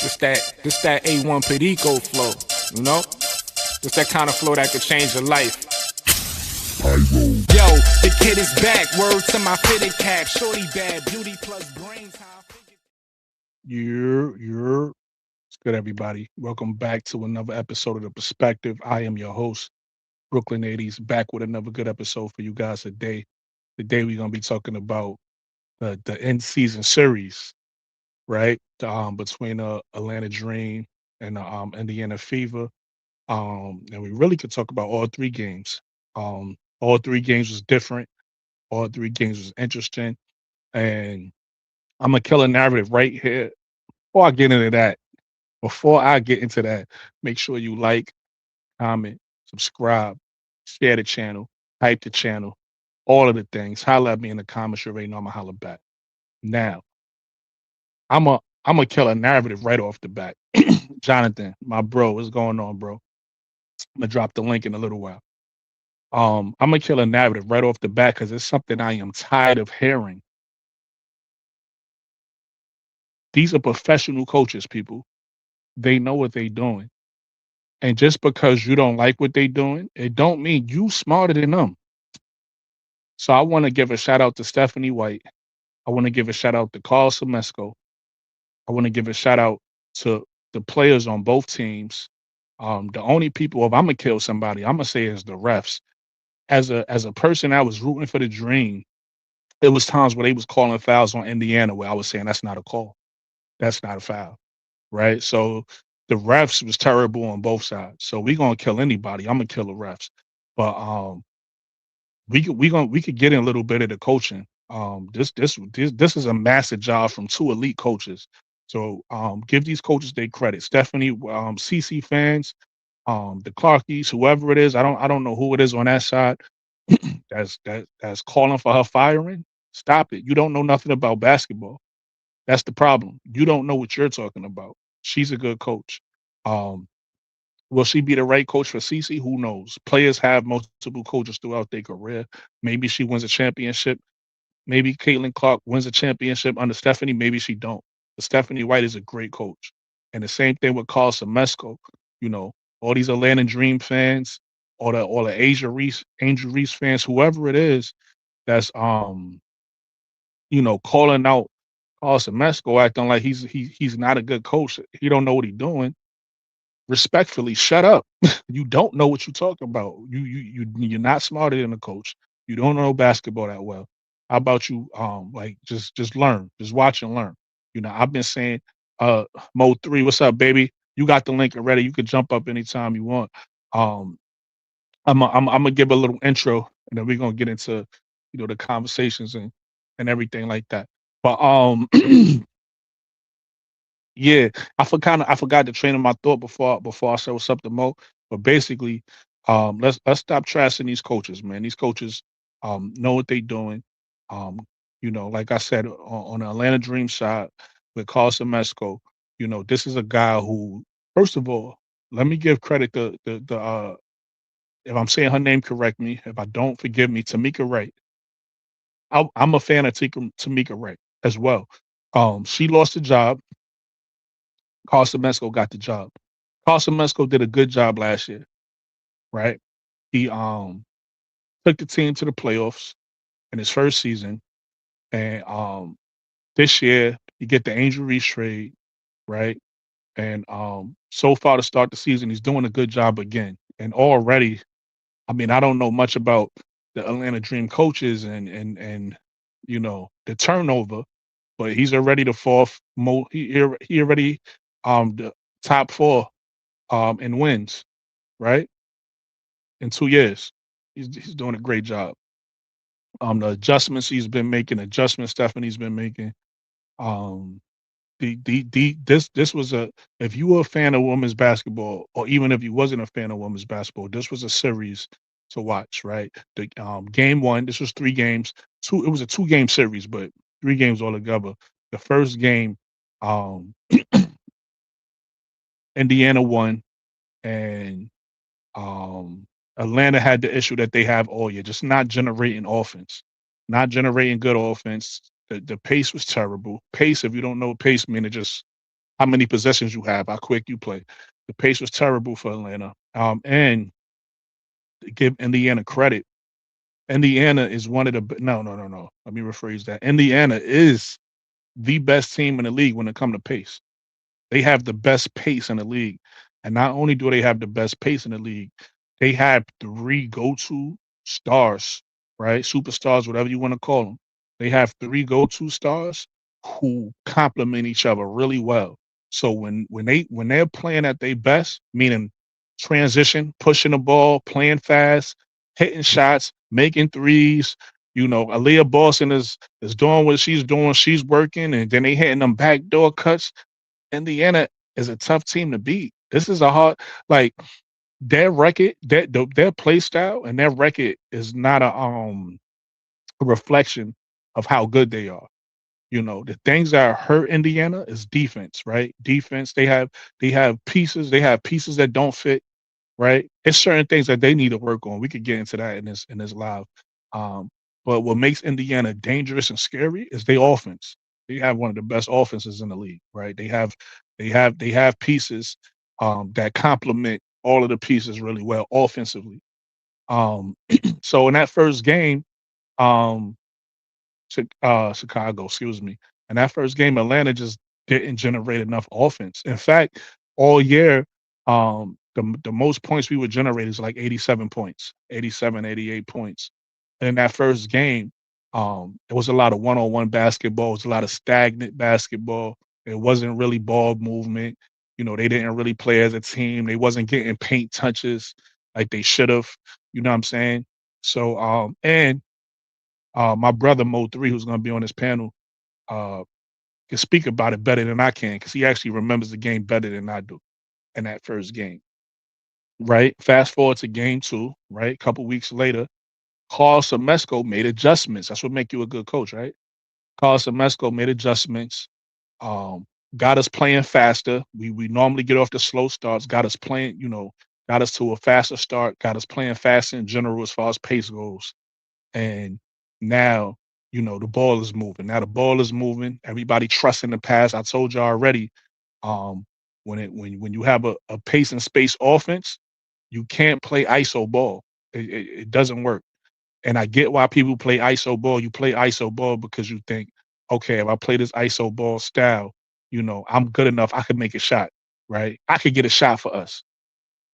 This that A1 Perico flow, you know? It's that kind of flow that could change your life. Yo, the kid is back. Word to my fitted cap. Shorty bad, beauty plus brains. How I figured. It's good, everybody. Welcome back to another episode of The Perspective. I am your host, Brooklyn 80s, back with another good episode for you guys today. Today, we're going to be talking about the end season series, right? Between Atlanta Dream and Indiana Fever. And we really could talk about all three games. All three games was different. All three games was interesting. And I'm going to kill a narrative right here. Before I get into that, make sure you like, comment, subscribe, share the channel, hype the channel, all of the things. Holla at me in the comments. You already know I'm going to holla back. Now, I'm a kill a narrative right off the bat. Jonathan, my bro, what's going on, bro? I'm going to drop the link in a little while. I'm gonna kill a narrative right off the bat because it's something I am tired of hearing. These are professional coaches, people. They know what they're doing. And just because you don't like what they're doing, it don't mean you smarter than them. So I want to give a shout out to Stephanie White. I want to give a shout out to Carl Semesco. I want to give a shout out to the players on both teams. The only people, if I'm gonna kill somebody, I'm gonna say is the refs. As a person that was rooting for the Dream, it was times where they was calling fouls on Indiana where I was saying that's not a call. That's not a foul. Right. So the refs was terrible on both sides. So we gonna kill anybody. I'm gonna kill the refs. But we could get in a little bit of the coaching. This is a massive job from two elite coaches. So give these coaches their credit. Stephanie, CC fans, the Clarkies, whoever it is, I don't know who it is on that side that's calling for her firing. Stop it. You don't know nothing about basketball. That's the problem. You don't know what you're talking about. She's a good coach. Um, will she be the right coach for Cece? Who knows? Players have multiple coaches throughout their career. Maybe she wins a championship. Maybe Caitlin Clark wins a championship under Stephanie. Maybe she don't. But Stephanie White is a great coach. And the same thing with Carl Semesco. You know, all these Atlanta Dream fans, or the Angel Reese fans, whoever it is that's calling out Carl Semesco acting like he's not a good coach. He don't know what he's doing. Respectfully, shut up. You don't know what you're talking about. You're not smarter than a coach. You don't know basketball that well. How about you like just learn. Just watch and learn. I've been saying Mo 3, what's up, baby? You got the link already. You can jump up anytime you want. Um I'm gonna give a little intro and then we're gonna get into the conversations and everything like that. But yeah, I forgot to train in my thought before I said what's up to Mo. But basically, let's stop trashing these coaches, man. These coaches know what they're doing. Um, like I said on the Atlanta Dream side with Carl Semesco, this is a guy who, first of all, let me give credit to the if I'm saying her name, correct me. If I don't, forgive me, Tamika Wright. I'm a fan of Tamika Wright as well. She lost the job. Carl Semesco got the job. Carl Semesco did a good job last year, right? He took the team to the playoffs in his first season, and this year you get the Angel Reese trade, right? And so far to start the season, he's doing a good job again. And already, I mean, I don't know much about the Atlanta Dream coaches and the turnover, but he's already the fourth. He already the top four in wins, right? In 2 years. He's doing a great job. The adjustments he's been making, adjustments Stephanie's been making. Um, this was a if you were a fan of women's basketball, or even if you wasn't a fan of women's basketball, this was a series to watch, right? The game one, this was 3 games. It was a 2-game series, but 3 games altogether. The first game, um, Indiana won, and Um, Atlanta had the issue that they have all year, just not generating offense, not generating good offense. The pace was terrible. Pace, if you don't know what pace mean, it just how many possessions you have, how quick you play. The pace was terrible for Atlanta. And to give Indiana credit, Indiana is one of the no, no, no, no. Let me rephrase that. Indiana is the best team in the league when it comes to pace. They have the best pace in the league. And not only do they have the best pace in the league, they have 3 go-to stars, right? Superstars, whatever you want to call them. They have 3 go-to stars who complement each other really well. So when they're playing at their best, meaning transition, pushing the ball, playing fast, hitting shots, making threes, Aaliyah Boston is doing what she's doing. She's working, and then they hitting them backdoor cuts. Indiana is a tough team to beat. This is a hard like their record, their play style and their record is not a reflection of how good they are. The things that hurt Indiana is defense, right? Defense. They have pieces that don't fit, right? It's certain things that they need to work on. We could get into that in this live. Um, but what makes Indiana dangerous and scary is their offense. They have one of the best offenses in the league, right? They have pieces that complement all of the pieces really well offensively. So in that first game, um, Chicago, excuse me. In that first game, Atlanta just didn't generate enough offense. In fact, all year, the most points we would generate is like 87 points, 87, 88 points. In that first game, it was a lot of one-on-one basketball. It was a lot of stagnant basketball. It wasn't really ball movement. They didn't really play as a team. They wasn't getting paint touches like they should have. You know what I'm saying? So, and my brother Mo3, who's going to be on this panel, uh, can speak about it better than I can because he actually remembers the game better than I do in that first game. Right. Fast forward to game 2. Right. A couple weeks later, Carl Semesco made adjustments. That's what make you a good coach, right? Carl Semesco made adjustments. Um, got us playing faster. We normally get off the slow starts. Got us playing. Got us to a faster start. Got us playing faster in general as far as pace goes. And now, the ball is moving. Now the ball is moving. Everybody trusts in the pass. I told you already, um, when you have a pace and space offense, you can't play ISO ball. It doesn't work. And I get why people play ISO ball. You play ISO ball because you think, okay, if I play this ISO ball style, I'm good enough. I could make a shot, right? I could get a shot for us.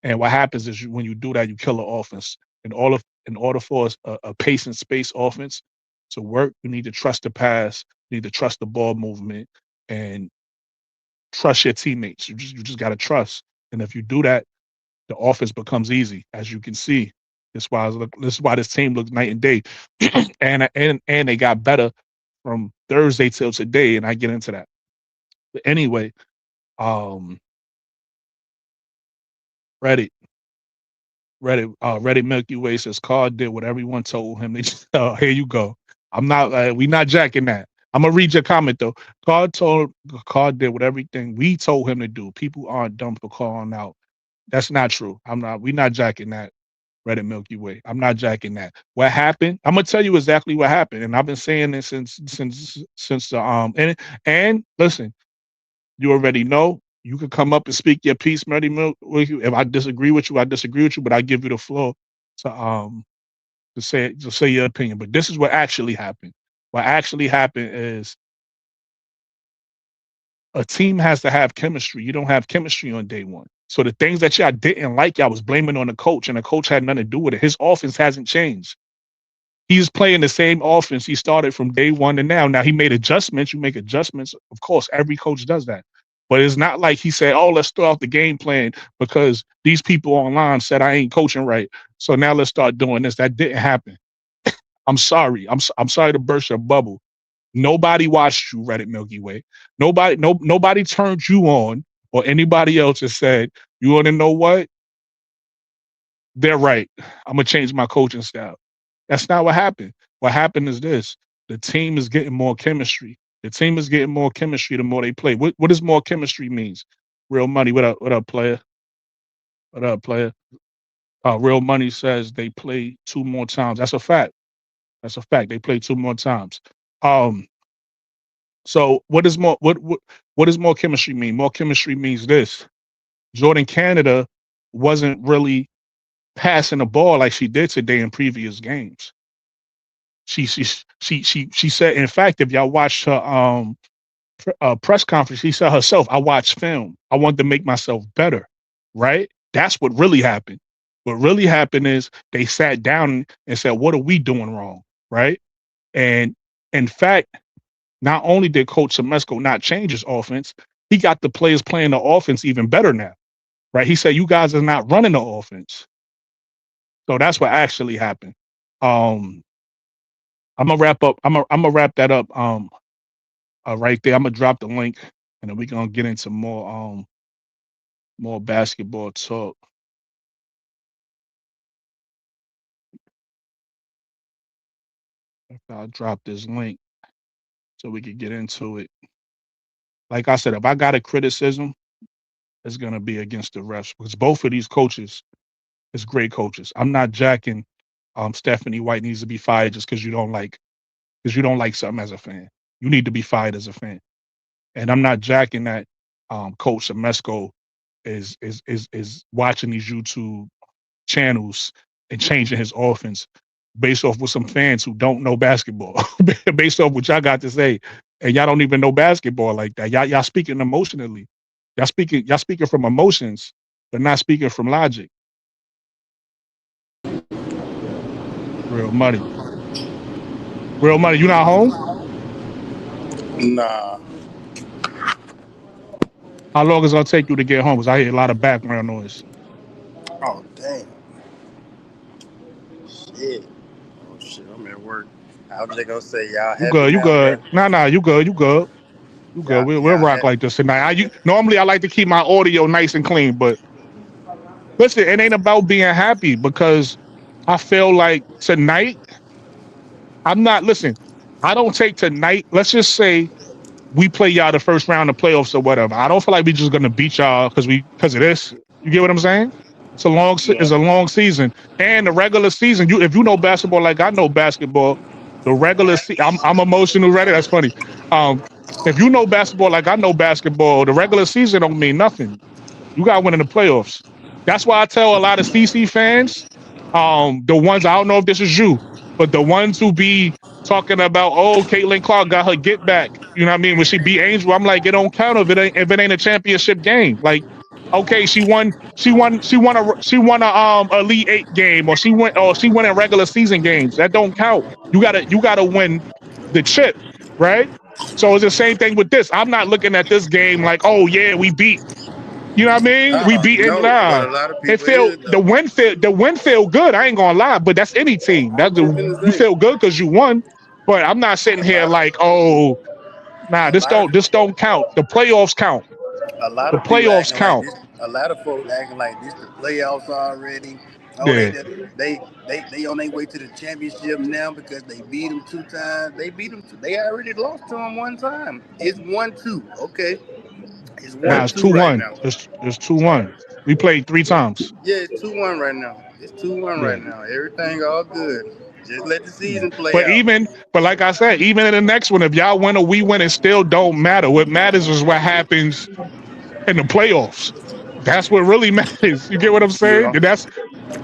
And what happens is when you do that, you kill the offense. In order for a pace and space offense to work, you need to trust the pass, you need to trust the ball movement, and trust your teammates. You just got to trust. And if you do that, the offense becomes easy, as you can see. This is why this team looks night and day, and they got better from Thursday till today. And I get into that. But anyway, um, Reddit. Reddit Milky Way says Carl did what everyone told him. Here you go. I'm not. We not jacking that. I'm gonna read your comment though. Carl did what everything we told him to do. People aren't dumb for calling out. That's not true. I'm not. We not jacking that. Reddit Milky Way. I'm not jacking that. What happened? I'm gonna tell you exactly what happened, and I've been saying this since the and listen. You already know. You can come up and speak your piece, Murdy Milk. If I disagree with you, I disagree with you, but I give you the floor to say your opinion. But this is what actually happened. What actually happened is a team has to have chemistry. You don't have chemistry on day one. So the things that y'all didn't like, y'all was blaming on the coach, and the coach had nothing to do with it. His offense hasn't changed. He's playing the same offense he started from day one to now. Now he made adjustments. You make adjustments. Of course, every coach does that. But it's not like he said, "Oh, let's throw out the game plan because these people online said I ain't coaching right. So now let's start doing this." That didn't happen. I'm sorry. I'm sorry to burst your bubble. Nobody watched you, Reddit Milky Way. Nobody turned you on or anybody else and said, "You want to know what? They're right. I'm gonna change my coaching style." That's not what happened. What happened is this: the team is getting more chemistry. The team is getting more chemistry the more they play. What does more chemistry means? Real money. What up, player? What up, player? Real money says they play 2 more times. That's a fact. That's a fact. They play 2 more times. Um, So what does more chemistry mean? More chemistry means this. Jordan Canada wasn't really passing the ball like she did today in previous games. She said, in fact, if y'all watched her press conference, she said herself, I watched film. I wanted to make myself better. Right? That's what really happened. What really happened is they sat down and said, what are we doing wrong? Right? And in fact, not only did Coach Semesco not change his offense, he got the players playing the offense even better now. Right? He said, you guys are not running the offense. So that's what actually happened. Um, I'm gonna wrap up. I'm gonna wrap that up. Right there. I'm gonna drop the link, and then we're gonna get into more basketball talk. I'll drop this link so we can get into it. Like I said, if I got a criticism, it's gonna be against the refs because both of these coaches is great coaches. I'm not jacking. Stephanie White needs to be fired just because you don't like something as a fan. You need to be fired as a fan. And I'm not jacking that Coach Semesco is watching these YouTube channels and changing his offense based off with some fans who don't know basketball, based off what y'all got to say, and y'all don't even know basketball like that. Y'all speaking emotionally. Y'all speaking from emotions, but not speaking from logic. Real money. Real money. You not home? Nah. How long is it gonna take you to get home? Because I hear a lot of background noise. Oh, damn. Shit. Oh, shit. I'm at work. I was just gonna say, y'all You happy good? You now, bro? good? Nah. You good? You good? You good? Y'all, We'll y'all rock happy? like this tonight. Normally I like to keep my audio nice and clean, but listen, it ain't about being happy because I feel like tonight I'm not. Listen, I don't take tonight. Let's just say we play y'all the first round of playoffs or whatever. I don't feel like we just gonna beat y'all because of this. You get what I'm saying? It's Yeah. a long season, and the regular season. If you know basketball like I know basketball, the regular I'm emotional ready. That's funny. Um, if you know basketball like I know basketball, the regular season don't mean nothing. You got to win in the playoffs. That's why I tell a lot of CC fans, the ones I don't know if this is you, but the ones who be talking about, oh, Caitlin Clark got her get back. You know what I mean? When she beat Angel, I'm like, it don't count if it ain't a championship game. Like, okay, she won a Elite Eight game, or she won in regular season games. That don't count. You gotta win the chip, right? So it's the same thing with this. I'm not looking at this game like, oh yeah, we beat, you know what I mean? We beating No, but nah. a lot of It people feel is, though. the win feel good. I ain't gonna lie, but that's any team. I'm just gonna You say, feel good because you won. But I'm not sitting a here lot like, of, oh, nah, a lot of, this don't count. The playoffs count. a lot The of people playoffs acting like count. this. A lot of folks acting like this the playoffs already. Oh, Yeah. they on their way to the championship now because they beat them 2 times. They beat them. They already lost to them 1 time. It's 1-2. Okay, it's Nah, one it's two two right one. now. It's 2-1. We played 3 times. Yeah, it's 2-1 right now. It's 2-1 Yeah. right now. Everything all good. Just let the Yeah. season play out. But like I said, even in the next one, if y'all win or we win, it still don't matter. What matters is what happens in the playoffs. That's what really matters. You get what I'm saying? Yeah. And that's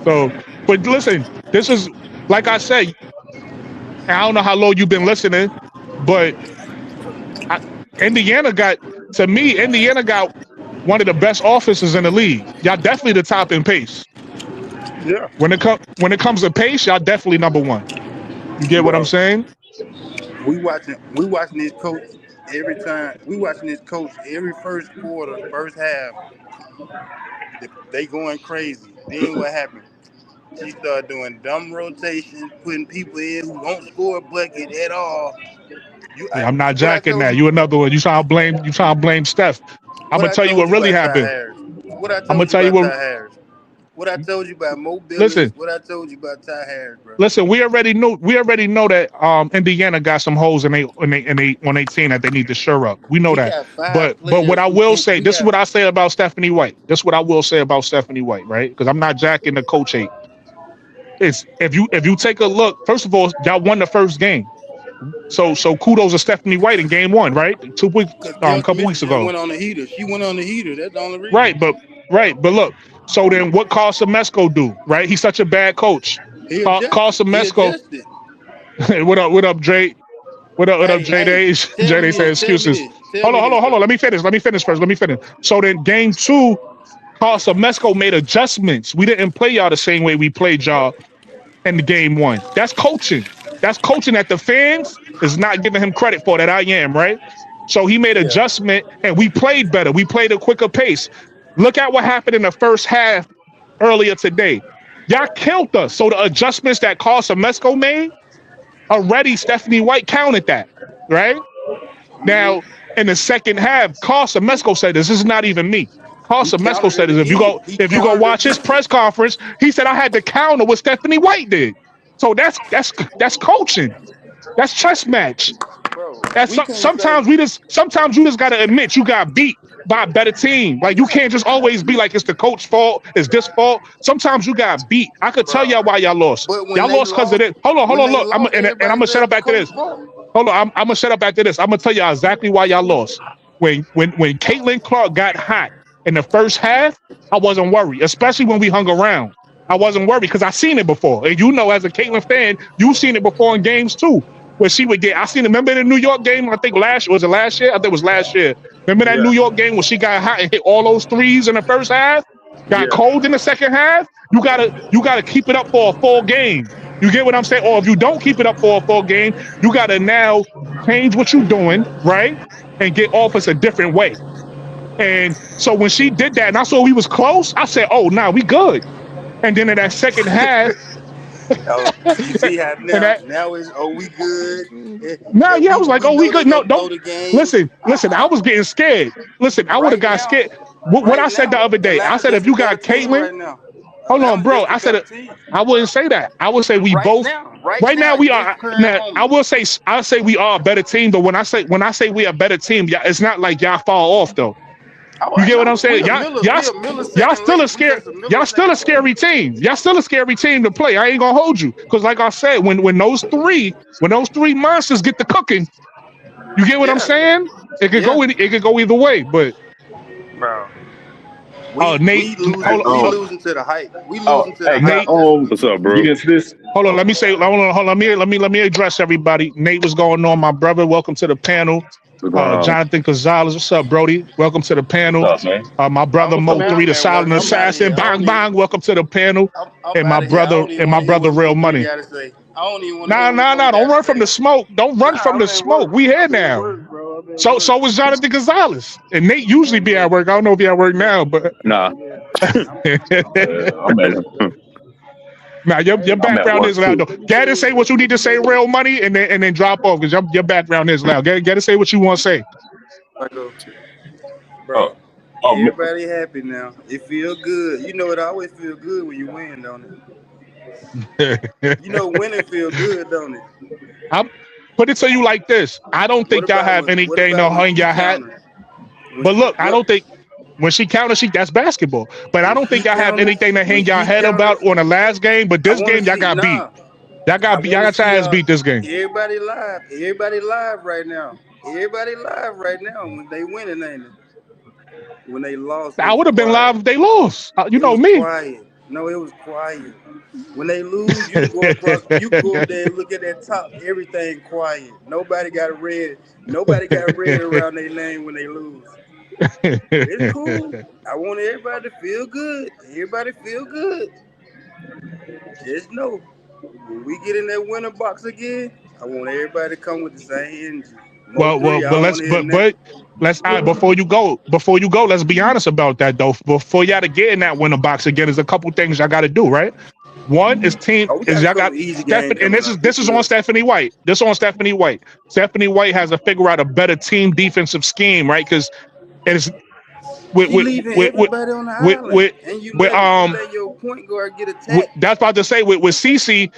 so. But listen, this is like I said. I don't know how long you've been listening, but I, Indiana got to me. Indiana got one of the best offenses in the league. Y'all definitely the top in pace. Yeah. When it comes to pace, y'all definitely number one. You get what I'm Bro, saying? we watching this coach every time. We watching this coach every first quarter, first half. They going crazy. Then what happened? She started doing dumb rotations, putting people in who don't score a bucket at all. Yeah, I'm not What I jacking told that. you, You another one. You trying to blame Steph. I'm what gonna I tell you told what you really about Ty happened. Harris. What I I'm gonna told you tell you about what. Ty Harris. What I told you about Mo Billings. Listen, What I told you about Ty Harris, bro. listen. We already know that Indiana got some holes in they on their team that they need to shore up. We know We that. got five But what players I who will can. say, We this is got what I say about Stephanie White. This is what I will say about Stephanie White, right? Because I'm not jacking the coach hate. It's if you take a look. First of all, y'all won the first game. So kudos to Stephanie White in game 1, right? 2 weeks, Because couple weeks ago. went on the heater. She went on the heater. That's the only reason. But look. So then, what Carl Semesco do? Right? He's such a bad coach. Carl Semesco. What up, Dre? What up, J Days? J Day say excuses. Hold on. Let me finish first. So then, game 2, Carl Semesco made adjustments. We didn't play y'all the same way we played y'all in the game 1. That's coaching. That's coaching that the fans is not giving him credit for. That I am, right? So he made adjustment, and we played better. We played a quicker pace. Look at what happened in the first half earlier today. Y'all killed us. So the adjustments that Carl Semesco made, already Stephanie White counted that, right? Now, in the second half, Carl Semesco said this is not even me. Carl Semesco said this. If you go watch his press conference, he said I had to counter what Stephanie White did. So that's coaching. That's chess match. Bro, That's sometimes you just gotta admit you got beat by a better team. Like you can't just always be like it's the coach's fault, it's this fault. Sometimes you got beat. I could tell y'all why y'all lost. Y'all lost because of this. Hold on, look. I'm gonna shut up after this. Hold on, I'm gonna shut up after this. I'm gonna tell y'all exactly why y'all lost. When Caitlin Clark got hot in the first half, I wasn't worried, especially when we hung around. I wasn't worried because I seen it before. And you know, as a Caitlin fan, you've seen it before in games too. Where she would get, I seen, remember the New York game? I think last year. I think it was last year. Remember that New York game when she got hot and hit all those threes in the first half? Got cold in the second half? You gotta keep it up for a full game. You get what I'm saying? Or if you don't keep it up for a full game, you gotta now change what you're doing, right? And get offense a different way. And so when she did that and I saw we was close, I said, oh, nah, we good. And then in that second half, you see how now it's we good. Now, I was like, we good. No, don't listen. I was getting scared. Listen, I would have got scared. What I said the other day, I said if you got Caitlin, hold on, bro. I said I wouldn't say that. I would say we both. Right now we are. Now, I'll say we are a better team. But when I say we are a better team, it's not like y'all fall off though. You get what I'm saying? Y'all still a scary team. Y'all still a scary team to play. I ain't gonna hold you. Because like I said, when those three monsters get to cooking, you get what I'm saying? It could go either way, but bro. Nate, we losing to the hype. We losing to the hype. Nate, what's up, bro? Hold on, let me address everybody. Nate, what's going on, my brother? Welcome to the panel. Jonathan Gonzalez, what's up, Brody? Welcome to the panel. What's up, man? My brother Mo 3, the silent assassin. Bang bang, welcome to the panel. And my brother Real Money. Nah, don't run from the smoke. Don't run from the smoke. We here now. So was Jonathan Gonzalez. And Nate usually be at work. I don't know if he at work now, but nah. Nah, your background is loud though. Get to say what you need to say, Real Money, and then drop off because your background is loud. Get to say what you want to say. Bro, everybody happy now. It feel good. You know it always feel good when you win, don't it? You know winning feel good, don't it? I'm put it to you like this. I don't think y'all have anything to hang your hat. But look, I don't think. When she counters, that's basketball. But I don't think y'all have anything to hang y'all head about on the last game. But this game, y'all got beat. Y'all got your ass beat this game. Everybody live right now. When they winning, ain't it? When they lost, I would have been live if they lost. You know me. Quiet. No, it was quiet. When they lose, you go up there and look at that top. Everything quiet. Nobody got red around their name when they lose. It's cool. I want everybody to feel good. Just know when we get in that winner box again, I want everybody to come with the same energy. Let's before you go, let's be honest about that though. Before y'all to get in that winner box again, there's a couple things y'all got to do, right? One is y'all got Stephanie, and this is on Stephanie White. This on Stephanie White. Stephanie White has to figure out a better team defensive scheme, right? Because it's with everybody on the island, and you let your point guard get attacked. That's about to say with Cece,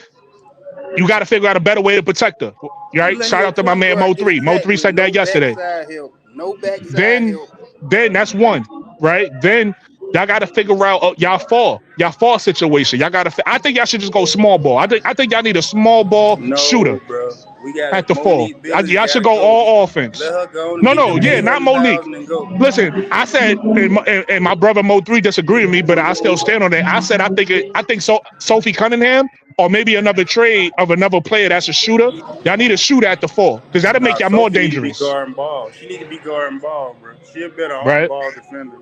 you got to figure out a better way to protect her. Right? Shout out to my man Mo 3. Mo 3 said that yesterday. No backside help. Then that's one, right? Then y'all got to figure out y'all fall situation. Y'all got to. I think y'all should just go small ball. I think y'all need a small ball shooter. Bro. We got at the 4. Monique Billings Y'all should gotta go go. all offense. Let her go and No, get no, them yeah, not Monique. 800,000 and go. Listen, I said, and my brother Mo 3 disagreed with me, but I still stand on that. I said I think Sophie Cunningham or maybe another trade of another player that's a shooter. Y'all need a shooter at the 4 because that'll make Nah, y'all more Sophie need to be dangerous, guarding ball. She need to be guarding ball, bro. She a better right? on-ball defender.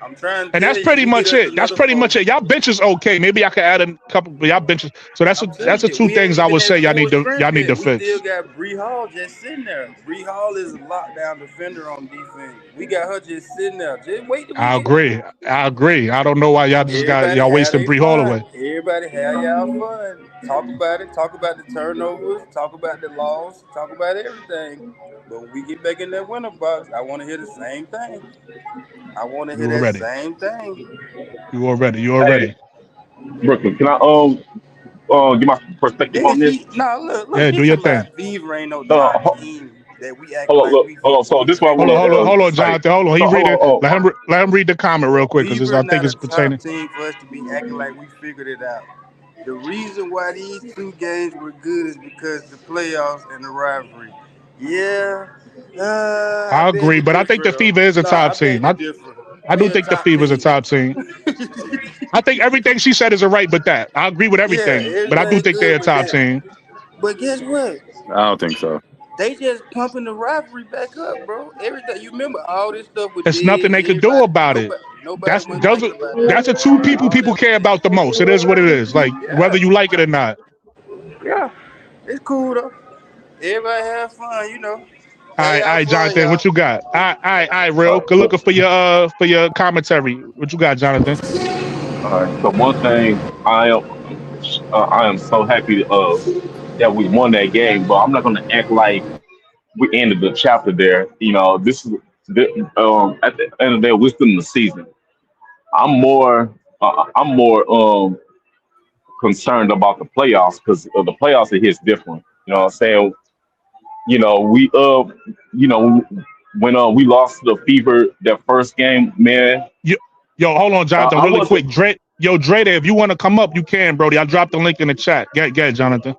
I'm trying to And tell that's you, pretty we get much us it. That's another pretty four. much it. Y'all bench is okay. Maybe I could add a couple, but y'all benches. So that's I'm telling the you, two we ain't things I even would say at full strength y'all need to yet. We still fix. got Bree Hall just sitting there. Bree Hall is a lockdown defender on defense. We got her just sitting there. Just wait till we I get. agree. I agree. I don't know why Everybody y'all have wasting their Bree fun. Holloway. Everybody have y'all fun. Talk about it. Talk about the turnovers. Talk about the loss. Talk about everything. But when we get back in that winner box, I want to hear the same thing. I want to hear You that already. same thing. You already. You Hey, already. Brooklyn, can I give my perspective Nigga, on this? look, Yeah, he do your talking thing. about Fever ain't no Ho- top team that we acting Hold on, like look, we hold on. So we this is what I figured want it out. Hold to on, say. Jonathan. Hold on. He So hold reading. on. Let him read the comment real quick because Fever I think not a it's top pertaining. team for us to be acting like we figured it out. The reason why these two games were good is because the playoffs and the rivalry. Yeah, I I beg agree, to but I think differ the though. Fever is a No, I top beg team. to differ. I We do a think the top Fever is a team. top team. I think everything she said is a right, but that I agree with Yeah, everything. But I do everything think they're good a with top that. team. But guess what? I don't think so. They just pumping the rivalry back up, bro. Everything you remember all this stuff with There's nothing Dez, they could do everybody, about it. nobody That's wasn't those. thinking about that. That's the two All people that was care about the most. It is what it is. Like whether yeah, you like it or not. yeah. It's cool though. Everybody have fun, you know. Have All y'all right, fun, Jonathan. y'all. What you got? All right, real. All Good right, looking for your commentary. What you got, Jonathan? all right. So one thing I am so happy that we won that game, but I'm not going to act like we ended the chapter there. You know, this is at the end of the day, we're still in the season. I'm more concerned about the playoffs because the playoffs are hits different. You know what I'm saying? You know, you know, when we lost to the Fever that first game, man, Yo, hold on, Jonathan. I Really wasn't. quick, Dre, if you want to come up, you can, Brody. I dropped the link in the chat. Get, Jonathan.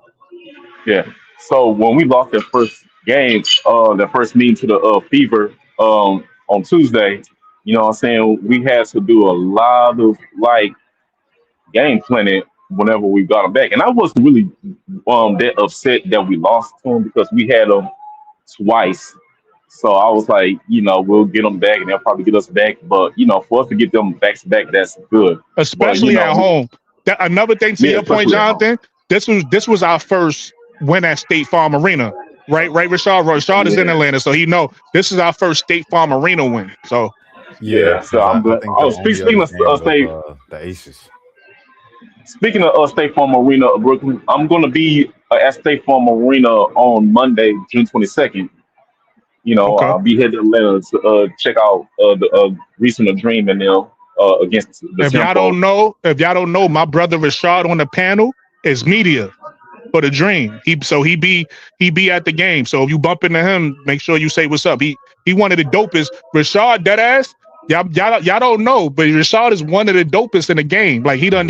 Yeah. So when we lost that first game, that first meeting to the Fever on Tuesday, you know what I'm saying, we had to do a lot of like game planning whenever we got them back. And I wasn't really that upset that we lost to them because we had them twice. So I was like, you know, we'll get them back and they'll probably get us back. But, you know, for us to get them back to back, that's good. But, you Especially at know, home. Another thing to yeah, your point, especially at home. Jonathan. This was our first win at State Farm Arena, right? Right, Rashad. Rashad is in Yeah. Atlanta, so he know this is our first State Farm Arena win. So Yeah, Yeah. So because I'm I good. think the Oh, only speaking other of game was State, the Aces. speaking of State Farm Arena, Brooklyn, I'm going to be at State Farm Arena on Monday, June 22nd. You know, okay. I'll be headed to Atlanta to check out the recent Dream and them against the Simcoe. If y'all don't know, my brother Rashad on the panel is media for the Dream. He be at the game. So if you bump into him, make sure you say what's up. He one of the dopest. Rashad deadass. Y'all don't know, but Rashad is one of the dopest in the game. Like he done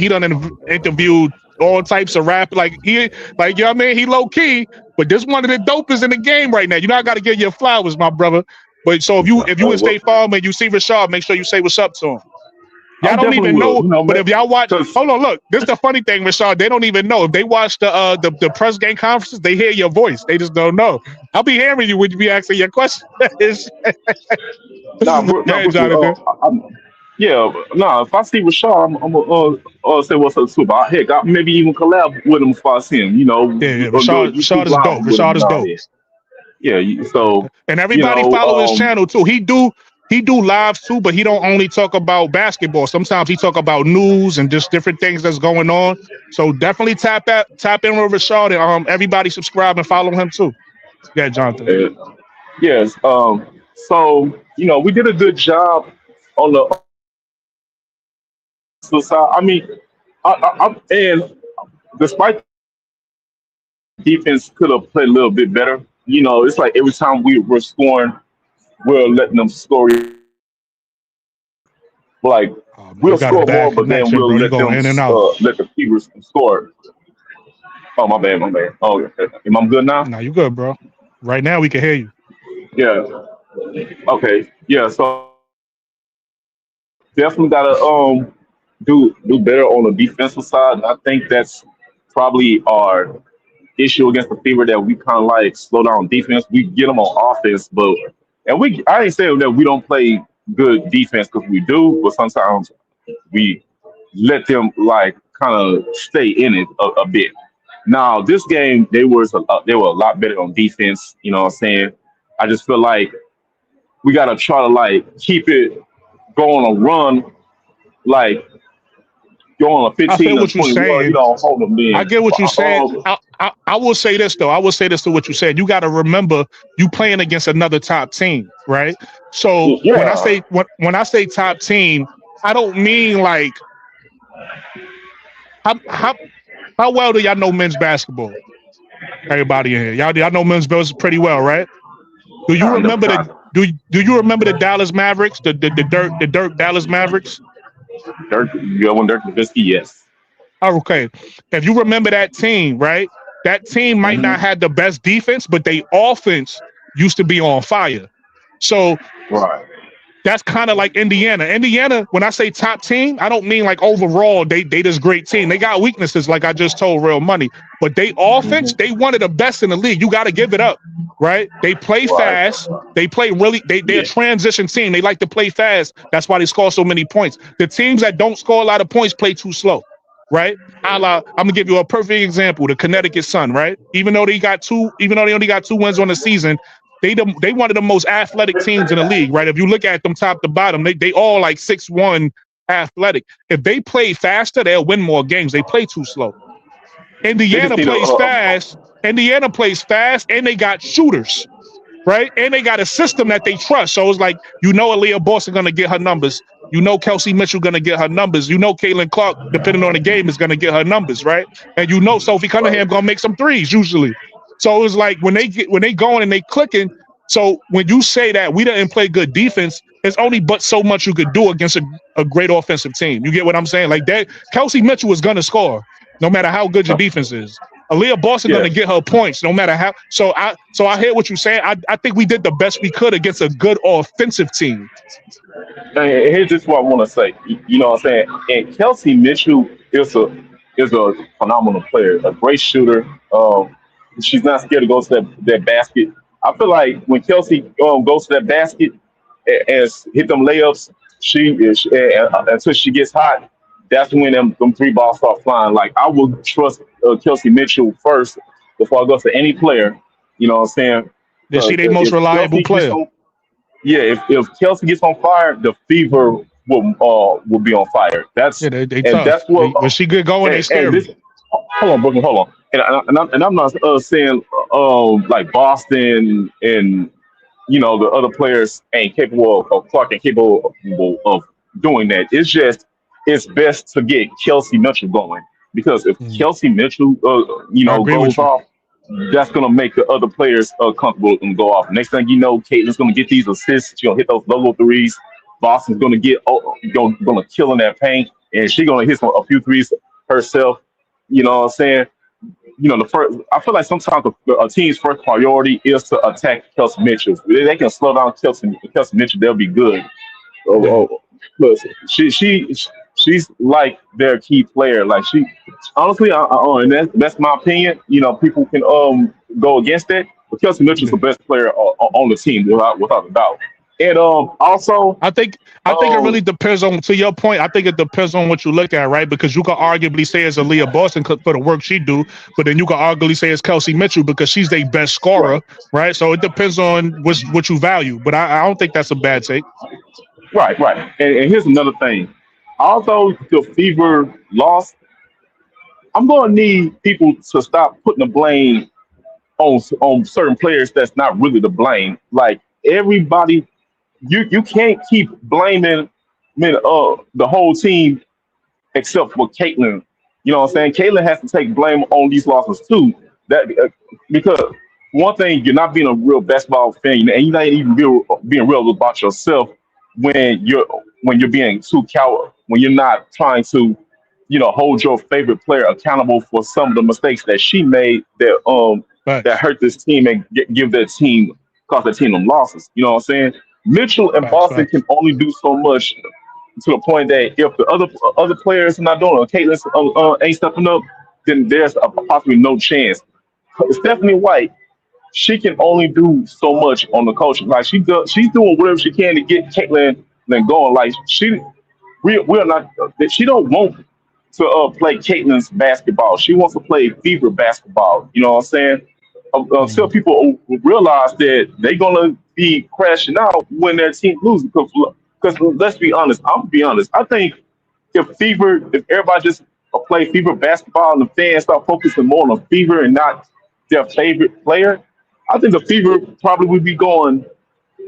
interviewed all types of rap. Like you know what I mean? He low key, but this one of the dopest in the game right now. You know I gotta give you flowers, my brother. But so if you in Well, State Farm and you see Rashad, make sure you say what's up to him. I Y'all don't definitely even will. know, You know, but man, if y'all watch, because hold on, look, this is the funny thing, Rashad. They don't even know. If they watch the press game conferences, they hear your voice. They just don't know. I'll be hearing you when you be asking your questions. nah, Yeah, Brooklyn. Jonathan. Yeah, nah. If I see Rashad, I'm gonna say what's up too. But heck, I maybe even collab with him if I see him. You know, Yeah. or do a Rashad YouTube is live dope. with him Rashad and is all dope. that. Yeah. So And you everybody know, follow his channel too. He do lives too, but he don't only talk about basketball. Sometimes he talk about news and just different things that's going on. So definitely tap in with Rashad and everybody subscribe and follow him too. Yeah, Jonathan. uh, yes. So you know, we did a good job on the offensive side. I mean, and despite defense could have played a little bit better. You know, it's like every time we were scoring, we're letting them score. Like Oh man, you we'll got a score bad more, but then connection, we'll bro. You let them going in and out. let the Fever score. Oh, my bad, my bad. Oh, am I good now? Now you good, bro. Right now we can hear you. Yeah. Okay. Yeah. So definitely gotta do better on the defensive side. And I think that's probably our issue against the Fever, that we kind of like slow down defense. We get them on offense, but and we I ain't saying that we don't play good defense, because we do, but sometimes we let them like kind of stay in it a bit. Now this game they were a lot better on defense. You know what I'm saying? I just feel like we gotta try to like keep it going on a run, like going on a I 15 feel or what you're 21. You saying. know, hold them I in. get what you're saying. I will say this though. I will say this to what you said. You got to remember you playing against another top team, right? So when I Yeah, say when I say top team, I don't mean like how how how well do y'all know men's basketball? Everybody in here, y'all know men's basketball pretty well, right? Do you kind of, remember kind the of. do you remember the Dallas Mavericks, the Dirk Dallas Mavericks? Dirk, you one Dirk Nowitzki, yes. Oh, okay. If you remember that team, right? That team might not Hmm. have the best defense, but they offense used to be on fire. So Right. that's kind of like Indiana. Indiana, when I say top team, I don't mean like overall they this great team. They got weaknesses, like I just told Real Money, but they offense, Hmm. they one of the best in the league. You got to give it up, right? They play Right. fast. They play really. They're a Yeah. transition team. They like to play fast. That's why they score so many points. The teams that don't score a lot of points play too slow, right? I'm gonna give you a perfect example: the Connecticut Sun, right? Even though they only got 2 wins on the season, they one of the most athletic teams in the league, right? If you look at them top to bottom, they all like 6'1" athletic. If they play faster, they'll win more games. They play too slow. They just Indiana need a. plays fast. Indiana plays fast, and they got shooters, right? And they got a system that they trust. So it's like, Aaliyah Boston going to get her numbers. Kelsey Mitchell going to get her numbers. Caitlin Clark, depending on the game, is going to get her numbers, right? And Sophie Right. Cunningham going to make some threes usually. So it's like when they going and they clicking. So when you say that we didn't play good defense, it's only but so much you could do against a great offensive team. You get what I'm saying? Like that, Kelsey Mitchell is going to score no matter how good your defense is. Aaliyah Boston Yeah. gonna get her points no matter how. So I hear what you're saying. I think we did the best we could against a good offensive team. And here's just what I want to say. You know what I'm saying? And Kelsey Mitchell is a phenomenal player, a great shooter. She's not scared to go to that basket. I feel like when Kelsey goes to that basket and hit them layups, she is until she gets hot. That's when them three balls start flying. Like I would trust Kelsey Mitchell first before I go to any player. You know what I'm saying? Is she their most If reliable Kelsey gets player? on, yeah, if Kelsey gets on fire, the Fever will be on fire. Yeah, they And tough. that's what. When she get going, they And scary. this, hold on, Brooklyn, hold on. And I'm not saying like Boston and the other players ain't capable of Clark ain't capable of doing that. It's just it's best to get Kelsey Mitchell going, because if Mm, Kelsey Mitchell I agree with goes you. off, that's gonna make the other players comfortable and go off. Next thing you know, Caitlin's gonna get these assists. She's gonna hit those logo threes. Boston's gonna get gonna kill in that paint, and she's gonna hit a few threes herself. You know what I'm saying? The first, I feel like sometimes a team's first priority is to attack Kelsey Mitchell. If they can slow down Kelsey Mitchell, they'll be good. Yeah. Plus, she's like their key player. Like she, honestly, and that's my opinion. People can go against it, but Kelsey Mitchell's the Yeah. best player on the team without a doubt. And also, I think it really um, depends on, to your point, I think it depends on what you look at, right? Because you could arguably say it's Aaliyah Boston for the work she do, but then you could arguably say it's Kelsey Mitchell because she's their best scorer, right, right? So it depends on what you value. But I don't think that's a bad take. right. And here's another thing. Although the Fever lost, I'm going to need people to stop putting the blame on certain players that's not really the blame. Like everybody, you can't keep blaming the whole team except for Caitlin. You know what I'm saying? Caitlin has to take blame on these losses too. That because one thing, you're not being a real basketball fan, and you're not even being real about yourself when you're being too coward, when you're not trying to hold your favorite player accountable for some of the mistakes that she made that Facts, hurt this team and give that team cause that team them losses. You know what I'm saying? Mitchell and facts, Boston can facts. only do so much to the point that if the other players are not doing it, or Caitlin ain't stepping up, then there's possibly no chance. Stephanie White, she can only do so much on the coaching. Like she's doing whatever she can to get Caitlin then going. Like we're not. She don't want to play Caitlin's basketball. She wants to play Fever basketball. You know what I'm saying? Until Mm. people realize that they're gonna be crashing out when their team loses. Because let's be honest, I'm gonna be honest. I think if everybody just play Fever basketball and the fans start focusing more on the Fever and not their favorite player, I think the Fever probably would be going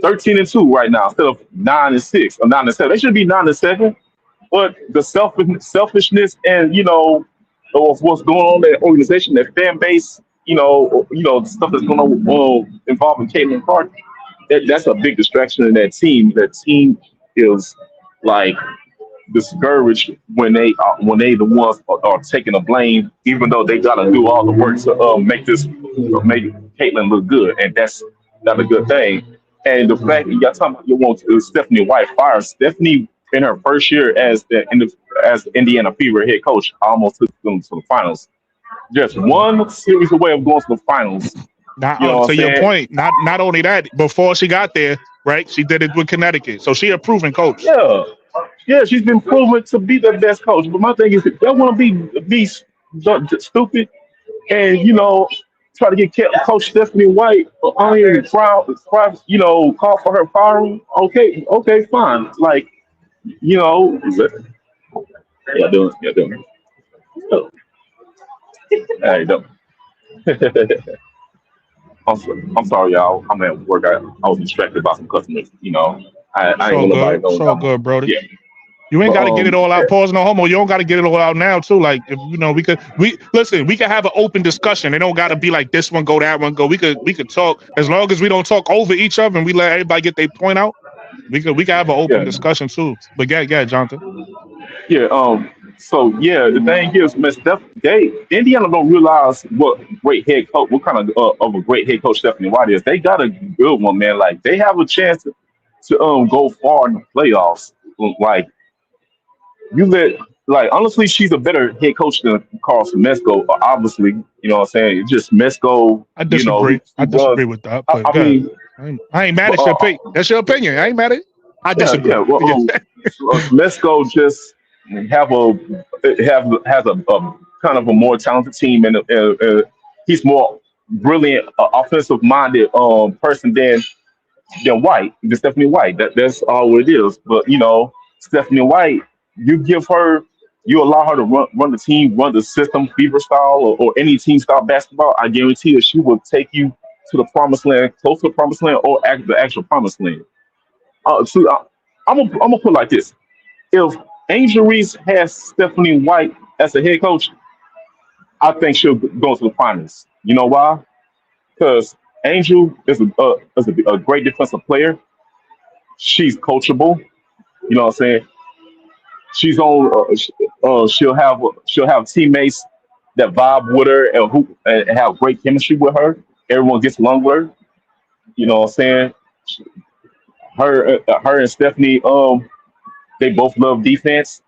13-2 right now instead of 9-6 or 9-7. They should be 9-7. But the selfishness and of what's going on in that organization, that fan base, the stuff that's going on involving Caitlin Clark, that's a big distraction in that team. That team is like discouraged when they the ones are taking the blame, even though they got to do all the work to make Caitlin look good, and that's not a good thing. And the fact that y'all talking about you want Stephanie White fire Stephanie in her first year as the Indiana Fever head coach, almost took them to the finals. Just Mhm. one series away of going to the finals. Now, You know what I'm to your saying? point, not only that, before she got there, right? She did it with Connecticut, so she a proven coach. Yeah, yeah, she's been proven to be the best coach. But my thing is, if they want to be stupid and try to get Coach Stephanie White on here and call for her firing. Okay, okay, fine. Like you know, yeah, doing. Oh, hey, don't. I'm sorry, y'all. I'm at work. I was distracted by some customers. I It's ain't all want nobody good. It's knowing. all good, Brody. Yeah, You ain't but got to get it all out. Pause, no homo. You don't got to get it all out now too. Like if we listen. We could have an open discussion. It don't got to be like this one go, that one go. We could talk as long as we don't talk over each other and we let everybody get their point out. We could have an open yeah, discussion too. But yeah, Jonathan. yeah. So yeah, the thing is, man, Indiana don't realize what kind of a great head coach Stephanie White is. They got a good one, man. Like they have a chance to go far in the playoffs. Like you let honestly, she's a better head coach than Carlson Mesco. Obviously, you know what I'm saying. It's just Mesco, I he, disagree. he I was. disagree with that. I, But I good. mean, I ain't mad but, at your opinion. That's your opinion. I ain't mad at it. I yeah, yeah. disagree. Well, Mesco just have a have has a kind of a more talented team, and he's more brilliant, offensive minded person than White, than Stephanie White. That's all it is. But Stephanie White, you give her, you allow her to run the team, run the system, Fever style or any team style basketball. I guarantee that she will take you to the promised land, close to the promised land, or the actual promised land. I'm gonna put it like this: if Angel Reese has Stephanie White as a head coach, I think she'll go to the finals. You know why? Because Angel is a great defensive player. She's coachable. You know what I'm saying? She's on. She'll have teammates that vibe with her and have great chemistry with her. Everyone gets along with her. You know what I'm saying? Her and Stephanie, they both love defense.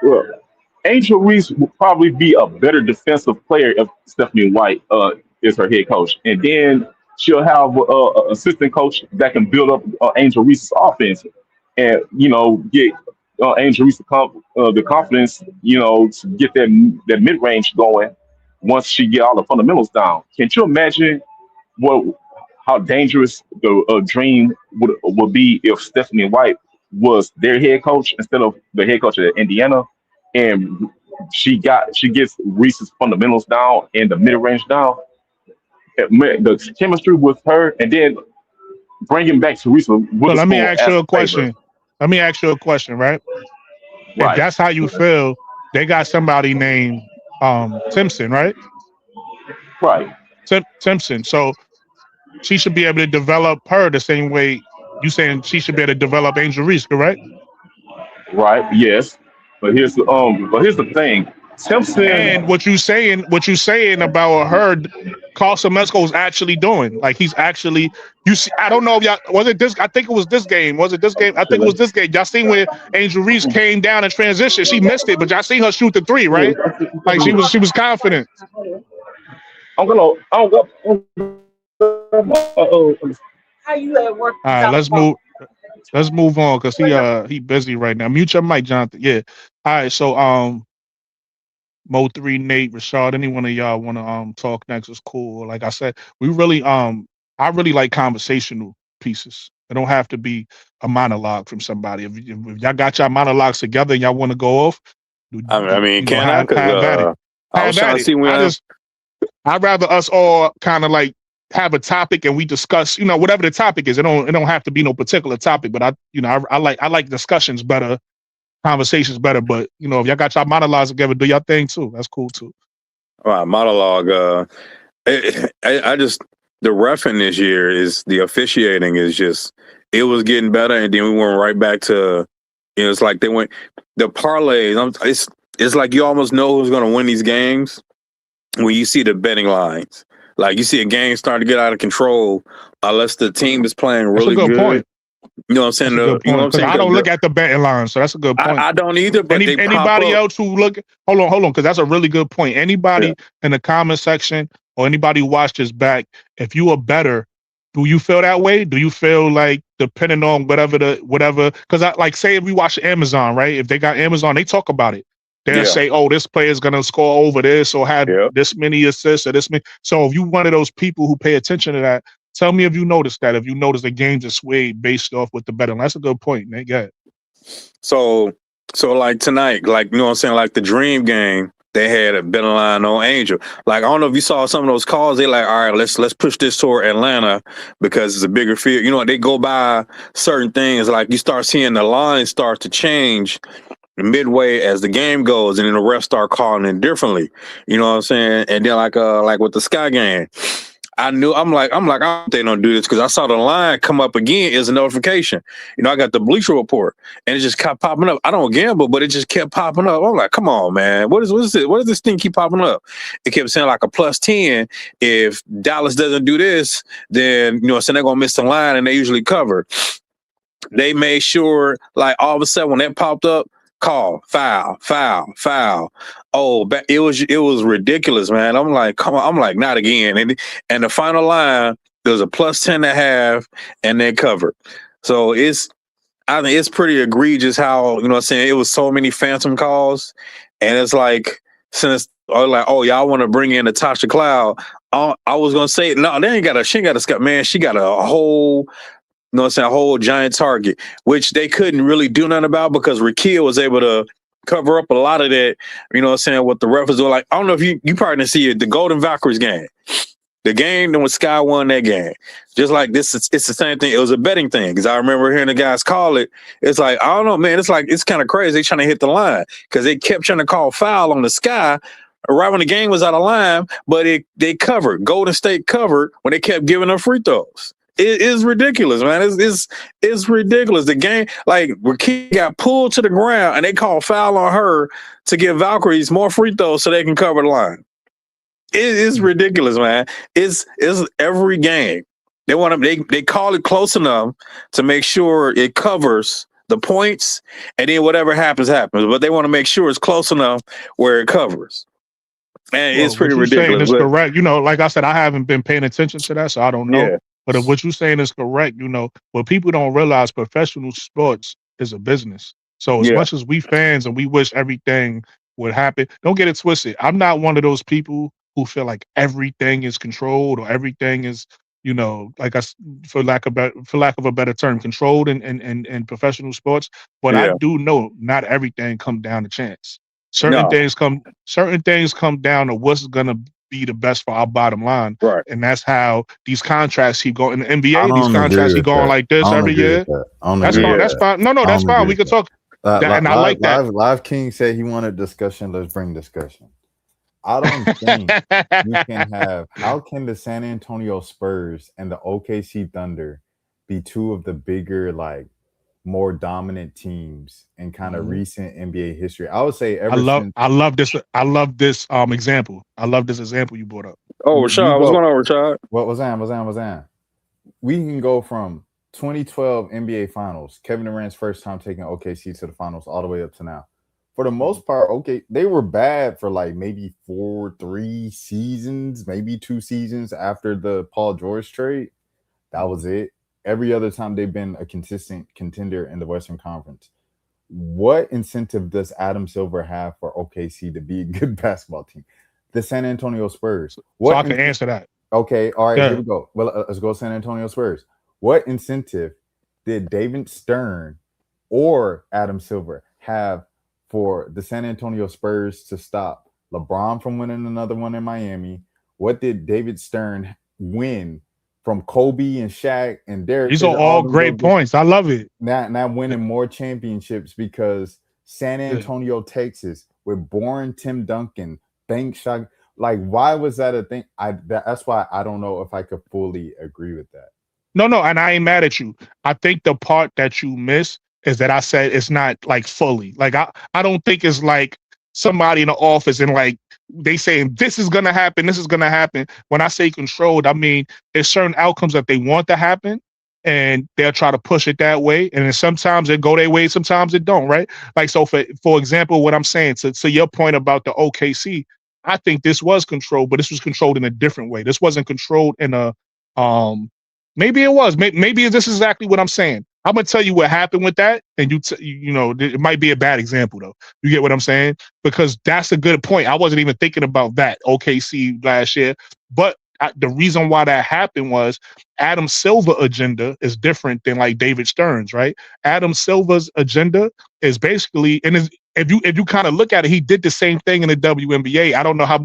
Well, Angel Reese will probably be a better defensive player if Stephanie White is her head coach, and then she'll have an assistant coach that can build up Angel Reese's offense, and get Angel Reese the confidence, to get that mid range going once she get all the fundamentals down. Can't you imagine what how dangerous the dream would be if Stephanie White was their head coach instead of the head coach at Indiana, and she gets Reese's fundamentals down and the mid range down. The chemistry with her, and then bringing back Teresa So let me Witherspoon ask as you a a favor. question. Let me ask you a question, right? If Right, that's how you feel, they got somebody named Simpson, right? right, Simpson. So she should be able to develop her the same way you saying she should be able to develop Angel Reese, correct? right. Yes, but here's the thing. And Simpson, what you saying about her, Carson Metzko is actually doing. Like he's actually, you see. I don't know if y'all was it this. I think it was this game. Was it this game? I think it was this game. Y'all seen where Angel Reese came down in transition. She missed it, but y'all seen her shoot the three, right? Like she was confident. All right, let's move. Let's move on because he busy right now. Mute your mic, Jonathan. Yeah. All right. So Mo3, Nate, Rashad, any one of y'all want to talk next is cool. Like I said, we really I really like conversational pieces. It don't have to be a monologue from somebody. If y'all got y'all monologues together and y'all want to go off, I mean, can I? have Because at it. I was Have trying at to it. see when. I'd rather us all kind of like have a topic and we discuss, whatever the topic is. It don't have to be no particular topic, but I like discussions better, conversations better. But if y'all got y'all monologues together, do y'all thing too. That's cool too. Monologue. I just the reffing this year is the officiating is just it was getting better, and then we went right back to it's like they went the parlays. It's like you almost know who's going to win these games when you see the betting lines. Like you see a game starting to get out of control unless the team is playing really good. Point. You know what I'm saying? That's a good point. Because I don't look at the betting line, so that's a good point. I don't either. But anybody else who look, hold on, because that's a really good point. Anybody in the comment section or anybody who watched this back, if you are better, do you feel that way? Do you feel like depending on whatever? Because I like say if we watch Amazon, right? If they got Amazon, they talk about it. They'll say, "Oh, this player is gonna score over this or have this many assists or this many." So if you one of those people who pay attention to that. Tell me if you noticed that. If you noticed the games are swayed based off with the betting, that's a good point, Nate. Go ahead. So like tonight, like you know what I'm saying, like the Dream game, they had a betting line on Angel. Like I don't know if you saw some of those calls. They like, all right, let's push this toward Atlanta because it's a bigger field. You know, they go by certain things. Like you start seeing the line start to change midway as the game goes, and then the refs start calling it differently. You know what I'm saying? And then like with the Sky game. I'm like, I hope they don't do this because I saw the line come up again as a notification. I got the Bleacher Report and it just kept popping up. I don't gamble, but it just kept popping up. I'm like, come on, man. What is this? What does this thing keep popping up? It kept saying like a +10. If Dallas doesn't do this, then, so they're going to miss the line and they usually cover. They made sure like all of a sudden when that popped up, call, foul. Oh, it was ridiculous, man. I'm like, come on. I'm like, not again. And the final line, there was a +10.5 and then covered. So I think it's pretty egregious how, what I'm saying, it was so many phantom calls. And it's like, since y'all want to bring in Natasha Cloud. I was going to say, no, she ain't got a Scott, man. She got a whole, a whole giant target, which they couldn't really do nothing about because Rakia was able to cover up a lot of that, what the refs were like. I don't know if you probably didn't see it, the Golden Valkyries game. The game when Sky won that game. Just like this, it's the same thing. It was a betting thing because I remember hearing the guys call it. It's like, I don't know, man. It's like, it's kind of crazy. They trying to hit the line because they kept trying to call foul on the Sky right when the game was out of line, but they covered. Golden State covered when they kept giving them free throws. It is ridiculous, man. It's ridiculous. The game, like, Rakia got pulled to the ground and they called foul on her to give Valkyries more free throws so they can cover the line. It is ridiculous, man. It's every game. They call it close enough to make sure it covers the points, and then whatever happens. But they want to make sure it's close enough where it covers. And it's pretty ridiculous. Saying is correct. Like I said, I haven't been paying attention to that, so I don't know. Yeah. But if what you're saying is correct, what people don't realize, professional sports is a business. So as much as we fans and we wish everything would happen, don't get it twisted. I'm not one of those people who feel like everything is controlled or everything is, like for lack of a better term, controlled in professional sports. But I do know not everything comes down to chance. Certain things come down to what's gonna be the best for our bottom line, right? And that's how these contracts keep going. In the NBA, these contracts keep going like this every year. That's fine. That's fine. No, that's fine. We can talk. And I like that. Live King said he wanted discussion. Let's bring discussion. I don't think you can have. How can the San Antonio Spurs and the OKC Thunder be two of the bigger more dominant teams in kind of Mhm. recent NBA history. I would say I ever love since I love this example. I love this example you brought up. Oh, we Rashad, what's go. going on, Rashad? What was that? We can go from 2012 NBA Finals, Kevin Durant's first time taking OKC to the finals, all the way up to now. For the most part, okay, they were bad for like maybe 3 seasons, maybe 2 seasons after the Paul George trade. That was it. Every other time they've been a consistent contender in the Western Conference. What incentive does Adam Silver have for OKC to be a good basketball team? The San Antonio Spurs. So What I can answer that. Okay, all right, here Yeah. we go. Well, let's go San Antonio Spurs. What incentive did David Stern or Adam Silver have for the San Antonio Spurs to stop LeBron from winning another one in Miami? What did David Stern win from Kobe and Shaq and Derek These are Fisher? All all them great those points. I love it. not winning more championships because San Yeah. Antonio, Texas, with boring Tim Duncan, bank shot. Like, why was that a thing? That's why I don't know if I could fully agree with that. No, and I ain't mad at you. I think the part that you miss is that I said it's not like fully. Like I don't think it's like somebody in the office and like they saying this is gonna happen, this is gonna happen. When I say controlled, I mean there's certain outcomes that they want to happen and they'll try to push it that way. And then sometimes it go their way, sometimes it don't, right? Like so for example, what I'm saying to your point about the OKC, I think this was controlled, but this was controlled in a different way. This wasn't controlled in a maybe it was. Maybe this is exactly what I'm saying. I'm gonna tell you what happened with that, and you know it might be a bad example though. You get what I'm saying? Because that's a good point. I wasn't even thinking about that OKC last year, but the reason why that happened was Adam Silver's agenda is different than like David Stern's, right? Adam Silver's agenda is basically, and if you kind of look at it, he did the same thing in the WNBA. I don't know how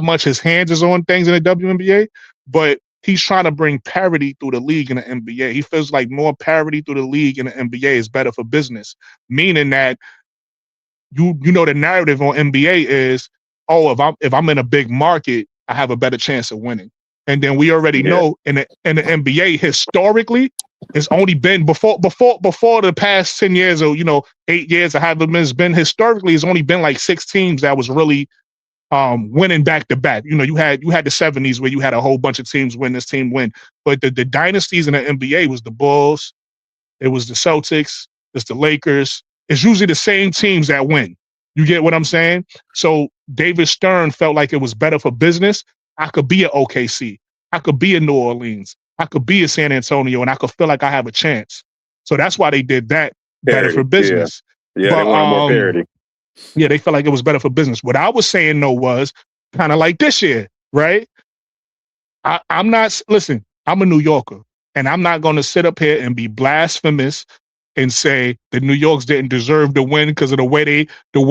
much his hands is on things in the WNBA, but he's trying to bring parity through the league in the NBA. He feels like more parity through the league in the NBA is better for business, meaning that you know the narrative on NBA is, oh, if I'm in a big market, I have a better chance of winning. And then we already Yeah. know in the NBA historically, it's only been before the past 10 years or 8 years or however it's been historically, it's only been like 6 teams that was really winning back to back. You had the 70s where you had a whole bunch of teams win, this team win. But the dynasties in the NBA was the Bulls, it was the Celtics, it's the Lakers. It's usually the same teams that win. You get what I'm saying? So David Stern felt like it was better for business. I could be at OKC. I could be in New Orleans. I could be in San Antonio, and I could feel like I have a chance. So that's why they did that, better for Parity. business. Yeah, they But wanted more parity. yeah, they felt like it was better for business. What I was saying though was kind of like this year, right? I'm not, listen, I'm a New Yorker, and I'm not going to sit up here and be blasphemous and say the New Yorks didn't deserve to win because of the way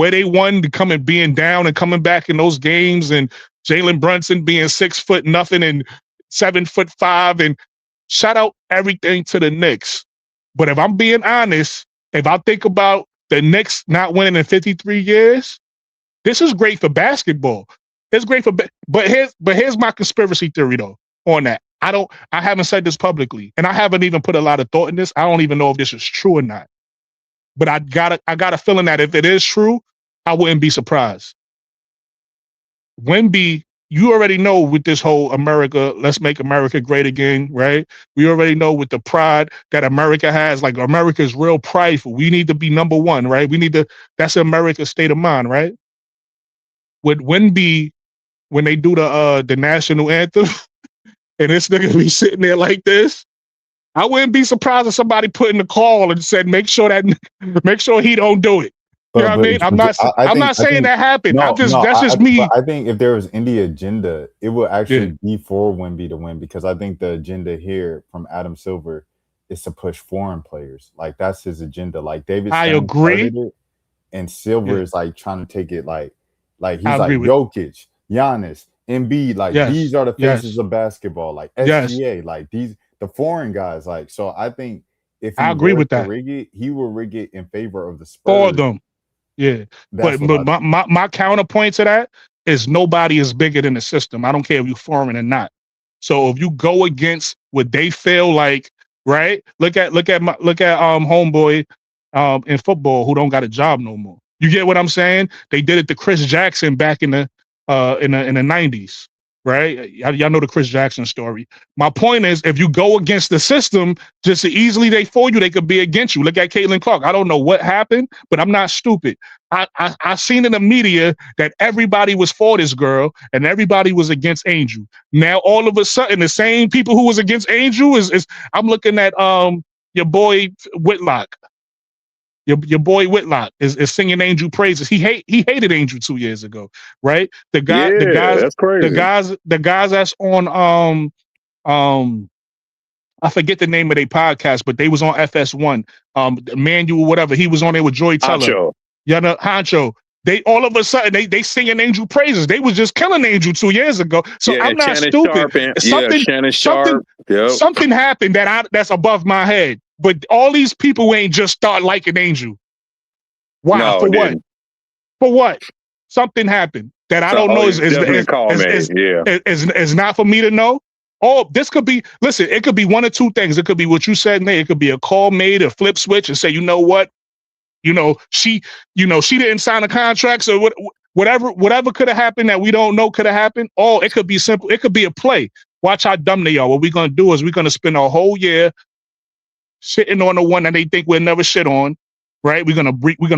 they won, coming being down and coming back in those games, and Jalen Brunson being 6'0" nothing and 7'5", and shout out everything to the Knicks. But if I'm being honest, if I think about the Knicks not winning in 53 years, this is great for basketball. It's great for, but here's my conspiracy theory though on that. I haven't said this publicly, and I haven't even put a lot of thought in this. I don't even know if this is true or not. But I got a feeling that if it is true, I wouldn't be surprised. Wnba, you already know with this whole America, let's make America great again, right? We already know with the pride that America has, like America is real prideful. We need to be number one, right? That's America's state of mind, right? With Wnba, when they do the national anthem, and this nigga be sitting there like this, I wouldn't be surprised if somebody put in the call and said, make sure he don't do it. You know what I mean? I'm not saying that happened. That's just me. But I think if there was any agenda, it would actually Yeah. be for Wnba to win, because I think the agenda here from Adam Silver is to push foreign players. Like, that's his agenda. Like, David I Stern agree. started it, and Silver Yeah. is like trying to take it like he's I like agree with- Jokic, Giannis, Embiid. Like, Yes. these are the Yes. faces of basketball. Like Yes. SGA. Like, these the foreign guys. Like, so I think if he I agree were with to that. rig it, he will rig it in favor of the Spurs. For them. Yeah. That's But what my counterpoint to that is nobody is bigger than the system. I don't care if you're foreign or not. So if you go against what they feel like right? Look at homeboy in football who don't got a job no more. You get what I'm saying? They did it to Chris Jackson back in the 90s, right? Y'all know the Chris Jackson story. My point is, if you go against the system, just as easily they for you, they could be against you. Look at Caitlin Clark. I don't know what happened, but I'm not stupid. I seen in the media that everybody was for this girl and everybody was against Angel. Now all of a sudden, the same people who was against Angel is I'm looking at your boy Whitlock. Your boy Whitlock is singing Angel praises. He hated Angel 2 years ago, right? The guys that's crazy. the guys that's on I forget the name of their podcast, but they was on FS1. Manual, whatever. He was on there with Joy Teller. Honcho. You know, Honcho. They all of a sudden they singing Angel praises. They was just killing Angel 2 years ago. So Yeah, I'm not Shannon stupid. Sharp Shannon Sharp. Yep. Something happened that's above my head. But all these people ain't just start liking Angel. Why? No, For what? didn't. For what? Something happened that I don't know is not for me to know. Oh, this could be, listen, it could be one or two things. It could be what you said, Nate. It could be a call made, a flip switch, and say, you know what? She didn't sign a contract, so whatever could have happened that we don't know could have happened. Oh, it could be simple. It could be a play. Watch how dumb they are. What we're gonna do is we're gonna spend a whole year shitting on the one that they think we'll never shit on, right? We're gonna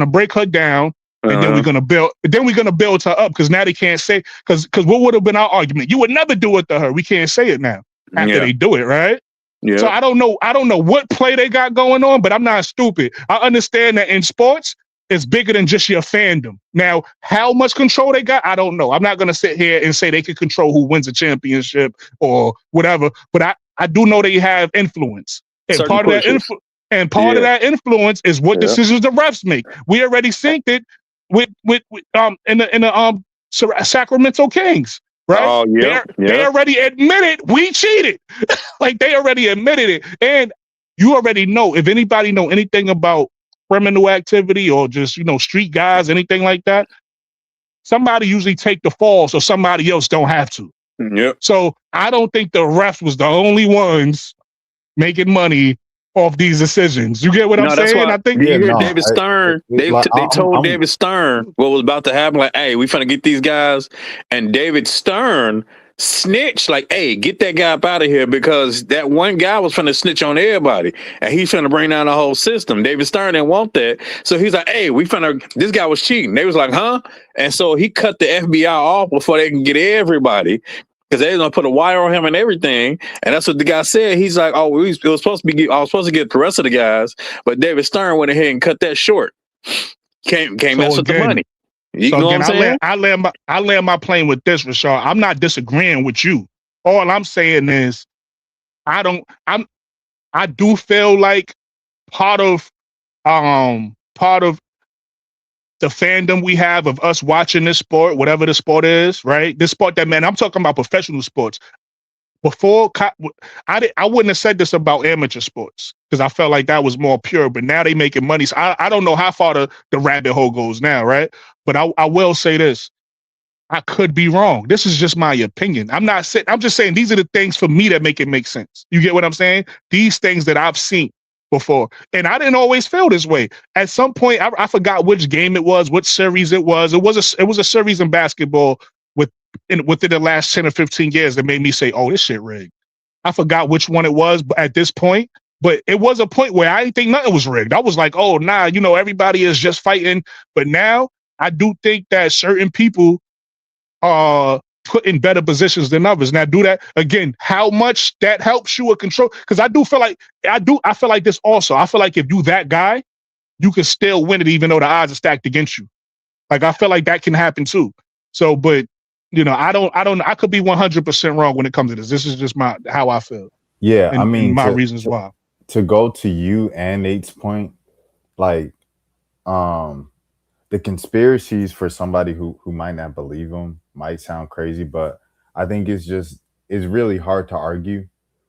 break her down, and then we're gonna build. Then we're gonna build her up because now they can't say because what would have been our argument? You would never do it to her. We can't say it now after they do it, right? Yeah. So I don't know what play they got going on, but I'm not stupid. I understand that in sports, it's bigger than just your fandom. Now, how much control they got, I don't know. I'm not gonna sit here and say they can control who wins a championship or whatever, but I do know they have influence. And part of that influence is what decisions the refs make. We already synced it with in the Sacramento Kings, right? Oh yeah, they already admitted we cheated. Like they already admitted it, and you already know if anybody know anything about criminal activity or just street guys, anything like that. Somebody usually take the fall, so somebody else don't have to. Yep. So I don't think the refs was the only ones making money off these decisions. You get what I'm saying? Why, I think you hear David Stern. They told David Stern what was about to happen. Like, hey, we finna get these guys, and David Stern snitched. Like, hey, get that guy up out of here because that one guy was finna snitch on everybody, and he's finna bring down the whole system. David Stern didn't want that, so he's like, hey, this guy was cheating. They was like, huh? And so he cut the FBI off before they can get everybody. Because they was gonna put a wire on him and everything, and that's what the guy said. He's like, "Oh, I was supposed to get the rest of the guys, but David Stern went ahead and cut that short. Can't mess with the money." You know what I'm saying? I land my plane with this, Rashard. I'm not disagreeing with you. All I'm saying is, I do feel like part of the fandom we have of us watching this sport, whatever the sport is, right? This sport that, man, I'm talking about professional sports. Before, I wouldn't have said this about amateur sports because I felt like that was more pure, but now they making money. So I don't know how far the rabbit hole goes now, right? But I will say this. I could be wrong. This is just my opinion. I'm just saying these are the things for me that make it make sense. You get what I'm saying? These things that I've seen before. And I didn't always feel this way. At some point, I forgot which game it was, which series it was. It was a series in basketball within the last 10 or 15 years that made me say, oh, this shit rigged. I forgot which one it was at this point, but it was a point where I didn't think nothing was rigged. I was like, oh, nah, everybody is just fighting. But now I do think that certain people are put in better positions than others. Now, do that again. How much that helps you or control? Because I feel like this also. I feel like if you that guy, you can still win it even though the odds are stacked against you. Like I feel like that can happen too. So, but I could be 100% wrong when it comes to this. This is just how I feel. Yeah, and my reasons why. To go to you and Nate's point, like the conspiracies for somebody who might not believe them might sound crazy, but I think it's really hard to argue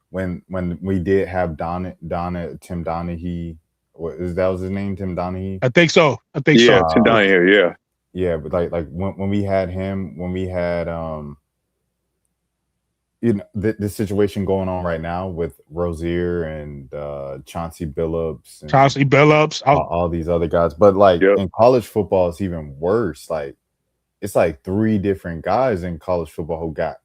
when we did have Tim Donaghy. That was his name, Tim Donaghy? I think so. Tim Donaghy, yeah. Yeah, but like when we had him, when we had you know, the situation going on right now with Rozier and Chauncey Billups and Chauncey Billups. all these other guys. But like Yep. in college football, it's even worse. Like it's like 3 different guys in college football who got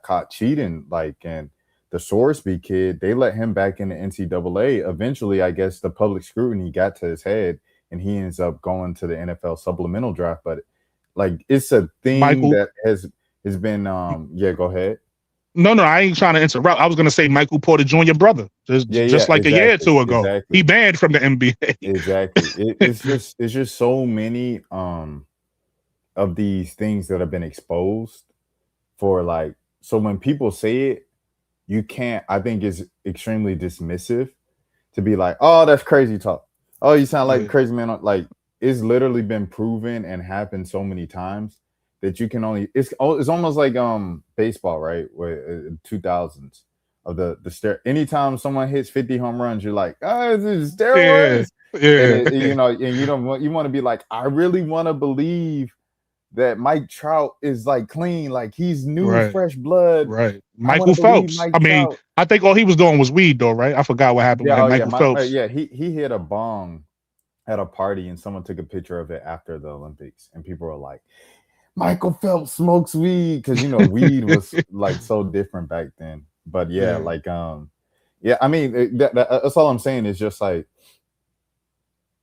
caught cheating. Like, and the Sorsby kid, they let him back in the NCAA. Eventually, I guess the public scrutiny got to his head, and he ends up going to the NFL supplemental draft. But like, it's a thing Michael. that has been. Yeah, go ahead. No, I ain't trying to interrupt. I was gonna say Michael Porter Jr. brother, just like a year or two ago. Exactly. He banned from the NBA. Exactly. It's just so many of these things that have been exposed for, like, so when people say it, you can't, I think it's extremely dismissive to be like, oh, that's crazy talk. Oh, you sound like a crazy man. Like, it's literally been proven and happened so many times that you can only, it's almost like baseball, right? Where 2000s of the anytime someone hits 50 home runs, you're like, oh, this is steroids. Yeah. And you know, and you want to be like, I really want to believe that Mike Trout is like clean, like he's new, fresh blood. Right. Michael Phelps. I think all he was doing was weed, though, right? I forgot what happened with Michael Phelps. He hit a bong at a party, and someone took a picture of it after the Olympics, and people were like, Michael Phelps smokes weed, because, you know, weed was like so different back then. But like I mean, that's all I'm saying is just like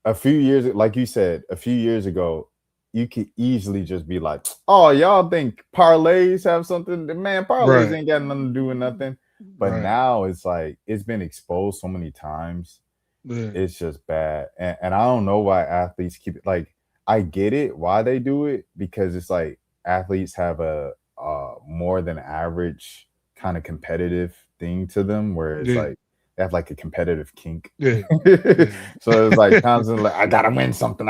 a few years, like you said, a few years ago, you could easily just be like, oh, y'all think parlays have something? Man, parlays ain't got nothing to do with nothing. But now it's like, it's been exposed so many times. It's just bad. And I don't know why athletes keep it. Like, I get it, why they do it, because it's like athletes have a more than average kind of competitive thing to them, where it's like, they have like a competitive kink. So it's like constantly like, I gotta win something.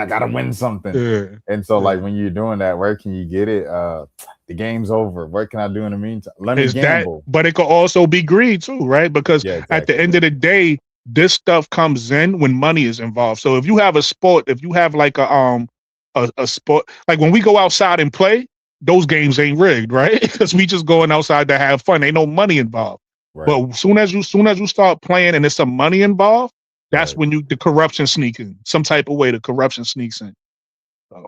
And so like when you're doing that, where can you get it? The game's over. What can I do in the meantime? Let me gamble. But it could also be greed too, right? Because at the end of the day, this stuff comes in when money is involved. So if you have a sport, if you have like a sport, like when we go outside and play, those games ain't rigged, right? Because we just going outside to have fun. Ain't no money involved. Right. But soon as you start playing and there's some money involved, that's when the corruption sneaks in. Some type of way the corruption sneaks in. So.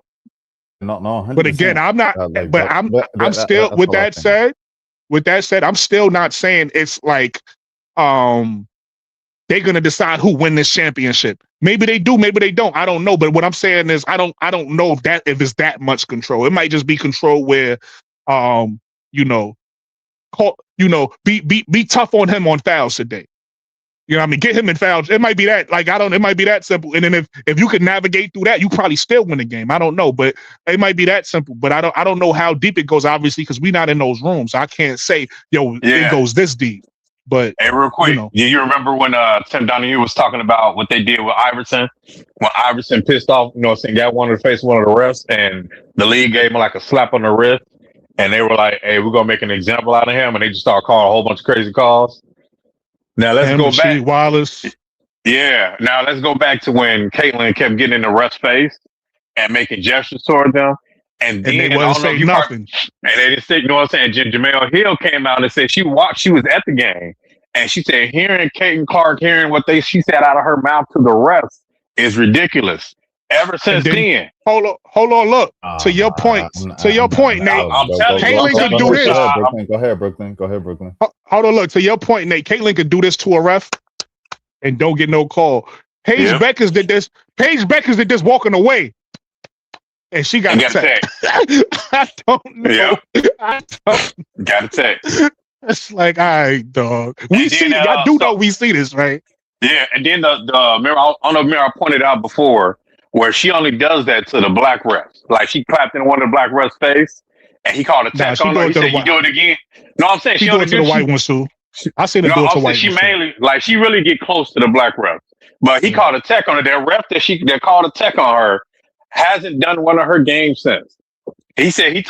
No, 100%. But again, I'm not. I'm still. With that said, I'm still not saying it's like they're gonna decide who win this championship. Maybe they do, maybe they don't. I don't know. But what I'm saying is, I don't know if it's that much control. It might just be control where, be tough on him on fouls today. You know what I mean? Get him in fouls. It might be that. Like, it might be that simple. And then if you could navigate through that, you probably still win the game. I don't know, but it might be that simple. But I don't know how deep it goes, obviously, because we're not in those rooms. I can't say, it goes this deep. But hey, real quick, do you remember when Tim Donahue was talking about what they did with Iverson? When Iverson pissed off, got one of the face, one of the refs, and the league gave him like a slap on the wrist. And they were like, hey, we're going to make an example out of him. And they just started calling a whole bunch of crazy calls. Now, let's go back. Wallace. Yeah. Now, let's go back to when Caitlyn kept getting in the ref's face and making gestures toward them. And then, they wasn't saying nothing. And they didn't say, you know what I'm saying? Jamel Hill came out and said she was at the game. And she said, hearing Caitlin Clark, hearing what she said out of her mouth to the refs is ridiculous. Ever since then. Hold on, look. To your point, Nate. I'm telling you. Caitlyn could do this. Go ahead, Brooklyn. Hold on, look. To your point, Nate. Caitlyn could do this to a ref and don't get no call. Paige Beckers did this. Paige Beckers did this walking away. And she got a text. I don't know. Got a text. It's like, all right, dog. We see this, right? Yeah, and then remember, I don't know if I pointed out before, where she only does that to the black refs. Like, she clapped in one of the black refs' face, and he called a tech on her. He said, you do it again? No, I'm saying she do it to the white ones, too. I seen her do it to white ones. Mainly, like, she really get close to the black refs. But he called a tech on her. That ref that called a tech on her hasn't done one of her games since. He said, you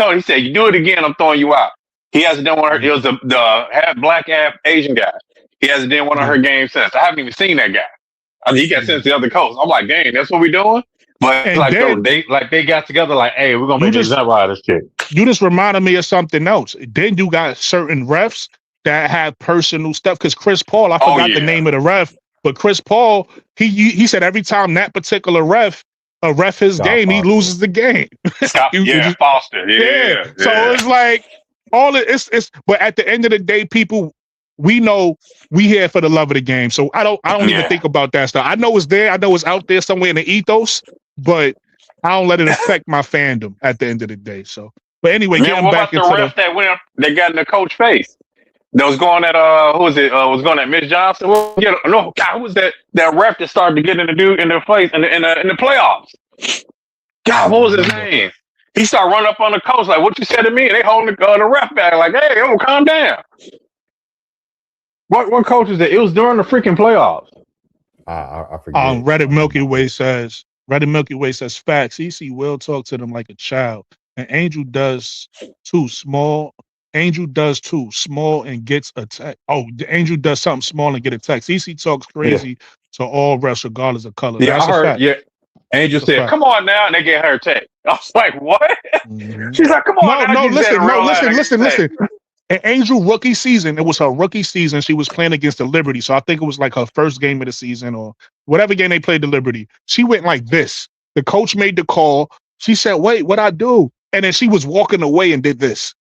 do it again, I'm throwing you out. He hasn't done one of her. It was the half black, half Asian guy. He hasn't done one of her games since. I haven't even seen that guy. I mean, he got sent to the other coast. I'm like, dang, that's what we doing? But they got together like, hey, we're gonna make an example out of this kid. You just reminded me of something else. Then you got certain refs that had personal stuff. Because Chris Paul, I Oh forgot the yeah. name of the ref, but Chris Paul, he said every time that particular ref his Scott game, he Foster. loses the game. Scott, You yeah, just- Foster. Yeah. So it's like it's. But at the end of the day, people, we know we here for the love of the game. So I don't even think about that stuff. I know it's there. I know it's out there somewhere in the ethos, but I don't let it affect my fandom at the end of the day. So, but anyway, Man, getting what back about into the ref that went up, that got in the coach face? That was going at who was it? Was going at Miss Johnson. No, God, who was that ref that started to get in the dude in the face in the playoffs? God, what was his name? He started running up on the coach like, "What you said to me?" And they holding the ref back like, "Hey, calm down." What coach is it? It was during the freaking playoffs. I forget. Reddit Milky Way says facts. EC will talk to them like a child, and Angel does too. Small and gets attacked. Oh, the Angel does something small and get attacked. EC talks crazy to all refs regardless of color. Yeah, That's I heard. a fact. Yeah, Angel That's a said, fact. "Come on now," and they get her attacked. I was like, "What?" Mhm. She's like, "Come on now." Listen. In Angel rookie season, it was her rookie season. She was playing against the Liberty. So I think it was like her first game of the season or whatever game they played the Liberty. She went like this. The coach made the call. She said, "Wait, what I do?" And then she was walking away and did this.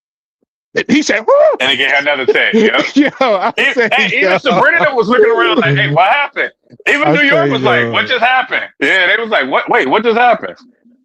He said, "Woo!" And they get another tag. Yeah. Even Sabrina was looking around like, "Hey, what happened?" Even New York was like, "What just happened?" Yeah, they was like, "What? Wait, what just happened?"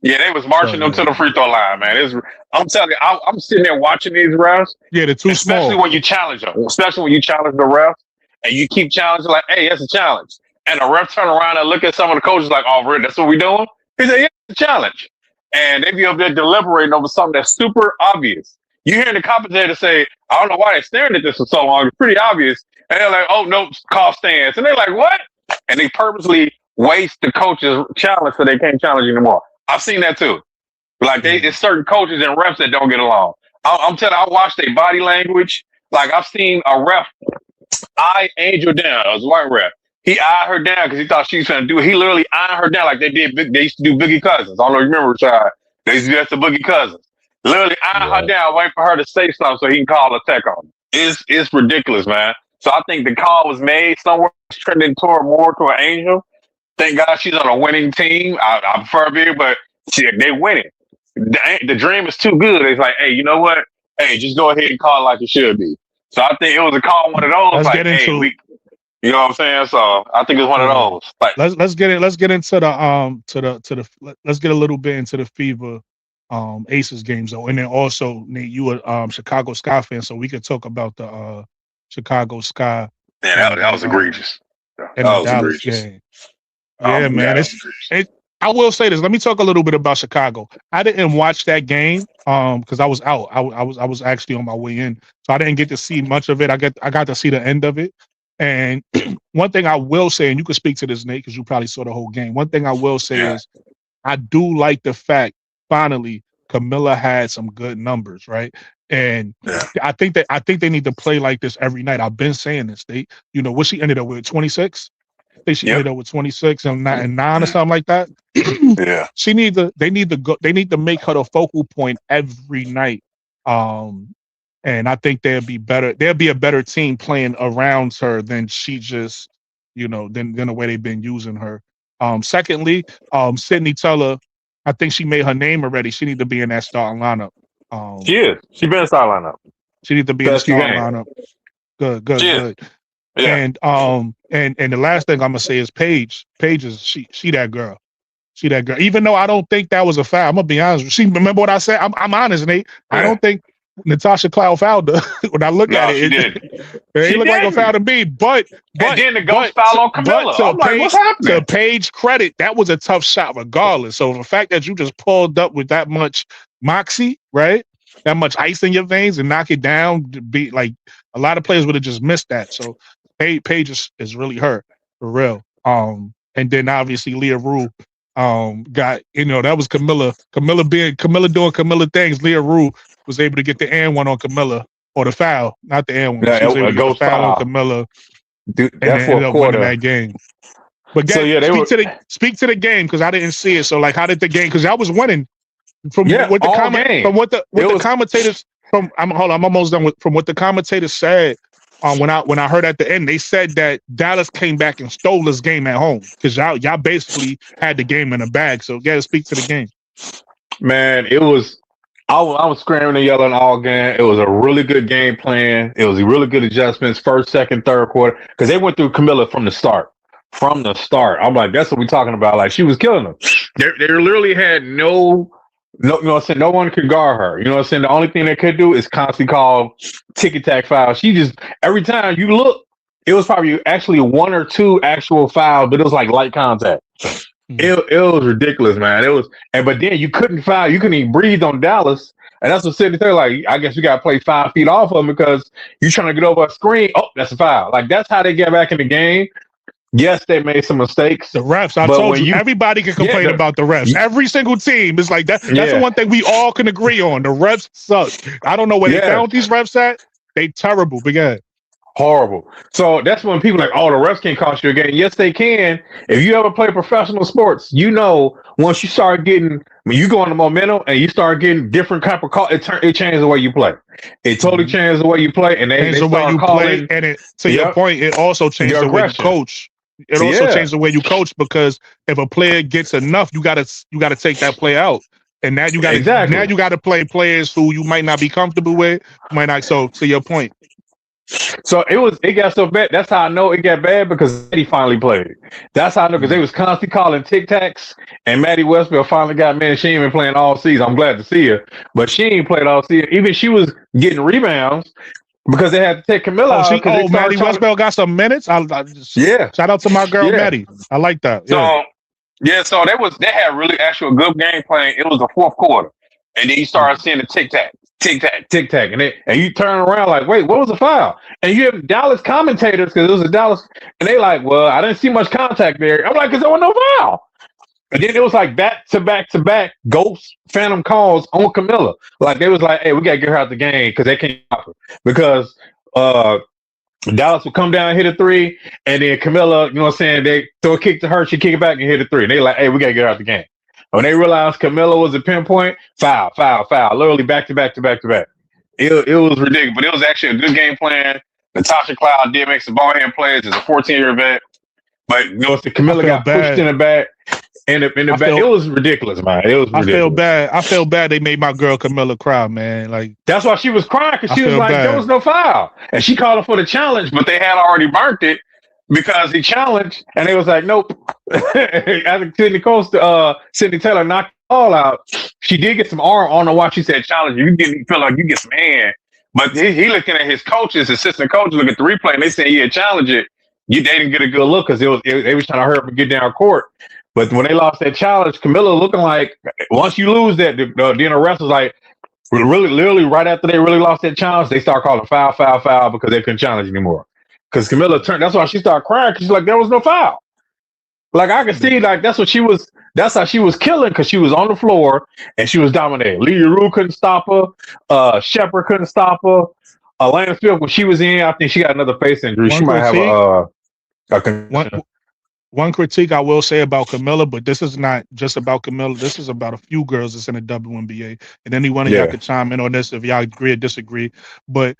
Yeah, they was marching them to the free throw line, man. I'm telling you, I'm sitting there watching these refs. Yeah, they're too small. Especially when you challenge them. Especially when you challenge the refs and you keep challenging like, "Hey, that's a challenge." And the ref turn around and look at some of the coaches like, "Oh, really? That's what we doing?" He said, "Yeah, it's a challenge." And they be up there deliberating over something that's super obvious. You hearing the commentator say, "I don't know why they're staring at this for so long. It's pretty obvious." And they're like, "Oh, no, call stands." And they're like, "What?" And they purposely waste the coach's challenge so they can't challenge anymore. I've seen that too. Like it's certain coaches and refs that don't get along. I'm telling you, I watch their body language. Like I've seen a ref eye Angel down. It was a white ref. He eyed her down because he thought she was going to do it. He literally eyed her down like they did. They used to do Boogie Cousins. I don't know if you remember, Chad. They used to do that to Boogie Cousins. Literally eyed her down, waiting for her to say something so he can call a tech on her. It's ridiculous, man. So I think the call was made somewhere. It's trending more toward Angel. Thank God she's on a winning team. I prefer big, but they winning. The dream is too good. It's like, hey, you know what? Hey, just go ahead and call it like it should be. So I think it was a call, one of those. Let's like, get into hey, you know what I'm saying? So I think it's one of those. Like, let's get into the let's get a little bit into the Fever Aces games though, and then also Nate, you a Chicago Sky fan, so we could talk about the Chicago Sky. Man, that was egregious. And the Dallas game. Yeah, man. I will say this. Let me talk a little bit about Chicago. I didn't watch that game because I was out. I was actually on my way in, so I didn't get to see much of it. I got to see the end of it. And one thing I will say, and you can speak to this, Nate, because you probably saw the whole game. One thing I will say is I do like the fact finally Camilla had some good numbers, right? And I think they need to play like this every night. I've been saying this. What she ended up with 26. I think she ended up with 26 and 9 or something like that. Yeah. They need to make her the focal point every night. And I think they'll be better. There'll be a better team playing around her than she just, than the way they've been using her. Secondly, Sydney Teller, I think she made her name already. She need to be in that starting lineup. She is. She been in starting lineup. She need to be in the starting lineup. Good. Yeah. And the last thing I'm gonna say is Paige. Paige is she that girl. She that girl. Even though I don't think that was a foul, I'm gonna be honest. She remember what I said. I'm honest, Nate. Yeah. I don't think Natasha Cloud fouled her. When I look at it, it looked like a foul to me. But then the ghost foul on Camilla. I'm like, what's happening? To Paige credit, that was a tough shot regardless. So the fact that you just pulled up with that much moxie, right? That much ice in your veins and knock it down, to be like a lot of players would have just missed that. So Paige is really hurt for real. And then obviously Leah Rue got, that was Camilla doing Camilla things. Leah Rue was able to get the and one on Camilla, or the foul, not the and one. She was able to get the foul on Camilla. Dude, and then ended up winning that game. But speak to the game because I didn't see it. So like, how did the game? Because I was winning from what the commentators. I'm almost done with. From what the commentators said, when I heard at the end, they said that Dallas came back and stole this game at home because y'all basically had the game in a bag. So yeah, speak to the game. Man, it was. I was screaming and yelling all game. It was a really good game plan. It was really good adjustments, first, second, third quarter, because they went through Camilla from the start. From the start, I'm like, that's what we're talking about. Like, she was killing them. They literally had no, you know what I'm saying? No one could guard her. You know what I'm saying? The only thing they could do is constantly call ticky-tack fouls. She just, every time you look, it was probably actually one or two actual fouls, but it was like light contact. It was ridiculous, man. It was, but then you couldn't foul, you couldn't even breathe on Dallas, and that's what Sydney said. Like, I guess you got to play 5 feet off of them because you're trying to get over a screen. Oh, that's a foul. Like, that's how they get back in the game. Yes, they made some mistakes. The refs, I told you, everybody can complain about the refs. Every single team is like that. That's the one thing we all can agree on. The refs suck. I don't know where they found these refs at. They terrible. But yeah. Horrible. So that's when people are like, oh, the refs can't cost you a game. Yes, they can. If you ever play professional sports, you know once you start getting, when you go on the momentum and you start getting different type of call, it changes the way you play. It totally changes the way you play, and they the way you play. And it, to your point, it also changes the way you coach. It also changes the way you coach because if a player gets enough, you gotta take that play out. And now you gotta play players who you might not be comfortable with, might not. So to your point. So it got so bad. That's how I know it got bad because Maddie finally played. That's how I know because they was constantly calling tic tacs, and Maddie Westfield finally got, man, she ain't been playing all season. I'm glad to see her, but she ain't played all season. Even she was getting rebounds because they had to take Camilla out. Maddie Westfield got some minutes. Shout out to my girl Maddie. I like that. So they had really actual good game plan. It was the fourth quarter, and then you started seeing the tic tac. Tic tac, tic tac, and you turn around like, wait, what was the foul? And you have Dallas commentators because it was a Dallas, and they like, well, I didn't see much contact there. I'm like, because there was no foul. And then it was like back to back to back ghost phantom calls on Camilla. Like they was like, hey, we gotta get her out the game because they can't stop her because Dallas would come down and hit a 3, and then Camilla, you know what I'm saying, they throw a kick to her, she kick it back and hit a 3. And they like, hey, we gotta get her out the game. When they realized Camilla was a pinpoint, foul, literally back to back to back to back. It was ridiculous, but it was actually a good game plan. Natasha Cloud did make some ball hand plays as a 14-year vet, but you know, Camilla got pushed in the back. In the back, it was ridiculous, man. It was ridiculous. I feel bad. They made my girl Camilla cry, man. Like that's why she was crying because she was like, there was no foul, and she called her for the challenge, but they had already burnt it. Because he challenged, and they was like, nope. After Sydney Taylor knocked the ball out, she did get some arm. I don't know why she said challenge. You feel like you get some hand. But he looking at his coaches, assistant coaches, look at the replay, and they saying, yeah, challenge it. They didn't get a good look because they was trying to hurry up and get down court. But when they lost that challenge, Camilla looking like, once you lose that, then the rest was like, really, literally right after they really lost that challenge, they start calling foul because they couldn't challenge anymore. Because Camilla turned, that's why she started crying because she's like, there was no foul. Like I could see, like that's how she was killing because she was on the floor and she was dominating. Leah Rue couldn't stop her. Shepard couldn't stop her. Lance Field, when she was in, I think she got another face injury. She might have a one critique I will say about Camilla, but this is not just about Camilla. This is about a few girls that's in the WNBA, and any one of y'all could chime in on this if y'all agree or disagree. But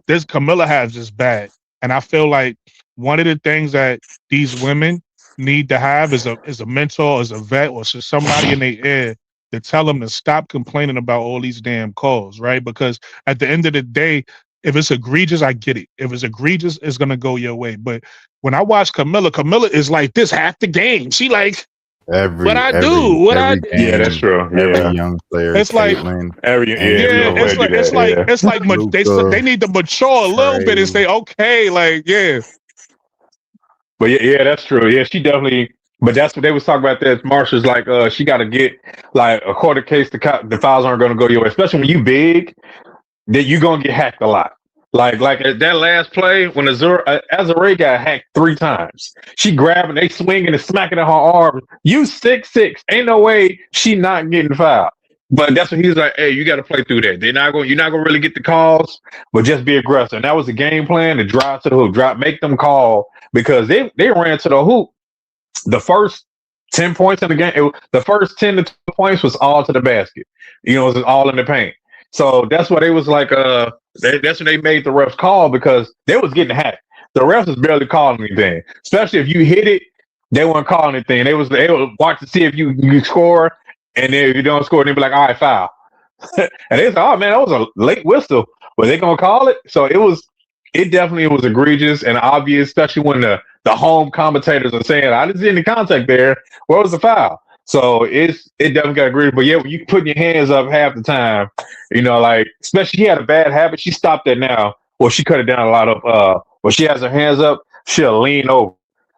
this Camilla has this bad. And I feel like one of the things that these women need to have is a mentor, as a vet, or somebody in their ear to tell them to stop complaining about all these damn calls, right? Because at the end of the day, if it's egregious, I get it. If it's egregious, it's gonna go your way. But when I watch Camilla is like this half the game. She like I do. Yeah, that's true. Every young player. It's like it's like they need to mature a little bit and say, okay, like But yeah, that's true. Yeah, she definitely. But that's what they was talking about. That Marsha's like, she got to get like a quarter case. The fouls aren't going to go your way, especially when you big. That you gonna get hacked a lot. Like that last play when Azure got hacked 3 times. She grabbing, they swinging and smacking at her arm. You 6'6", ain't no way she not getting fouled. But that's what he's like. Hey, you got to play through that. You're not gonna really get the calls, but just be aggressive. And that was the game plan to drive to the hoop, make them call because they ran to the hoop. The first 10 points in the game, the first 10 to 12 points was all to the basket. You know, it was all in the paint. So that's why they was like, That's when they made the refs call because they was getting hacked. The refs was barely calling anything, especially if you hit it. They weren't calling anything. They would watch to see if you score, and then if you don't score, they'd be like, "All right, foul." And they was like, "Oh man, that was a late whistle." But they gonna call it? So it definitely was egregious and obvious, especially when the home commentators are saying, "I didn't see any contact there. Where was the foul?" So it definitely got egregious. But yeah, when you putting your hands up half the time, like especially she had a bad habit. She stopped that now. Well, she cut it down a lot of when she has her hands up, she'll lean over.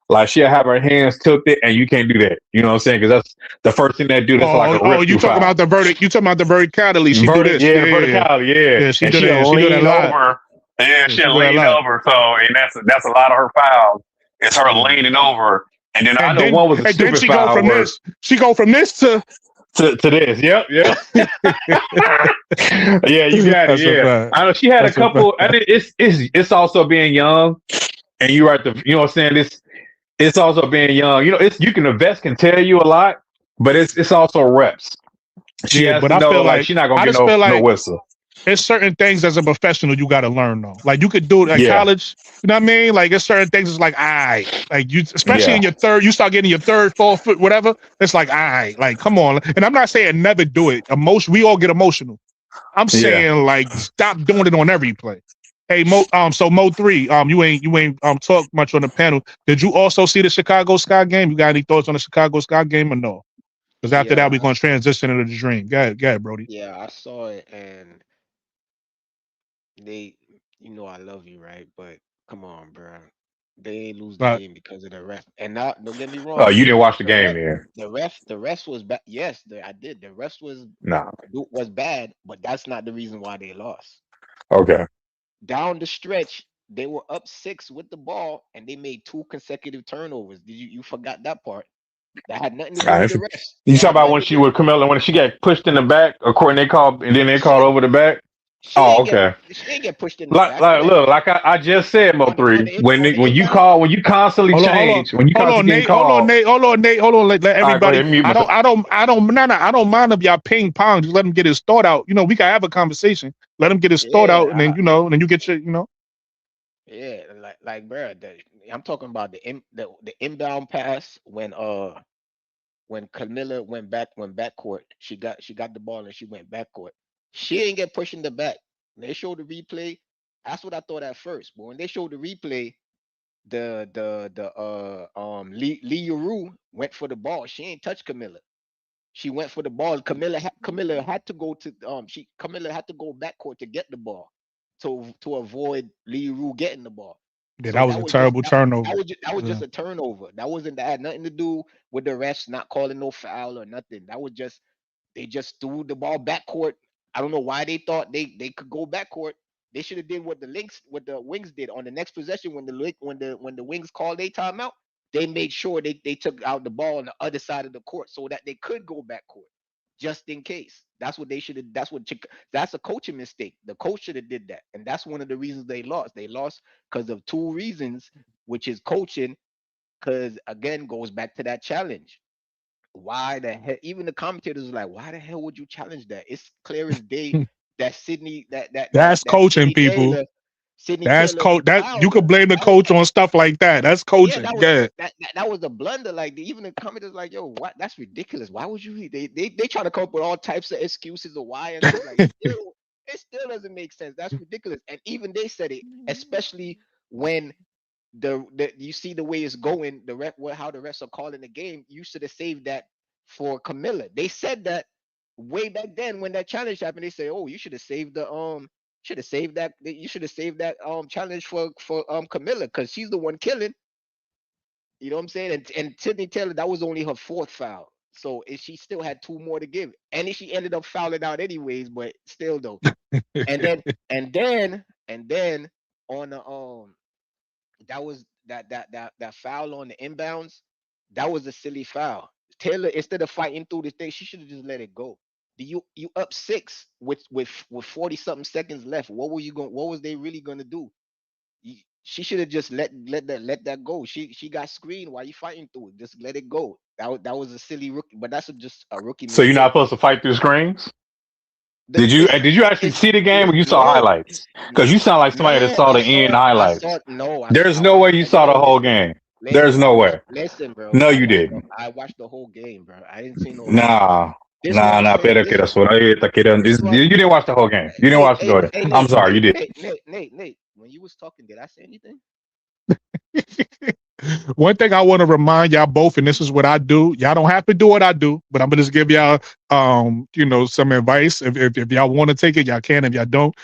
Like she'll have her hands tilted, and you can't do that. You know what I'm saying? Because that's the first thing they do. That's like a rip you through talking foul. about the verdict? You talking about the verticality? She do this, Yeah, the verticality, yeah. She And do that. she'll She do that a lean lot. over. Yeah, She she'll do that a lean lot. over. So, and that's a lot of her fouls. It's her leaning over. And then I know one was a and then stupid she foul go from where this. She go from this to this. Yep. Yeah, you got it. That's a Yeah, fact. I know she had That's a a couple. fact. And it's also being young, and you right. You know what I'm saying? It's also being young. The vets can tell you a lot, but it's also reps. She Yeah, has but to I know feel like like she's not gonna I get just feel no like whistle. there's certain things as a professional you got to learn though. Like you could do it at Yeah. college. You know what I mean? Like there's certain things. It's like like you, especially Yeah. in your third. You start getting your third, fourth, whatever. It's like like come on. And I'm not saying never do it. We all get emotional. I'm Yeah. saying like stop doing it on every play. Hey Mo, so Mo 3, you ain't talk much on the panel. Did you also see the Chicago Sky game? You got any thoughts on the Chicago Sky game or no? Because after that Yeah, we're gonna transition into the dream. Go ahead, Brody. yeah, I saw it, and they, I love you, right? But come on, bro. They ain't lose the Right. game because of the ref. And not, don't get me Oh, wrong, you didn't watch the the game ref, there? the ref was bad. Yes, I did. The ref No. was bad, but that's not the reason why they lost. Okay. Down the stretch, they were up 6 with the ball, and they made 2 consecutive turnovers. Did you forgot that part? That had nothing to do with the refs. You That talk had about nothing when to she do. with Camilla when she got pushed in the back, according they called, and then they called She over the back. she Oh, ain't get okay. she ain't get pushed in the back. Look, like I just said, Mo On three. the When you inbound. call, when you constantly change, when you Hold on, constantly getting Nate. Hold on, called. Nate. Hold on. Let All right, go everybody. ahead, mute I myself. don't mind if y'all ping pong. Just let him get his thought out. We can have a conversation. Let him get his thought out, and Yeah, then and then you get your. yeah, bro, I'm talking about the inbound pass when Camilla went backcourt. She got the ball and she went backcourt. She ain't get pushed in the back. When they showed the replay, that's what I thought at first. But when they showed the replay, the Lee Yuru went for the ball. She ain't touch Camilla. She went for the ball. Camilla had to go to Camilla had to go backcourt to get the ball to avoid Lee Rue getting the ball. Yeah, So that was that a was just terrible that turnover. was just, that was Yeah. just a turnover. That had nothing to do with the refs not calling no foul or nothing. That was just they just threw the ball backcourt. I don't know why they thought they could go backcourt. They should have did what the Wings did on the next possession when the Wings called a timeout. They made sure they took out the ball on the other side of the court so that they could go backcourt just in case. That's what they should have. That's a coaching mistake. The coach should have did that, and that's one of the reasons they lost. They lost because of 2 reasons, which is coaching. Because again, goes back to that challenge. Why the hell? Even the commentators were like, "Why the hell would you challenge that?" It's clear as day that Sydney That's that coaching, Sydney people. Taylor Sydney That's Taylor coach. That you fouled could her. blame the coach on stuff like that. That's Yeah, coaching. Yeah. that was a blunder. Like even the commentators like, yo, what? That's ridiculous. Why would you? They try to come up with all types of excuses of why, and it's like it still doesn't make sense. That's ridiculous. And even they said it, especially when the you see the way it's going, how the refs are calling the game. You should have saved that for Camilla. They said that way back then when that challenge happened. They say, oh, you should have saved that challenge for Camilla because she's the one killing. You know what I'm saying? And Sydney Taylor, that was only her 4th foul. So she still had 2 more to give. And she ended up fouling out anyways, but still though. And then and then on the that was that foul on the inbounds, that was a silly foul. Taylor, instead of fighting through the thing, she should have just let it go. You up 6 with 40 something seconds left. What was they really gonna do? She should have just let that go. She got screened while you fighting through it. Just let it go. That was a silly rookie, but that's just a rookie So you're not mistake. supposed to fight through screens? Did you actually see the game or you saw no, highlights? Because you sound like somebody that man. saw the end I highlights. saw no. There's I no watched way you the saw the no. whole game. There's Listen. no way. Listen, bro. No, you didn't. I watched the whole game, bro. I didn't see no highlights. Nah. This what Nah, I'm nah, saying. pero que era solo ahí, te quieren- This what You didn't watch the whole game. You didn't watch the whole game. I'm sorry, you did. Nate. When you was talking, did I say anything? One thing I want to remind y'all both, and this is what I do. Y'all don't have to do what I do, but I'm gonna just give y'all, some advice. If y'all want to take it, y'all can. If y'all don't,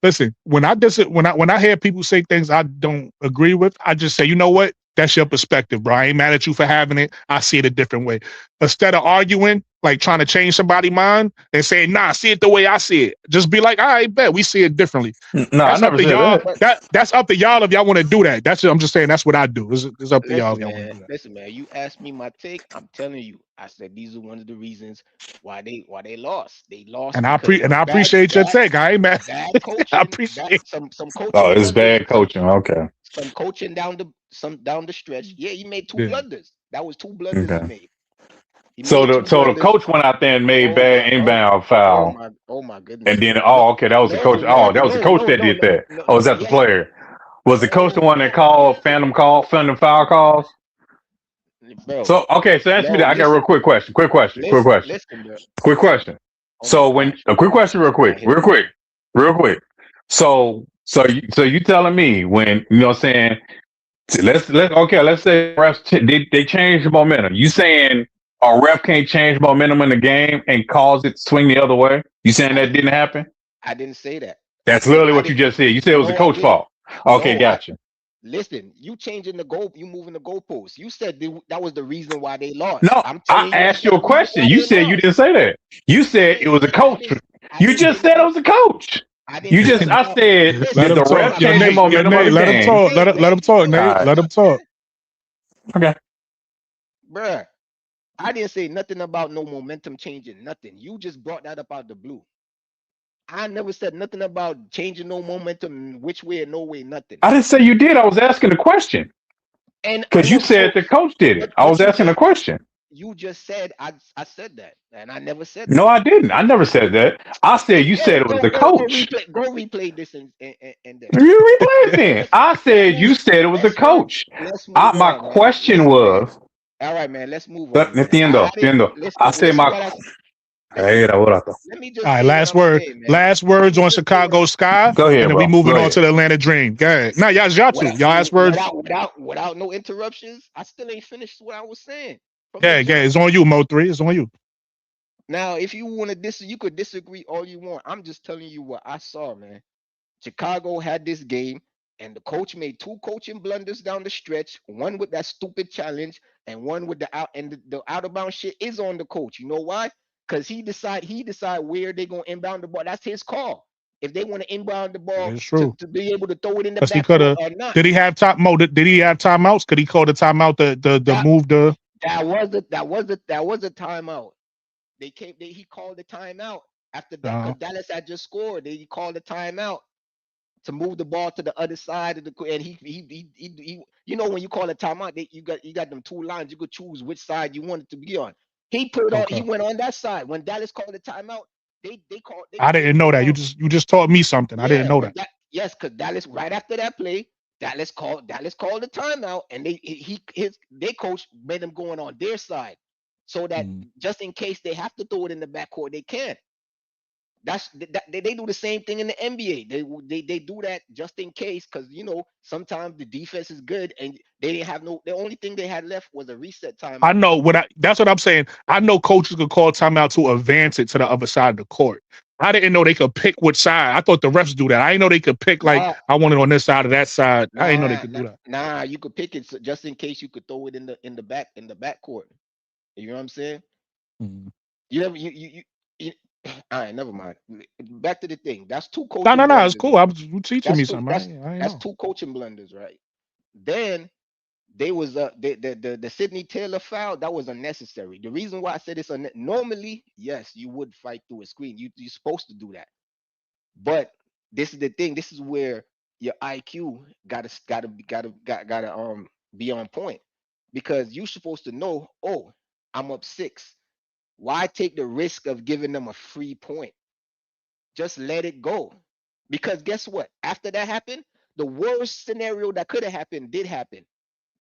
listen. When I hear people say things I don't agree with, I just say, you know what? That's your perspective, bro. I ain't mad at you for having it. I see it a different way. Instead of arguing, like trying to change somebody's mind and saying, nah, see it the way I see it. Just be like, all right, bet we see it differently. No, I That's up never to said y'all. that. That's up to y'all if y'all want to do that. I'm just saying that's what I do. It's up to y'all if y'all want to do that. Listen, man. You asked me my take. I'm telling you. I said these are one of the reasons why they lost. They lost And because of I appreciate your take. I ain't mad. bad I coaching, appreciate. some Oh, coaching it's blunders, bad coaching. Okay. some coaching down the stretch. Yeah, he made two Yeah. blunders. That was two blunders he Okay. made. He So made the two so the blunders. coach went out there and made Oh my, bad inbound foul. oh my And goodness. then, No, okay, that was the coach. no, Oh, that was the no, coach no, that no, did no, that. no. Oh, was that the Yes, player? Was the coach the no, one that called phantom foul calls? bro. So, okay, so answer me No, that. I got a real quick question. listen, bro. Quick question. Oh my So when gosh, a quick bro. question, real quick. So you telling me when you know what I'm saying? Let's say refs they change the momentum. You saying a ref can't change momentum in the game and cause it to swing the other way? You saying I that didn't, didn't happen? I didn't say that. That's literally I what you didn't. just said. You said it was the No, I coach didn't. fault. Okay, No, gotcha. listen. You changing the goal. You moving the goalposts. You said that was the reason why they lost. No, I'm I telling you, that's asked not you a the reason question. why You they said you lost. didn't say that. You I said it didn't was a say that. coach. I You didn't just say said nothing. it was a coach. I didn't You say just nothing I about. said Let did him the Listen, talk. ref brother. Yo, change the Nate. Yo, momentum of Nate. the Let him game? talk. Let him talk, All Nate. right. Let him talk. Okay. Bruh, I didn't say nothing about no momentum changing. Nothing. You just brought that up out the blue. I never said nothing about changing no momentum, which way or no way, nothing. I didn't say you did. I was asking a question. And Because you no, said so the coach did it. I but was asking a question. you just said I said that, and I never said No, that. I didn't. I never said that. I said you Yeah, said it was the coach. go replay this and then You replay it then. I said let's you said it was the let's move coach. let's move My on, man. question Listen, man. was, All right, man. Let's move on, man. entiendo, I didn't entiendo. I listen. said Listen, my. what I Hey, listen. ahora está. Let me All just right, say what I'm saying, man. last Let words me on just say what Chicago Sky, Go and ahead, then we bro. moving Go on ahead. to the Atlanta Dream. Go ahead. No, y'all two. Y'all last words. without no interruptions. I still ain't finished what I was saying from the Yeah, yeah. jump. It's on you, Mo3. It's on you. Now, if you want to you could disagree all you want. I'm just telling you what I saw, man. Chicago had this game, and the coach made two coaching blunders down the stretch. One with that stupid challenge, and one with the out and the out of bounds shit is on the coach. You know why? Because he decide where they gonna inbound the ball. That's his call. If they want to inbound the That ball is true. to be able to throw it in the Because he could backcourt have. or not. Did he have time? Mo, did he have timeouts? Could he call the timeout? The That move. that was a timeout. He called the timeout after that Uh, because Dallas had just scored. He called the timeout to move the ball to the other side of the and you know when you call a timeout, you got them two lines. You could choose which side you want it to be on. He okay. went on that side. When Dallas called the timeout, they called I they didn't know put that. on You just taught me something. I didn't yeah, know when that. that yes, because Dallas right after that play, Dallas called the timeout, and their coach made them going on their side, so that Mm. just in case they have to throw it in the backcourt, they can. They do the same thing in the NBA. They do that just in case, because sometimes the defense is good, and they didn't have no. The only thing they had left was a reset I timeout. know that's what I'm saying. I know coaches could call timeout to advance it to the other side of the court. I didn't know they could pick which side. I thought the refs do that. I didn't know they could pick like Nah, I want it on this side or that side. I didn't know they nah, could nah, do that. nah. You could pick it just in case you could throw it in the back court. You know what I'm saying? Mm. You never you all right, never mind. Back to the thing. That's two No, coaching no, no. It's blunders. cool. You teaching That's me two something. that's I ain't that's know. two coaching blunders, right? Then they was the Sydney Taylor foul that was unnecessary. The reason why I said it's normally, yes, you would fight through a screen. You're supposed to do that. But this is the thing. This is where your IQ gotta be on point, because you're supposed to know. Oh, I'm up 6. Why take the risk of giving them a free point? just let it go. Because guess what? After that happened, the worst scenario that could have happened did happen.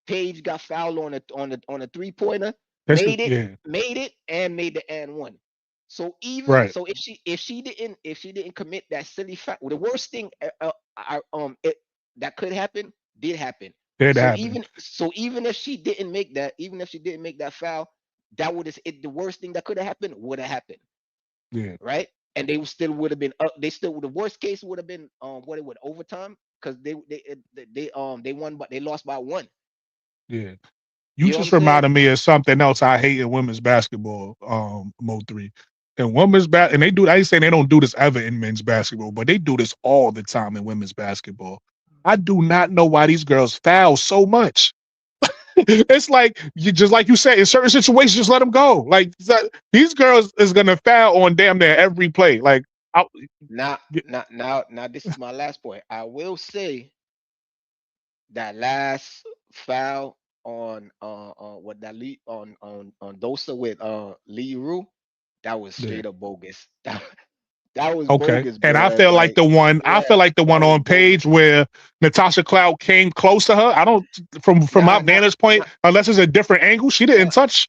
Paige got fouled on a 3-pointer, That's made it, and made the and one. So even right. so, if she didn't commit that silly foul, the worst thing that could happen did happen. Did So happen. even if she didn't make that foul, that would have the worst thing that could have happened would have happened, Yeah. right? And they still would have been up. The worst case would have been what it would overtime because they won, but they lost by one. Yeah. You You know what I'm just saying? reminded me of something else I hate in women's basketball, Mo3. And women's and they do, I ain't saying they don't do this ever in men's basketball, but they do this all the time in women's basketball. I do not know why these girls foul so much. It's like just like you said, in certain situations, just let them go. Like these girls is gonna foul on damn near every play. Like, Now, now, this is my last point. I will say that last foul on what that lead on Dosa with Lee Rue, that was yeah. straight up bogus. That was Okay. bogus, And I blood. feel like Like, the one, yeah, that was on bogus. page where Natasha Cloud came close to her. I don't, from my Nah, nah, vantage point, nah, unless it's a different angle, she didn't nah, touch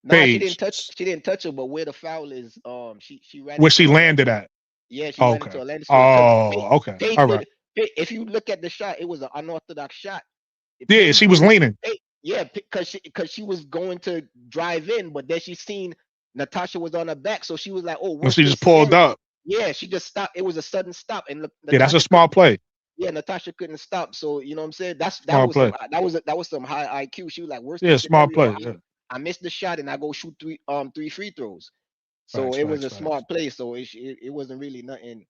nah. She didn't Paige touch. She didn't touch her. But where the foul is, she ran where into she her landed landing. at. Yeah, she ran into Okay. a landing space because Oh, okay. Paige All right. did. If you look at the shot, it was an unorthodox shot. Yeah, Paige she was did. leaning Yeah, because she was going to drive in, but then she seen Natasha was on her back, so she was like, "Oh, when worst she case just pulled scenario." up. Yeah, she just stopped. It was a sudden stop, and Yeah, that's a Natasha smart couldn't. play. Yeah, Natasha couldn't stop. So you know what I'm saying? That Smart was some play. that was some high IQ. She was like, worst Yeah, case smart scenario, play. Yeah. I missed the shot and I go shoot three free throws. So Facts, it was facts, a facts. smart play. So it wasn't really nothing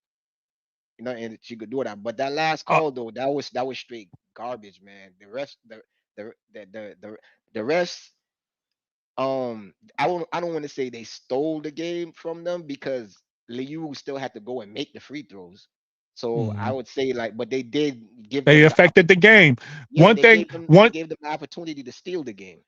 that she could do that. But that last Uh, call though, that was straight garbage, man. The rest, I don't want to say they stole the game from them because Liu still had to go and make the free throws. So I mhm. would say like, but they did give They them the affected the game. yeah, One thing, they one gave them the opportunity to steal the game.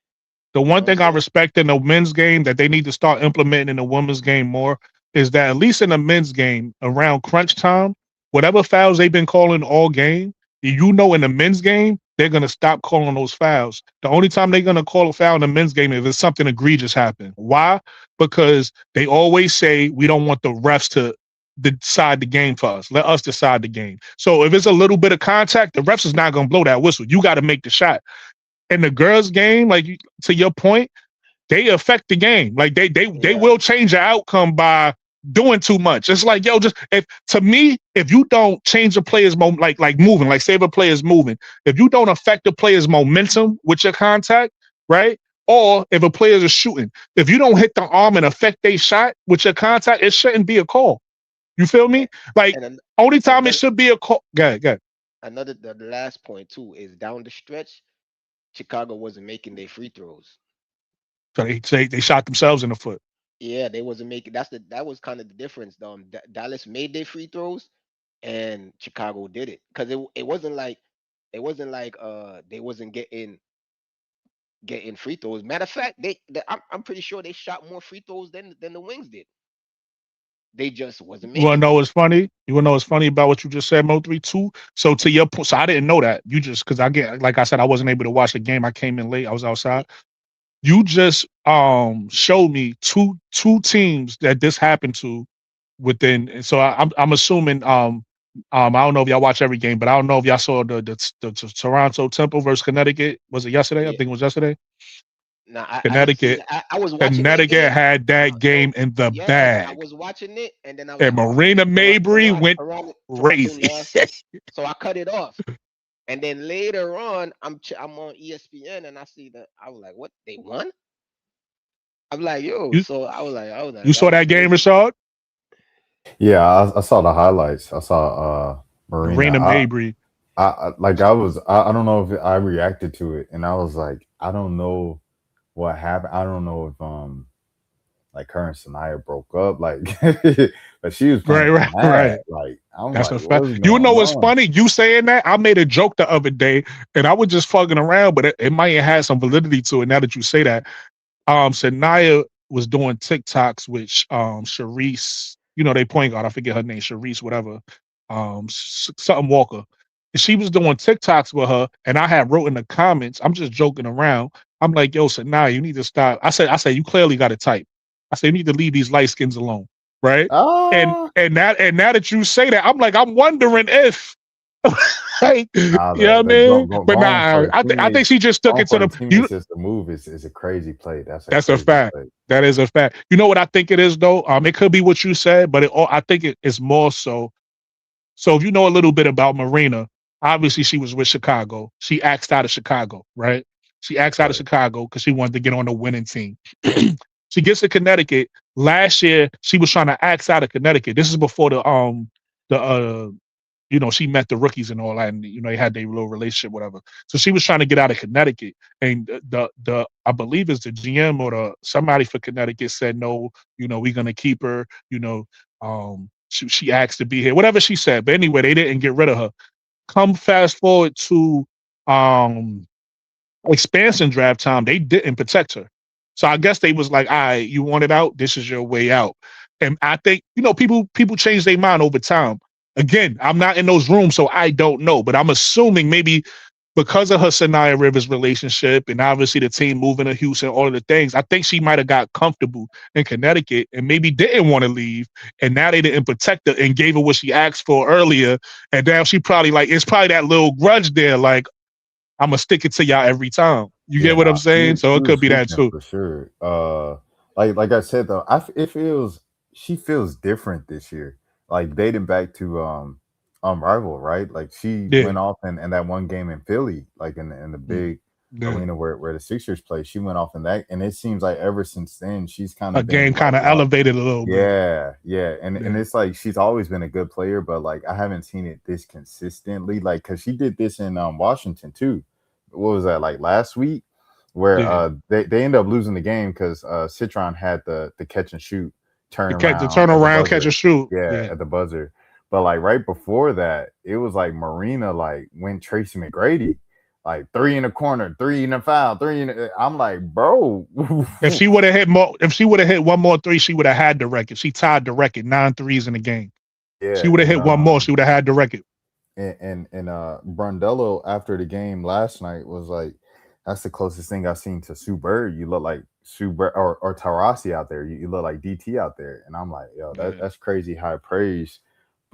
The You one know what I'm thing I saying? respect in the men's game that they need to start implementing in the women's game more is that at least in the men's game around crunch time, whatever fouls they've been calling all game, in the men's game, they're gonna stop calling those fouls. The only time they're gonna call a foul in the men's game is if something egregious happened. Why? Because they always say we don't want the refs to decide the game for us. Let us decide the game. So if it's a little bit of contact, the refs is not gonna blow that whistle. You got to make the shot. In the girls' game, like to your point, they affect the game. Like they Yeah, will change the outcome by doing too much. It's like, yo, just if to me, if you don't change the player's like moving, like say if a player's moving, if you don't affect the player's momentum with your contact, right? Or if a player is shooting, if you don't hit the arm and affect their shot with your contact, it shouldn't be a call. You feel me? and Like and, an- only and time it should be a call. Go ahead, go ahead. the last point too is down the stretch, Chicago wasn't making their free throws. So they shot themselves in the foot. Yeah, they wasn't making. That was kind of the difference. Dallas made their free throws, and Chicago did it because it wasn't like they wasn't getting free throws. Matter of fact, I'm pretty sure they shot more free throws than the Wings did. They just wasn't You wanna making know them. what's funny? You wanna know what's funny about what you just said, Mo3 too? So to your point, so I didn't know that. You just because I get like I said, I wasn't able to watch the game. I came in late. I was outside. You just showed me two teams that this happened to within. And so I'm assuming I don't know if y'all watch every game, but I don't know if y'all saw the Toronto Temple versus Connecticut. Was it yesterday? I Yeah. think it was yesterday. Now I didn't see Connecticut. that. I was watching that Connecticut game. had No, that no, game in the yes, I bag. was watching it, and then I was And like, oh, Marina Mabry went Toronto crazy. lost, so I cut it off. And then later on, I'm on ESPN, and I see that I was like, what, they won? I'm like, yo. you So I was like, you that saw was that game, crazy. Rashad? Yeah, I saw the highlights. I saw Marina. Marina Mabry. I don't know if I reacted to it, and I was like, I don't know what happened. I don't know if like her and Sanaya broke up, like, but she was Right, playing right, mad. right. Like, I'm That's like, a fact. what's You know going what's on? funny? You saying that? I made a joke the other day, and I was just fucking around, but it might have had some validity to it now that you say that. Sanaya was doing TikToks with Reese, they point guard. I forget her name, Reese, whatever. Something Walker. And she was doing TikToks with her, and I had wrote in the comments. I'm just joking around. I'm like, yo, Sanaa, you need to stop. I said, you clearly got a type. I said, you need to leave these light skins alone, right? And Ah, now that you say that, I'm like, I'm wondering if, like, you know what I mean? But going nah, for the I think teammates, she just took going it to for the the. teammates is the move is a crazy play. That's a That's a crazy fact. play. That is a fact. You know what I think it is though? It could be what you said, but I think it's more so. So if you know a little bit about Marina, obviously she was with Chicago. She axed out of Chicago, right? She axed out of Right. Chicago because she wanted to get on the winning team. She gets to Connecticut. Last year, she was trying to axe out of Connecticut. This is before the she met the rookies and all that, and they had their little relationship, whatever. So she was trying to get out of Connecticut, and the I believe it's the GM or somebody for Connecticut said no. We're gonna keep her. She asked to be here, whatever she said. But anyway, they didn't get rid of her. Come fast forward to um expansion draft time, they didn't protect her. So I guess they was like, all right, you want it out, this is your way out. And I think, people change their mind over time. Again, I'm not in those rooms, so I don't know. But I'm assuming maybe because of her Sanaya Rivers relationship and obviously the team moving to Houston, all of the things, I think she might have got comfortable in Connecticut and maybe didn't want to leave. And now they didn't protect her and gave her what she asked for earlier. And now she probably it's probably that little grudge there, like, I'm gonna stick it to y'all every time. You Yeah, get what I'm nah, saying? So she it could was be that hooping too. for sure. Like I said though, she feels different this year. Like dating back to rival, right? Like she Yeah, went off in that one game in Philly, like in the mm, big yeah. arena where the Sixers play. She went off in that, and it seems like ever since then she's kind Her of been game like kind of elevated a little bit. yeah, yeah, and Yeah, it's like she's always been a good player, but like I haven't seen it this consistently. Like because she did this in Washington too. What was that like last week? Where yeah. they end up losing the game because Citron had the catch and shoot The turnaround at the turnaround, catch buzzer. and shoot. Yeah, Yeah, at the buzzer. But like right before that, it was like Marina like went Tracy McGrady, like three in the corner, three in the foul, three in the, I'm like, bro. if she would have hit one more three, she would have had the record. She tied the record, 9 threes in the game. She Yeah, would have hit one more, she would have had the record. and Brundello after the game last night was like, that's the closest thing I've seen to Sue Bird. You look like Sue Bird or Tarasi out there. You look like DT out there. And I'm like, yo, Yeah, that's crazy high praise.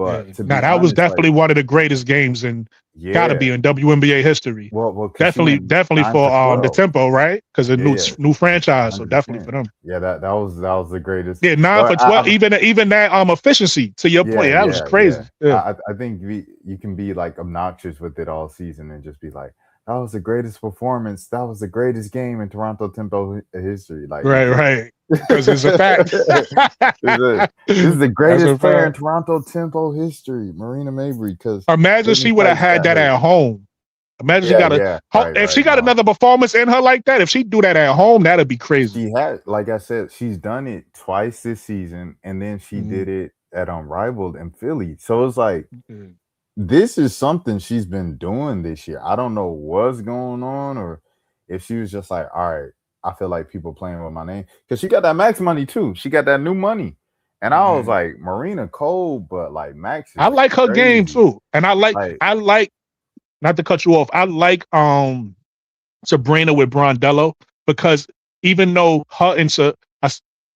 yeah. But to Now be that was honest, like, definitely one of the greatest games and gotta be yeah, in WNBA history. well, because she Definitely, went definitely nine for for the 12. tempo, right? Because a Yeah, yeah, new franchise, so definitely 100%. for them. Yeah, that was the greatest. Yeah, 9 for But 12. Even that efficiency. To your point, yeah, that was yeah, yeah. crazy. Yeah, I think you can be like obnoxious with it all season and just be like, that was the greatest performance. That was the greatest game in Toronto Tempo history. Like it's right, just right. Because it's a fact. this is the That's a greatest player in fact. Toronto Tempo history, Marina Mabry. Because Imagine Brittany she would have Sykes had got that hurt. at home. Imagine she Yeah, got yeah, right, if she right. got No, another performance in her like that. If she do that at home, that'd be crazy. she had, like I said, she's done it twice this season, and then she Mhm. did it at Unrivaled in Philly. So it's like Mhm. this is something she's been doing this year. I don't know what's going on, or if she was just like, all right, I feel like people playing with my name because she got that Max money too. She got that new money, and I was Yeah. like, Marina Cole, but like Max I is like her game crazy. too, and I Like, like not to cut you off. I like Sabrina with Brondello because even though her and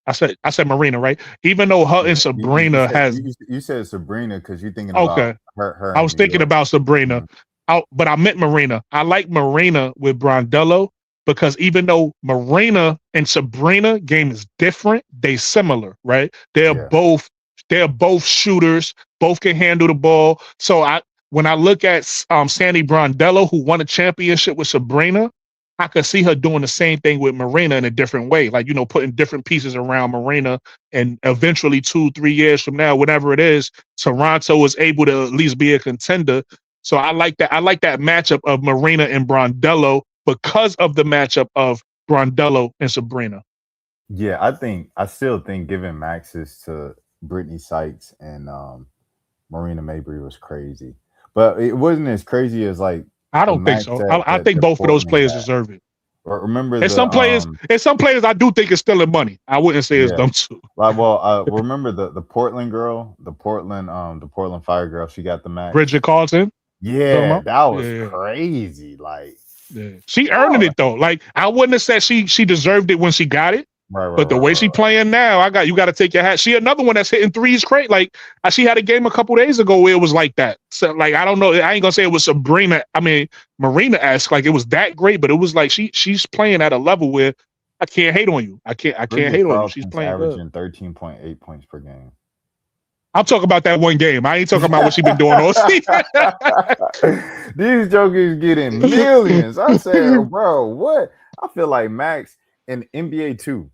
I said Marina, right? Even though her yeah, and Sabrina has you said Sabrina because you're thinking about okay. her I in was New thinking York. about Sabrina, Mhm. but I meant Marina. I like Marina with Brondello because even though Marina and Sabrina game is different, they similar, right? Yeah, They're both shooters, both can handle the ball. So when I look at Sandy Brondello, who won a championship with Sabrina, I could see her doing the same thing with Marina in a different way, like putting different pieces around Marina, and eventually 2-3 years from now, whatever it is, Toronto is able to at least be a contender. So I like that. I like that matchup of Marina and Brondello because of the matchup of Brondello and Sabrina. yeah. I still think giving Max's to Brittany Sykes and Marina Mabry was crazy, but it wasn't as crazy as like I the don't think Max so. that I think both of those Portland players had. deserve it. Remember And the some players I do think is stealing money. I wouldn't say it's yeah. dumb too. Remember the Portland girl, the Portland Fire girl. She got the max. Bridget Carlton. Talking Yeah, about? that was Yeah. crazy. Like, Yeah. She earned it though. Like I wouldn't have said she deserved it when she got it. right. But the way she playing now, you got to take your hat. She another one that's hitting threes great. Like she had a game a couple days ago where it was like that. So like I don't know. I ain't gonna say it was Marina-esque. Like it was that great, but it was like she's playing at a level where I can't hate on you. I can't hate on you. She's playing averaging good. 13.8 points per game. I'm talking about that one game. I ain't talking about what she been doing all season. These jokers getting millions. I said, bro, what? I feel like Max in NBA too.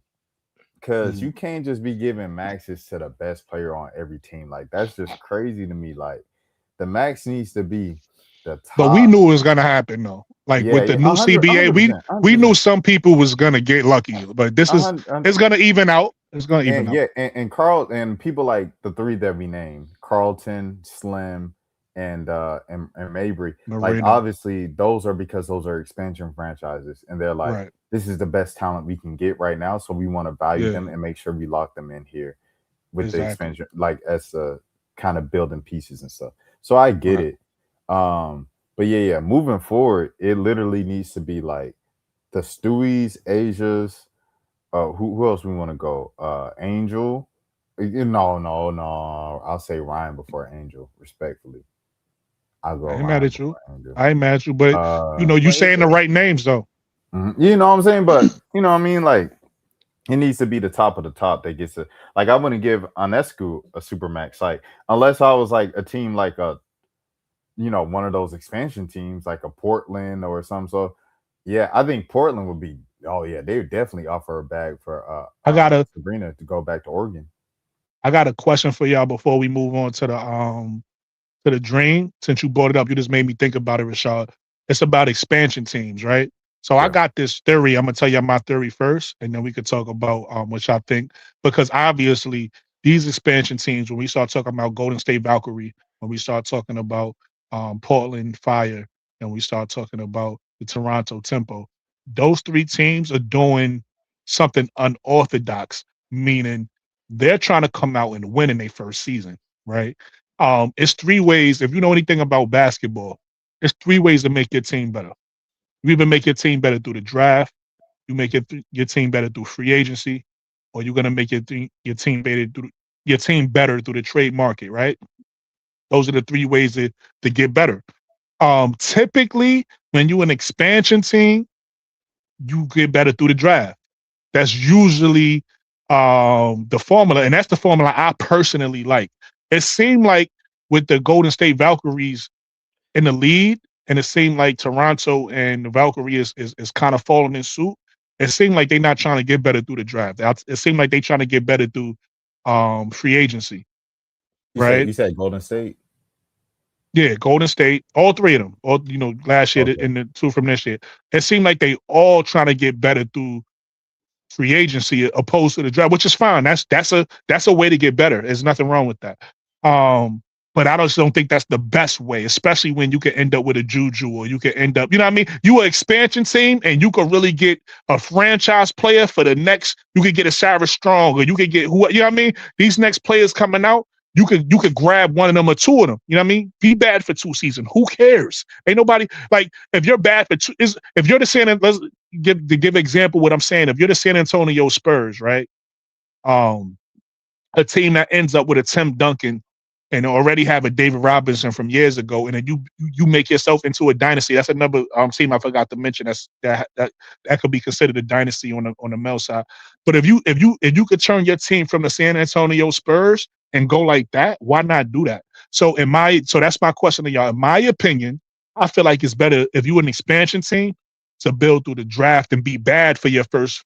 Because you can't just be giving maxes to the best player on every team. Like, that's just crazy to me. Like, the max needs to be the top. But we knew it was gonna happen though. Like with the new CBA, 100%. We knew some people was gonna get lucky. But this is it's gonna even out. It's gonna even out. Yeah, and Carl and people like the three that we named, Carlton, Slim, and Mabry. Like obviously those are because those are expansion franchises, and they're like, this is the best talent we can get right now, so we want to value them and make sure we lock them in here with the expansion, like as kind of building pieces and stuff. So I get it. But yeah, moving forward, it literally needs to be like the Stewies, Asia's. Who else we want to go? Angel. No. I'll say Ryan before Angel, respectfully. I'll go. I ain't mad at you. But you saying the right names though. You know what I'm saying? But you know what I mean? Like it needs to be the top of the top that gets it. Like I wouldn't give Anescu a supermax, like unless I was like a team like one of those expansion teams like a Portland or something. So yeah, I think Portland would be. Oh yeah, they would definitely offer a bag for Sabrina to go back to Oregon. I got a question for y'all before we move on to the dream. Since you brought it up, you just made me think about it, Rashad. It's about expansion teams, right? So I got this theory. I'm gonna tell you my theory first, and then we could talk about what y'all think. Because obviously, these expansion teams, when we start talking about Golden State Valkyrie, when we start talking about Portland Fire, and we start talking about the Toronto Tempo, those three teams are doing something unorthodox, meaning they're trying to come out and win in their first season, right? It's three ways. If you know anything about basketball, it's three ways to make your team better. You either make your team better through the draft, you make your team better through free agency, or you're gonna make your team better through the trade market, right? Those are the three ways to get better. Typically, when you're an expansion team, you get better through the draft. That's usually the formula, and that's the formula I personally like. It seemed like with the Golden State Valkyries in the lead, and it seemed like Toronto and the Valkyrie is kind of falling in suit. It seemed like they're not trying to get better through the draft. It seemed like they're trying to get better through free agency. You said Golden State? Yeah, Golden State, all three of them, last year and the two from this year. It seemed like they all trying to get better through free agency opposed to the draft, which is fine. That's a way to get better. There's nothing wrong with that. But I just don't think that's the best way, especially when you can end up with a Juju, or you can end up, you know what I mean? You an expansion team and you could really get a franchise player for the next, you could get a Sarah Strong, or you could get you know what I mean? These next players coming out, you could grab one of them or two of them. You know what I mean? Be bad for 2 seasons. Who cares? Ain't nobody like if you're bad for if you're the let's give example what I'm saying. If you're the San Antonio Spurs, right? A team that ends up with a Tim Duncan and already have a David Robinson from years ago, and then you make yourself into a dynasty. That's another team I forgot to mention. That could be considered a dynasty on the male side. But if you could turn your team from the San Antonio Spurs and go like that, why not do that? So that's my question to y'all. In my opinion, I feel like it's better if you're an expansion team to build through the draft and be bad for your first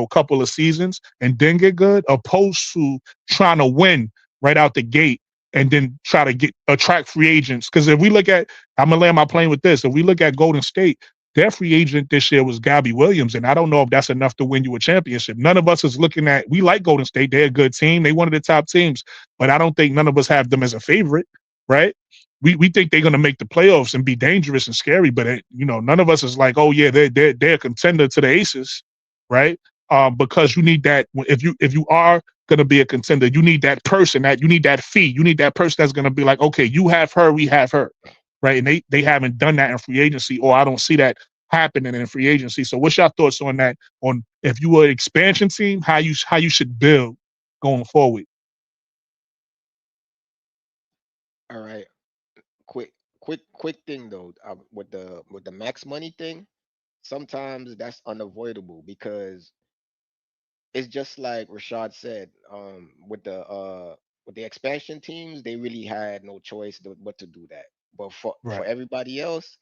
couple of seasons and then get good, opposed to trying to win right out the gate and then try to attract free agents. Because if we look at, I'm gonna land my plane with this. If we look at Golden State, their free agent this year was Gabby Williams, and I don't know if that's enough to win you a championship. None of us is looking at. We like Golden State; they're a good team. They one of the top teams, but I don't think none of us have them as a favorite, right? we think they're gonna make the playoffs and be dangerous and scary, but none of us is like, oh yeah, they're a contender to the Aces, right? Because you need that if you are gonna be a contender, you need that person you need that fee, you need that person that's gonna be like, okay, you have her, we have her, right? And they haven't done that in free agency, or I don't see that happening in free agency. So what's your thoughts on that? On if you were an expansion team, how you should build going forward? All right. Quick thing though. With the max money thing, sometimes that's unavoidable because it's just like Rashad said. With the expansion teams, they really had no choice but to do that. But for Right, everybody else,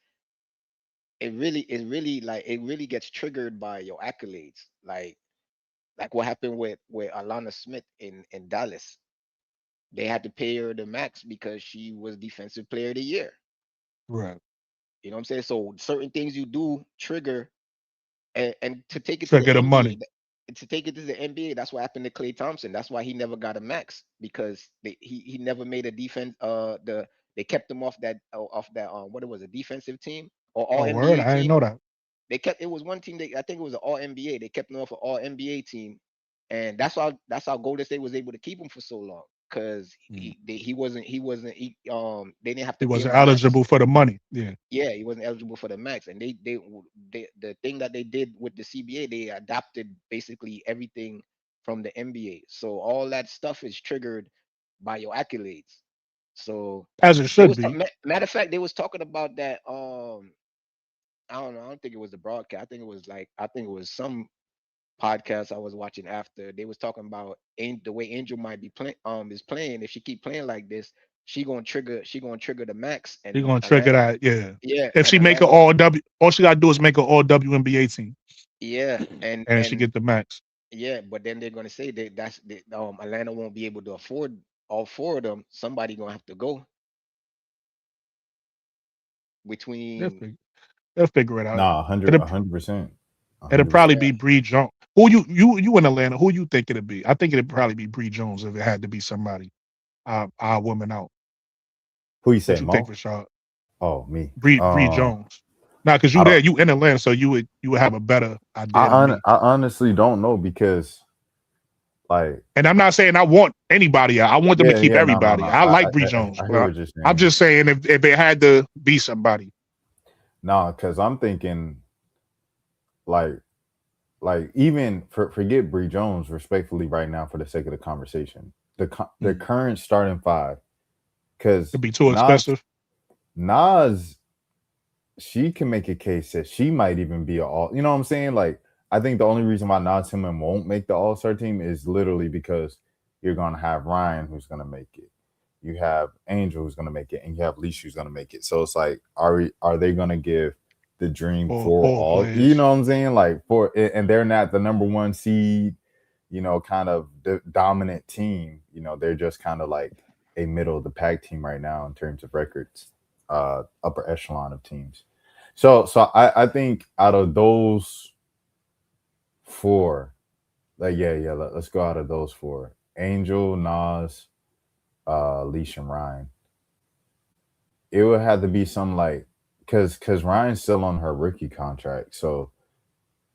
it really gets triggered by your accolades. Like what happened with Alana Smith in Dallas. They had to pay her the max because she was defensive player of the year. right. You know what I'm saying? So certain things you do trigger, and to take it to Try to the get the money. NBA, to take it to the NBA, that's what happened to Klay Thompson. That's why he never got a max because he never made a defense. They kept him off that what it was, a defensive team or all Oh, word, NBA I didn't team. know that. They kept it was one team. I think it was an all NBA. They kept him off an all NBA team, and that's how Golden State was able to keep him for so long because Mm. they didn't have He to pay him wasn't the max. eligible for the money. Yeah, Yeah, he wasn't eligible for the max, and the thing that they did with the CBA, they adopted basically everything from the NBA. So all that stuff is triggered by your accolades. So as it they should was be. matter of fact, they was talking about that. I don't know. I don't think it was the broadcast. I think it was some podcast I was watching after. They was talking about the way Angel might be playing is playing. If she keep playing like this, she gonna trigger the max, He and gonna trigger Atlanta, that. Yeah. yeah, If and she make an Atlanta, all W, all she gotta do is make an all WNBA team, yeah, and she get the max. yeah. But then they're gonna say Atlanta won't be able to afford all four of them. Somebody gonna have to go They'll between. figure, they'll figure it out. Nah, It'll, 100%, it'll 100%. probably Yeah, be Bree Jones. Who you in Atlanta? Who you think it'd be? I think it'd probably be Bree Jones if it had to be somebody. Our woman out. Who you What say, you think, Mo? Rashad? Oh, me. Bree Jones. Now, cause I don't. you in Atlanta, so you would have a better idea than me. I honestly don't know because, like, And I'm not saying I want anybody out. I want them to keep yeah, no, no, everybody. no. I like Bree Jones, I hear but what you're I'm saying. just saying if it had to be somebody. No, because I'm thinking, like, even forget Bree Jones, respectfully, right now, for the sake of the conversation, the current starting five, because It'd be too expensive. Nas, she can make a case that she might even be all. You know what I'm saying? Like, I think the only reason why Nas Tillman won't make the All-Star team is literally because you're gonna have Ryan who's gonna make it, you have Angel who's gonna make it, and you have Leash who's gonna make it. So it's like, are they gonna give the dream for all? Players. You know what I'm saying? Like, and they're not the number one seed, kind of the dominant team. They're just kind of like a middle of the pack team right now in terms of records, upper echelon of teams. So I think out of those four, like, let's go out of those four: Angel, Nas, Leash, and Ryan. It would have to be some, like, because Ryan's still on her rookie contract, so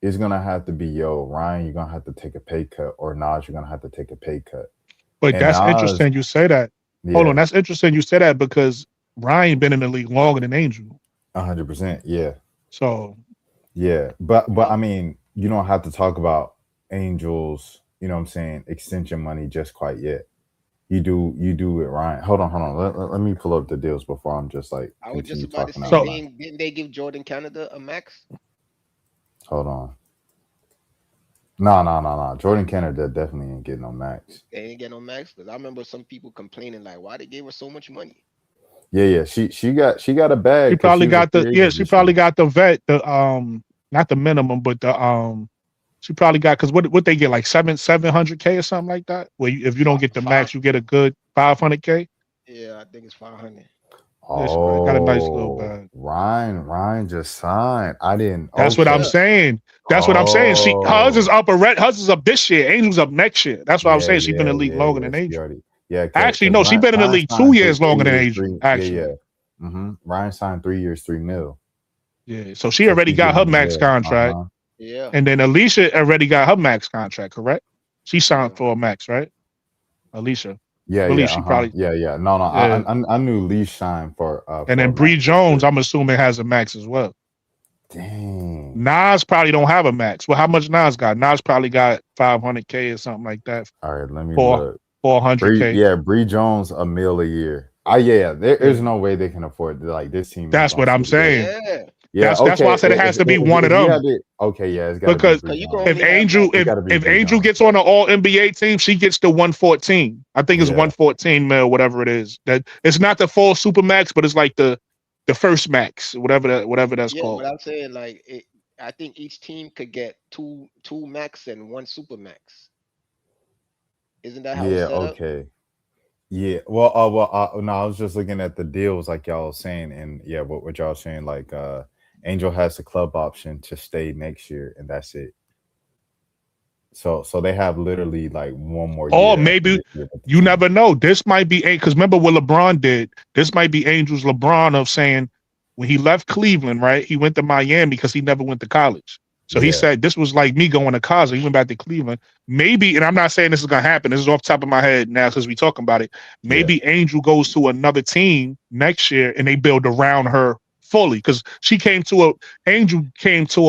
it's gonna have to be, Ryan, you're gonna have to take a pay cut, or Nas, you're gonna have to take a pay cut. But And that's Nas, interesting you say that. yeah, Hold on, that's interesting you say that because Ryan been in the league longer than Angel. 100%, yeah. So Yeah, but I mean, you don't have to talk about Angels, what I'm saying, extension money just quite yet. You do with Ryan. Hold on. Let me pull up the deals before I'm just like I was just continue about to talking say, out loud. didn't they give Jordan Canada a max? Hold on. No. Jordan Canada definitely ain't getting no max. They ain't get no max because I remember some people complaining like, why they gave her so much money? Yeah. She got a bag. she probably got she probably got. got the vet, not the minimum, but the she probably got, because what they get, like 700K or something like that. Where if you don't get the max, you get a good 500K. Yeah, I think it's 500. Yeah, she probably got a nice little Oh, bag. Ryan just signed. I didn't. That's what I'm Yeah. saying. That's what I'm saying. Hers is up this year. Angel's up next year. That's what I'm saying. She's been in the league longer than Angel. Already, yeah. Actually, no, she's been in the league 2 years longer than Angel. Actually, Ryan signed 3 years, $3 million. Yeah. So she So already she's got getting her the max bread. contract. Yeah. And then Alicia already got her max contract, correct? She signed Yeah. for a max, right? Alicia. Yeah, I believe yeah, she probably yeah. No, yeah. I knew Lee signed And for then a Bree max for Jones, sure. I'm assuming has a max as well. Dang. Nas probably don't have a max. Well, how much Nas got? Nas probably got 500K or something like that. All right, let me Four look. 400K. Bree Jones $1 million a year. There's no way they can afford like this team ain't That's gonna what I'm see it. saying. Yeah. Yeah, That's why I okay. said it has to be one of If you them. had it, okay, yeah, it's got to be Because Bree You can Jones. only have like It's got to be if Bree Angel Jones. gets on an all NBA team, she gets the 114. I think it's Yeah. 114 mil, whatever it is. That it's not the full super max, but it's like the first max, whatever that's yeah, but called. I'm saying like I think each team could get two max and one super max. Isn't that how it's Yeah, set up? okay. Yeah. No, I was just looking at the deals like y'all was saying, and yeah, what y'all was saying, like Angel has the club option to stay next year, and that's it. So they have literally like one more Or year after maybe this year with the you team. never know. This might be because remember what LeBron did. This might be Angel's LeBron of saying when he left Cleveland, right? He went to Miami because he never went to college. So he Yeah, said this was like me going to college. He went back to Cleveland. Maybe, and I'm not saying this is gonna happen. This is off the top of my head now because we talking about it. yeah, Maybe Angel goes to another team next year and they build around her fully because Angel came to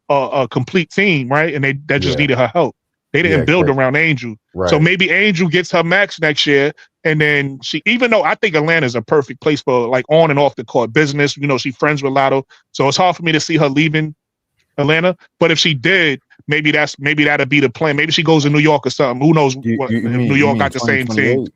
a complete team, right? And that just yeah, needed her help. They didn't yeah. build around Angel. So Right. maybe Angel gets her max next year, and then even though I think Atlanta's a perfect place for like on and off the court business, she's friends with Lotto, so it's hard for me to see her leaving Atlanta. But if she did, maybe that'd be the plan. Maybe she goes to New York or something. Who knows You, what you if mean New you York mean got the same team? 2028?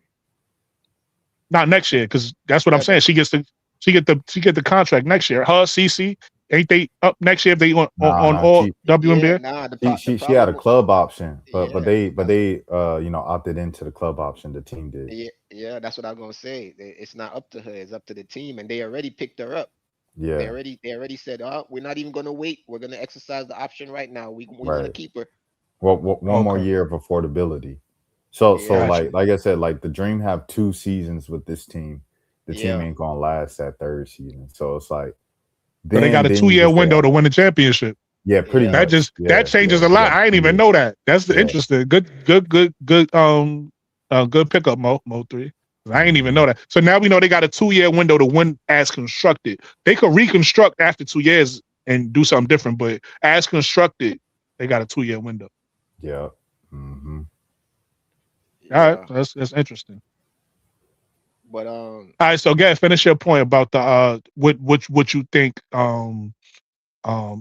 Not next year, because that's what I'm Yeah, saying. She get the contract next year. Her CC ain't they up next year if they on Nah. all yeah, WNBA? nah. The She had a problem. club option, but Yeah, they opted into the club option. The team did. yeah. That's what I'm gonna say. It's not up to her. It's up to the team, and they already picked her up. Yeah, They already said, "Oh, we're not even gonna wait. We're gonna exercise the option right now. We want to right. keep her." Well, one more Okay, year of affordability. So Yeah, gotcha. like I said, like the Dream have 2 seasons with this team. The team yeah, ain't gonna last that third season. So it's like So they got a then you 2-year just say, window to win the championship. yeah, pretty yeah, much. That Yeah, changes a you lot. got I ain't 2 even years. know that. That's the Yeah, interesting. Good pickup, Mo3. I ain't even hmm know that. So now we know they got a 2-year window to win as constructed. They could reconstruct after 2 years and do something different, but as constructed, they got a 2-year window. yeah. hmm All right, yeah. so that's interesting. But All right, so again, finish your point about the what you think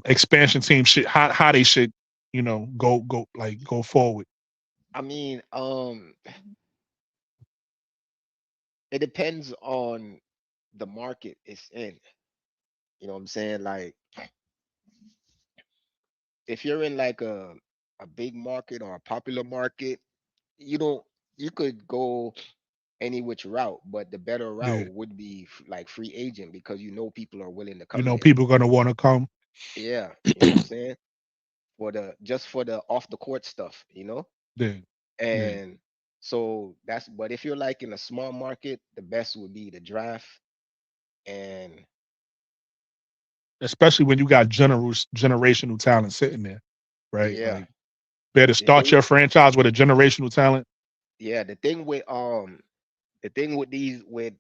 expansion teams should how they should go forward. I mean, it depends on the market it's in. You know what I'm saying? Like, if you're in like a big market or a popular market, you don't you could go any which route, but the better route Yeah, would be like free agent because people are willing to come there. people are gonna want to come. Yeah, you know what I'm saying? For the off the court stuff. Yeah, yeah. And so but if you're like in a small market, the best would be the draft. And Especially when you got generational talent sitting there, right? yeah, Like, better the start thing your franchise with a generational talent. yeah, the thing with these with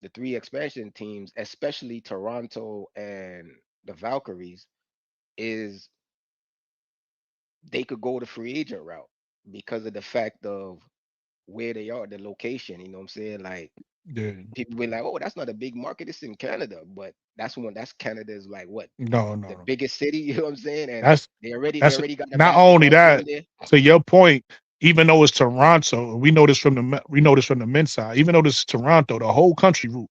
the three expansion teams, especially Toronto and the Valkyries, is they could go the free agent route because of the fact of where they are, the location. You know what I'm saying? Like, Yeah, people be like, "Oh, that's not a big market. It's in Canada," but that's Canada's like what, no, the no. biggest city. You know what I'm saying? And That's they that's already got a not only basketball team that. there. To your point, even though it's Toronto, we know this from the men's side. Even though this is Toronto, the whole country root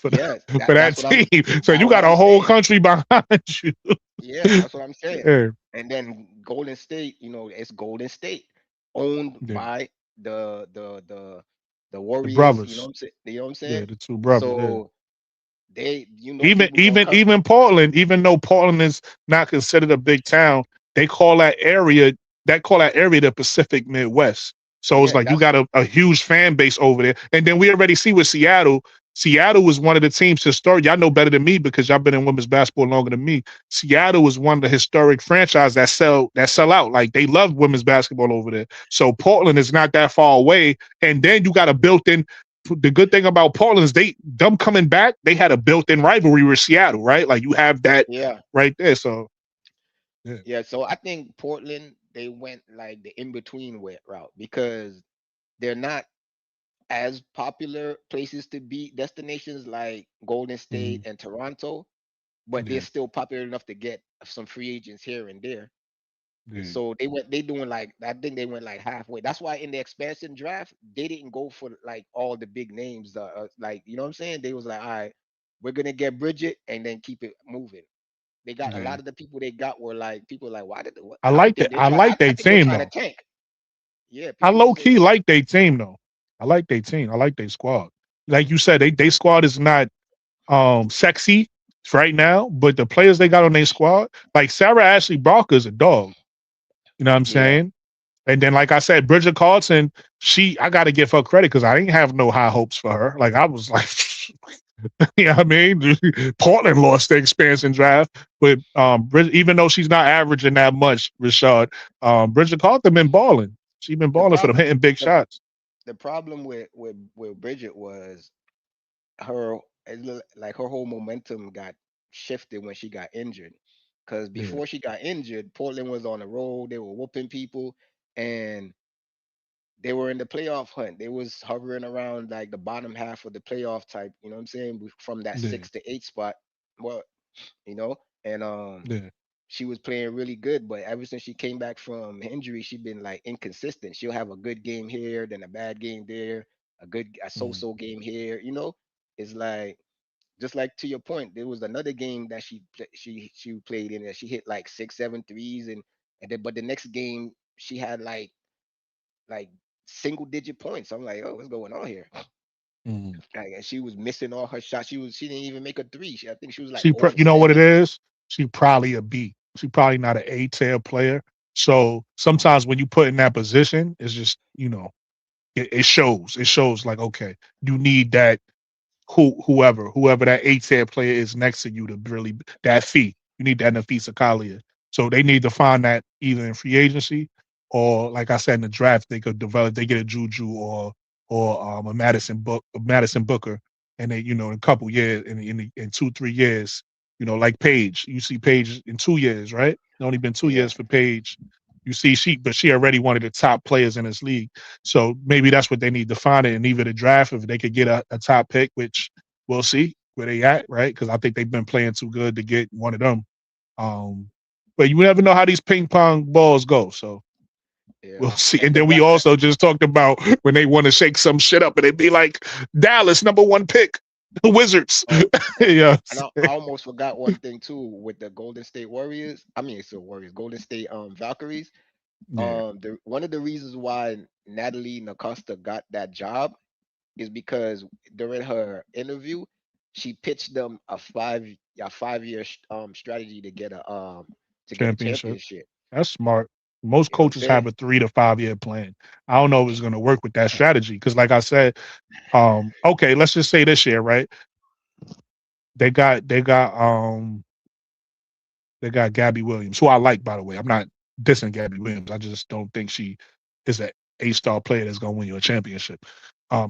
Yes, for that that's what I'm team. So that's you what got I'm a whole saying. country behind you. Yeah, that's what I'm saying. Yeah, And then Golden State, it's Golden State, owned yeah. by the the the the The Warriors. You know what brothers. I'm saying? You know what I'm saying? Yeah, the two brothers. Yeah. So Even people gonna even come. even Portland, even though Portland is not considered a big town, they call that area the Pacific Midwest. So it's Yeah, like you that's got a huge fan base over there. And then we already see with Seattle. Seattle was one of the teams historic. Y'all know better than me because y'all been in women's basketball longer than me. Seattle was one of the historic franchises that sell out. Like they love women's basketball over there. So Portland is not that far away. And then you got a built-in. The good thing about Portland is them coming back. They had a built-in rivalry with Seattle, right? Like you have that yeah. right there. So yeah, Yeah, so I think Portland they went like the in between route because they're not as popular places to be destinations like Golden State Mhm. and Toronto, but they're Yeah, still popular enough to get some free agents here and there. yeah. So they doing like I think they went like halfway. That's why in the expansion draft they didn't go for like all the big names. Like you know what I'm saying? They was like, all right, we're gonna get Bridget and then keep it moving. They got a Yeah. lot of the people they got were like people like why did what? I I don't like think that. they're I trying. like I their think they're team trying to though. tank. Yeah, I people low just say key like like their team though. I like their team. I like their squad. Like you said, they squad is not sexy right now, but the players they got on their squad, like Sarah Ashley Barker is a dog. You know what I'm yeah, saying? And then, like I said, Bridget Carlson, I got to give her credit because I didn't have no high hopes for her. Like I was like, you know what I mean? Portland lost the expansion draft, but even though she's not averaging that much, Rashad, Bridget Carlson been balling. She been the balling for them, problem hitting big the, shots. the problem with Bridget was her like her whole momentum got shifted when she got injured. Because Yeah, before she got injured, Portland was on the road. They were whooping people, and they were in the playoff hunt. They was hovering around like the bottom half of the playoff type. You know what I'm saying? From that yeah, 6 to 8 spot. Well, you know, and yeah. she was playing really good. But ever since she came back from injury, she been like inconsistent. She'll have a good game here, then a bad game there, a Mm, so-so game here. You know, it's like just like to your point, there was another game that she played in and she hit like 6, 7 threes and then but the next game she had like single digit points. I'm like, oh, what's going on here? mm. Like, and she was missing all her shots. She didn't even make a three. I think she was like You know what it 0 of 7. is? She probably a B. She probably not an A tier player. So sometimes when you put in that position, it's just it shows. It shows like okay, you need that whoever that A-tier player is next to you to really that fee. You need that Nafisa Kalia. So they need to find that either in free agency or like I said in the draft, they could develop. They get a Juju or a Madison Booker, and they in a couple years in 2-3 years, like Paige. You see Paige in 2 years, right? It's only been 2 years Yeah, for Paige. You see but she already one of the top players in this league. So maybe that's what they need to find it in either the draft if they could get a top pick, which we'll see where they at, right? Because I think they've been playing too good to get one of them. Um, but you never know how these ping pong balls go. So yeah. we'll see. And And then we also just talked about when they want to shake some shit up and they be like, Dallas, #1 pick, the Wizards. oh, Yeah. and I almost forgot one thing too with the Golden State Warriors. I mean, it's the Warriors, Golden State Valkyries. Yeah. One of the reasons why Natalie Nacosta got that job is because during her interview, she pitched them a 5 year strategy to get a Championship. championship. That's smart. Most You know what I'm coaches have saying? a 3 to 5 year plan. I don't know if it's going to work with that strategy because, like I said, okay, let's just say this year, right? They got they got they got Gabby Williams, who I like, by the way. I'm not dissing Gabby Williams. I just don't think she is an A-star player that's going to win you a championship.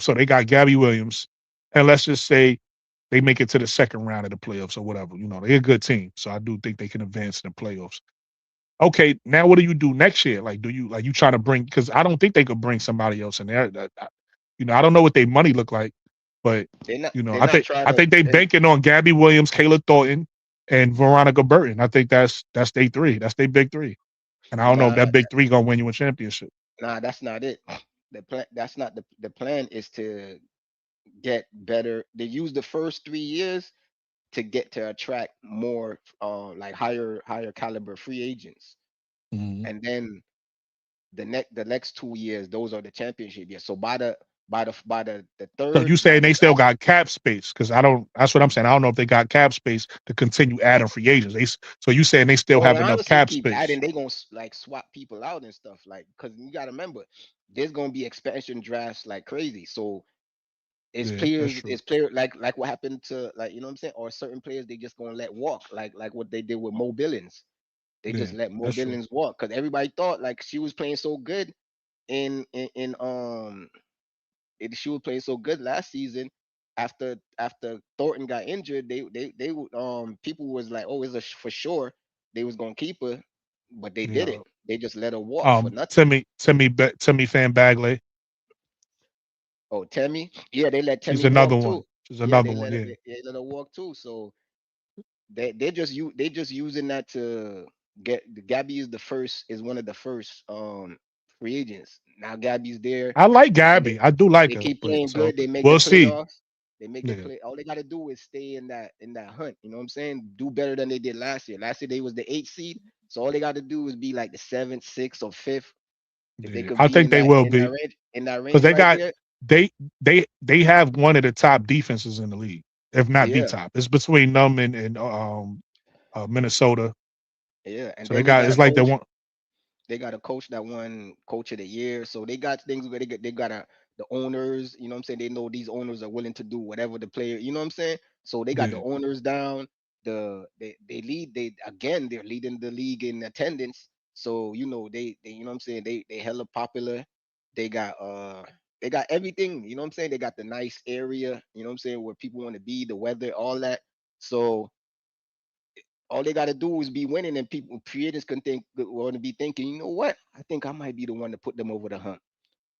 So they got Gabby Williams, and let's just say they make it to the second round of the playoffs or whatever. They're a good team, so I do think they can advance in the playoffs. Okay, now what do you do next year? Like, do you trying to bring? Because I don't think they could bring somebody else in there. I don't know what their money look like, but They're I not think trying I to. think they banking on Gabby Williams, Kayla Thornton, and Veronica Burton. I think that's they three. That's their big three. And I don't know if Nah, that big three gonna win you a championship. nah, that's not it. The plan. That's not the plan. Is to get better. They use the first 3 years to attract more like higher caliber free agents, Mhm. and then the next 2 years, those are the championship years. So by the So third you by saying the they still last. got cap space? Because I don't. That's what I'm saying. I don't know if they got cap space to continue adding free agents. So you saying they still Well, have they enough honestly cap keep space? adding. They gonna like swap people out and stuff. Like, cause you gotta remember, there's gonna be expansion drafts like crazy. So Yeah, that's true. it's player like what happened to, like, you know what I'm saying, or certain players they just gonna let walk, like what they did with Mo Billings. They Yeah, just let Mo that's true. Billings walk because everybody thought like she was playing so good in she was playing so good last season. After Thornton got injured, people was like, oh, for sure they was gonna keep her, but they Yeah. didn't. They just let her walk for nothing. Timmy Fan Bagley. Oh, Tammy, yeah, they let She's Tammy another walk one. too. She's Yeah, another one. Yeah. they let her walk too. So they just using that to get Gabby is one of the first free agents. Now Gabby's there. I like And Gabby. I do like they her, keep but playing so good. They make the we'll see. playoffs. They make the Yeah. play. All they got to do is stay in that hunt. You know what I'm saying? Do better than they did last year. Last year they was the 8th seed. So all they got to do is be like the 7th, 6th, or 5th. If they Yeah. could I be think they will be in that because range they right got there, they have one of the top defenses in the league, if not the yeah, top. It's between them and Minnesota. yeah. And So they then they got got a it's like they coach. want. They got a coach that won coach of the year. So they got things where they got the owners, you know what I'm saying? They know these owners are willing to do whatever the player, you know what I'm saying? So they got the Yeah. owners down. They lead, they're leading the league in attendance. So they you know what I'm saying, they hella popular. They got they got everything, you know what I'm saying? They got the nice area, you know what I'm saying, where people want to be, the weather, all that. So all they got to do is be winning, and people creators can think want to be thinking, you know what? I think I might be the one to put them over the hump.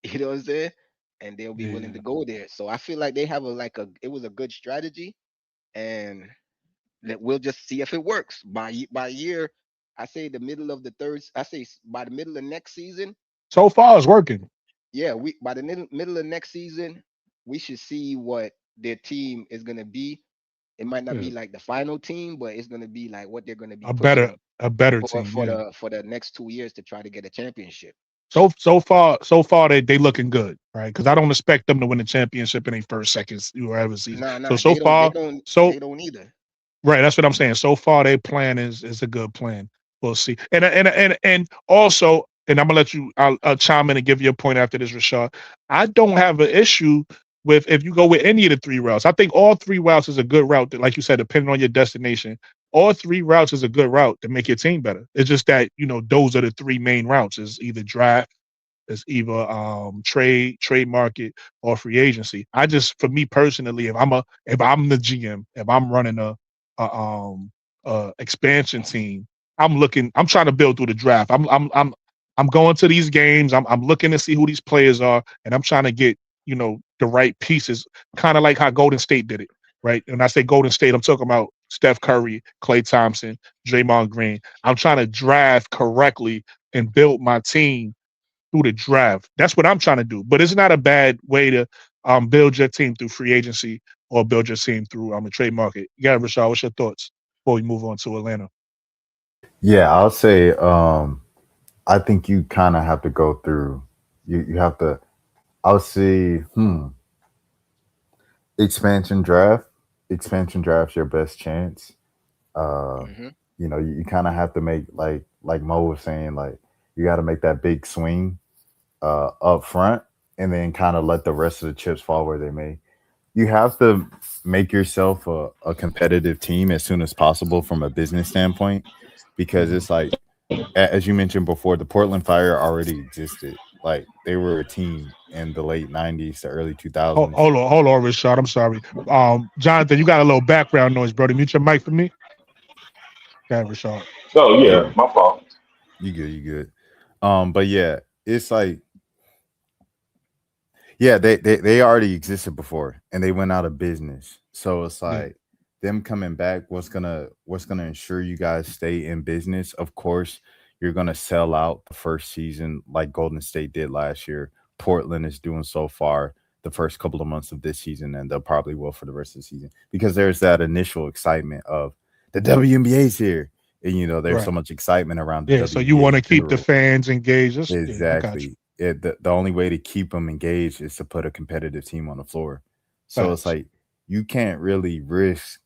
You know what I'm saying? And they'll be willing to Yeah. go there. So I feel like they have it was a good strategy, and that we'll just see if it works by year. I say the middle of the third. I say by the middle of next season. So far, it's working. Yeah, we by the middle of next season, we should see what their team is gonna be. It might not Yeah. be like the final team, but it's gonna be like what they're gonna be A better pushing a better team. Yeah. for the next 2 years to try to get a championship. So far they looking good, right? Because I don't expect them to win the championship in their first, second, whatever season. So Nah, so far, so they don't either. right, that's what I'm saying. So far, their plan is a good plan. We'll see. And also, and I'm gonna let you. I'll chime in and give you a point after this, Rashad. I don't have an issue with if you go with any of the three routes. I think all three routes is a good route. Like you said, depending on your destination, all three routes is a good route to make your team better. It's just that those are the three main routes: is either draft, it's either trade market or free agency. I just for me personally, if I'm the GM, if I'm running a expansion team, I'm trying to build through the draft. I'm going to these games. I'm looking to see who these players are, and I'm trying to get the right pieces, kind of like how Golden State did it, right? When I say Golden State, I'm talking about Steph Curry, Klay Thompson, Draymond Green. I'm trying to draft correctly and build my team through the draft. That's what I'm trying to do. But it's not a bad way to build your team through free agency or build your team through the trade market. Yeah, Rashad, what's your thoughts before we move on to Atlanta? Yeah, I'll say I think you kind of have to go through you have to I'll say expansion draft. Expansion draft's your best chance. Uh Hmm. you kind of have to make like Mo was saying, like you got to make that big swing up front and then kind of let the rest of the chips fall where they may. You have to make yourself a competitive team as soon as possible from a business standpoint, because Mhm. it's like as you mentioned before, the Portland Fire already existed. Like they were a team in the late '90s to early Hold, 2000s. hold on, hold on, Rashad. I'm sorry. Jonathan, you got a little background noise, brother. Mute your mic for me. Yeah, Rashad. Oh Yeah, yeah, my fault. you good, you good. But yeah, it's like yeah, they already existed before and they went out of business. So it's Yeah. like them coming back, what's gonna ensure you guys stay in business? Of course, you're gonna sell out the first season like Golden State did last year. Portland is doing so far the first couple of months of this season, and they'll probably will for the rest of the season. Because there's that initial excitement of the WNBA's here. And there's so Right. much excitement around the Yeah. So you WNBA want in to keep the general. fans engaged. Yeah, I got you. Exactly. The only way to keep them engaged is to put a competitive team on the floor. So it's Facts. like you can't really risk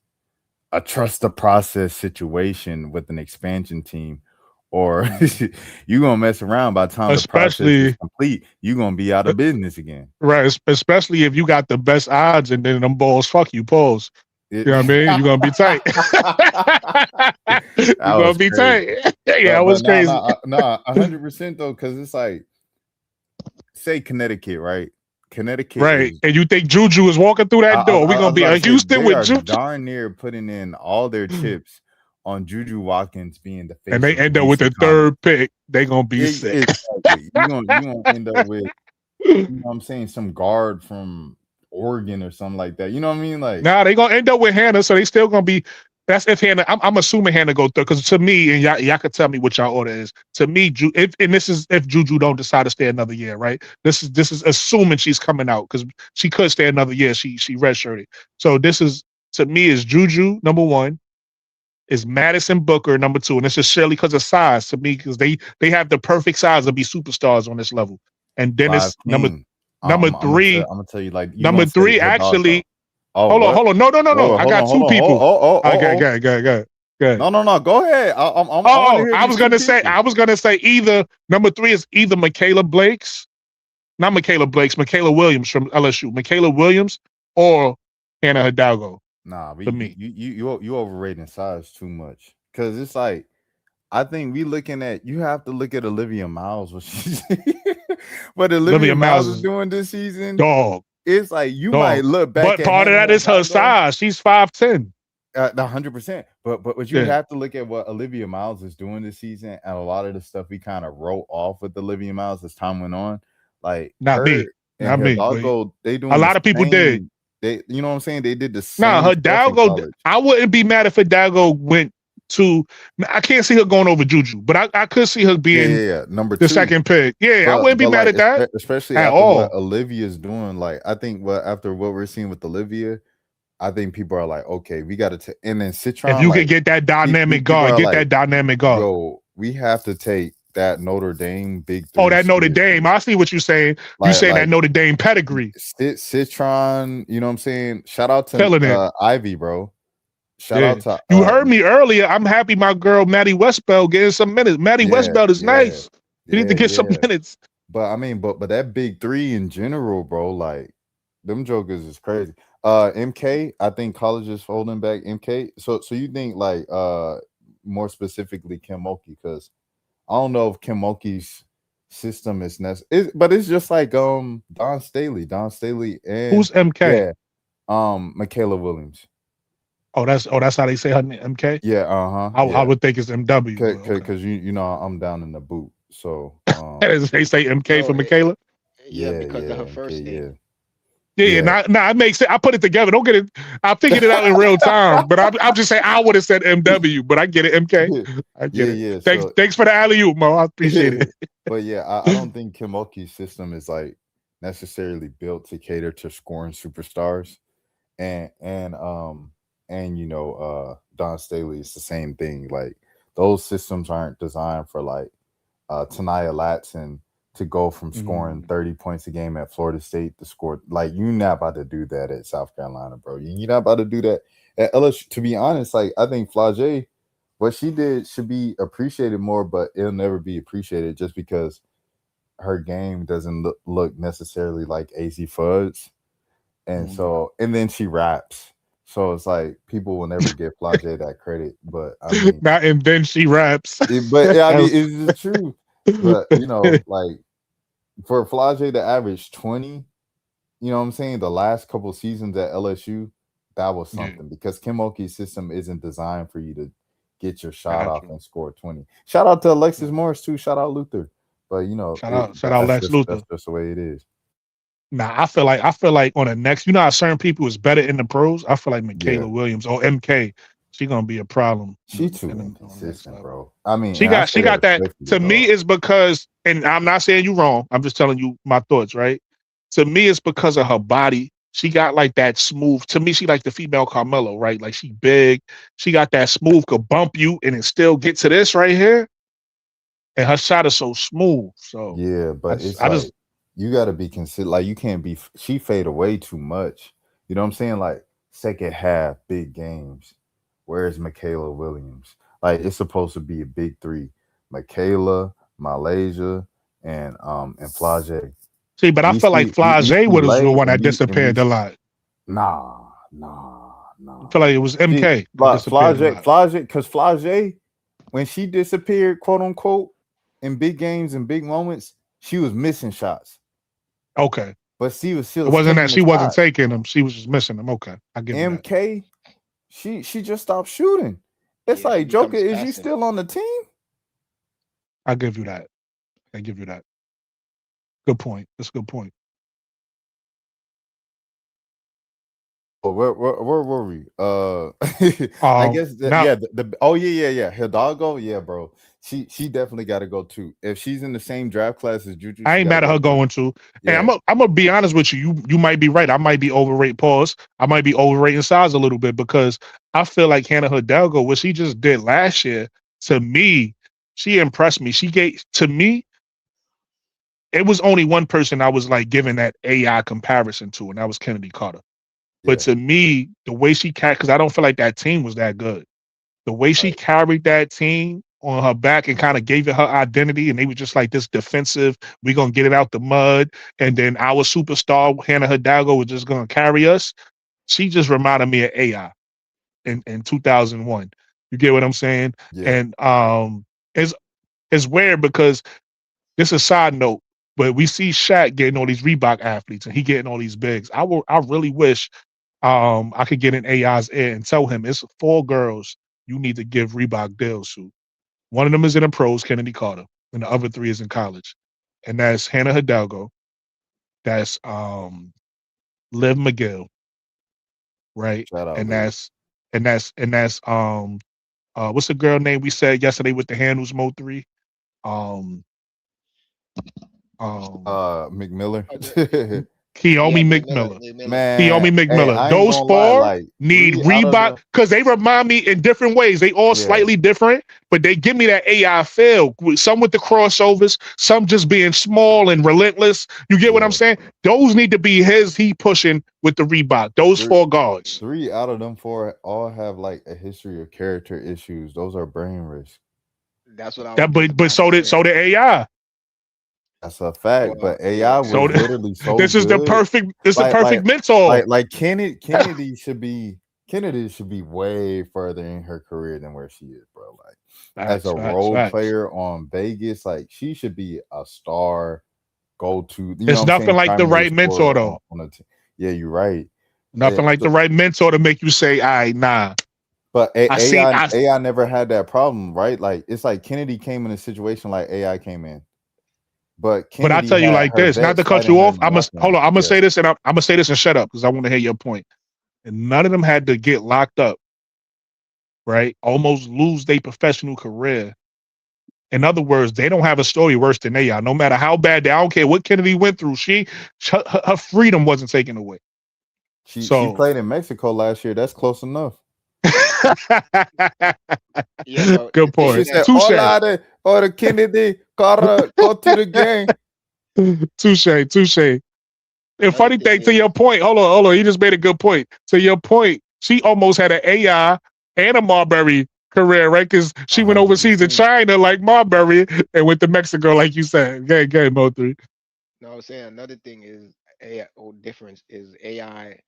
a trust the process situation with an expansion team or you gonna mess around. By the time the process is Especially complete, you gonna be out of business again. right, especially if you got the best odds and then them balls fuck you. Pause. You know what I mean? You're gonna be tight. That You're gonna was be crazy. tight. Yeah, it was crazy. No, 100% though, because it's like, say Connecticut, right? Connecticut Right. is. And you think Juju is walking through that door? We're I gonna was be about a to say Houston they with are Juju. darn near putting in all their chips on Juju Watkins being the face And they of the end up with DC the Comics. third pick. They gonna be sick. Exactly. You gonna end up with, you know what I'm saying, some guard from Oregon or something like that. You know what I mean? Like, Nah, they gonna end up with Hannah, so they still gonna be. That's if Hannah. I'm assuming Hannah go through, because to me, and y'all could tell me what y'all order is. To me, and this is if Juju don't decide to stay another year, right? This is assuming she's coming out, because she could stay another year. She redshirted. So this is, to me, is Juju number one, is Madison Booker number two, and it's just Shirley because of size to me, because they have the perfect size to be superstars on this level. And then it's 5 King. number I'm three. gonna tell you, like, you Number gonna say three, her dog though. actually. Oh, Hold what? on. No. I got two people. Oh. Go ahead. No. Go ahead. I want to hear I these was two gonna say either number three is either Michaela Blake's, not Michaela Blake's, Michaela Williams from LSU, Michaela Williams, or Hannah Hidalgo. Nah, but For me, you overrating size too much. Because it's like, I think you have to look at Olivia Miles, what Olivia Olivia Miles Miles is is doing this season. dog. It's like you might look back But at part of Hannah that is her Hidalgo. size. She's 5'10". 100%. But you have to look at what Olivia Miles is doing this season, and a lot of the stuff we kind of wrote off with Olivia Miles as time went on. Like, Not her me. and Not me. Hidalgo, they doing A the lot of people did. same. They, you know what I'm saying? They did the Nah, same stuff in Hidalgo. college. I wouldn't be mad if Hidalgo went to. I can't see her going over Juju, but I could see her being Number the two. second pick. Yeah, I wouldn't be mad like, at that especially at after all. what Olivia's doing. Like, I think after what we're seeing with Olivia, I think people are like, okay, we got to and then Citron. If you like, could get that dynamic guard, that dynamic guard. Yo, we have to take that Notre Dame big three. Oh, that Notre Dame. I see what you're saying. You saying that Notre Dame pedigree. Citron, you know what I'm saying? Shout out to Ivy, bro. Shout out to you heard me earlier. I'm happy my girl Maddie Westbeld getting some minutes. Maddie Westbeld is nice. You need to get some minutes. But I mean, but that big three in general, bro, like, them jokers is crazy. MK, I think college is holding back MK. So you think, like, more specifically Kim Mulkey, because I don't know if Kim Mulkey's system is necessary, but it's just like Don Staley, and who's MK? Yeah, Michaela Williams. Oh, that's how they say her name, MK. Yeah, I would think it's MW. Because you know I'm down in the boot, so they say MK for Michaela. Yeah, because of her first name. Yeah. Nah, it makes sense. I put it together. Don't get it. I figured it out in real time, but I'm just saying I would have said MW, but I get it, MK. I get it. Yeah. Thanks for the alley-oop, Mo. I appreciate it. But yeah, I don't think Kim Mulkey's system is like necessarily built to cater to scoring superstars, and you know, Don Staley is the same thing. Like, those systems aren't designed for like Tanaya Latson to go from scoring 30 points a game at Florida State to score. Like, you're not about to do that at South Carolina, bro. You're not about to do that at LSU. To be honest, like, I think Flage, what she did should be appreciated more, but it'll never be appreciated just because her game doesn't look necessarily like AZ Fudge. And so, and then she raps. So it's like, people will never give Flage that credit, but I mean, and then she raps. But yeah, I mean, it's the truth. But you know, like, for Flage to average 20, you know what I'm saying, the last couple seasons at LSU, that was something, because Kim Mulkey's system isn't designed for you to get your shot off and score 20. Shout out to Alexis Morris too. Shout out Luther. But you know, shout out Lex Luther. That's just the way it is. Nah, I feel like on the next, you know how certain people is better in the pros? I feel like Michaela Williams or MK, she gonna be a problem. She too inconsistent, bro. I mean, she got that. To me, it's because, and I'm not saying you wrong, I'm just telling you my thoughts, right? To me, it's because of her body. She got like that smooth. To me, she like the female Carmelo, right? Like, she big. She got that smooth, could bump you and it still get to this right here. And her shot is so smooth. So yeah, but you got to be considered. Like, you can't be. She fade away too much. You know what I'm saying? Like, second half, big games. Where's Michaela Williams? Like, it's supposed to be a big three. Michaela, Malaysia, and Flage. See, but I feel like Flage was the one that disappeared a lot. Nah. I feel like it was MK that disappeared a lot. Flage, because Flage, when she disappeared, quote unquote, in big games and big moments, she was missing shots. Okay. But she was still. It wasn't that she wasn't taking them; she was just missing them. Okay, I give you that. MK, she just stopped shooting. It's like, Joker, is you still on the team? I give you that. I give you that. Good point. That's a good point. Where were we? I guess yeah. Hidalgo, yeah, bro. She definitely got to go too. If she's in the same draft class as Juju, I ain't mad at her going to. Yeah. And I'm gonna be honest with you. You might be right. I might be overrating. Pause. I might be overrating size a little bit because I feel like Hannah Hidalgo, what she just did last year, to me, she impressed me. She gave to me. It was only one person I was like giving that AI comparison to, and that was Kennedy Carter. But to me, the way she because I don't feel like that team was that good. The way she carried that team on her back and kind of gave it her identity, and they were just like this defensive, we're going to get it out the mud, and then our superstar, Hannah Hidalgo, was just going to carry us. She just reminded me of AI in 2001. You get what I'm saying? Yeah. And it's weird because this is a side note, but we see Shaq getting all these Reebok athletes, and he getting all these bigs. I really wish I could get in AI's ear and tell him it's 4 girls you need to give Reebok deals to. One of them is in the pros, Kennedy Carter, and the other 3 is in college. And that's Hannah Hidalgo. That's Liv McGill, right? Shout out, and Liv. that's what's the girl name we said yesterday with the handles Mo 3? McMiller. Keomi McMiller. Man, Keomi McMiller. Hey, those 4 like, need Reebok because they remind me in different ways. They all slightly different, but they give me that AI feel. Some with the crossovers, some just being small and relentless. You get what I'm saying? Those need to be he pushing with the Reebok. Those 4 guards. 3 out of them 4 all have like a history of character issues. Those are brain risks. That's what I was. But so did AI. That's a fact, but AI was literally so this is good. the perfect. This is the perfect mentor. Like Kennedy should be. Kennedy should be way further in her career than where she is, bro. Like as a role player on Vegas, like she should be a star. Go to. It's nothing like the right mentor though. Yeah, you're right. Nothing like the right mentor to make you say, "All right, nah." But AI never had that problem, right? Like it's like Kennedy came in a situation like AI came in. But I tell you like this, not to cut you off. I'm gonna say this, and I'm gonna say this and shut up because I want to hear your point. And none of them had to get locked up, right? Almost lose their professional career. In other words, they don't have a story worse than they are. No matter how bad I don't care what Kennedy went through. Her freedom wasn't taken away. She played in Mexico last year. That's close enough. Good point. She said, Hola, Kennedy, Carter, go to the game. Touche. And funny thing, to your point, hold on. You just made a good point. To your point, she almost had an AI and a Marbury career, right? Because she went overseas in China like Marbury and went to Mexico, like you said. Game Mo 3. No, I was saying another thing is AI. Difference is AI.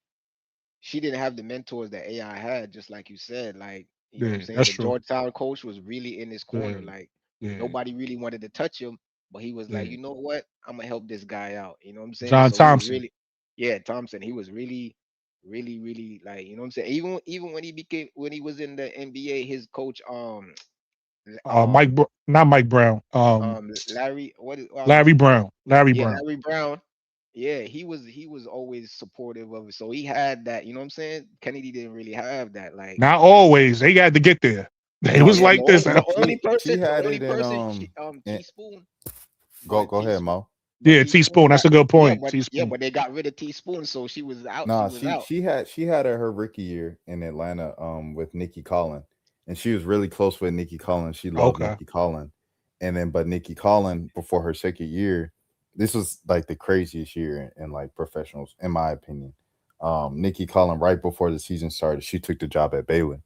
She didn't have the mentors that AI had, just like you said. Like, you know what I'm saying? The Georgetown coach was really in his corner. Like, nobody really wanted to touch him, but he was like, you know what? I'm gonna help this guy out. You know what I'm saying? John Thompson. Thompson. He was really like, you know what I'm saying? Even when he was in the NBA, his coach, not Mike Brown. Larry Brown. Larry Brown. Yeah, he was always supportive of it. So he had that, you know what I'm saying? Kennedy didn't really have that. Like, not always. They got to get there. It was like this. The only person, Teaspoon. Go ahead, Mo. Yeah, Teaspoon. That's a good point. But they got rid of Teaspoon, so she was out. No, she had her rookie year in Atlanta with Nikki Collin, and she was really close with Nikki Collin. She loved Nikki Collin, and then but Nikki Collin before her second year, this was like the craziest year in like professionals, in my opinion. Nikki Collin, right before the season started, she took the job at Baylor.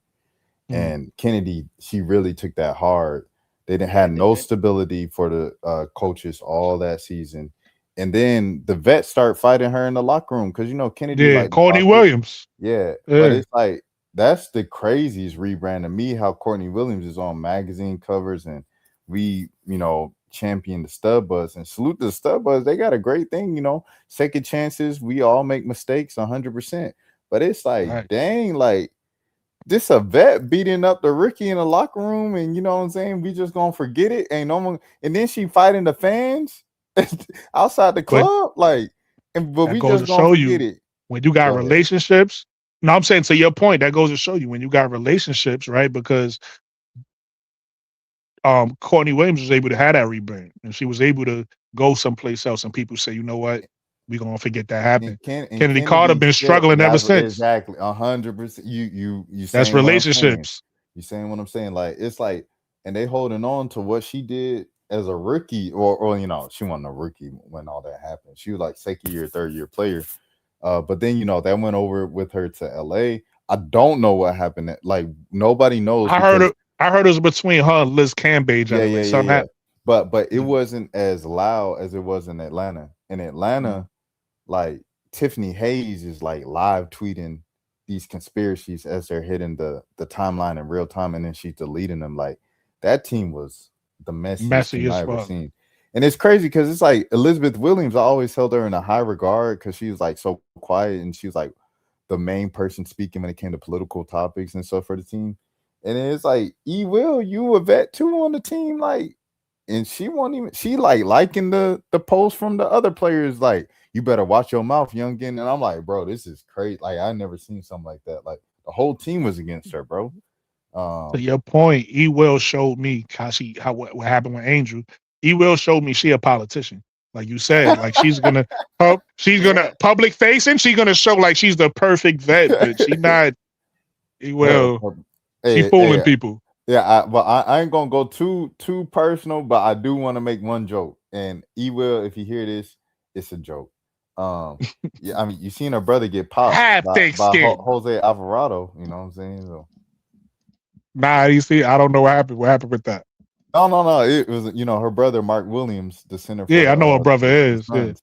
And Kennedy, she really took that hard. They didn't Yeah, have the no vet. stability for the coaches all that season. And then the vets start fighting her in the locker room because Kennedy Yeah, like to Courtney talk shit. Williams. Yeah, but Yeah, it's like that's the craziest rebrand to me. How Courtney Williams is on magazine covers, and we champion the stud buzz and salute the stud buzz. They got a great thing, second chances. We all make mistakes, 100%. But it's like, right. dang, like this a vet beating up the rookie in the locker room, and you know what I'm saying? We just gonna forget it. Ain't no one. And then she fighting the fans outside the But club, like, but that we goes just to gonna show forget you it. when you got Go ahead. relationships. No, I'm saying to your point, that goes to show you when you got relationships, right? Because Courtney Williams was able to have that rebrand, and she was able to go someplace else, and people say, you know what, we're gonna forget that happened. And Kennedy Carter Kennedy been said struggling ever that's since. exactly 100%. You That's saying what I'm saying? relationships. You saying what I'm saying? Like it's like, and they holding on to what she did as a rookie, or she wasn't a rookie when all that happened. She was like second year, third year player. But then that went over with her to LA. I don't know what happened. Like nobody knows I heard because it. I heard it was between her and Liz Cambage yeah, out of yeah, LA. yeah, Something yeah. happened. But it Yeah. wasn't as loud as it was in Atlanta. In Atlanta, like Tiffany Hayes is like live tweeting these conspiracies as they're hitting the timeline in real time, and then she's deleting them. Like that team was the messiest Messy team as I ever fuck. seen. And it's crazy because it's like Elizabeth Williams, I always held her in a high regard because she was like so quiet and she was like the main person speaking when it came to political topics and stuff for the team. And it's like, Will, you a vet too on the team, like, and she won't even. She like liking the post from the other players, like, you better watch your mouth, youngin. And I'm like, bro, this is crazy. Like, I never seen something like that. Like, the whole team was against her, bro. To your point, Will showed me what happened with Angel. Will showed me she a politician. Like you said, like she's gonna public facing. She's gonna show like she's the perfect vet, but she not. Her- Will her- she hey, fooling hey, people? yeah, but I ain't gonna go too personal, but I do want to make one joke. And Will, if you hear this, it's a joke. Yeah, I mean, you seen her brother get popped Have thick by skin. Jose Alvarado. You know what I'm saying? So, Nah, you see, I don't know what happened. What happened with that? no. It was her brother Mark Williams, the center for Yeah, I know her brother the is. Yeah, Suns,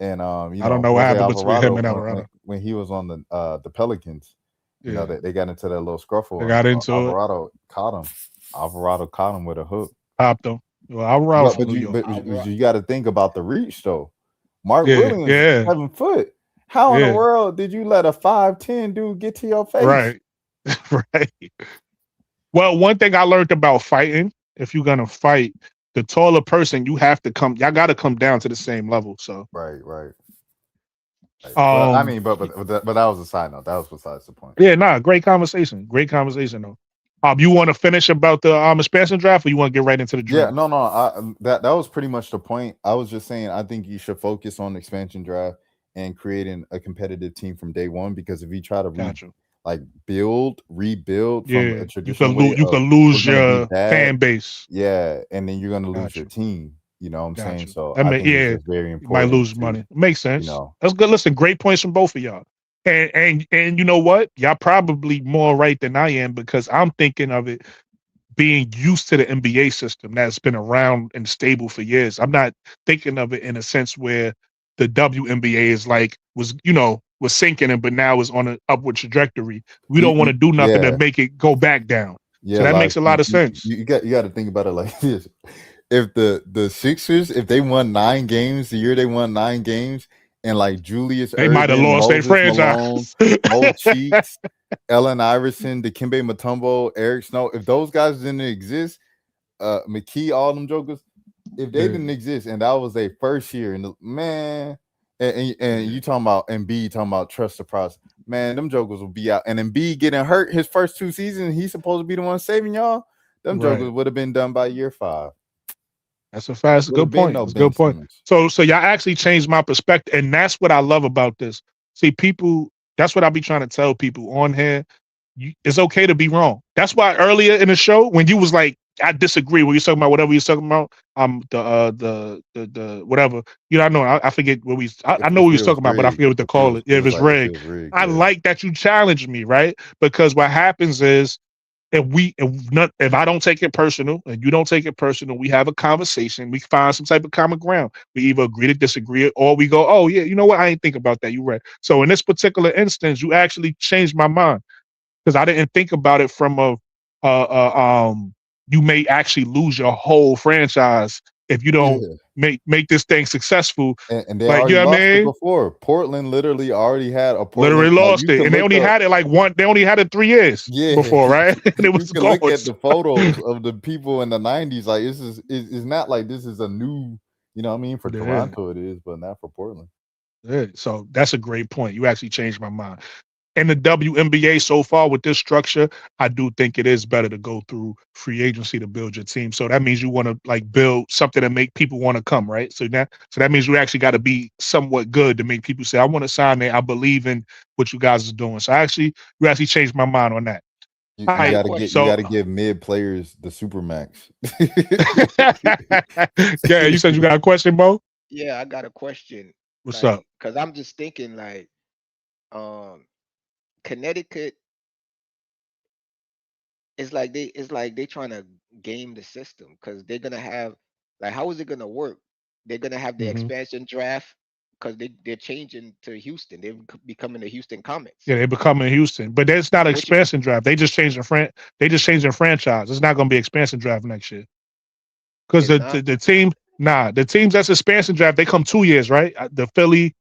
and I don't know what Jose happened between him Alvarado and when Alvarado. when he was on the Pelicans, Yeah, they got into that little they scruffle and got into it. Alvarado caught him. Alvarado caught him with a hook. Popped them. Well, Alvarado from But New you York. but you got to think about the reach though. Mark Yeah, Williams, yeah, 7 foot. How in the yeah. world did you let a 5'10" dude get to your face? Right, right. Well, one thing I learned about fighting, if you're gonna fight, the taller person, you have to come. Y'all got to come down to the same level. So, Right. But I um, mean, but that was a side note. That was besides the point. yeah, nah, great conversation. Great conversation though. You want to finish about the expansion draft, or you want to get right into the Yeah, draft? no. That was pretty much the point. I was just saying I think you should focus on the expansion draft and creating a competitive team from day one, because if you try to Gotcha. rebuild from Yeah, a traditional way you of can we're lose gonna be your bad, fan base. yeah, and then you're gonna lose your Gotcha. team. You know what I'm saying? Gotcha. So I I mean, think it's yeah, just very you might important lose to, money. Makes you sense. know, That's good. Listen, great points from both of y'all. And you know what? Y'all probably more right than I am, because I'm thinking of it being used to the NBA system that's been around and stable for years. I'm not thinking of it in a sense where the WNBA is like was sinking but now is on an upward trajectory. We don't want to do nothing to yeah, make it go back down. So that like makes a lot of sense. you got to think about it like this. If the Sixers, if they won 9 games the year they won 9 games, and like Julius They might have Erving, lost their Moses Malone, franchise. Mo Cheeks, Ellen Iverson, Dikembe Mutombo, Eric Snow, if those guys didn't exist, McKee, all them jokers, if they Yeah, didn't exist and that was their first year, and man, and you talking about Embiid, talking about trust the process, man, them jokers will be out. And Embiid getting hurt his first 2 seasons, he's supposed to be the one saving y'all. Them jokers right. would have been done by year 5. That's a fact. That's a Would have good been point. no That's a Ben good point. Simmons. So y'all actually changed my perspective, and that's what I love about this. See, people. That's what I be trying to tell people on here. It's okay to be wrong. That's why earlier in the show, when you was like, I disagree when you're talking about whatever you're talking about, the whatever, I know, I forget what I If know what we was feels talking about, but I rigged, forget what to call it. Yeah, it if was it's like it rigged. feels rigged. I Yeah. like that you challenged me, right? Because what happens is if I don't take it personal and you don't take it personal, we have a conversation. We find some type of common ground. We either agree to disagree, or we go, oh yeah, you know what? I ain't think about that. You right. So in this particular instance, you actually changed my mind because I didn't think about it from you may actually lose your whole franchise if you don't Yeah. make this thing successful. And they Like, you already know what I lost it mean? before. Portland literally already had a Literally Portland. Like lost you it, could and they look only up. had it they only had it 3 years Yeah, before, right? And it you was can gone. look at the photos of the people in the '90s. Like this is it's not like this is a new. You know what I mean? For Yeah, Toronto, it is, but not for Portland. yeah. So that's a great point. You actually changed my mind. In the WNBA so far with this structure, I do think it is better to go through free agency to build your team. So that means you want to like build something to make people want to come, right? So that means you actually got to be somewhat good to make people say, I want to sign there. I believe in what you guys are doing. So you actually changed my mind on that. You, All you got a right. got to get you question. got So to give mid players the super max. yeah, you said you got a question, Bo? Yeah, I got a question. What's up? Like, cause I'm just thinking like, um, Connecticut it's like they trying to game the system because they're gonna have like how is it gonna work? They're gonna have the Hmm. expansion draft because they're changing to Houston. They're becoming the Houston Comets, Yeah, they're becoming Houston, but that's not an which expansion draft. They just changed their franchise. It's not going to be expansion draft next year because is not. the teams that's expansion draft they come 2 years, right? The Philly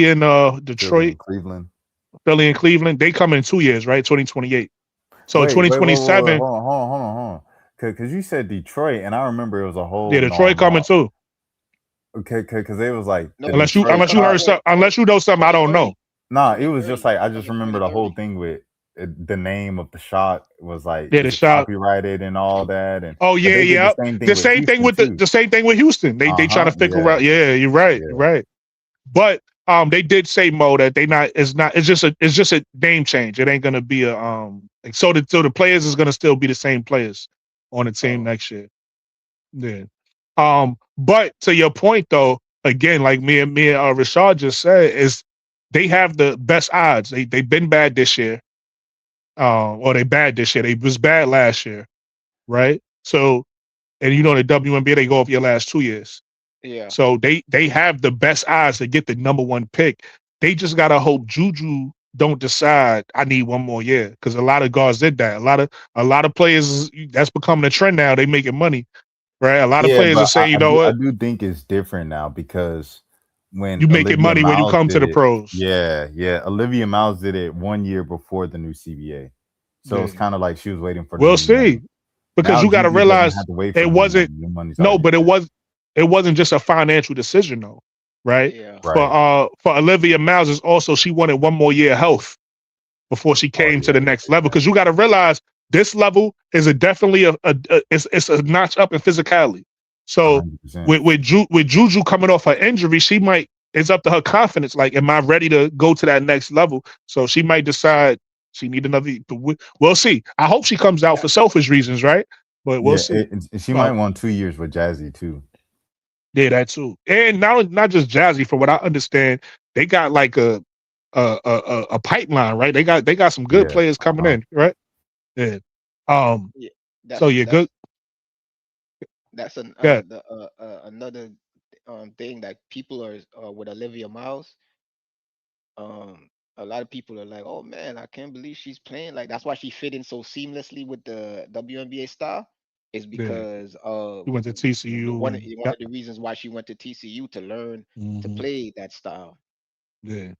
and Philly Detroit, and Cleveland. Philly and Cleveland, they come in 2 years, right? 2028. So Wait. 2027, Hold on. Because you said Detroit, and I remember it was a yeah, whole Detroit coming no. too. Okay, because it was like No, the Detroit Unless you heard shot. some, unless you know something I don't know. 2030, Nah, it was just 2030. like I They're just coming remember the whole 2030. thing with the name of the shot was like, Yeah, the is it shot. copyrighted and all that? And Oh but yeah, they did the yeah. same thing The with same thing Houston with too. the same thing with Houston. They trying to figure Yeah, out. Yeah, you're right. You're yeah. right. But they did say Mo that it's just a name change. It ain't gonna be a like, so the players is gonna still be the same players on the team Oh, next year. Yeah. But to your point though, again, like me and Rashad just said, is they have the best odds. They've been bad this year. Or they bad this year. They was bad last year, right? So and you know the WNBA they go off your last 2 years. yeah, So they have the best odds to get the number one pick. They just gotta hope Juju don't decide I need one more year because a lot of guards did that. A lot of players that's becoming a trend now. They making money, right? A lot of Yeah, players are but saying, you know I what, do think it's different now because when you making Olivia money when you Miles come to did the it, pros. yeah, Olivia Miles did it 1 year before the new CBA, so it's Yeah. kind of like she was waiting for the We'll new money. see because Now you got to Juju doesn't realize have to wait for it the new wasn't money. New money's no, already but there. it wasn't just a financial decision though, right? yeah. Right. For Olivia Miles is also she wanted one more year of health before she Oh came to yeah, the next level. Because you got to realize this level is definitely it's a notch up in physicality. So 100%. with Juju coming off her injury, she might it's up to her confidence. Like, am I ready to go to that next level? So she might decide she need another. But we'll see. I hope she comes out That for selfish reasons, right? But we'll Yeah, see. and she might Uh, want 2 years with Jazzy too. yeah, that too. And not just Jazzy. From what I understand, they got like a pipeline, right? They got some good Yeah. players coming in, right? Yeah. Um. yeah. So That's yeah, good. that's that's Yeah. another thing that people are with Olivia Miles. Um, a lot of people are like, "Oh man, I can't believe she's playing." Like that's why she fit in so seamlessly with the WNBA style. Is Yeah. because of We went to the TCU one and one yeah. of the reasons why she went to TCU to learn to Hmm. play that style. Yeah.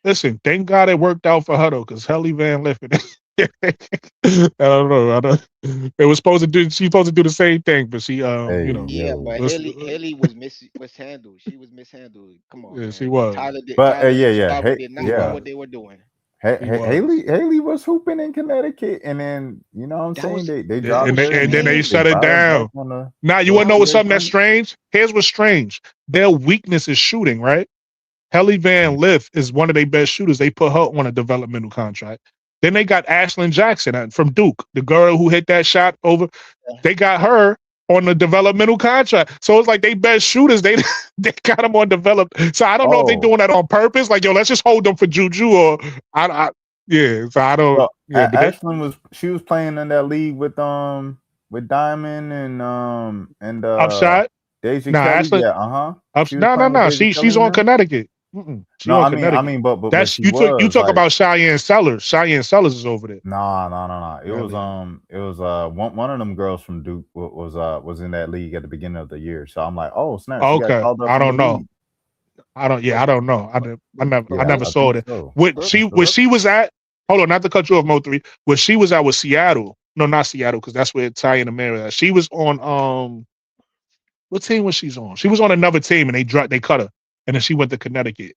Listen, thank God it worked out for her though, because Helly Van Liffen. I don't know. I don't. It was supposed to do. She's supposed to do the same thing, but she, Hey, Yeah, but yo. Haley was mishandled. She was mishandled. Come on, Yeah, she man. was. But Tyler and yeah. Chicago Hey, did She not know yeah. what was. they were doing. She was. Haley was hooping in Connecticut, and then you know what I'm That saying was they Yeah, dropped her, and and then they strange. they shut it brought her back down. on the Now you want to That know what's was something that's WNBA. strange? Here's what's strange. Their weakness is shooting, right? Helly Van Lith is one of their best shooters. They put her on a developmental contract. Then they got Ashlyn Jackson from Duke, the girl who hit that shot over. They got her on the developmental contract. So it's like they best shooters. They they got them on develop. So I don't know if they're Oh, doing that on purpose. Like, yo, let's just hold them for Juju or I Yeah, so I don't. Well, Yeah, but Ashlyn was playing in that league with Diamond and Upshot. Deja No, Kelly. Ashley. Yeah, She was playing with No. Deja Kelly She's and on them. Connecticut. She No, on I Connecticut. mean, but That's she you was talk like, about Cheyenne Sellers. Cheyenne Sellers is over there. no. Really? It was one of them girls from Duke was in that league at the beginning of the year. So I'm like, oh snap, she got Okay, called up I from the don't know. league. I don't. Yeah, But I don't know. I Yeah, never I saw think that. so. What I Brooke, think she so. where Brooke, she was at? Hold on, not to cut you off, Mo3. Where she was at was Seattle. No, not Seattle, because that's where Ty and Amira. She was on what team was she on? She was on another team, and they cut her, and then she went to Connecticut.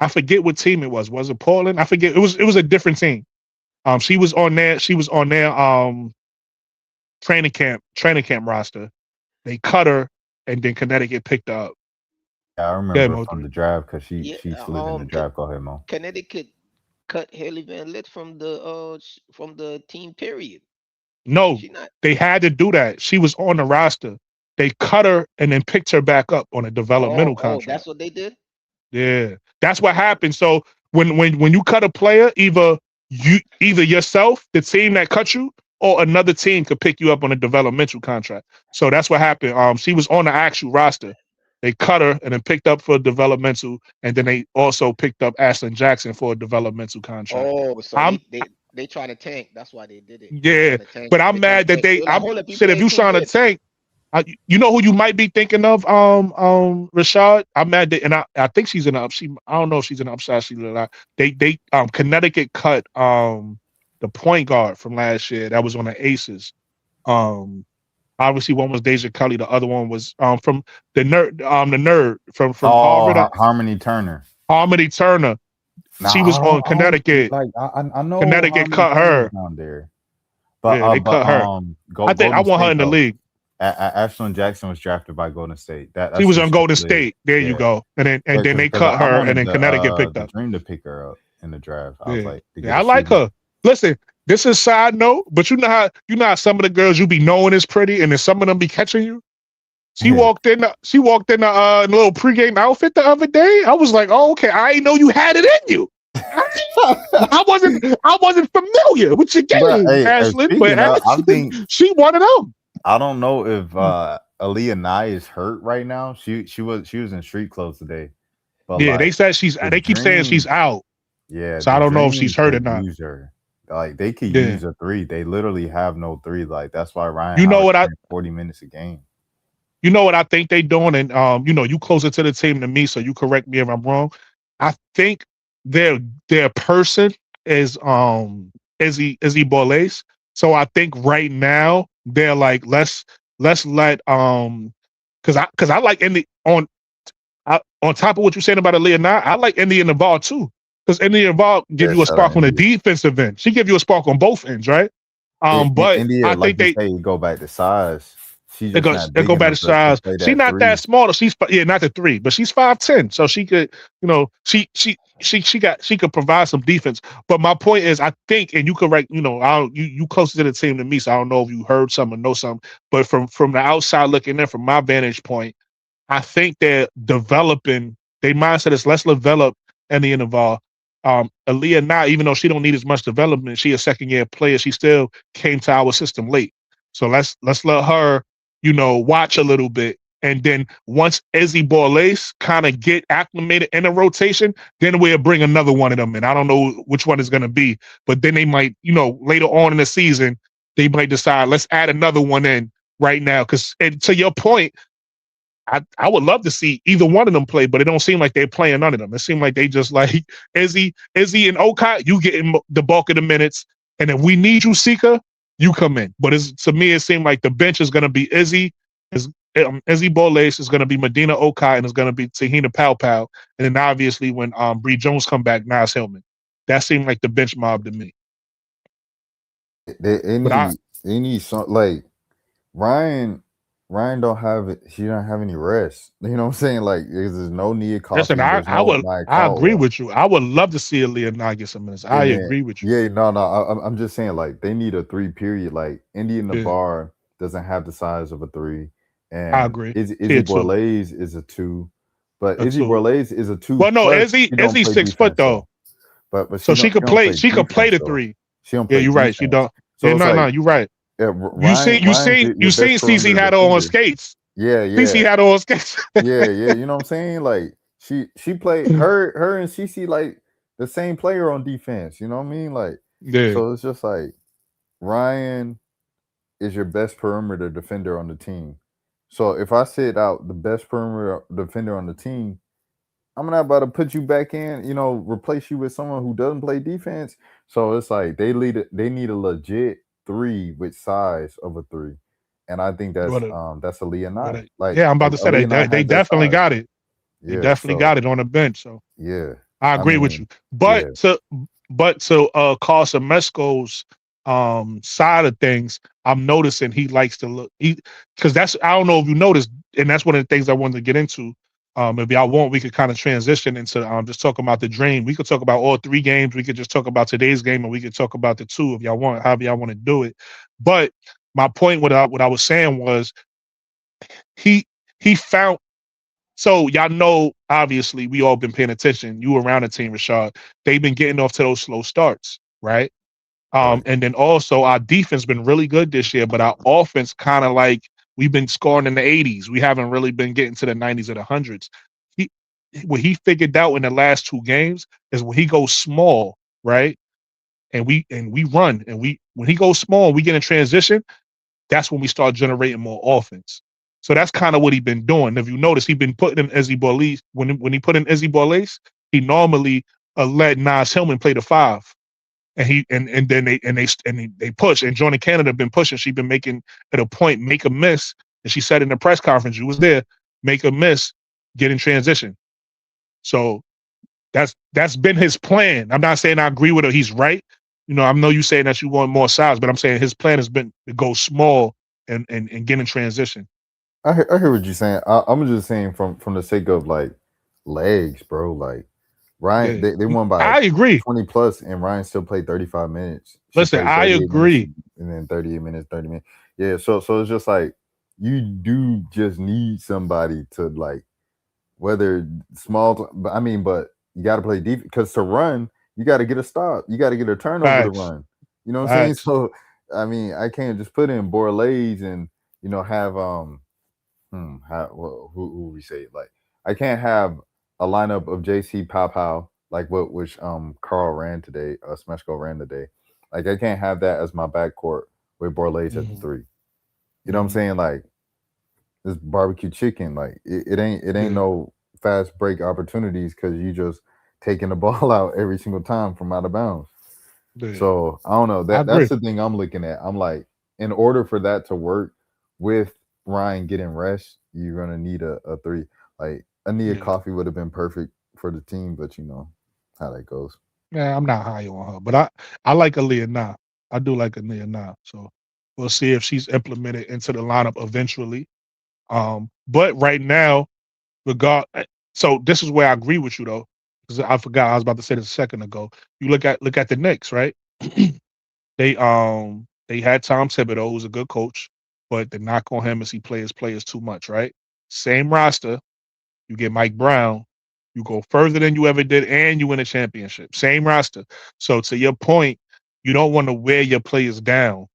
I forget what team it was. Was it Portland? I forget. It was a different team. She was on there. She was on their training camp roster. They cut her, and then Connecticut picked her up. Yeah, I Yeah, remember from Mo3. the draft because yeah, she slid in the draft. Go ahead, Mo. Connecticut cut Haley Van Lith from the team. Period. Did No, she not? they had to do that. She was on the roster. They cut her and then picked her back up on a developmental That's contract. what they did. Yeah, that's what Okay. happened. So when you cut a player, either yourself, the team that cut you, or another team could pick you up on a developmental contract. So that's what happened. She was on the actual roster. They cut her and then picked up for a developmental, and then they also picked up Ashlyn Jackson for a developmental contract. Oh, so I'm they try to tank. That's why they did it. They Yeah, trying to tank. but I'm They trying to mad that tank. They they. were like, I'm hold up, you said if playing you too trying to good. tank, you know who you might be thinking of, Rashad. I'm mad that, and I think she's in the up. I don't know if she's in the upside sheet or not. They Connecticut cut the point guard from last year that was on the Aces. Um, Obviously one was Deja Kelly, the other one was from the nerd from Oh, Harvard, Harmony Turner. Harmony Turner. Now She was on I don't Connecticut. like. I know Connecticut Harmony cut Turner's her. down there, Yeah, they but cut her. I think I Golden want her State in the though. league. Ashlyn Jackson was drafted by Golden State. She That's was who on she Golden slid. State. There you Yeah, go. And then they because cut I her, and wanted then Connecticut picked the up. Dream to pick her up in the draft. I was Yeah, like to get yeah, a I like shooting. her. Listen, this is side note, but you know how some of the girls you be knowing is pretty, and then some of them be catching you. She walked in. She walked in a little pregame outfit the other day. I was like, oh, okay. I didn't know you had it in you. I wasn't familiar with your But game, hey, Ashlyn, but speaking of, I think she one of them. I don't know if Aaliyah Nye is hurt right now. She was in street clothes today, but Yeah, they like said the they keep saying she's Dream, out, yeah, so the I don't know if Dream she's hurt or could not. use her. Like they could Yeah, use a three. They literally have no three. Like that's why Ryan you know Howard's what I playing 40 minutes a game. You know what I think they doing, and you closer to the team than me, so you correct me if I'm wrong. I think their person is Izzy Borlace. So I think right now they're like let's let because I like on top of what you're saying about Aaliyah now, I like India Navarre too. Because India Navarre give Yeah, you a shout out spark on the India. defensive end. She give you a spark on both ends, right? But India, I like think you they say, go back to size. She's it just goes. not It big go back to enough to size. play She's that not that three. small. Not the three, but she's 5'10". So she could, she could provide some defense. But my point is, I think, and you correct, you closer to the team than me, so I don't know if you heard something or know something. But from the outside looking in, from my vantage point, I think they're developing. Their mindset is let's develop Andy Navarre. Aaliyah now, even though she don't need as much development, she a second year player. She still came to our system late. So let's let her watch a little bit. And then once Izzy Borlace kind of get acclimated in a rotation, then we'll bring another one of them in. I don't know which one is going to be, but then they might, later on in the season, they might decide, let's add another one in right now. Because to your point, I would love to see either one of them play, but it don't seem like they're playing none of them. It seems like they just like Izzy and Okai, you getting the bulk of the minutes. And if we need you, Sika, you come in. But to me, it seemed like the bench is going to be Izzy Borlace, is going to be Medina Okai, and it's going to be Tahina Pow. And then obviously when Bree Jones come back, Nas Hillman. That seemed like the bench mob to me. They But need some like Ryan don't have it. She don't have any rest. You know what I'm saying? Like there's no Nia listen, Coffee. There's no Mike I agree Caldwell. with you. I would love to see Aaliyah Nye get some minutes. I And then agree with you. yeah, no. I'm just saying like they need a three period. Like Indian Yeah, Navarre doesn't have the size of a three, I and agree. Izzy Here too. Borlace is a two, but A Izzy two. Borlace is a two Well, no, plus Izzy she don't Izzy's play 6 foot defense though. though. but So she could don't play. play She could play defense the though. three. She don't Yeah, play you're right. She defense. don't. So Yeah, it's no, like, you're right. yeah, You see, Ryan's your best Cece perimeter had her on defender. skates. Yeah, Cece yeah, had her on skates. yeah. You know what I'm saying? Like she played her and Cece like the same player on defense. You know what I mean? Like, Yeah, so it's just like Ryan is your best perimeter defender on the team. So if I sit out the best perimeter defender on the team, I'm not about to put you back in, replace you with someone who doesn't play defense. So it's like they need a legit three with size of a three. And I think what a that's a Leonard. Like yeah. I'm about to a say Leonard they has that definitely size. got it. They Yeah. definitely So got it on the bench. So yeah. I I agree with you. mean, yeah. But to Carson Mesco's side of things, I'm noticing he likes to look because that's I don't know if you noticed, and that's one of the things I wanted to get into. If y'all want, we could kind of transition into just talking about the dream. We could talk about all three games. We could just talk about today's game, and we could talk about the two if y'all want, however y'all want to do it. But my point, what I was saying was he found. So y'all know, obviously, we all been paying attention. You around the team, Rashad. They've been getting off to those slow starts, right? Right. And then also our defense been really good this year, but our offense kind of like we've been scoring in the 80s. We haven't really been getting to the 90s or the hundreds. He What he figured out in the last two games is when he goes small, right? And we run and when he goes small, we get in transition. That's when we start generating more offense. So that's kind of what he's been doing. If you notice, he's been putting in Izzy Borlase. When he put in Izzy Borlase, he normally let Nas Hillman play the five. And then they push. And Jordan Canada been pushing. She's been making at a point, make a miss. And she said in the press conference, you was there, make a miss, get in transition. So that's been his plan. I'm not saying I agree with her. He's right. I know you saying that you want more size, but I'm saying his plan has been to go small and get in transition. I hear what you're saying. I'm just saying from the sake of like legs, bro. Like Ryan, Yeah, they won by I agree. 20 plus, and Ryan still played 35 minutes. She Listen, played I 38 minutes, agree. and then 38 minutes, 30 minutes. Yeah, so it's just like you do just need somebody to like whether small, but you got to play deep because to run, you got to get a stop, you got to get a turnover to Facts. run. You know what I'm saying? Facts. So I can't just put in Borlase and have who we say like I can't have a lineup of JC Pow like which Carl ran today, Smeshko ran today. Like I can't have that as my backcourt with Borlase at the three. You know what I'm saying? Like this barbecue chicken, like it ain't no fast break opportunities because you just taking the ball out every single time from out of bounds. Yeah. So I don't know. I agree. That's the thing I'm looking at. I'm like, in order for that to work with Ryan getting rest, you're gonna need a three. Like Ania Coffee would have been perfect for the team, but you know how that goes. Yeah, I'm not high on her, but I like Aaliyah now. I do like Aaliyah now. So we'll see if she's implemented into the lineup eventually. But right now, so this is where I agree with you though, because I forgot I was about to say this a second ago. You look at the Knicks, right? They had Tom Thibodeau, who's a good coach, but the knock on him is he plays too much, right? Same roster, you get Mike Brown, you go further than you ever did, and you win a championship. Same roster. So to your point, you don't want to wear your players down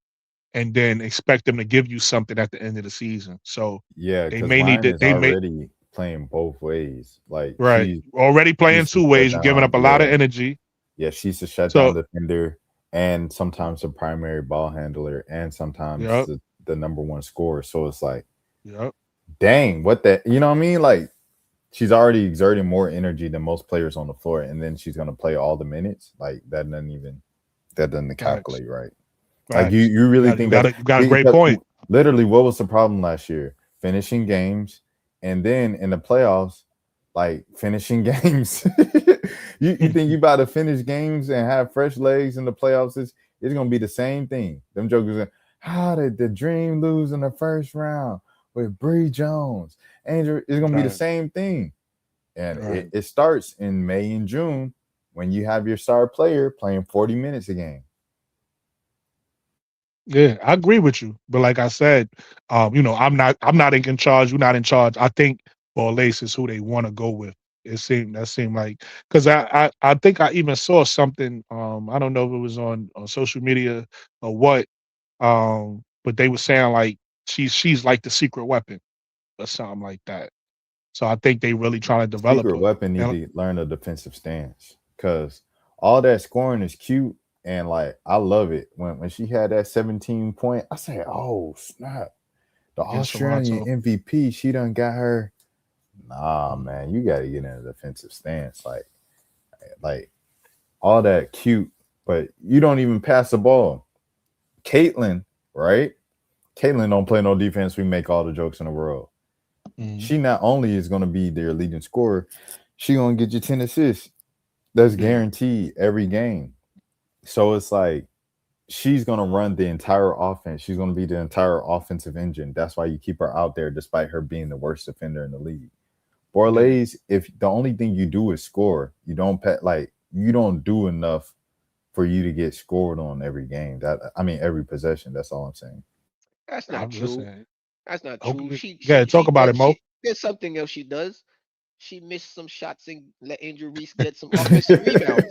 and then expect them to give you something at the end of the season. So Yeah, they because may need Ryan to. is They may already playing both ways. Like right already playing she's the two shut ways. You're giving down. up a lot of energy. Yeah, she's a shutdown So defender and sometimes the primary ball handler and sometimes yep, the number one scorer. So it's like, yep, dang, what the you know what I mean? Like she's already exerting more energy than most players on the floor, and then she's gonna play all the minutes. Like that doesn't facts, calculate right. Like facts. you really think that's You got a great point. literally what was the problem last year? Finishing games, and then in the playoffs, like finishing games. You think you about to finish games and have fresh legs in the playoffs? It's gonna be the same thing. Them jokers. How did the Dream lose in the first round with Bree Jones? Angel, it's gonna be the Right, same thing, and right. it starts in May and June when you have your star player playing 40 minutes a game. Yeah, I agree with you. But like I said, I'm not in charge. You're not in charge. I think Borlase is who they want to go with. That seemed like because I think I even saw something. I don't know if it was on social media or what. But they were saying like she's like the secret weapon or something like that. So I think they really trying to develop Secret her. weapon need And to learn a defensive stance because all that scoring is cute and like I love it. When she had that 17 point, I said, "Oh snap! The against Australian Toronto. MVP, she done got her." Nah, Mm. man, you got to get in a defensive stance. Like all that cute, but you don't even pass the ball. Caitlin, right? Caitlin don't play no defense. We make all the jokes in the world. Mm. She not only is going to be their leading scorer, she going to get you 10 assists. That's Yeah. guaranteed every game. So it's like she's going to run the entire offense. She's going to be the entire offensive engine. That's why you keep her out there despite her being the worst defender in the league. Borlase, if the only thing you do is score, you don't you don't do enough for you to get scored on every game. Every possession. That's all I'm saying. That's not I'm true. listening. That's not true. Okay. Yeah, talk about it, Mo. There's something else she does. She missed some shots and let Angel Reese get some offensive rebounds.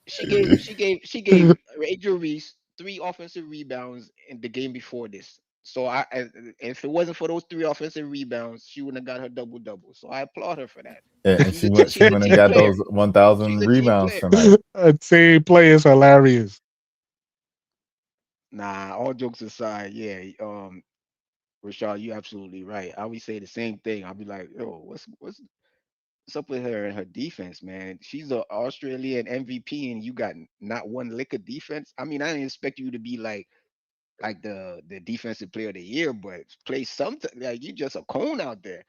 She gave Angel Reese 3 offensive rebounds in the game before this. So if it wasn't for those 3 offensive rebounds, she wouldn't have got her double double. So I applaud her for that. And She's a t- she she's a went and team got player. those 1,000 She's a team rebounds player. tonight. A team play is hilarious. Nah, all jokes aside, yeah. Rashad, you're absolutely right. I always say the same thing. I'll be like, yo, what's up with her and her defense, man? She's an Australian MVP, and you got not one lick of defense. I mean, I didn't expect you to be like the defensive player of the year, but play something like you just a cone out there.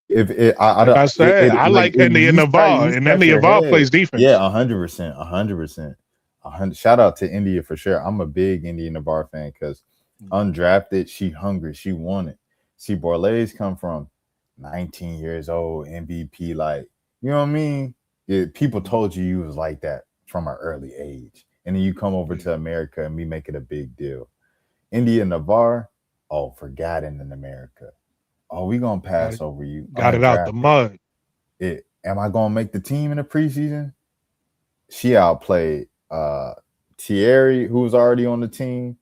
If it, I Like don't, I said, I like India you Navarre, and scratch India your Navarre head. plays defense. Yeah, 100%, 100%. Shout out to India for sure. I'm a big India Navarre fan because undrafted, she hungry, she wanted. See, Borlase come from 19 years old, MVP, like you know what I mean. People told you was like that from an early age, and then you come over to America and we make it a big deal. India Navarre, oh, forgotten in America. Oh, we gonna pass over you. Got it out the mud. Am I gonna make the team in the preseason? She outplayed Thierry, who was already on the team.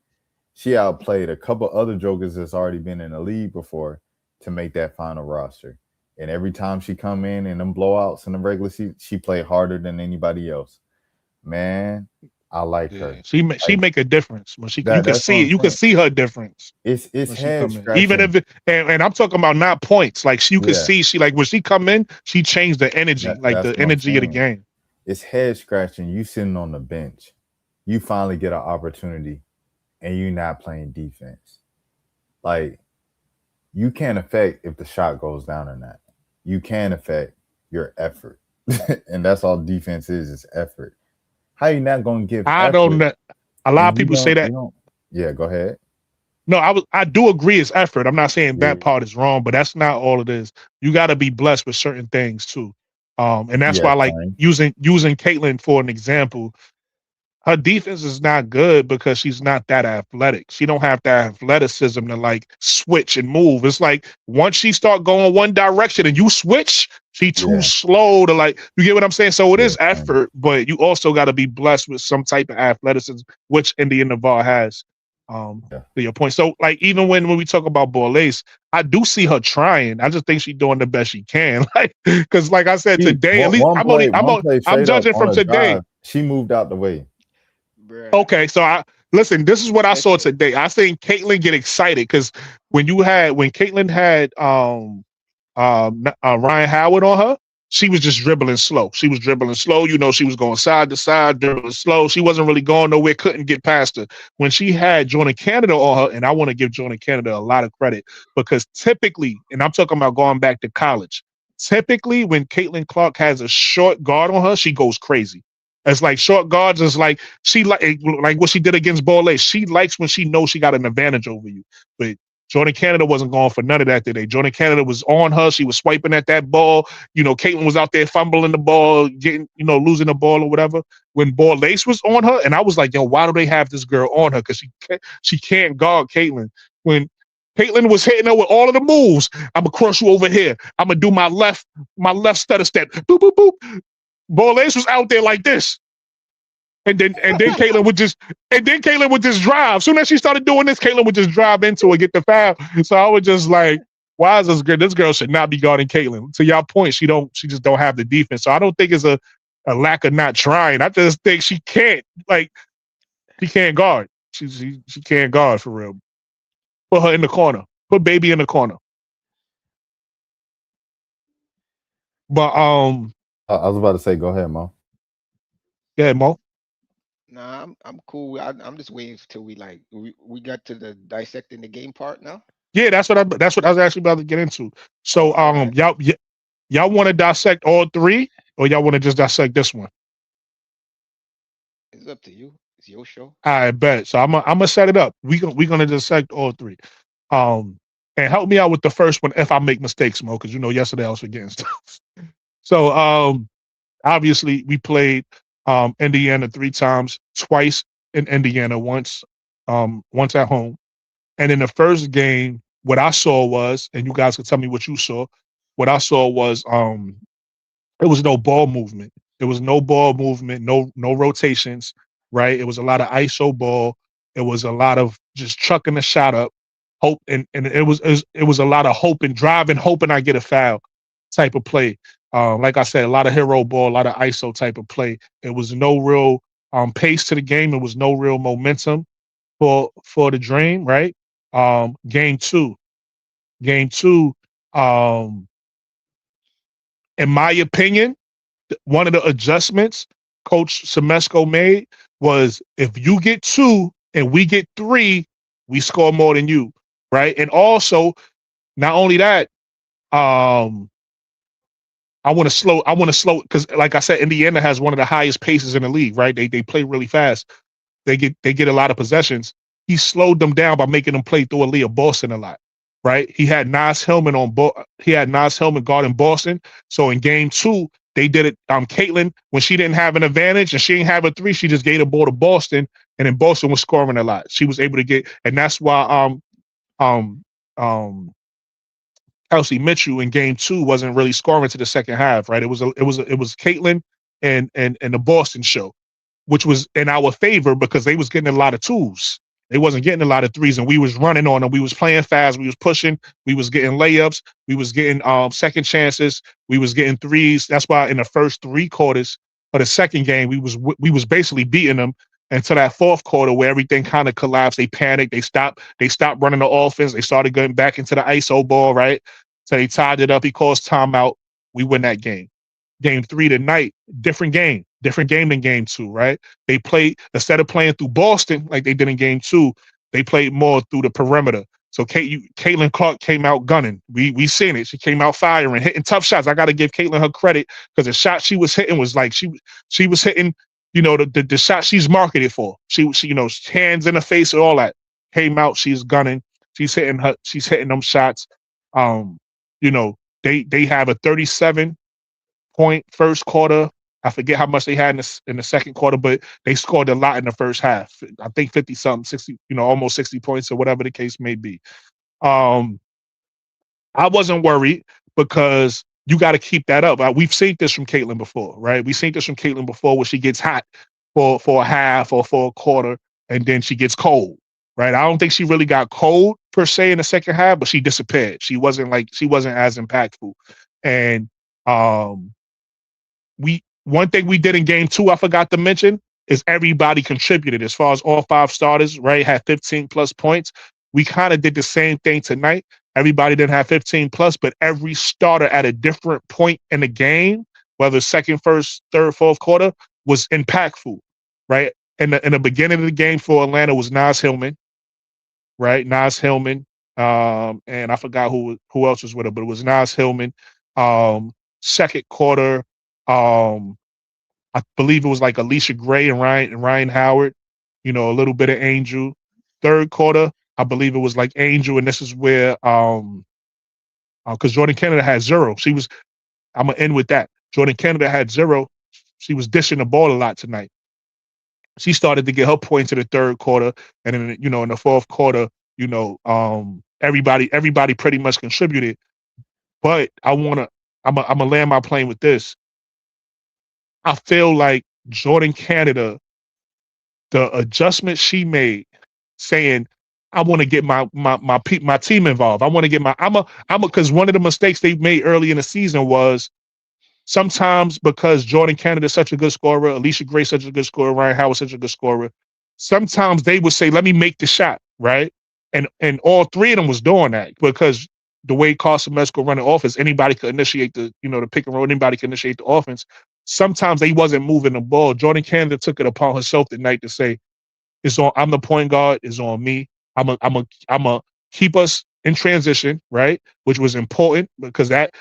She outplayed a couple other jokers that's already been in the league before to make that final roster. And every time she come in them blowouts in the regular season, she played harder than anybody else. Man, I like her. She make a difference when she. You can That's what see it. I'm You can saying. see her difference. It's When she head come in, even scratching. if and I'm talking about not points. Like you can Yeah. see, she like when she come in, she changed the energy, like That's the what I'm energy of the saying. game. It's head scratching. You sitting on the bench. You finally get an opportunity and you're not playing defense. Like, you can't affect if the shot goes down or not. You can affect your effort. And that's all defense is effort. How you not gonna give I effort? don't know. A lot of and you people say that. don't Yeah, go ahead. No, I do agree it's effort. I'm not saying Yeah. that part is wrong, but that's not all it is. You got to be blessed with certain things too. And that's why I like fine. using Caitlin for an example. Her defense is not good because she's not that athletic. She don't have that athleticism to like switch and move. It's like once she start going one direction and you switch, she too slow to like. You get what I'm saying? So it is effort, but you also got to be blessed with some type of athleticism, which India Navarre has. To your point. So like even when we talk about Borlase, I do see her trying. I just think she's doing the best she can. Like because like I said today, at least I'm judging from today. Drive, she moved out the way. Bruh. Okay, so I listen. This is what I saw today. I think Caitlin get excited because when Caitlin had Ryan Howard on her, she was just dribbling slow. She was dribbling slow. You know, she was going side to side, dribbling slow. She wasn't really going nowhere. Couldn't get past her. When she had Jordan Canada on her, and I want to give Jordan Canada a lot of credit because typically, and I'm talking about going back to college, typically when Caitlin Clark has a short guard on her, she goes crazy. It's like short guards is like she like what she did against Borlase. She likes when she knows she got an advantage over you. But Jordan Canada wasn't going for none of that today. Jordan Canada was on her. She was swiping at that ball. You know, Caitlin was out there fumbling the ball, getting, losing the ball or whatever. When Borlase was on her, and I was like, yo, why do they have this girl on her? Because she can't guard Caitlin. When Caitlin was hitting her with all of the moves. I'm gonna cross you over here. I'm gonna do my left stutter step. Boop, boop, boop. Borlace was out there like this. And then Caitlin would just drive. Soon as she started doing this, Caitlin would just drive into it, get the foul. So I was just like, why is this girl? This girl should not be guarding Caitlin. To y'all point, she just don't have the defense. So I don't think it's a lack of not trying. I just think she can't guard. She can't guard for real. Put her in the corner. Put baby in the corner. But I was about to say, go ahead, Mo. Yeah, Mo. Nah, I'm cool. I'm just waiting till we got to the dissecting the game part now. Yeah, that's what I was actually about to get into. So Alright. y'all want to dissect all three, or y'all want to just dissect this one? It's up to you. It's your show. I bet. So I'm gonna set it up. We're gonna dissect all three. And help me out with the first one if I make mistakes, Mo, because yesterday I was forgetting stuff. So obviously we played Indiana 3 times, twice in Indiana, once at home. And in the first game, what I saw was, and you guys can tell me what you saw, what I saw was it was no ball movement. There was no ball movement, no rotations, right? It was a lot of ISO ball. It was a lot of just chucking the shot up, hope, and it was a lot of hope and driving, hoping I get a foul type of play. Like I said, a lot of hero ball, a lot of ISO type of play. It was no real pace to the game. It was no real momentum for the Dream, right? Game two, in my opinion, one of the adjustments Coach Semesco made was if you get 2 and we get 3, we score more than you, right? And also, not only that, I want to slow because, like I said, Indiana has one of the highest paces in the league, right? They play really fast. They get a lot of possessions. He slowed them down by making them play through Aaliyah Boston a lot, right? He had Nas Hillman guarding Boston. So in game 2, they did it. Caitlin, when she didn't have an advantage and she didn't have a 3, she just gave the ball to Boston, and then Boston was scoring a lot. She was able to get, and that's why Kelsey Mitchell in game 2 wasn't really scoring to the second half, right? It was Caitlin and the Boston show, which was in our favor because they was getting a lot of 2s. They wasn't getting a lot of 3s, and we was running on them. We was playing fast. We was pushing. We was getting layups. We was getting second chances. We was getting 3s. That's why in the first 3 quarters of the second game, we was basically beating them until that fourth quarter where everything kind of collapsed. They panicked. They stopped running the offense. They started going back into the ISO ball, right? So they tied it up. He calls timeout. We win that game. Game 3 tonight, different game than game 2, right? They played, instead of playing through Boston like they did in game 2, they played more through the perimeter. So Caitlin Clark came out gunning. We seen it. She came out firing, hitting tough shots. I got to give Caitlin her credit because the shot she was hitting was like she was hitting, the shot she's marketed for. She hands in the face and all that. Came out, she's gunning. She's hitting them shots. They have a 37-point first quarter. I forget how much they had in the second quarter, but they scored a lot in the first half. I think 50-something, 60, almost 60 points or whatever the case may be. I wasn't worried because you got to keep that up. We've seen this from Caitlin before, right? We've seen this from Caitlin before where she gets hot for a half or for a quarter, and then she gets cold, right? I don't think she really got cold per se in the second half, but she disappeared. She wasn't as impactful. And one thing we did in game 2, I forgot to mention, is everybody contributed as far as all 5 starters, right? Had 15 plus points. We kind of did the same thing tonight. Everybody didn't have 15 plus, but every starter at a different point in the game, whether second, first, third, fourth quarter, was impactful, right? In the beginning of the game for Atlanta was Nas Hillman, right? Nas Hillman, and I forgot who else was with her, but it was Nas Hillman. Second quarter, I believe it was like Alicia Gray and Ryan Howard, a little bit of Angel. Third quarter, I believe it was like Angel, and this is where because Jordan Canada had 0. I'm gonna end with that. Jordan Canada had 0. She was dishing the ball a lot tonight. She started to get her points in the third quarter, and then in the fourth quarter, everybody pretty much contributed. But I'm gonna land my plane with this. I feel like Jordan Canada, the adjustment she made, saying, "I want to get my team involved. I want to get my I'm a because one of the mistakes they made early in the season was sometimes because Jordan Canada is such a good scorer, Alicia Gray such a good scorer, Ryan Howard such a good scorer. Sometimes they would say, "Let me make the shot," right? And all three of them was doing that because the way Carson Mesco run the offense, anybody could initiate the pick and roll, anybody could initiate the offense. Sometimes they wasn't moving the ball. Jordan Canada took it upon herself tonight to say, it's on. I'm the point guard. It's on me. I'm a keep us in transition, right? Which was important because that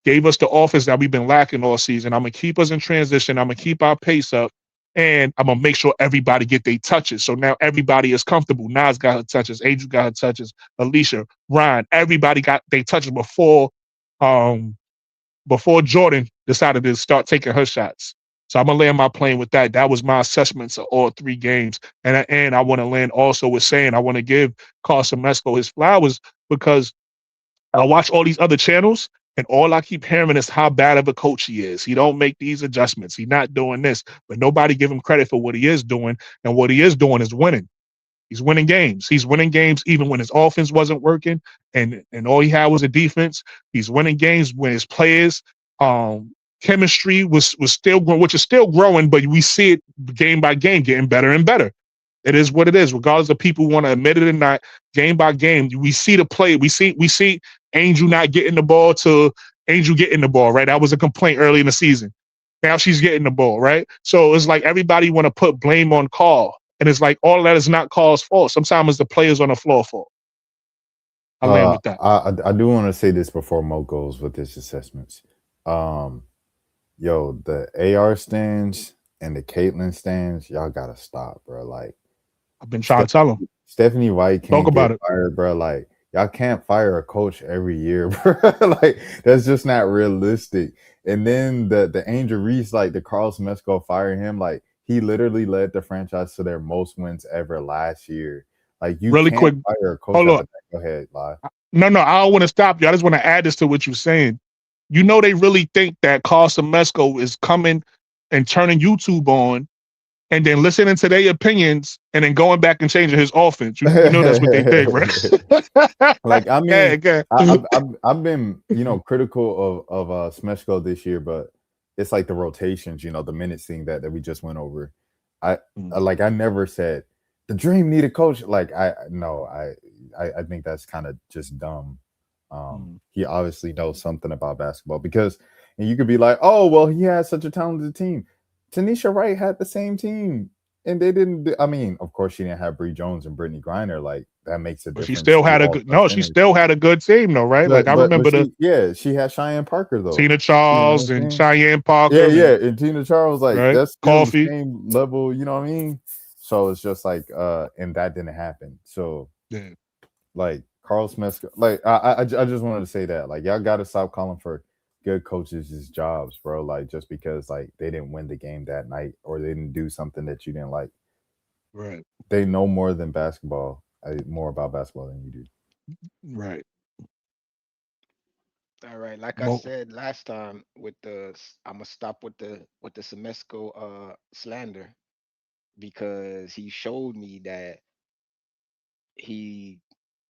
gave us the offense that we've been lacking all season. I'm gonna keep us in transition. I'm gonna keep our pace up, and I'm gonna make sure everybody get their touches. So now everybody is comfortable. Nas got her touches. Angel got her touches. Alicia, Ryan, everybody got their touches um before Jordan decided to start taking her shots. So I'm gonna land my plane with that. That was my assessments of all three games, and I want to land also with saying I want to give Carson Mesco his flowers because I watch all these other channels, and all I keep hearing is how bad of a coach he is. He don't make these adjustments. He's not doing this, but nobody give him credit for what he is doing, and what he is doing is winning. He's winning games. He's winning games even when his offense wasn't working, and all he had was a defense. He's winning games when his players chemistry was still growing, which is still growing, but we see it game by game getting better and better. It is what it is, regardless of people want to admit it or not. Game by game, we see the play. We see Angel not getting the ball to Angel getting the ball. Right, that was a complaint early in the season. Now she's getting the ball. Right, so it's like everybody want to put blame on Carl, and it's like all of that is not Carl's fault. Sometimes it's the players on the floor fault. I land with that. I do want to say this before Mo goes with his assessments. Um, Yo, the AR stands and the Caitlyn stands, y'all gotta stop, bro. Like I've been trying to tell him. Stephanie White Talk can't about get it. fired, bro. Like y'all can't fire a coach every year, bro. Like that's just not realistic. And then the Angel Reese, like the Carlos Mesco firing him, like he literally led the franchise to their most wins ever last year. Like you Really quick, can't fire a coach hold after on. that. Go ahead, lie. No, I don't want to stop you. I just want to add this to what you're saying. You know they really think that Carson Mesco is coming and turning YouTube on and then listening to their opinions and then going back and changing his offense. You know that's what they think, right? Like I mean, Okay. I've been critical of Smeshko this year, but it's like the rotations, the minutes thing that we just went over. I never said the Dream need a coach. Like I think that's kind of just dumb. He obviously knows something about basketball because, and you could be like, oh well, he has such a talented team. Tanisha Wright had the same team, and they didn't. I mean, of course, she didn't have Bree Jones and Brittany Griner. Like that makes a But difference. she still had a good. No, she still had a good team though, right? Like I remember she had Cheyenne Parker though. Tina Charles and Cheyenne Parker. Yeah, and Tina Charles, like right? that's still Coffee. the same level. You know what I mean? So it's just like, and that didn't happen. So yeah, like Carl Smith, like I just wanted to say that, like y'all got to stop calling for good coaches' jobs, bro. Like just because like they didn't win the game that night or they didn't do something that you didn't like. Right. They know more than basketball, more about basketball than you do. Right. All right, like I said last time, I'm gonna stop with the Semesco slander because he showed me that he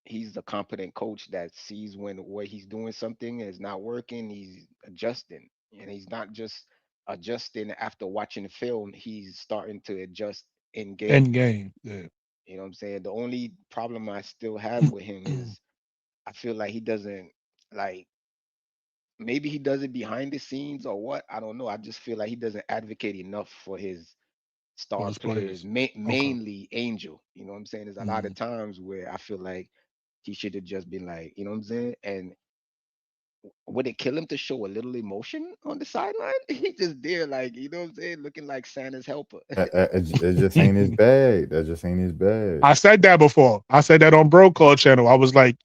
he's the competent coach that sees when where he's doing something is not working, he's adjusting, and he's not just adjusting after watching the film. He's starting to adjust in game. End game. Yeah. You know what I'm saying? The only problem I still have with him is I feel like he doesn't like maybe he does it behind the scenes or what. I don't know. I just feel like he doesn't advocate enough for his For star his players, players. Okay. mainly Angel. You know what I'm saying? There's a lot of times where I feel like he should have just been like, you know what I'm saying? And would it kill him to show a little emotion on the sideline? He just there, like, you know what I'm saying, looking like Santa's helper. It just ain't his bag. That just ain't his bag. I said that before. I said that on Brokaw channel. I was like,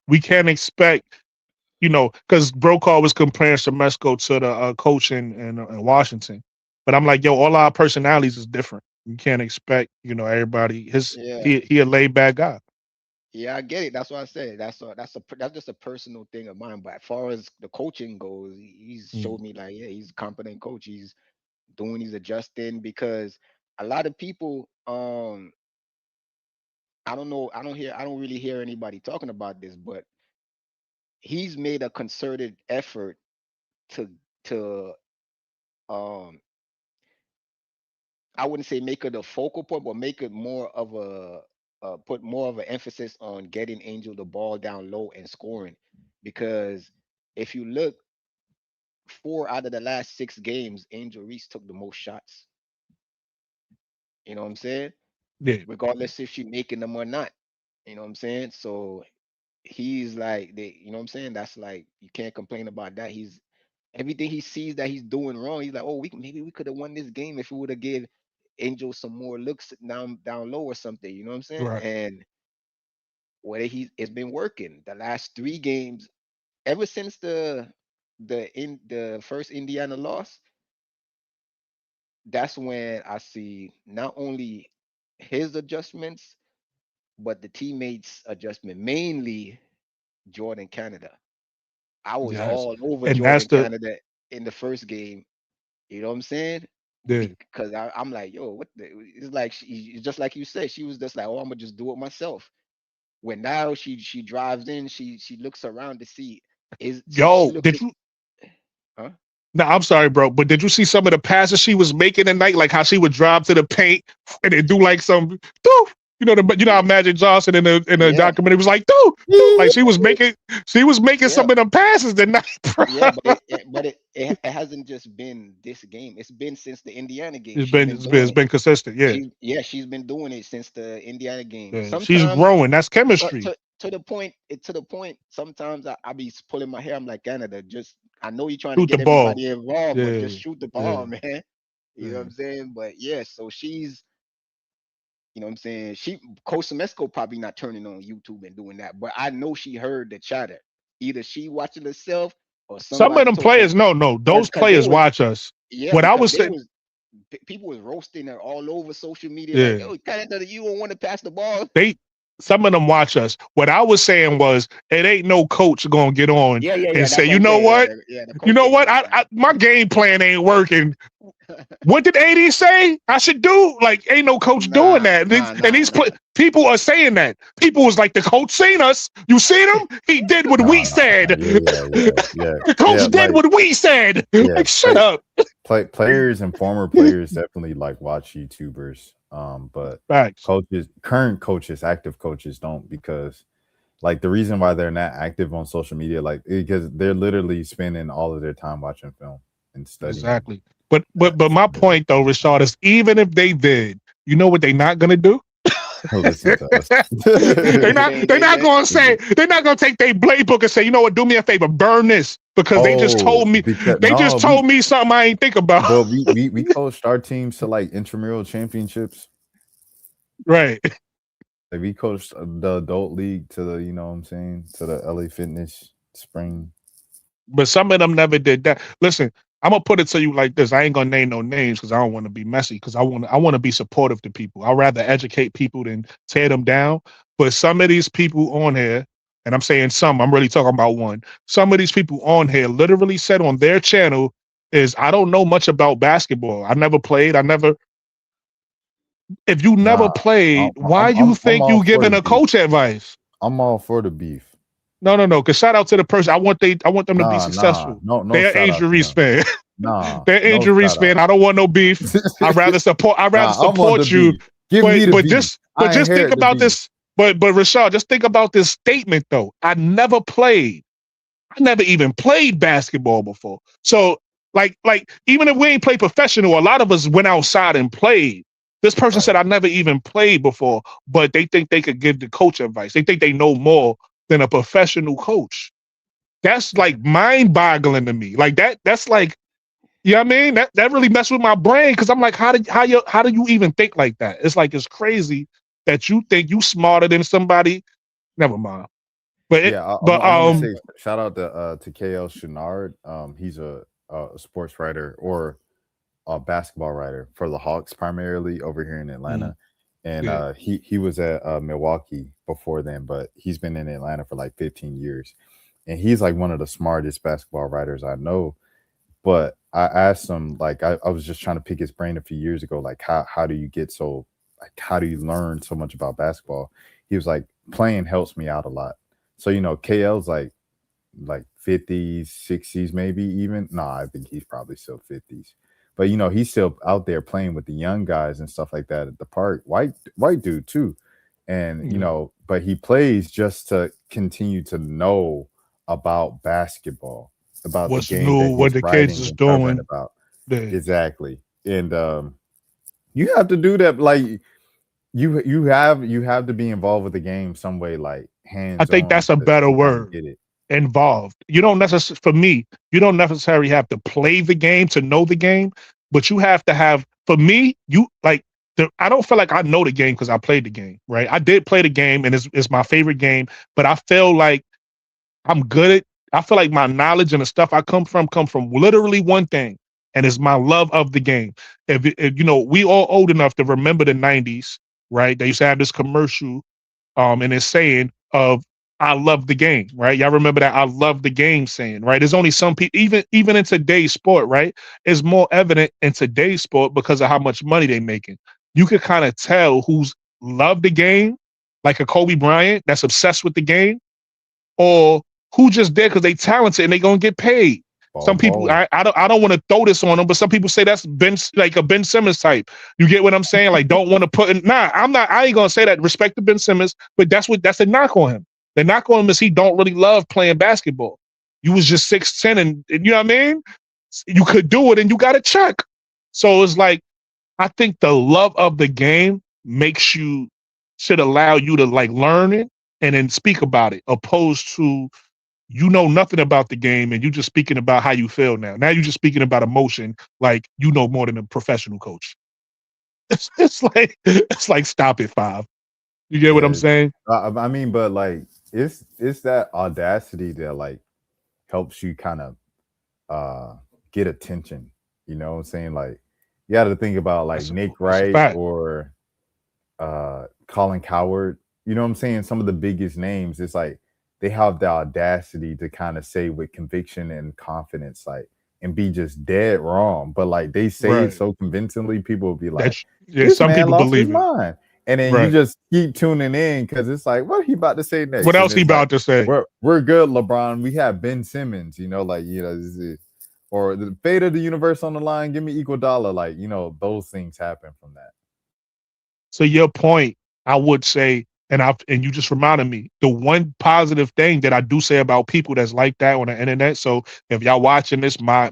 we can't expect, because Brokaw was comparing Semesco to the coach in Washington. But I'm like, yo, all our personalities is different. You can't expect, everybody. Yeah. He a laid back guy. Yeah, I get it. That's what I said. That's just a personal thing of mine. But as far as the coaching goes, he's Mm. showed me like, yeah, he's a competent coach. He's doing, he's adjusting because a lot of people, I don't know, I don't really hear anybody talking about this, but he's made a concerted effort to to um I wouldn't say make it a focal point, but make it more of a put more of an emphasis on getting Angel the ball down low and scoring. Because if you look, 4 out of the last 6 games, Angel Reese took the most shots. You know what I'm saying? Yeah, Regardless if she making them or not. You know what I'm saying? So he's like you know what I'm saying? That's like you can't complain about that. He's everything he sees that he's doing wrong. He's like, oh, maybe we could have won this game if we would have gave Angel some more looks down low or something. You know what I'm saying? right. And what it's been working the last 3 games ever since the first Indiana loss. That's when I see not only his adjustments but the teammates adjustment, mainly Jordan Canada. I was Yes, all over and that's Jordan the Canada in the first game. You know what I'm saying? the Because I'm like, yo, what the? It's like it's just like you said. She was just like, oh, I'm gonna just do it myself. When now she drives in, she looks around to see is she yo. looks Did at, you? huh? No, I'm sorry, bro, but did you see some of the passes she was making tonight? Like how she would drive to the paint and then do like some, doo, you know how Yeah, Magic Johnson in the yeah, documentary was like, doo, doo, like she was making yeah. some of them passes tonight, bro. Yeah, but it hasn't just been this game. It's been since the Indiana game. It's She's been been it's been, doing it's it. been consistent, yeah. She's been doing it since the Indiana game. Yeah, she's Sometimes growing. That's to chemistry. to, to the point. Sometimes I be pulling my hair. I'm like, Canada, just I know you're trying to Shoot the get ball. everybody involved, but just Yeah, shoot the yeah, ball, man. You know what yeah. I'm saying? But yeah, so you know what I'm saying? Coach Semesco probably not turning on YouTube and doing that, but I know she heard the chatter. Either she watching herself or Some of somebody them told players, no, those because they players was watch us. yeah, What I because was they saying, was people was roasting her all over social media, like, yeah. oh, Canada, you don't want to pass the ball. They some of them watch us. What I was saying was it ain't no coach gonna get on Yeah, yeah, yeah. and say, That's what you I'm know saying. Yeah, what? the You coach know ain't what? gonna My game plan ain't working. What did AD say I should do? Like, ain't no coach doing nah, that. nah, And nah, these nah. people are saying that. People was like, the coach seen us. You seen him? He did what we Nah. said. Yeah, yeah, yeah, yeah, The coach yeah. did Like, what we said. yeah, Like, shut up. players and former players definitely like watch YouTubers. But Facts. current coaches, active coaches don't, because like the reason why they're not active on social media, like because they're literally spending all of their time watching film and studying. Exactly. But my So, point though, Rashad, is even if they did, you know what they not gonna do? listen to us. they're What not they they're not say? gonna say they're not gonna take their blade book and say, you know what, do me a favor, burn this. Because Oh, because they no, just told me something I ain't think about. but we coached our teams to like intramural championships. Right. Like we coached the adult league to the, you know what I'm saying, to the LA Fitness spring. But some of them never did that. Listen, I'm gonna put it to you like this. I ain't gonna name no names because I don't want to be messy. Because I want to be supportive to people. I'd rather educate people than tear them down. But some of these people on here, and I'm saying some, I'm really talking about one. Some of these people on here literally said on their channel is I don't know much about basketball. I never played. I never. If you never Nah, played, why you I'm think all you for the giving a beef. coach advice? I'm all for the beef. No, no, no. Because shout out to the person. I want them to be Nah, successful. no They're shout Angel out to Reese them. fan. Nah, They're no Angel Reese shout fan. out. I don't want no beef. I'd rather Nah, I'm on the support you. beef. Give me the But beef. just but I just think inherit the about beef. this. But Rashad, just think about this statement though. I never played. I never even played basketball before. So like even if we ain't played professional, a lot of us went outside and played. This person Right. said I never even played before, but they think they could give the coach advice. They think they know more than a professional coach. That's like mind-boggling to me. Like that's like, you know what I mean? That really messed with my brain because I'm like, how do you even think like that? It's like it's crazy that you think you smarter than somebody. Never mind. But Yeah, I'm gonna say shout out to KL Chenard. He's a sports writer or a basketball writer for the Hawks primarily over here in mm, Atlanta. and Yeah. he was at Milwaukee before then, but he's been in Atlanta for like 15 years, and he's like one of the smartest basketball writers I know. But I asked him, like, I was just trying to pick his brain a few years ago, like, how do you get so, like, how do you learn so much about basketball? He was like, playing helps me out a lot. So, you know, KL's like 50s, 60s, maybe even. Nah, I think he's probably still 50s. But you know, he's still out there playing with the young guys and stuff like that at the park. White dude too. And you Yeah. know, but he plays just to continue to know about basketball, about the What's game that new? What he's the kids writing is and covering doing? about. Yeah. Exactly. And you have to do that, like you have to be involved with the game some way, like I hands think on that's a better to kind of word. get it. Involved. You don't necessarily, for me, you don't necessarily have to play the game to know the game, but you have to have. For me, you like. I don't feel like I know the game because I played the game, right? I did play the game, and it's my favorite game. But I feel like I'm good at. I feel like my knowledge and the stuff I come from literally one thing, and it's my love of the game. If you know, we all old enough to remember the '90s, right? They used to have this commercial and it's saying of I love the game, right? Y'all remember that I love the game saying, right? There's only some people, even in today's sport, right? It's more evident in today's sport because of how much money they making. You could kind of tell who's loved the game, like a Kobe Bryant that's obsessed with the game, or who just there because they talented and they gonna get paid. Ball Some people, baller. I don't want to throw this on them, but some people say that's like a Ben Simmons type. You get what I'm saying? Like, don't want to put in. Nah, I'm not. I ain't gonna say that. Respect to Ben Simmons, but that's a knock on him. The knock on him is he don't really love playing basketball. You was just 6'10", and you know what I mean. You could do it, and you got a check. So it's like I think the love of the game should allow you to like learn it and then speak about it, opposed to you know nothing about the game and you just speaking about how you feel now. Now you're just speaking about emotion, like you know more than a professional coach. It's like stop it, five. You get what I'm Yeah. saying? I mean, but like it's that audacity that like helps you kind of get attention. You know what I'm saying? Like you got to think about like Nick That's a Wright fact. or Colin Coward. You know what I'm saying? Some of the biggest names. It's like they have the audacity to kind of say with conviction and confidence, like, and be just dead wrong. But like they say it Right. so convincingly, people will be like, That's yeah. "This Some man people lost his believe it. mind," and then you Right. just keep tuning in because it's like, what he about to say What next? And else he it's like, about to say? we're good, LeBron. We have Ben Simmons. You know, like or the fate of the universe on the line. Give me equal dollar. Like you know, those things happen from that. So your point, I would say, and you just reminded me, the one positive thing that I do say about people that's like that on the internet. So if y'all watching this, my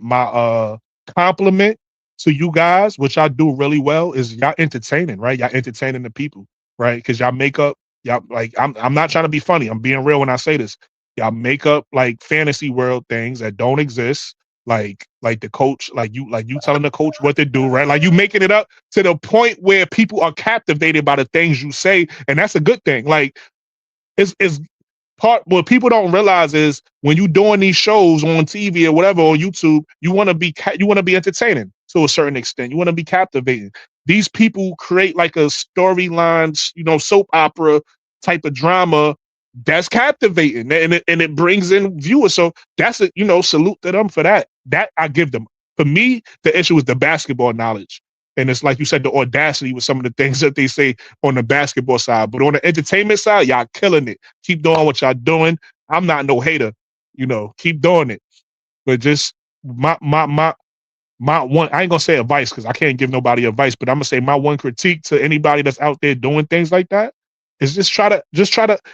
compliment to you guys, which I do really well, is y'all entertaining, right? Y'all entertaining the people, right? Because y'all make up, y'all like I'm not trying to be funny. I'm being real when I say this. Y'all make up like fantasy world things that don't exist. Like the coach, like you telling the coach what to do, right? Like you making it up to the point where people are captivated by the things you say, and that's a good thing. Like it's part what people don't realize is when you doing these shows on TV or whatever or YouTube, you want to be entertaining to a certain extent. You want to be captivating. These people create like a storyline, soap opera type of drama that's captivating and it brings in viewers. So that's a salute to them for that. That I give them. For me, the issue is the basketball knowledge. And it's like you said, the audacity with some of the things that they say on the basketball side. But on the entertainment side, y'all killing it. Keep doing what y'all doing. I'm not no hater. Keep doing it. But just my one, I ain't gonna say advice because I can't give nobody advice, but I'm gonna say my one critique to anybody that's out there doing things like that is just try to.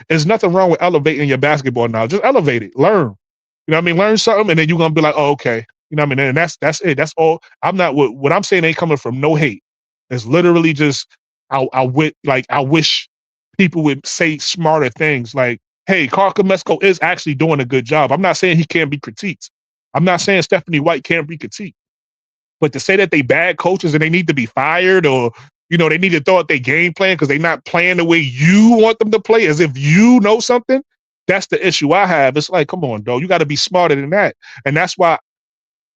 There's nothing wrong with elevating your basketball now. Just elevate it. Learn. You know what I mean? Learn something, and then you're gonna be like, oh, okay. You know what I mean? And that's it. That's all. I'm not what I'm saying ain't coming from no hate. It's literally just I wish people would say smarter things like, hey, Carl Mesco is actually doing a good job. I'm not saying he can't be critiqued. I'm not saying Stephanie White can't be critiqued. But to say that they bad coaches and they need to be fired or, they need to throw out their game plan because they're not playing the way you want them to play as if you know something, that's the issue I have. It's like, come on, dog, you got to be smarter than that. And that's why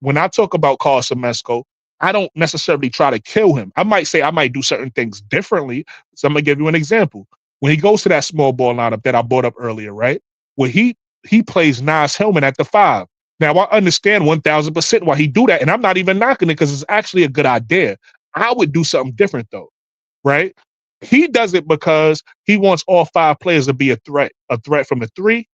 when I talk about Carl Mesco, I don't necessarily try to kill him. I might say I might do certain things differently. So I'm gonna give you an example. When he goes to that small ball lineup that I brought up earlier, right? Where he plays Nas Hillman at the 5. Now I understand 1000% why he do that, and I'm not even knocking it because it's actually a good idea. I would do something different though, right? He does it because he wants all 5 players to be a threat from the 3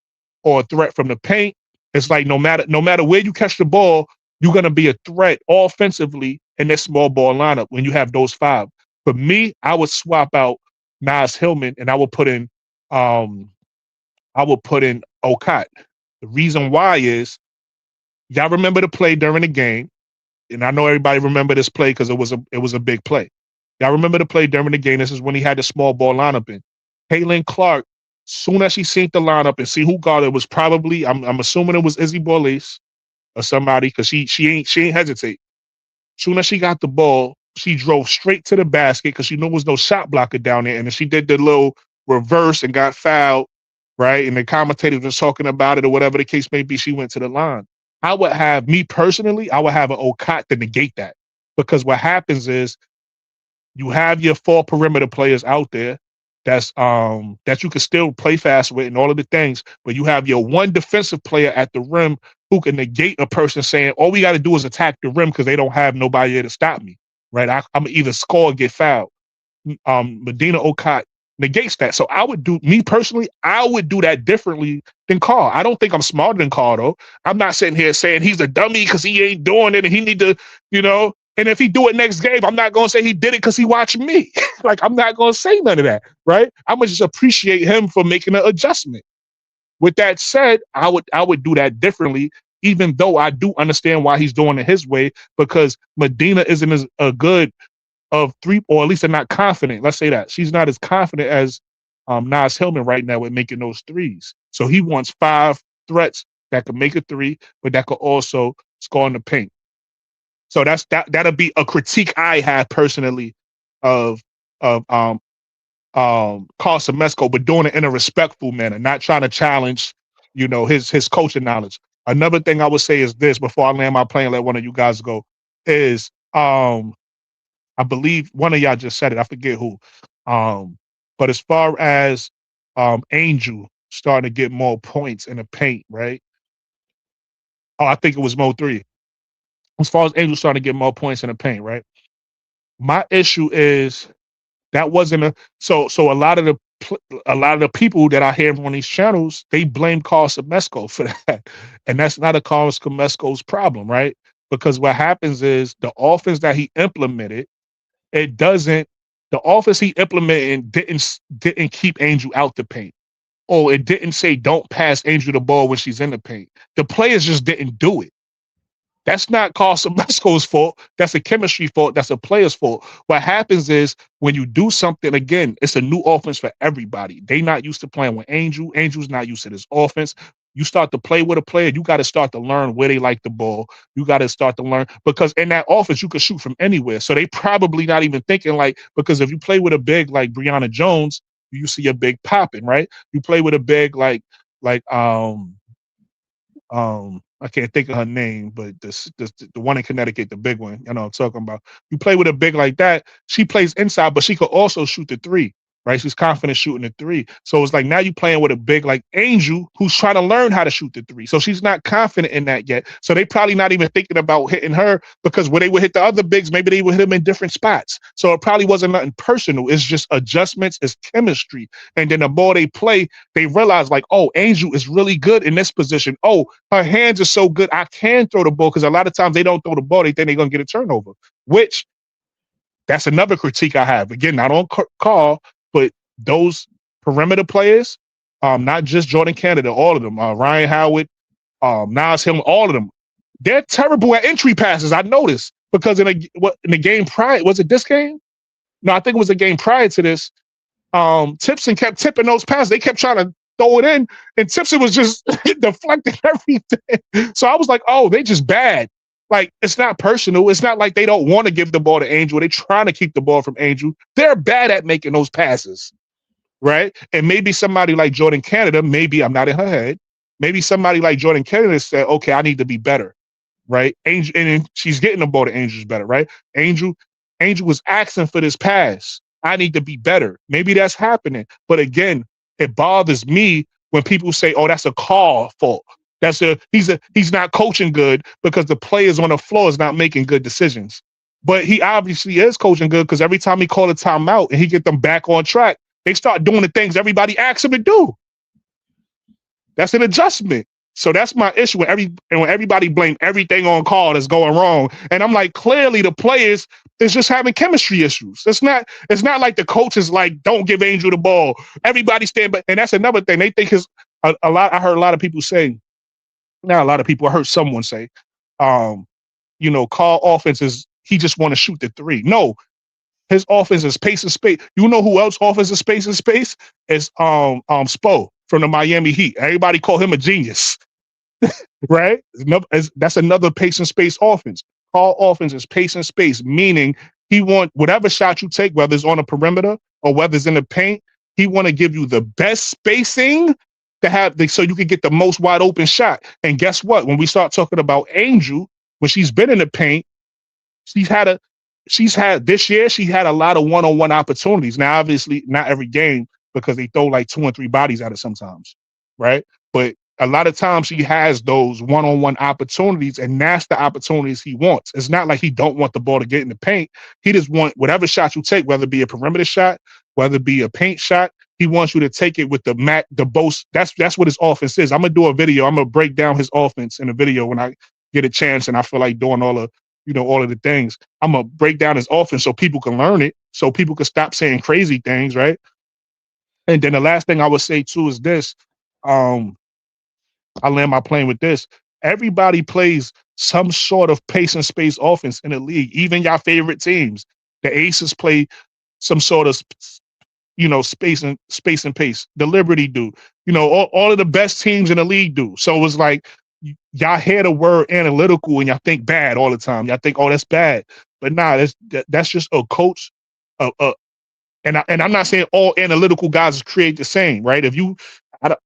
or a threat from the paint. It's like no matter where you catch the ball, you're gonna be a threat offensively in this small ball lineup when you have those 5. For me, I would swap out Nas Hillman and I would put in Okat. The reason why is y'all remember the play during the game, and I know everybody remember this play because it was a big play. Y'all remember the play during the game. This is when he had the small ball lineup in. Caitlin Clark, soon as she seen the lineup and see who guarded, it was probably I'm assuming it was Izzy Borlase or somebody because she ain't hesitate. Soon as she got the ball, she drove straight to the basket because she knew there was no shot blocker down there, and then she did the little reverse and got fouled, right? And the commentators was talking about it or whatever the case may be. She went to the line. I would have me personally. I would have an Okat to negate that because what happens is you have your 4 perimeter players out there that you can still play fast with and all of the things, but you have your 1 defensive player at the rim who can negate a person saying, all we got to do is attack the rim because they don't have nobody there to stop me, right? I'm either score or get fouled. Medina Okat negates that. So I would do that differently than Carl. I don't think I'm smarter than Carl, though. I'm not sitting here saying he's a dummy because he ain't doing it and he need to, and if he do it next game, I'm not going to say he did it because he watched me. Like, I'm not going to say none of that, right? I'm going to just appreciate him for making an adjustment. With that said, I would do that differently, even though I do understand why he's doing it his way, because Medina isn't as good of 3, or at least they're not confident. Let's say that. She's not as confident as Nas Hillman right now with making those 3s. So he wants 5 threats that can make a 3, but that could also score in the paint. So that'll be a critique I have personally of Carl Semesco, but doing it in a respectful manner, not trying to challenge, his coaching knowledge. Another thing I would say is this before I land my plane, let one of you guys go, is I believe one of y'all just said it. I forget who. But as far as Angel starting to get more points in the paint, right? Oh, I think it was Mo 3. As far as Angel starting to get more points in the paint, right? My issue is that wasn't so a lot of the people that I hear on these channels, they blame Carl Semesco for that. And that's not a Carl Semesco's problem, right? Because what happens is the offense that he implemented, the offense he implemented didn't keep Angel out the paint. Or it didn't say don't pass Angel the ball when she's in the paint. The players just didn't do it. That's not Carl Semesco's fault. That's a chemistry fault. That's a player's fault. What happens is when you do something, again, it's a new offense for everybody. They not used to playing with Angel. Angel's not used to this offense. You start to play with a player, you got to start to learn where they like the ball. You got to start to learn, because in that offense, you can shoot from anywhere. So they probably not even thinking because if you play with a big like Brianna Jones, you see a big popping, right? You play with a big like I can't think of her name, but the one in Connecticut, the big one, I'm talking about. You play with a big like that, she plays inside, but she could also shoot the 3, right? She's confident shooting the 3. So it's like now you're playing with a big like Angel who's trying to learn how to shoot the 3. So she's not confident in that yet. So they probably not even thinking about hitting her, because when they would hit the other bigs, maybe they would hit them in different spots. So it probably wasn't nothing personal. It's just adjustments, it's chemistry. And then the more they play, they realize like, oh, Angel is really good in this position. Oh, her hands are so good, I can throw the ball, because a lot of times they don't throw the ball, they think they're going to get a turnover, which that's another critique I have. Again, not on Carl, but those perimeter players, not just Jordan Canada, all of them, Ryan Howard, Nas Hillman, all of them, they're terrible at entry passes. I noticed, because in the game prior, was it this game? No, I think it was a game prior to this. Tipson kept tipping those passes. They kept trying to throw it in, and Tipson was just deflecting everything. So I was like, oh, they just bad. Like, it's not personal. It's not like they don't want to give the ball to Angel. They're trying to keep the ball from Angel. They're bad at making those passes, right? And maybe somebody like Jordan Canada, maybe I'm not in her head, maybe somebody like Jordan Canada said, okay, I need to be better. right? Angel, and then she's getting the ball to Angel's better, right? Angel was asking for this pass. I need to be better. Maybe that's happening. But again, it bothers me when people say, oh, that's a call fault. He's not coaching good because the players on the floor is not making good decisions. But he obviously is coaching good because every time he call a timeout and he get them back on track, they start doing the things everybody asks him to do. That's an adjustment. So that's my issue when everybody blame everything on call that's going wrong. And I'm like, clearly the players is just having chemistry issues. It's not like the coach is like, don't give Angel the ball. Everybody stand back. And that's another thing. They think a lot. I heard a lot of people say, not a lot of people, I heard someone say, um, call offense is he just want to shoot the three. No, his offense is pace and space. You know who else offense is space and space? Is Spo from the Miami Heat. Everybody call him a genius, right? That's another pace and space offense. Call offense is pace and space, meaning he want whatever shot you take, whether it's on the perimeter or whether it's in the paint, he want to give you the best spacing to have so you can get the most wide open shot. And guess what? When we start talking about Angel, when she's been in the paint, she's had a this year she had a lot of one-on-one opportunities. Now obviously not every game because they throw like 2 and 3 bodies at it sometimes, right? But a lot of times she has those one-on-one opportunities, and that's the opportunities he wants. It's not like he don't want the ball to get in the paint. He just want whatever shot you take, whether it be a perimeter shot, whether it be a paint shot, he wants you to take it with the most. That's what his offense is. I'm gonna do a video. I'm gonna break down his offense in a video when I get a chance and I feel like doing all of the things. I'm gonna break down his offense so people can learn it, so people can stop saying crazy things, right? And then the last thing I would say too is this. I land my plane with this. Everybody plays some sort of pace and space offense in the league. Even your favorite teams, the Aces play some sort of space and pace. The Liberty do. All of the best teams in the league do. So it's like y'all hear the word analytical and y'all think bad all the time. Y'all think, oh, that's bad. But nah, that's just a coach. And I'm not saying all analytical guys create the same, right? If you,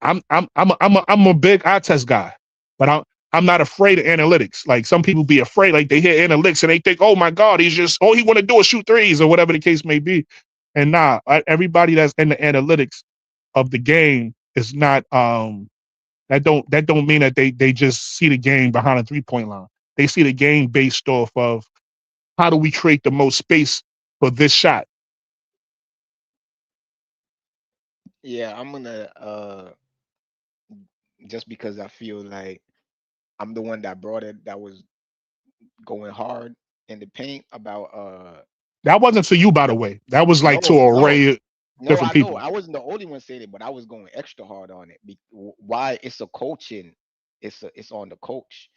I'm a big eye test guy, but I'm not afraid of analytics. Like some people be afraid, like they hear analytics and they think, oh my God, he's just all he want to do is shoot threes or whatever the case may be. And nah, everybody that's in the analytics of the game is not that don't mean that they just see the game behind a 3-point line. They see the game based off of how do we create the most space for this shot. Yeah, I'm gonna just because I feel like I'm the one that brought it that was going hard in the paint about That wasn't to you, by the way. That was like to no, an no, array of no, different I know people. I wasn't the only one saying it, but I was going extra hard on it. Why it's a coaching, it's on the coach.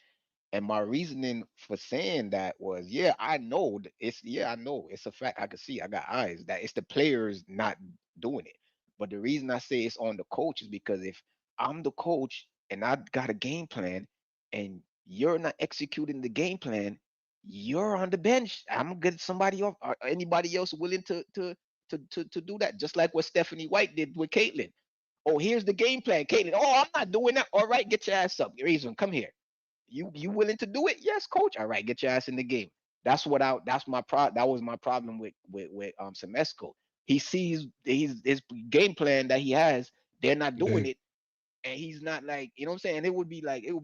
And my reasoning for saying that was, yeah, I know I know it's a fact. I can see, I got eyes that it's the players not doing it. But the reason I say it's on the coach is because if I'm the coach and I got a game plan and you're not executing the game plan, you're on the bench. I'm gonna get somebody off or anybody else willing to do that. Just like what Stephanie White did with Caitlin. Oh, here's the game plan, Caitlin. Oh, I'm not doing that. All right, get your ass up. Reason, come here. You willing to do it? Yes, coach. All right, get your ass in the game. That was my problem with Semesco. He sees his game plan that he has, they're not doing Yeah. it, and he's not like, you know what I'm saying? It would be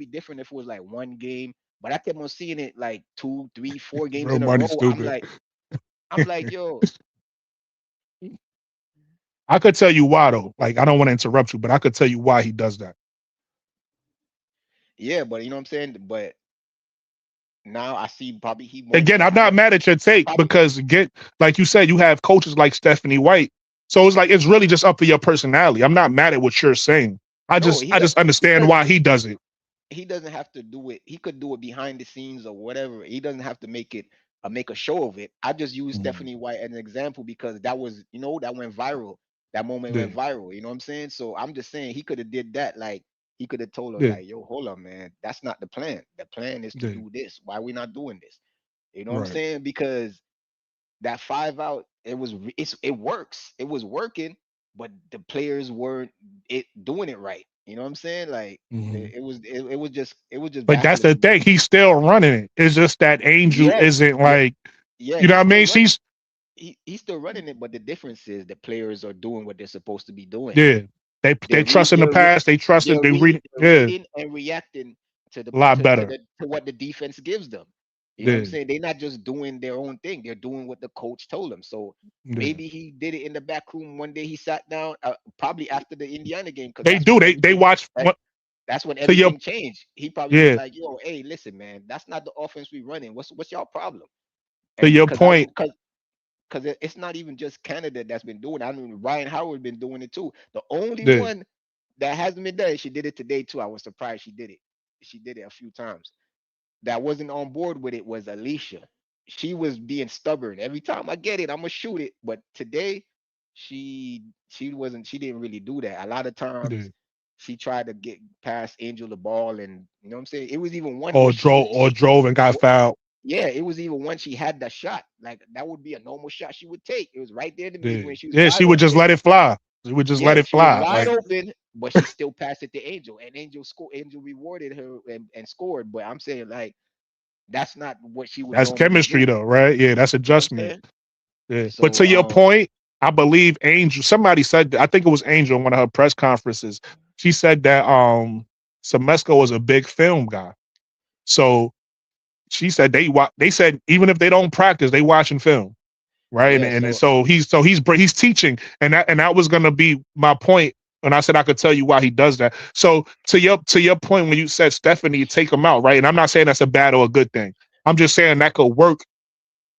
different if it was like one game, but I kept on seeing it like 2, 3, 4 games Real in a money row. stupid. I'm like, yo, I could tell you why though. Like I don't want to interrupt you, but I could tell you why he does that. yeah, but you know what I'm saying? But now I see probably he wants Again, to I'm have not a mad at your take probably because like you said, you have coaches like Stephanie White. So it's like it's really just up to your personality. I'm not mad at what you're saying. I no, just he I does just understand because why he does it. he doesn't have to do it. He could do it behind the scenes or whatever. He doesn't have to make a show of it. I just use Mm. Stephanie White as an example because that was, that went viral. That moment Yeah, went viral. You know what I'm saying? So I'm just saying he could have did that. Like he could have told her, yeah, like, yo, hold up, man. That's not the plan. The plan is to yeah. do this. Why we not doing this? You know what I'm Right. saying? Because that 5 out, it works. It was working, but the players weren't doing it right. You know what I'm saying? Like Mhm. it was just But that's baffling the to me. thing. He's still running it. It's just that Angel Yes, isn't yeah, like, yeah, you know what he's I still mean? running. She's He's still running it, but the difference is the players are doing what they're supposed to be doing. yeah. They They're read trust in the past. They trust it. They read. they're Yeah, reading and reacting to the a lot better. to what the defense gives them. You know what I'm Yeah, saying? They're not just doing their own thing. They're doing what the coach told them. So yeah. maybe he did it in the back room one day. He sat down, probably after the Indiana game, because They do. They watch what that's when to your everything changed. He probably was yeah like, "Yo, hey, listen, man, that's not the offense we running. What's y'all problem?" to And your point. because it's not even just Canada that's been doing it. I mean, Ryan Howard been doing it too. The only Yeah, one that hasn't been done, she did it today too. I was surprised she did it. She did it a few times. That wasn't on board with it was Alicia. She was being stubborn. Every time I get it, I'm gonna shoot it. But today, she wasn't. She didn't really do that. A lot of yeah. times, she tried to get past Angel the ball, and you know what I'm saying. It was even one where she was. Or drove and got fouled. Yeah, it was even when she had the shot. Like that would be a normal shot she would take. It was right there Yeah, when she was yeah. She wide would just open. let it fly. She would just let Yeah, it she was fly. wide Like open, but she still passed it to Angel, and Angel rewarded her and scored. But I'm saying like that's not what she would that's normally chemistry, do. though, right? Yeah, that's You know what I'm adjustment. saying? Yeah. But So to your point, I believe Angel. Somebody said. I think it was Angel in one of her press conferences. She said that Semesco was a big film guy. So she said they said even if they don't practice, they watching film, right? yeah, And so so he's teaching, and that was gonna be my point. And I said I could tell you why he does that. So to your point when you said Stephanie, take him out, right? And I'm not saying that's a bad or a good thing. I'm just saying that could work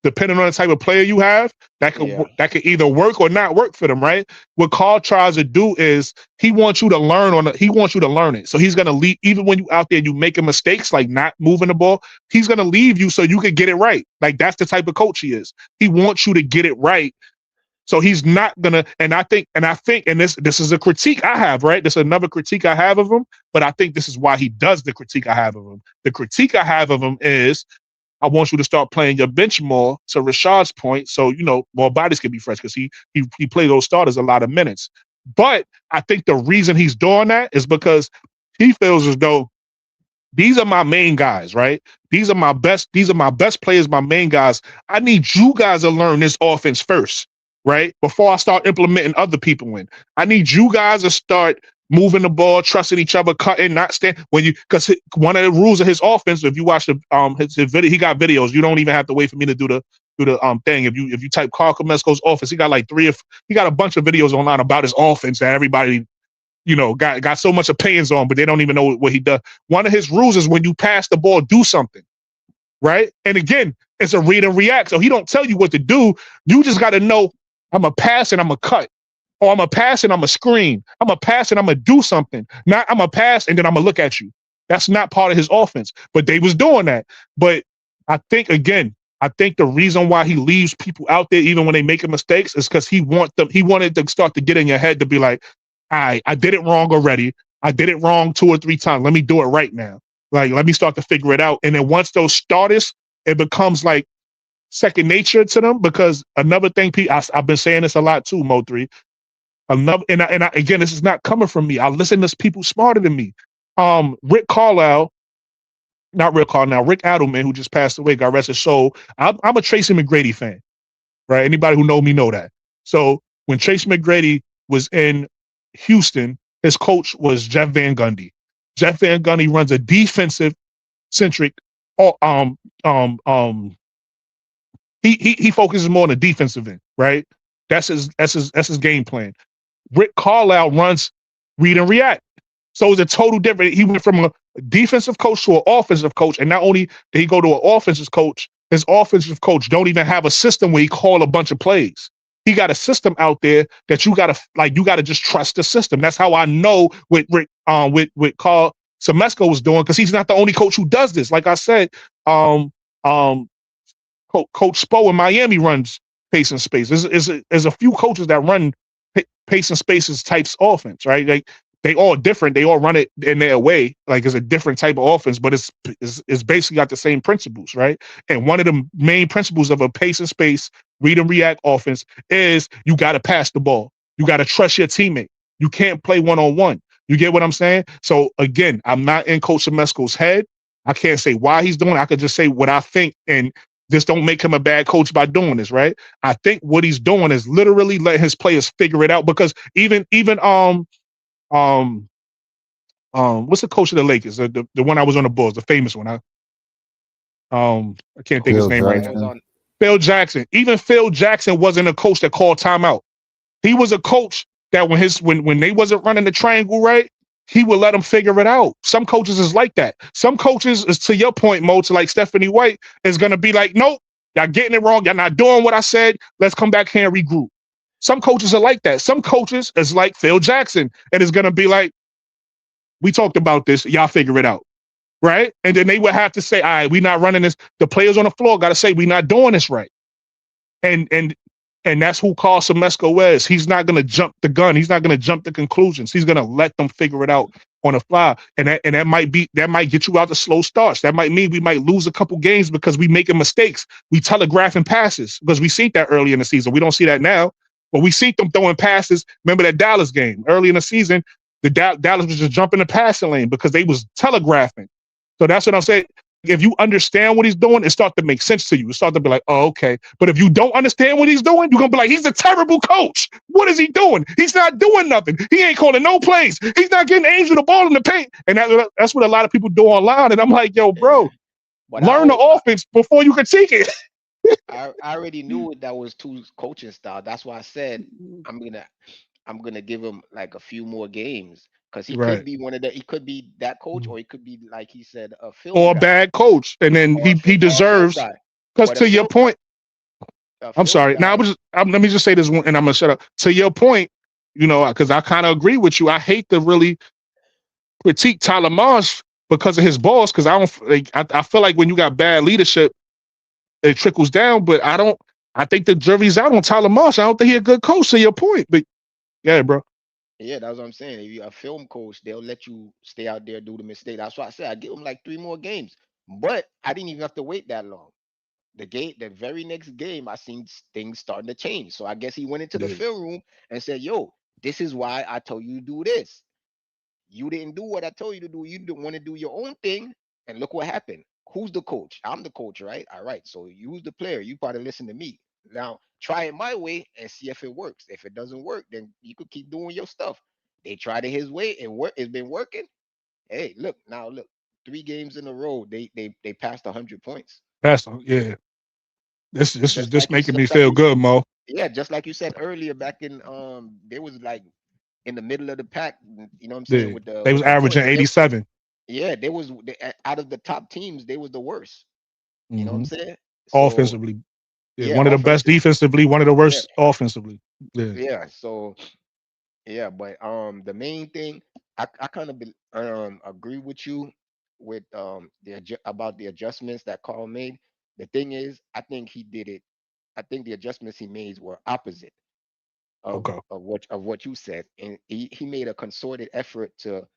depending on the type of player you have. yeah, That could either work or not work for them, right? What Carl tries to do is he wants you to he wants you to learn it. So he's gonna leave even when you out there you making mistakes like not moving the ball. He's gonna leave you so you can get it right. Like that's the type of coach he is. He wants you to get it right. So he's not gonna. And I think, and this is a critique I have, right? This is another critique I have of him. But I think this is why he does the critique I have of him. The critique I have of him is I want you to start playing your bench more. To Rashad's point, so more bodies can be fresh because he played those starters a lot of minutes. But I think the reason he's doing that is because he feels as though these are my main guys, right? These are my best players, my main guys. I need you guys to learn this offense first, right? Before I start implementing other people in. I need you guys to start moving the ball, trusting each other, cutting, not stand when you because one of the rules of his offense, if you watch the his video, he got videos. You don't even have to wait for me to do the thing. If you type Carl Comesco's offense, he got like he got a bunch of videos online about his offense that everybody got so much opinions on, but they don't even know what he does. One of his rules is when you pass the ball, do something, right? And again, it's a read and react. So he don't tell you what to do. You just got to know I'm a pass and I'm a cut, or I'm a pass and I'm a screen. I'm a pass and I'm gonna do something. Not I'm a pass and then I'm gonna look at you. That's not part of his offense. But they was doing that. But I think the reason why he leaves people out there even when they making mistakes is because he wanted to start to get in your head to be like, I did it wrong already. I did it wrong 2 or 3 times. Let me do it right now. Like, let me start to figure it out. And then once those starters, it becomes like second nature to them because another thing, I've been saying this a lot too, Mo3. Again, this is not coming from me. I listen to people smarter than me. Rick Carlisle, not Rick Carlisle, Rick Adelman, who just passed away, God rest his soul. I'm a Tracy McGrady fan, right? Anybody who know me know that. So when Tracy McGrady was in Houston, his coach was Jeff Van Gundy. Jeff Van Gundy runs a defensive centric. Um, um, um, he focuses more on the defensive end, right? That's his game plan. Rick Carlisle runs read and react. So it's a total different. He went from a defensive coach to an offensive coach, and not only did he go to an offensive coach, his offensive coach don't even have a system where he call a bunch of plays. He got a system out there that you gotta just trust the system. That's how I know what Carl Semesco was doing because he's not the only coach who does this. Like I said, Coach Spo in Miami runs pace and space. There's a few coaches that run pace and spaces types offense, right? Like they all different. They all run it in their way. Like it's a different type of offense, but it's basically got the same principles, right? And one of the main principles of a pace and space read and react offense is you got to pass the ball. You got to trust your teammate. You can't play one-on-one. You get what I'm saying? So again, I'm not in Coach Semesco's head. I can't say why he's doing it. I could just say what I think, and just don't make him a bad coach by doing this, right? I think what he's doing is literally letting his players figure it out, because even um what's the coach of the Lakers? The one I was on the Bulls, the famous one. I can't think his Phil name right That now. was Jackson. on. Phil Jackson. Even Phil Jackson wasn't a coach that called timeout. He was a coach that when they wasn't running the triangle right, he would let them figure it out. Some coaches is like that. Some coaches is, to your point, Mo, to like Stephanie White, is gonna be like, nope, y'all getting it wrong. Y'all not doing what I said. Let's come back here and regroup. Some coaches are like that. Some coaches is like Phil Jackson and is gonna be like, we talked about this. Y'all figure it out. Right? And then they would have to say, all right, we not running this. The players on the floor got to say, we not doing this right. And that's who Carl Semesco is. He's not going to jump the gun. He's not going to jump the conclusions. He's going to let them figure it out on the fly. And that might get you out the slow starts. That might mean we might lose a couple games because we making mistakes. We telegraphing passes, because we see that early in the season. We don't see that now, but we see them throwing passes. Remember that Dallas game early in the season? The Dallas was just jumping the passing lane because they was telegraphing. So that's what I'm saying. If you understand what he's doing, it starts to make sense to you. It starts to be like, oh, okay. But if you don't understand what he's doing, you're going to be like, he's a terrible coach. What is he doing? He's not doing nothing. He ain't calling no plays. He's not getting Angel the ball in the paint. And that's what a lot of people do online. And I'm like, yo, bro, But learn the offense before you critique it. I already knew that was two coaching style. That's why I said I'm gonna give him like a few more games, because he could Right. be one of the he could be that coach, or he could be, like he said, a film Or a guy, bad coach. And then or he or a film deserves, guy. because But to your point, a I'm film sorry. Now, guy. let me just say this one, and I'm gonna shut up. To your point, because I kind of agree with you. I hate to really critique Tyler Marsh because of his boss, because I don't like. I feel like when you got bad leadership, it trickles down. But I don't. I think the jury's out on Tyler Marsh. I don't think he's a good coach. To your point, but yeah, bro. Yeah, that's what I'm saying. If you're a film coach, they'll let you stay out there, do the mistake. That's why I said I give him like 3 more games. But I didn't even have to wait that long. The very next game, I seen things starting to change. So I guess he went into the Yeah. film room and said, "Yo, this is why I told you to do this. You didn't do what I told you to do. You didn't want to do your own thing, and look what happened. Who's the coach? I'm the coach, right? All right. So you's the player. You probably listen to me. Now try it my way and see if it works. If it doesn't work, then you could keep doing your stuff." They tried it his way and it's been working. Hey, look, 3 games in a row, they passed 100 points. That's yeah. This is Just just like you making me just like feel you good, Mo. Yeah, just like you said earlier, back in they was like in the middle of the pack, you know what I'm saying, Yeah. with the They was averaging points. 87. Yeah, out of the top teams, they was the worst. You know what I'm Mm-hmm. saying? So Offensively, yeah, yeah, one of the best offensive. defensively, one of the Yeah, worst offensively. Yeah. yeah. So yeah, but the main thing, I kind of agree with you with about the adjustments that Carl made. The thing is, I think he did it. I think the adjustments he made were opposite Okay. of what you said, and he made a concerted effort to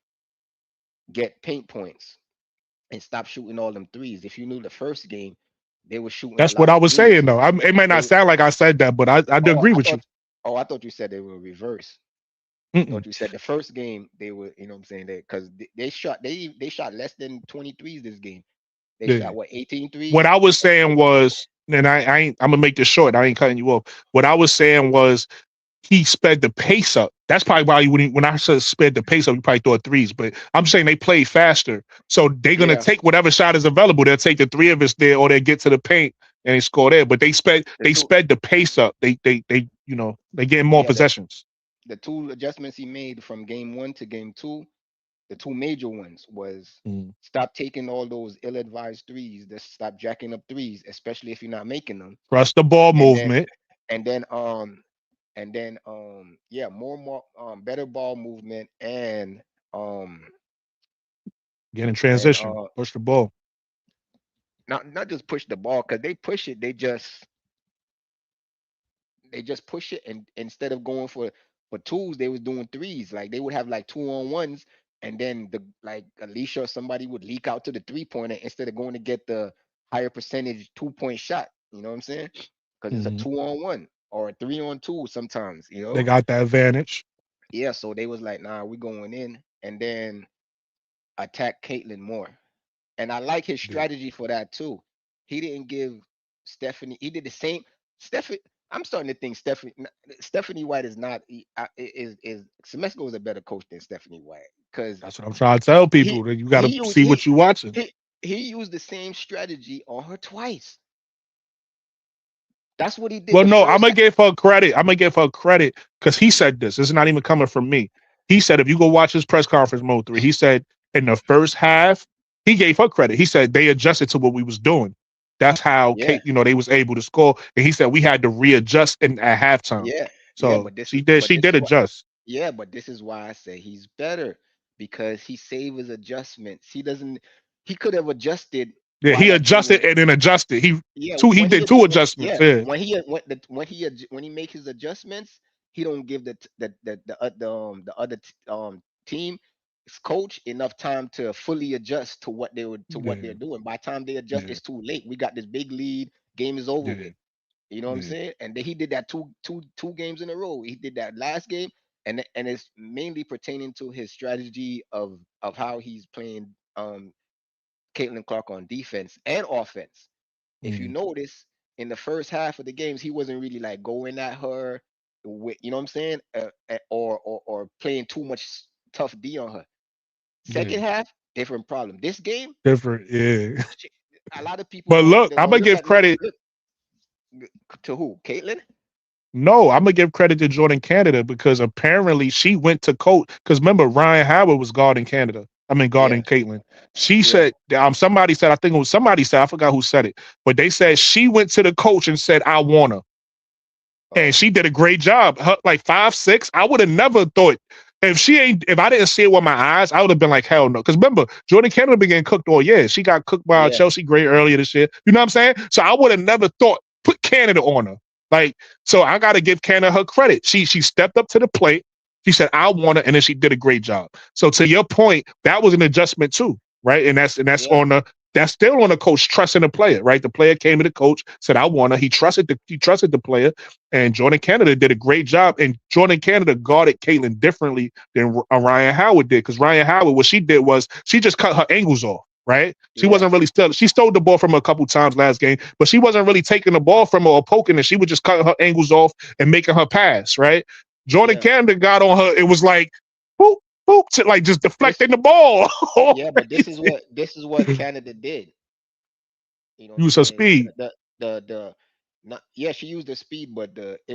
get paint points and stop shooting all them threes. If you knew the first game, they were shooting a That's what lot I of was saying threes. though. It may not They sound like I said that, but I do oh agree I with you. thought I thought you said they were reverse. Mm-mm. Thought you said the first game they were, you know what I'm saying, that because they shot less than 23s this game. They Yeah. shot what, 18 What threes? I was saying was, and I ain't. I'm gonna make this short. I ain't cutting you off. What I was saying was he sped the pace up. That's probably why when I said sped the pace up, you probably thought threes. But I'm saying they played faster, so they're gonna Yeah, take whatever shot is available. They'll take the three of us there, or they get to the paint and they score there. But the they two sped the pace up. They getting more yeah possessions. the two adjustments he made from game one to game two, the two major ones was Mm. stop taking all those ill-advised threes. Just stop jacking up threes, especially if you're not making them. Trust the ball And then movement, and then yeah, more better ball movement, um get in and transition, push the ball. not just push the ball, because they push it, they just push it, and instead of going for twos, they was doing threes. Like they would have like 2-on-1s, and then the like Alicia or somebody would leak out to the 3-pointer instead of going to get the higher percentage 2-point shot. You know what I'm saying? Because it's a Mhm. 2-on-1 or a 3-on-2 sometimes. They got the advantage. Yeah. So they was like, nah, we going in. and then attack Caitlyn more. And I like his Yeah. strategy for that too. He didn't give Stephanie. He did the same. Stephanie. I'm starting to think Stephanie White is not is Semesco is a better coach than Stephanie White because That's what I'm trying to tell people, he that you got he to used see what you watching. he used the same strategy on her twice. That's what he did Well, the no, I'm first. gonna give her credit. I'm gonna give her credit because he said this. This is not even coming from me. He said if you go watch his press conference, Mo 3, he said in the first half, he gave her credit. He said they adjusted to what we was doing. That's how Yeah, Kate, they was able to score. And he said we had to readjust at halftime. yeah, yeah. So she did. She This did is what. adjust. Yeah, but this is why I say he's better because he savors adjustments. He doesn't. He could have adjusted Yeah, while he that game adjusted was. and then adjusted. Yeah, He did two adjustments. Yeah, when he make his adjustments, he don't give the other team coach enough time to fully adjust to what yeah, they're doing. By the time they adjust, yeah, it's too late. We got this big lead. Game is over yeah, with. You know what I'm yeah. saying? And then he did that two games in a row. He did that last game, and it's mainly pertaining to his strategy of how he's playing Caitlin Clark on defense and offense. If you Mm, notice, in the first half of the games, he wasn't really like going at her with, you know what I'm saying, or playing too much tough D on her. yeah, Second half, different problem. This game, different. Yeah, she, a lot of people but don't look, they I'm don't gonna look give at look credit. look to who? Caitlin? No, I'm gonna give credit to Jordan Canada because apparently she went to coach. Because remember, Ryan Howard was guarding Canada. I mean, Yeah, guarding Caitlin. She yeah. said, somebody said, I think it was somebody said, I forgot who said it, but they said she went to the coach and said, I want her. And Oh, she did a great job. Her, like 5'6". I would have never thought if I didn't see it with my eyes, I would have been like, hell no. Because remember, Jordan Canada been getting cooked all year. She got cooked by yeah, Chelsea Gray earlier this year. You know what I'm saying? So I would have never thought put Canada on her. Like, so I gotta give Canada her credit. She stepped up to the plate. She said, I want her, and then she did a great job. So to your point, that was an adjustment too, right? And that's yeah, on the that's still on the coach trusting the player, right? The player came to the coach, said, I want her. He trusted the player. And Jordan Canada did a great job. And Jordan Canada guarded Caitlin differently than Ryan Howard did. Because Ryan Howard, what she did was she just cut her angles off, right? She yeah, wasn't really still. She stole the ball from her a couple times last game, but she wasn't really taking the ball from her or poking it. She was just cutting her angles off and making her pass, right? Jordan yeah. Canada got on her. It was like, boop, boop, to like just This deflecting the ball. Yeah, but this is what Canada did. You know what I'm Use her saying? speed. The not yeah, she used the speed, but it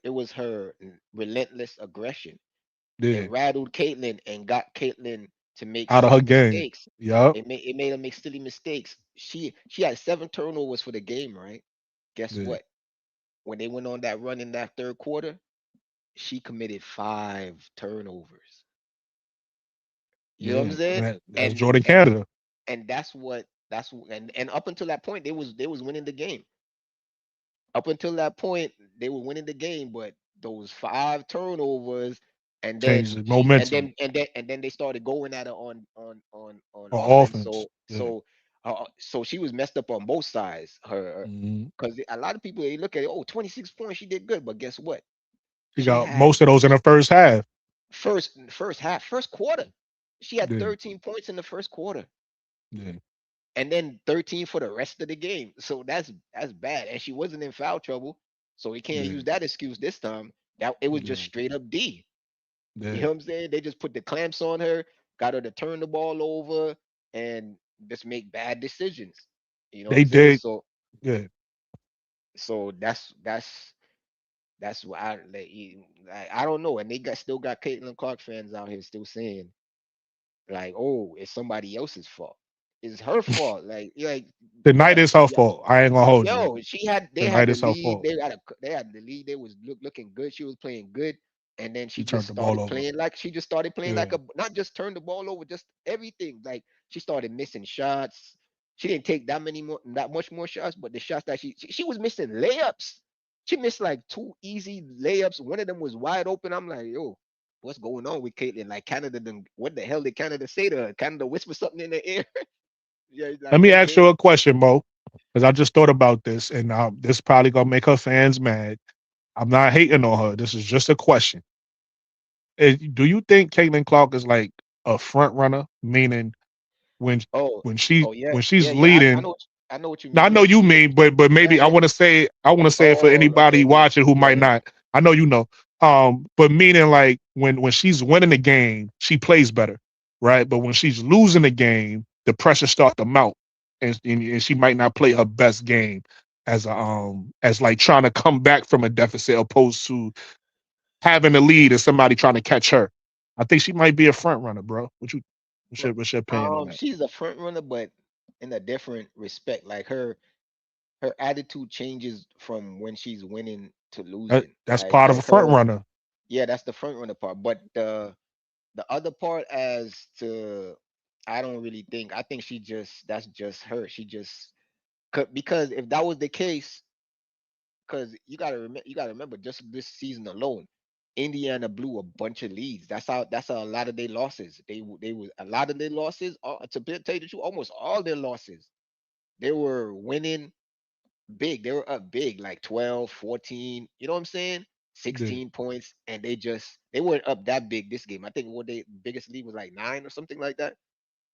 was her relentless aggression. It Yeah, rattled Caitlyn and got Caitlyn to make out of her silly game. mistakes. Yup. It made her make silly mistakes. She had 7 turnovers for the game, right? Guess Yeah, what? When they went on that run in that third quarter, she committed 5 turnovers. You know what I'm yeah. saying? That's And Jordan and Canada. and and up until that point they was winning the game. Up until that point they were winning the game, but those 5 turnovers, and then Changed the she momentum and then they started going at her on on offense. offense. Yeah. So she was messed up on both sides. Her Mhm. Because a lot of people, they look at it, oh, 26 points, she did good, but guess what? She She got had most of those in the first half. first half, first quarter. She had Yeah, 13 points in the first quarter, yeah, and then 13 for the rest of the game. So that's bad. And she wasn't in foul trouble, so we can't yeah, use that excuse this time. That it was just yeah, straight up D. You yeah. know what I'm saying? They just put the clamps on her, got her to turn the ball over, and just make bad decisions. You know what They I'm saying? did. So Yeah. so that's why I don't know. And they still got Caitlin Clark fans out here still saying like, oh, it's somebody else's fault. It's her fault. Like, Tonight bruh, is her yeah, fault. I ain't gonna hold you. yo, they had Tonight the is her lead. fault. They had the lead. They was looking good. She was playing good, and then She turned the ball over. she just started playing like Yeah. a not just turned the ball over, just everything. Like she started missing shots. She didn't take that much more shots, but the shots that she was missing layups. She missed like 2 easy layups. One of them was wide open. I'm like, yo, what's going on with Caitlyn? Like Canada, what the hell did Canada say to her? Canada whisper something in the air. Yeah, Let like me the ask you game. a question, Mo, because I just thought about this, and this probably gonna make her fans mad. I'm not hating on her. This is just a question. Do you think Caitlin Clark is like a front runner, meaning when Oh, when she oh yeah, when yeah, she's yeah. I leading. know, I know what you Now I mean. know Yeah, you she is. mean, but maybe Yeah. I want to say it for Oh, okay, anybody okay. watching who Yeah, might yeah. not. I know you know. But meaning like when she's winning the game, she plays better, right? But when she's losing the game, the pressure starts to mount, and she might not play her best game as like trying to come back from a deficit opposed to having a lead and somebody trying to catch her. I think she might be a front runner, bro. What's your opinion on that? She's a front runner, but in a different respect. Like her attitude changes from when she's winning to losing. That's Like part of a front her, runner. yeah, that's the front runner part. But the other part as to I don't really think. I think she just that's just her. She just because if that was the case, because you gotta remember just this season alone, Indiana blew a bunch of leads. That's how a lot of their losses. They was a lot of their losses. Tell you the truth, almost all their losses. They were winning big. They were up big, like 12, 14. You know what I'm saying? Yeah. 16 points, and they weren't up that big this game. I think what they biggest lead was like 9 or something like that.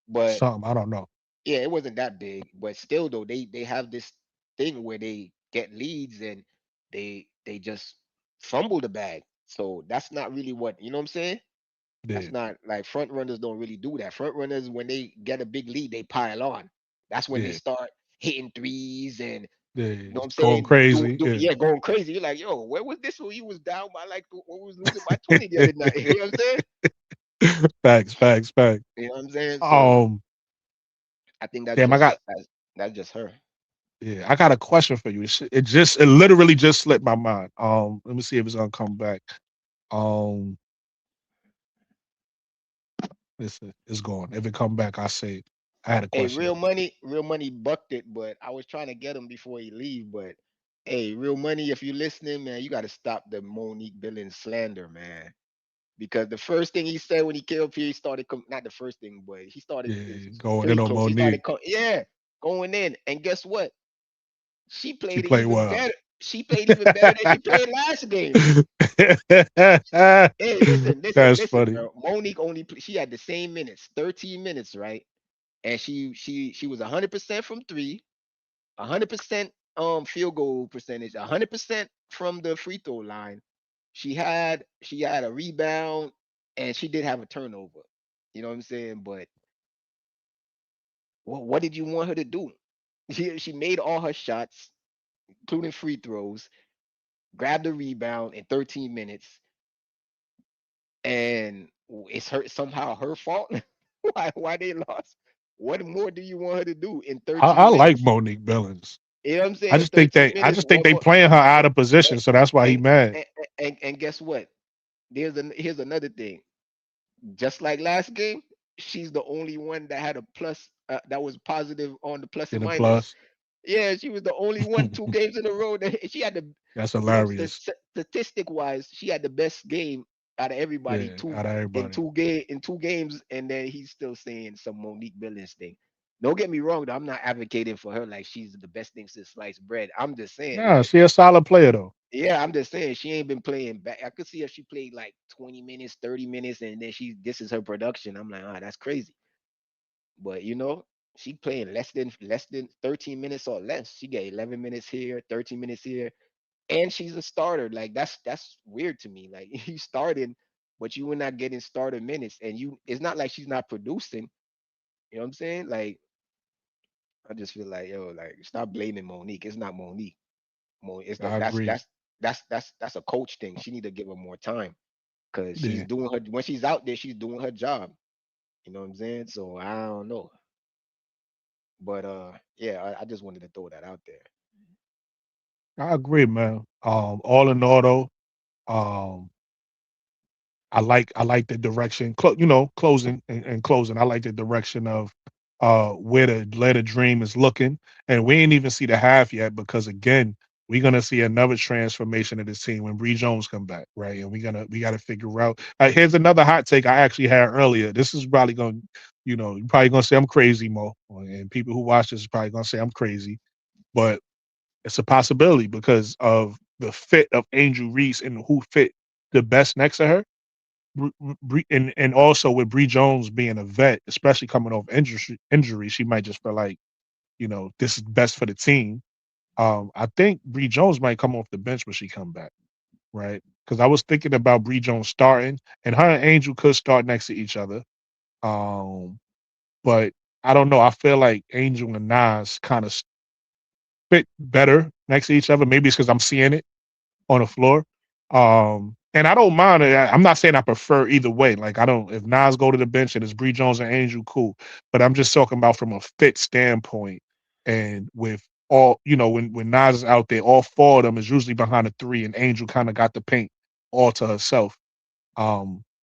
But Something I don't know. yeah, it wasn't that big, but still though, they have this thing where they get leads and they just fumble the bag. So that's not really what you know what I'm saying? That's Yeah, not like front runners don't really do that. Front runners when they get a big lead, they pile on. That's when they yeah, start hitting threes and you know yeah. what I'm Going saying? crazy. Yeah. Yeah, going crazy. You're like, yo, where was this when you was down by like when we was losing by 20 the other night? You know what I'm saying? Facts, facts, facts. You know what I'm saying? So Um, I think that's damn, I just got that's just her. yeah, I got a question for you. It literally just slipped my mind. Let me see if it's gonna come back. Um, it's gone. If it come back, I say I had a Hey, question. real money bucked it, but I was trying to get him before he leave. But hey, real money, if you listening, man, you got to stop the Monique Billings slander, man. Because the first thing he said when he came up here, he started not the first thing, but he started Yeah, going in pretty on close. He started Monique. yeah, going in, and guess what? She She played played even well. better. She played even better than she played last game. Hey, That's listen, funny. bro. Monique she had the same minutes, 13 minutes, right? And she was 100% from three, 100% field goal percentage, 100% from the free throw line. She had a rebound and she did have a turnover. You know what I'm saying? But what did you want her to do? She made all her shots, including free throws, grabbed the rebound in 13 minutes, and it's her somehow her fault. Why they lost? What more do you want her to do in I 13 like minutes? Monique Billings. You know what I'm saying? In 13 I minutes, just think what they more? playing her out of And position, so that's why he and mad. and guess what? Here's another thing. Just like last game, she's the only one that had a plus that was positive on the plus and In a minus. plus. Yeah, she was the only one 2 games in a row that she had the That's you know hilarious. statistic wise she had the best game out of everybody Yeah, out of everybody. in 2 games, and then he's still saying some Monique Billings thing. Don't get me wrong though, I'm not advocating for her like she's the best thing since sliced bread. I'm just saying Nah, like she a solid player though. yeah, I'm just saying she ain't been playing back. I could see if she played like 20 minutes, 30 minutes, and then this is her production. I'm like, that's crazy. But she playing less than 13 minutes or less. She get 11 minutes here, 13 minutes here, and she's a starter. Like that's weird to me. Like you starting, but you were not getting starter minutes, and it's not like she's not producing. You know what I'm saying? Like I just feel like like stop blaming Monique. It's not Monique. It's I that that's agree. that's that's a coach thing. She need to give her more time because she's Yeah, doing her when she's out there, she's doing her job. You know what I'm saying? So I don't know. But yeah, I just wanted to throw that out there. I agree, man. All in all though, um, I like the direction. Closing and closing. I like the direction of where the Atlanta Dream is looking, and we ain't even see the half yet because again, we're gonna see another transformation of this team when Bree Jones come back, right? And we gotta figure out. Here's another hot take I actually had earlier. This is probably gonna, you're probably gonna say I'm crazy, Mo, and people who watch this is probably gonna say I'm crazy, but it's a possibility because of the fit of Angel Reese and who fit the best next to her. and also with Bree Jones being a vet, especially coming off injury, she might just feel like, this is best for the team. I think Bree Jones might come off the bench when she come back, right? Because I was thinking about Bree Jones starting, and her and Angel could start next to each other. Um, but I don't know. I feel like Angel and Nas kind of fit better next to each other. Maybe it's because I'm seeing it on the floor. And I don't mind it. I'm not saying I prefer either way. Like I don't. If Nas go to the bench and it's Bree Jones and Angel, cool. But I'm just talking about from a fit standpoint, and with all when Nas is out there, all four of them is usually behind the three, and Angel kind of got the paint all to herself.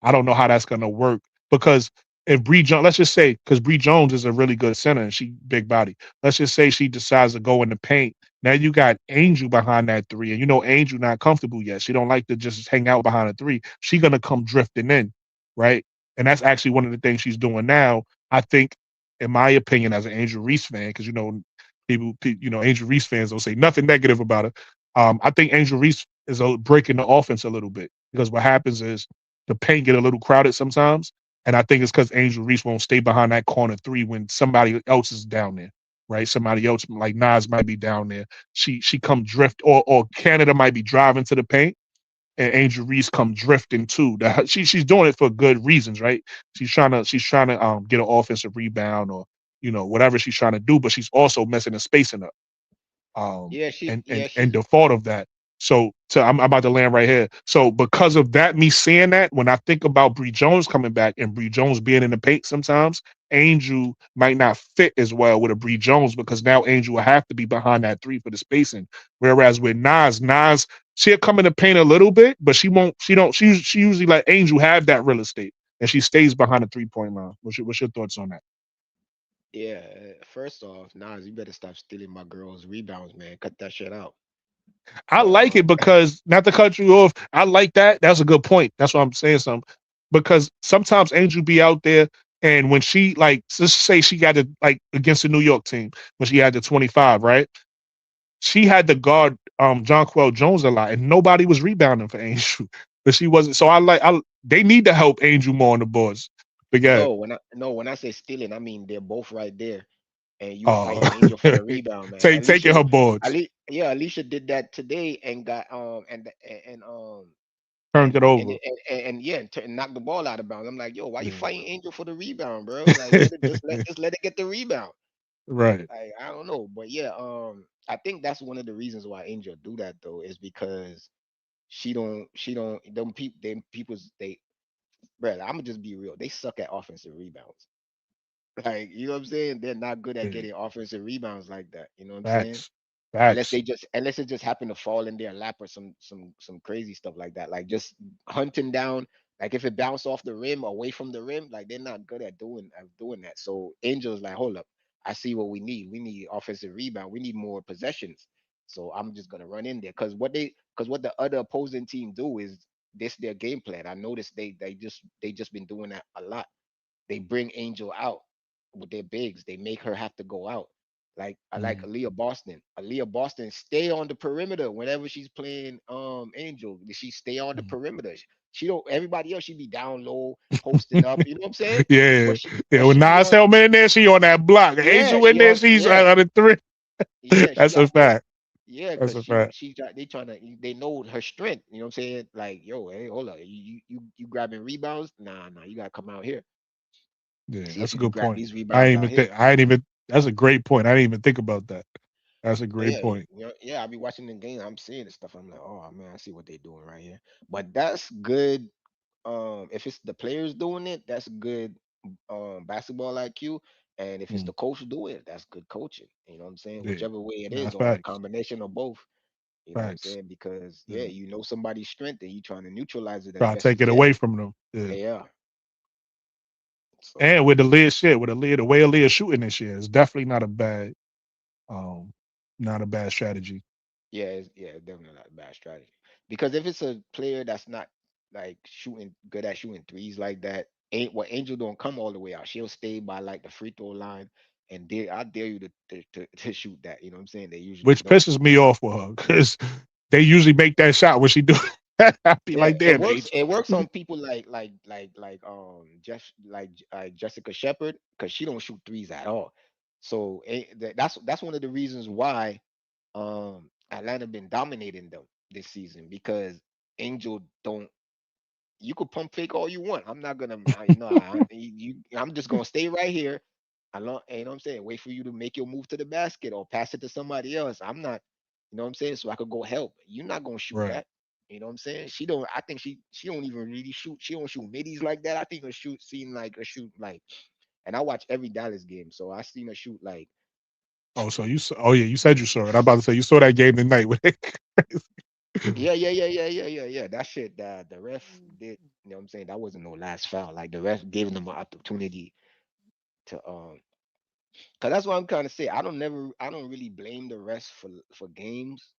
I don't know how that's gonna work because if Bree Jones, let's just say, because Bree Jones is a really good center and she big body. Let's just say she decides to go in the paint. Now you got Angel behind that three, and Angel not comfortable yet. She don't like to just hang out behind a three. She gonna come drifting in, right? And that's actually one of the things she's doing now. I think, in my opinion, as an Angel Reese fan, because Angel Reese fans don't say nothing negative about her. I think Angel Reese is breaking the offense a little bit because what happens is the paint get a little crowded sometimes, and I think it's because Angel Reese won't stay behind that corner three when somebody else is down there, right? Somebody else like Nas might be down there. She come drift, or Canada might be driving to the paint, and Angel Reese come drifting too. She's doing it for good reasons, right? She's trying to get an offensive rebound or whatever she's trying to do, but she's also messing the spacing up Yeah, she and she's default of that. So I'm about to land right here. So because of that, me seeing that, when I think about Bree Jones coming back and Bree Jones being in the paint sometimes, Angel might not fit as well with a Bree Jones because now Angel will have to be behind that three for the spacing. Whereas with Nas, she'll come in the paint a little bit, but she won't. She usually let Angel have that real estate, and she stays behind the 3-point line. What's your thoughts on that? yeah. First off, Nas, you better stop stealing my girls' rebounds, man. Cut that shit out. I But like it because not to cut you off. I like that. That's a good point. That's why I'm saying something. Because sometimes Angel be out there, and when she like, let's say she got it like against the New York team when she had the 25, right? She had to guard John Jonquel Jones a lot, and nobody was rebounding for Angel, but she wasn't. So they need to help Angel more on the boards. But yeah, no, when I say stealing, I mean they're both right there, and you uh, fighting Angel for the rebound, man. taking her boards, Alicia did that today and got turned it and over. it- and yeah, and knocked the ball out of bounds. I'm like, yo, why you Yeah. fighting Angel for the rebound, bro? Like, let it get the rebound. Right. Like, I don't know, but yeah, I think that's one of the reasons why Angel do that though, is because she don't them people's they, bro. I'm gonna just be real. They suck at offensive rebounds. Like, you know what I'm saying? They're not good at Yeah. getting offensive rebounds like that. You know what I'm saying? Facts. Facts. Unless it just happened to fall in their lap or some crazy stuff like that. Like just hunting down, like if it bounced off the rim away from the rim, like they're not good at doing that. So Angels like, hold up, I see what we need. We need offensive rebound. We need more possessions. So I'm just gonna run in there because what the other opposing team do is this their game plan. I noticed they just been doing that a lot. They bring Angel out with their bigs. They make her have to go out. Like I like Mm. Aaliyah Boston. Aaliyah Boston stay on the perimeter whenever she's playing Angel. She stay on the Mm. perimeter. She don't everybody else she be down low, posting up. You know what I'm saying? Yeah, But she yeah. but When she be Nas on Hellman in there, she on that block. yeah, Angel in she there, on she's yeah, out of the three. yeah, she That's a out there. fact. Yeah, That's because a fact. they trying to they know her strength. You know what I'm saying? Like, yo, hey, hold up. You grabbing rebounds? Nah, you gotta come out here. Yeah, See if that's a you can good grab point. these I rebounds ain't out even here. think. I ain't even. That's a great point. I didn't even think about that. That's a But great yeah, point. I be watching the game. I'm seeing the stuff. I'm like, oh man, I see what they're doing right here. But that's good. If it's the players doing it, that's good basketball IQ. And if it's Mm. the coach doing it, that's good coaching. You know what I'm saying? Yeah, Whichever way it nah, is, or a facts, combination of both. You know what I'm facts. saying? Because yeah, Yeah. you know somebody's strength and you trying to neutralize it as Try to best you take it can. away from them. Yeah. Yeah. So And with the lid shit, the way Aaliyah shooting this year, is definitely um, not a bad strategy. yeah, it's definitely not a bad strategy. Because if it's a player that's not like shooting good at shooting threes like that, ain't what Angel don't come all the way out. She'll stay by like the free throw line and I dare you to shoot that. You know what I'm saying? They usually Which don't. pisses me off with her because they usually make that shot when she do. I'd be Yeah, like, damn, Angel. it works on people Jessica Shepard, because she don't shoot threes at all. So that's one of the reasons why Atlanta been dominating them this season, because Angel don't. You could pump fake all you want. I'm not gonna, I'm just gonna stay right here. You know what I'm saying? Wait for you to make your move to the basket or pass it to somebody else. I'm not, you know what I'm saying? So I could go help. You're not gonna shoot Right. that. You know what I'm saying? She don't. I think she don't even really shoot. She don't shoot middies like that. I think her shoot seem like a shoot like. And I watch every Dallas game, so I seen her shoot like. Oh, so you saw, oh yeah, you said you saw it. I'm about to say you saw that game tonight with it. Yeah. That shit that the ref did. You know what I'm saying? That wasn't no last foul. Like the ref gave them an opportunity to Cause that's what I'm trying to say. I don't really blame the refs for games,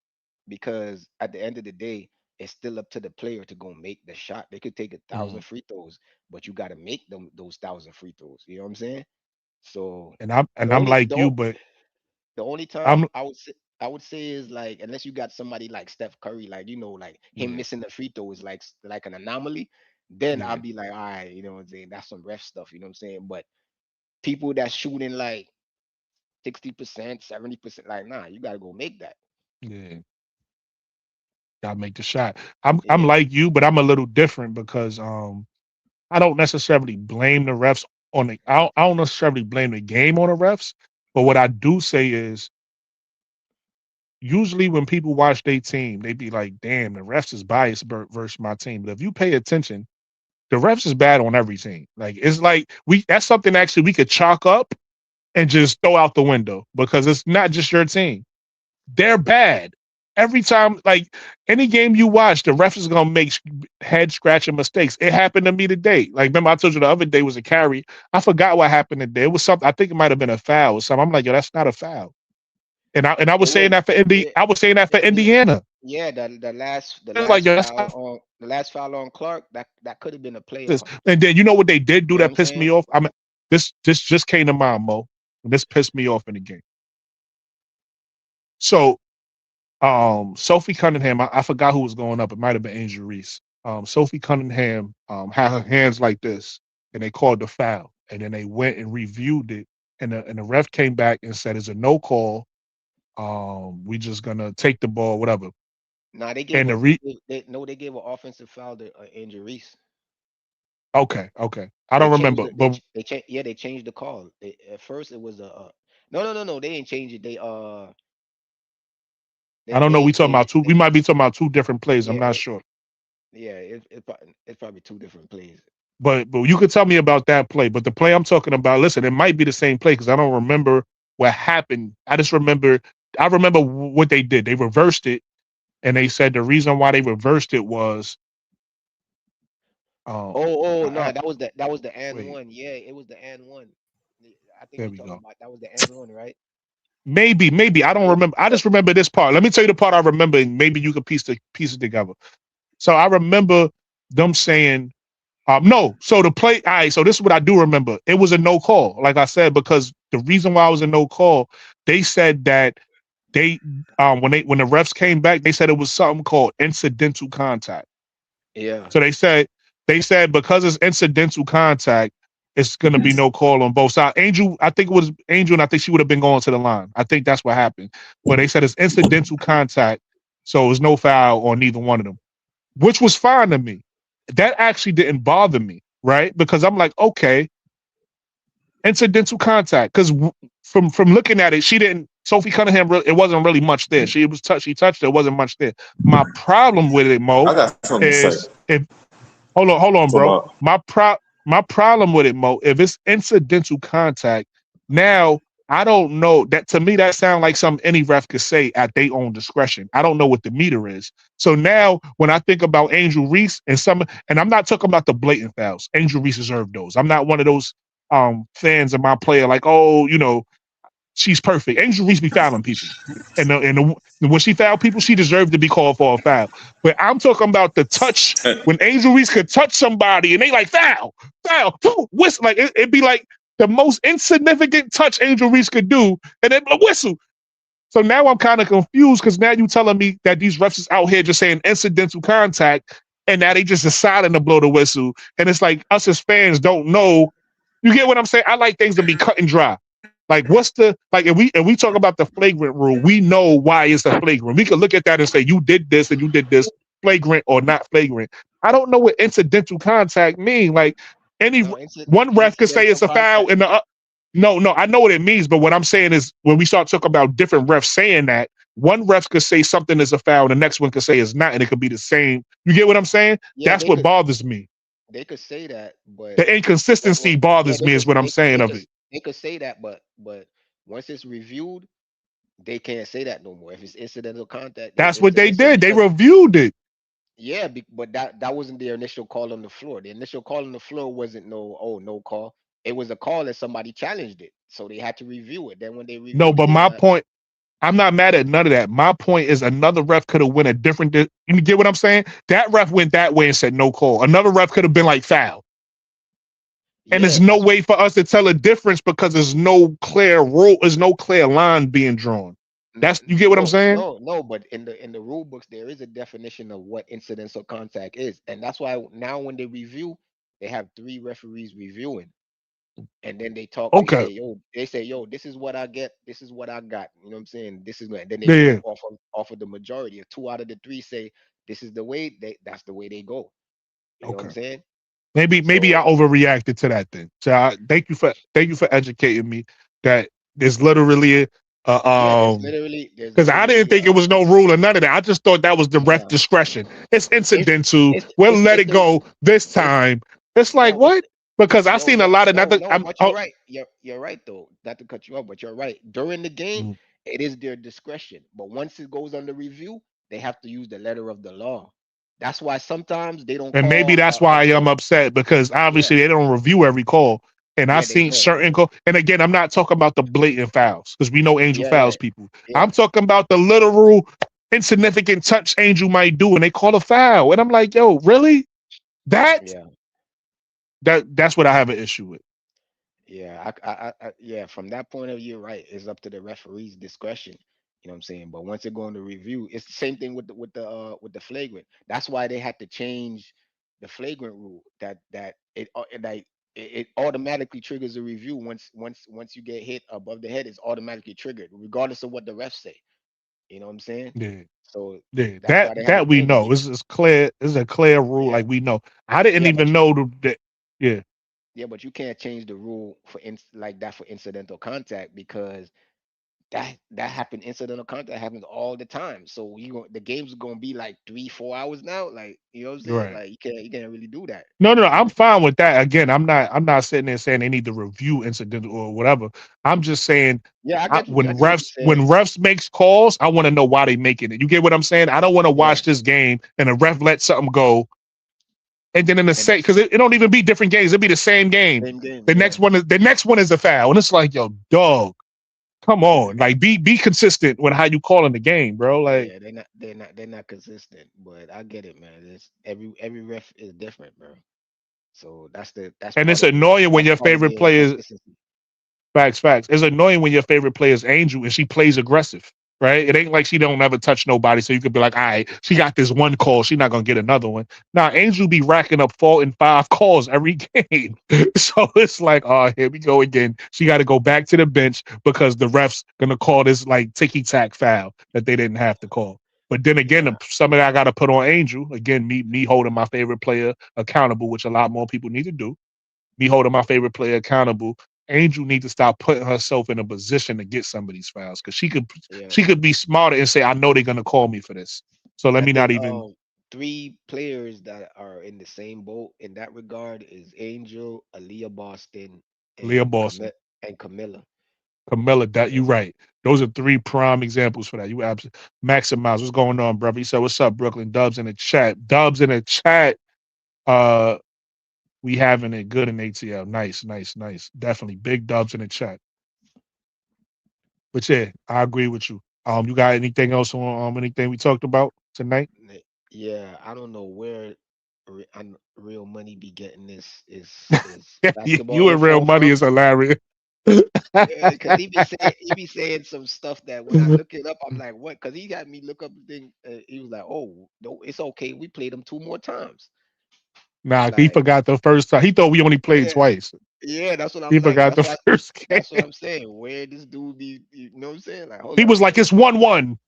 because at the end of the day, it's still up to the player to go make the shot. They could take 1,000 Mm. free throws, but you got to make them those 1,000 free throws. You know what I'm saying? So And I'm like you, but the only time I'm I would say is like, unless you got somebody like Steph Curry, like like him yeah, missing the free throw is like an anomaly. Then I'll yeah. be like, all right, you know what I'm saying? That's some ref stuff. You know what I'm saying? But people that shooting like 60%, 70%, like, nah, you gotta go make that. Yeah. Gotta make the shot. I'm Yeah. like you, but I'm a little different because I don't necessarily blame the refs on the I don't necessarily blame the game on the refs. But what I do say is usually when people watch their team, they be like, damn, the refs is biased versus my team. But if you pay attention, the refs is bad on every team. Like it's like that's something actually we could chalk up and just throw out the window because it's not just your team. They're bad. Every time, like any game you watch, the ref is gonna make head scratching mistakes. It happened to me today. Like, remember I told you the other day was a carry. I forgot what happened today. It was something. I think it might have been a foul or something. I'm like, yo, that's not a foul. And I was It saying was that for yeah, I was saying that for yeah, Indiana. yeah, the It's like, last yo, that's foul not on Clark, that could have been a this. playoff. And then you know what they did do You know what that I'm pissed me saying? off. I mean, this just came to mind, Mo. And this pissed me off in the game. So Sophie Cunningham, I forgot who was going up. It might have been Angel Reese. Sophie Cunningham had her hands like this, and they called the foul. And then they went and reviewed it, and the ref came back and said it's a no call. We just gonna take the ball, whatever. Nah, And they gave an offensive foul to Angel Reese. okay. I They don't changed remember, the but they changed yeah, they changed the call. At first it was a no, they didn't change it. I don't They know. We ain't talking changed about it. two. We might be talking about two different plays. I'm Yeah, not sure. it's probably two different plays. But you could tell me about that play. But the play I'm talking about, listen, it might be the same play because I don't remember what happened. I remember what they did. They reversed it, and they said the reason why they reversed it was, Oh no, I, that was the and wait, one. Yeah, it was the and one. I think there you're we talking go. about that was the and one, right? Maybe I don't remember. I just remember this part. Let me tell you the part I remember, and maybe you could piece it together. So I remember them saying, no. So the play, all right. So this is what I do remember. It was a no call, like I said, because the reason why I was a no call, they said that they when the refs came back, they said it was something called incidental contact. Yeah. So they said because it's incidental contact, it's gonna be no call on both sides. Angel, I think it was Angel, and I think she would have been going to the line. I think that's what happened. But they said it's incidental contact, so it was no foul on neither one of them, which was fine to me. That actually didn't bother me, right? Because I'm like, okay, incidental contact. Because from looking at it, she didn't. Sophie Cunningham, it wasn't really much there. She touched it. It wasn't much there. My problem with it, Mo, I got something to say. is if hold on, So bro. my My problem with it, Mo, if it's incidental contact, now I don't know. That to me, that sounds like something any ref could say at their own discretion. I don't know what the meter is. So now when I think about Angel Reese and I'm not talking about the blatant fouls. Angel Reese deserved those. I'm not one of those fans of my player, like, oh, she's perfect. Angel Reese be fouling people. When she fouled people, she deserved to be called for a foul. But I'm talking about the touch when Angel Reese could touch somebody and they like foul, whistle. Like it'd be like the most insignificant touch Angel Reese could do, and then a whistle. So now I'm kind of confused because now you telling me that these refs is out here just saying incidental contact, and now they just deciding to blow the whistle. And it's like us as fans don't know. You get what I'm saying? I like things to be cut and dry. Like what's the like if we talk about the flagrant rule, we know why it's a flagrant. We could look at that and say you did this and you did this, flagrant or not flagrant. I don't know what incidental contact mean. Like any No, one ref could say incidental it's a foul contact. and the no, I know what it means, but what I'm saying is when we start talking about different refs saying that, one ref could say something is a foul, and the next one could say it's not, and it could be the same. You get what I'm saying? Yeah, That's what bothers me. they could say that, but The inconsistency yeah, bothers me, is what I'm saying of it. they could say that, but once it's reviewed, they can't say that no more. If it's incidental contact, That's what they it's a did. They because reviewed it. yeah, but that wasn't their initial call on the floor. The initial call on the floor wasn't no call. It was a call that somebody challenged it, so they had to review it. Then when they No, reviewed it, but they was my like, point, I'm not mad at none of that. My point is another ref could have went a different. You get what I'm saying? That ref went that way and said no call. Another ref could have been like foul. And yeah, there's no that's way for us to tell a difference because there's no clear rule, there's no clear line being drawn. That's you get what I'm saying? no. But in the rule books, there is a definition of what incidental contact is, and that's why now when they review, they have three referees reviewing, and then they talk. Okay. They say, yo, this is what I get, this is what I got. You know what I'm saying? This is what. And then they Yeah, go yeah. off of the majority. If two out of the three say this is the way, that's the way they go. You know what I'm Okay. saying? Maybe I So overreacted to that then. So thank you for educating me that there's literally yeah, because I didn't think it was no rule or none of that. I just thought that was the ref no, discretion. It's it's incidental. We'll let it's it the go this it's time. It's like no, it's what? Because I no, seen a lot of nothing. no, I'm but you're oh, right. You're right though. Not to cut you off, but you're right. During the game, mm. it is their discretion. But once it goes under review, they have to use the letter of the law. That's why sometimes they don't And maybe call that's a why I'm call. upset because Yeah, obviously they don't review every call. And I yeah, they seen don't. certain call. And again, I'm not talking about the blatant fouls because we know Angel Yeah, yeah, fouls people. yeah, I'm talking about the literal insignificant touch Angel might do and they call a foul. And I'm like, yo, really? That yeah. that's what I have an issue with. Yeah, yeah. From that point of view, right, it's up to the referee's discretion. You know what I'm saying? But once it go into review, it's the same thing with the flagrant. That's why they had to change the flagrant rule. That it automatically triggers a review once you get hit above the head. It's automatically triggered, regardless of what the refs say. You know what I'm saying? Yeah. So Yeah. that's That why they had to that we change it. know. This is clear. This is a clear rule. Yeah, Like we know. I didn't yeah, even know that. Yeah. yeah, but you can't change the rule like that for incidental contact because that happened. Incidental contact happens all the time. So the game's gonna be like 3-4 hours now. Like you know what I'm saying? Right. Like you can't really do that. No, You I'm know? fine with that. Again, I'm not sitting there saying they need to review incidental or whatever. I'm just saying Yeah, I when get what you're saying. refs makes calls, I want to know why they making it. You get what I'm saying? I don't want to Yeah, watch this game and a ref let something go, and then in the and same because it don't even be different games. It'll be the same game. same game. The Yeah, next one is a foul, and it's like, yo, dog, come yeah, on, like be consistent with how you calling the game, bro. Like, yeah. They're not consistent. But I get it, man. It's every ref is different, bro. So and it's annoying when that's your part of favorite the players. inconsistency. Facts. It's annoying when your favorite player is Angel and she plays aggressive, right? It ain't like she don't ever touch nobody, so you could be like, all right, she got this one call, she's not gonna get another one. Now Angel be racking up 4 and 5 calls every game, so it's like, oh, here we go again. She got to go back to the bench because the refs gonna call this like ticky tack foul that they didn't have to call. But then again, Yeah, some of that I got to put on Angel. Again, me holding my favorite player accountable, which a lot more people need to do, me holding my favorite player accountable. Angel needs to stop putting herself in a position to get some of these fouls because yeah. she could be smarter and say, I know they're gonna call me for this. So let I me not think even three players that are in the same boat in that regard is Angel, Aaliyah Boston, Leah and Boston, Camilla. Camilla, that Yeah, you right. Those are three prime examples for that. You absolutely maximize. What's going on, brother? He said, what's up, Brooklyn? Dubs in the chat. Dubs in the chat. Uh we having it good in ATL. Nice. Definitely. Big dubs in the chat. But yeah, I agree with you. You got anything else on anything we talked about tonight? yeah. I don't know where real money be getting this is You basketball and real info money is from. hilarious. Yeah, because he be saying some stuff that when I look it up, I'm like, what? Because he got me look up the thing. He was like, oh, no, it's okay. We played them two more times. I'm Nah, he like, forgot the first time. He thought we only played yeah, twice. yeah. That's what He I'm like. forgot the first game. That's what I'm saying. Where this dude be? You know what I'm saying? Like, hold He was on, like, man. it's 1-1.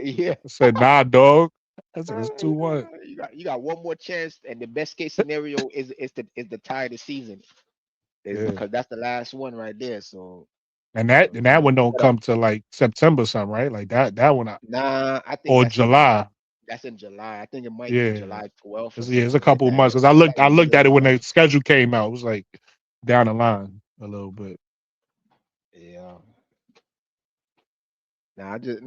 Yeah. I said, nah, dog. I said, it's 2-1. You got one more chance, and the best case scenario is the tie of the season, is Yeah. because that's the last one right there. So And that one don't but, come to like September something, right? Like that one nah, I think or that's in July. July. I think it might be Yeah. July 12th or It's a something like couple of that. months. Cause It's like I the looked middle of at the it when month. the schedule came out. It was like down the line a little bit. Yeah. I just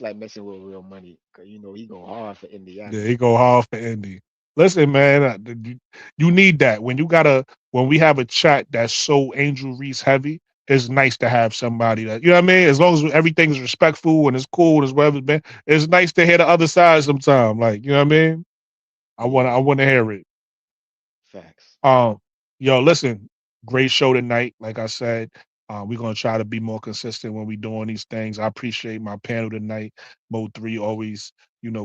like messing with real money because he go hard for Yeah, Indiana. he go hard for Indy. Listen, man, you need that when we have a chat that's so Angel Reese heavy. It's nice to have somebody that, you know what I mean. As long as everything's respectful and it's cool and it's whatever, man. It's nice to hear the other side sometime. Like, you know what I mean. I Yeah, want to hear it. facts. Um, yo, listen, great show tonight. Like I said, we're gonna try to be more consistent when we doing these things. I appreciate my panel tonight. Mo3 always,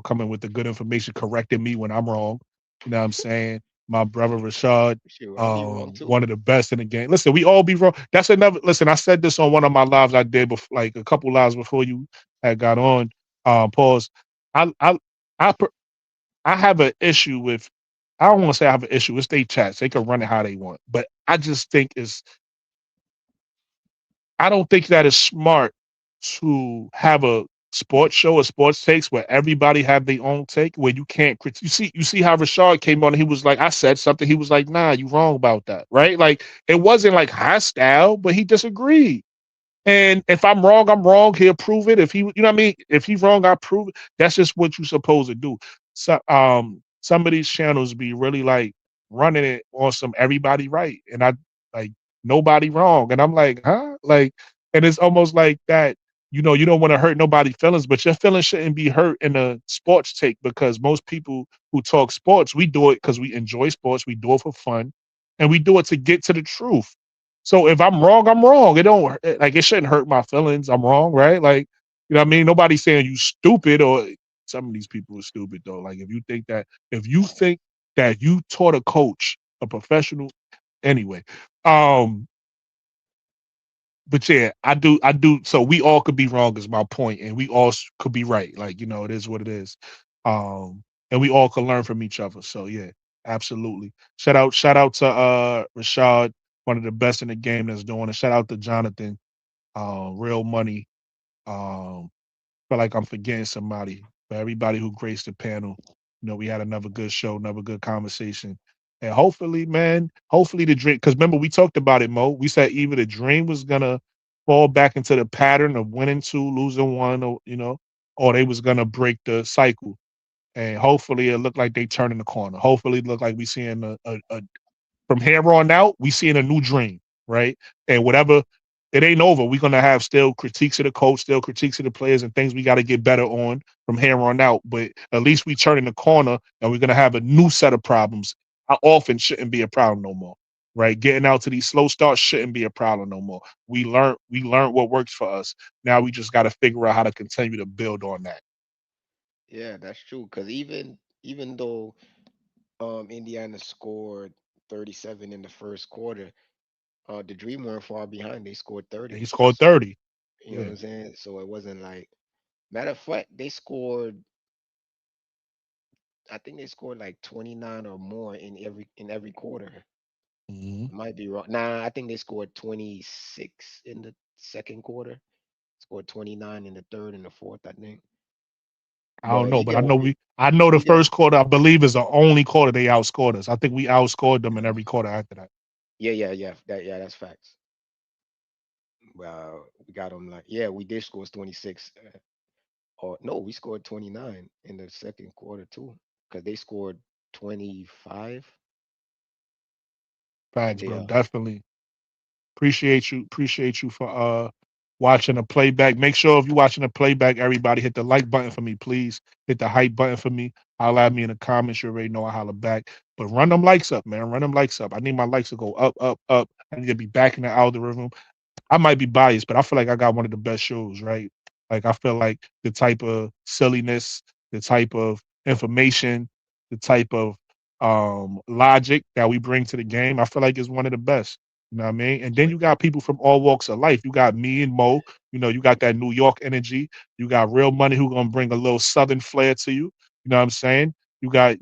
coming with the good information, correcting me when I'm wrong. You know what I'm saying? My brother Rashad, Sure, I'll be wrong too. one of the best in the game. Listen, we all be wrong. That's another. Listen, I said this on one of my lives I did before, like a couple lives before you had got on. Pause. I I I I have an issue with. I don't want to say I have an issue. It's their chats. They can run it how they want, but I just think it's. I don't think that is smart to have a sports show, a sports takes where everybody have their own take, where you can't critique. You see how Rashard came on and he was like, I said something. He was like, nah, you wrong about that, right? Like it wasn't like hostile, but he disagreed. And if I'm wrong, I'm wrong. He'll prove it. If he, you know what I mean? If he's wrong, I prove it. That's just what you're supposed to do. So, some of these channels be really like running it on some everybody right, and I like nobody wrong, and I'm like, huh? Like, and it's almost like that. You don't want to hurt nobody's feelings, but your feelings shouldn't be hurt in a sports take because most people who talk sports, we do it because we enjoy sports, we do it for fun, and we do it to get to the truth. So if I'm wrong, I'm wrong. It don't like it shouldn't hurt my feelings. I'm wrong, right? Like, you know what I mean? Nobody's saying you stupid or some of these people are stupid though. Like if you think that you taught a coach, a professional, anyway. Um, but yeah, I do. So we all could be wrong is my point, and we all could be right. Like, it is what it is. And we all can learn from each other. So yeah, absolutely. Shout out to Rashad, one of the best in the game that's doing it. Shout out to Jonathan, real money. Um, feel like I'm forgetting somebody. For everybody who graced the panel, we had another good show, another good conversation. And hopefully, man, hopefully the dream, because remember, we talked about it, Mo. We said either the dream was going to fall back into the pattern of winning two, losing one, or they was going to break the cycle. And hopefully it looked like they turning the corner. Hopefully it looked like we seeing a from here on out, we seeing a new dream, right? And whatever, it ain't over. We're gonna have still critiques of the coach, still critiques of the players, and things we got to get better on from here on out. But at least we turning the corner, and we're gonna have a new set of problems. How often shouldn't be a problem no more, right? Getting out to these slow starts shouldn't be a problem no more. We learned what works for us. Now we just got to figure out how to continue to build on that. Yeah, that's true. Because even though Indiana scored 37 in the first quarter, the Dream weren't far behind. They scored And he 30. scored So 30. you know what Yeah. I'm saying. So it wasn't like, matter of fact, they scored. I think they scored like 29 or more in every quarter. Mhm. Might be wrong. Nah, I think they scored 26 in the second quarter. Scored 29 in the third and the fourth, I think. I don't But know, but I know the either first quarter, I believe, is the only quarter they outscored us. I think we outscored them in every quarter after that. yeah, that's facts. Well, we got them like, yeah, we did score 26. Or no, we scored 29 in the second quarter too, because they scored 25. Facts, bro. Yeah, Definitely. Appreciate you for watching the playback. Make sure if you're watching the playback, everybody hit the like button for me, please. Hit the hype button for me. Holla at me in the comments. You already know I holla back. But run them likes up, man. Run them likes up. I need my likes to go up, up, up. I need to be back in the algorithm. I might be biased, but I feel like I got one of the best shows, right? Like I feel like the type of silliness, the type of information, the type of logic that we bring to the game, I feel like is one of the best. You know what I mean? And then you got people from all walks of life. You got me and Mo, you got that New York energy. You got Real Money who gonna bring a little southern flair to you. You know what I'm saying? You got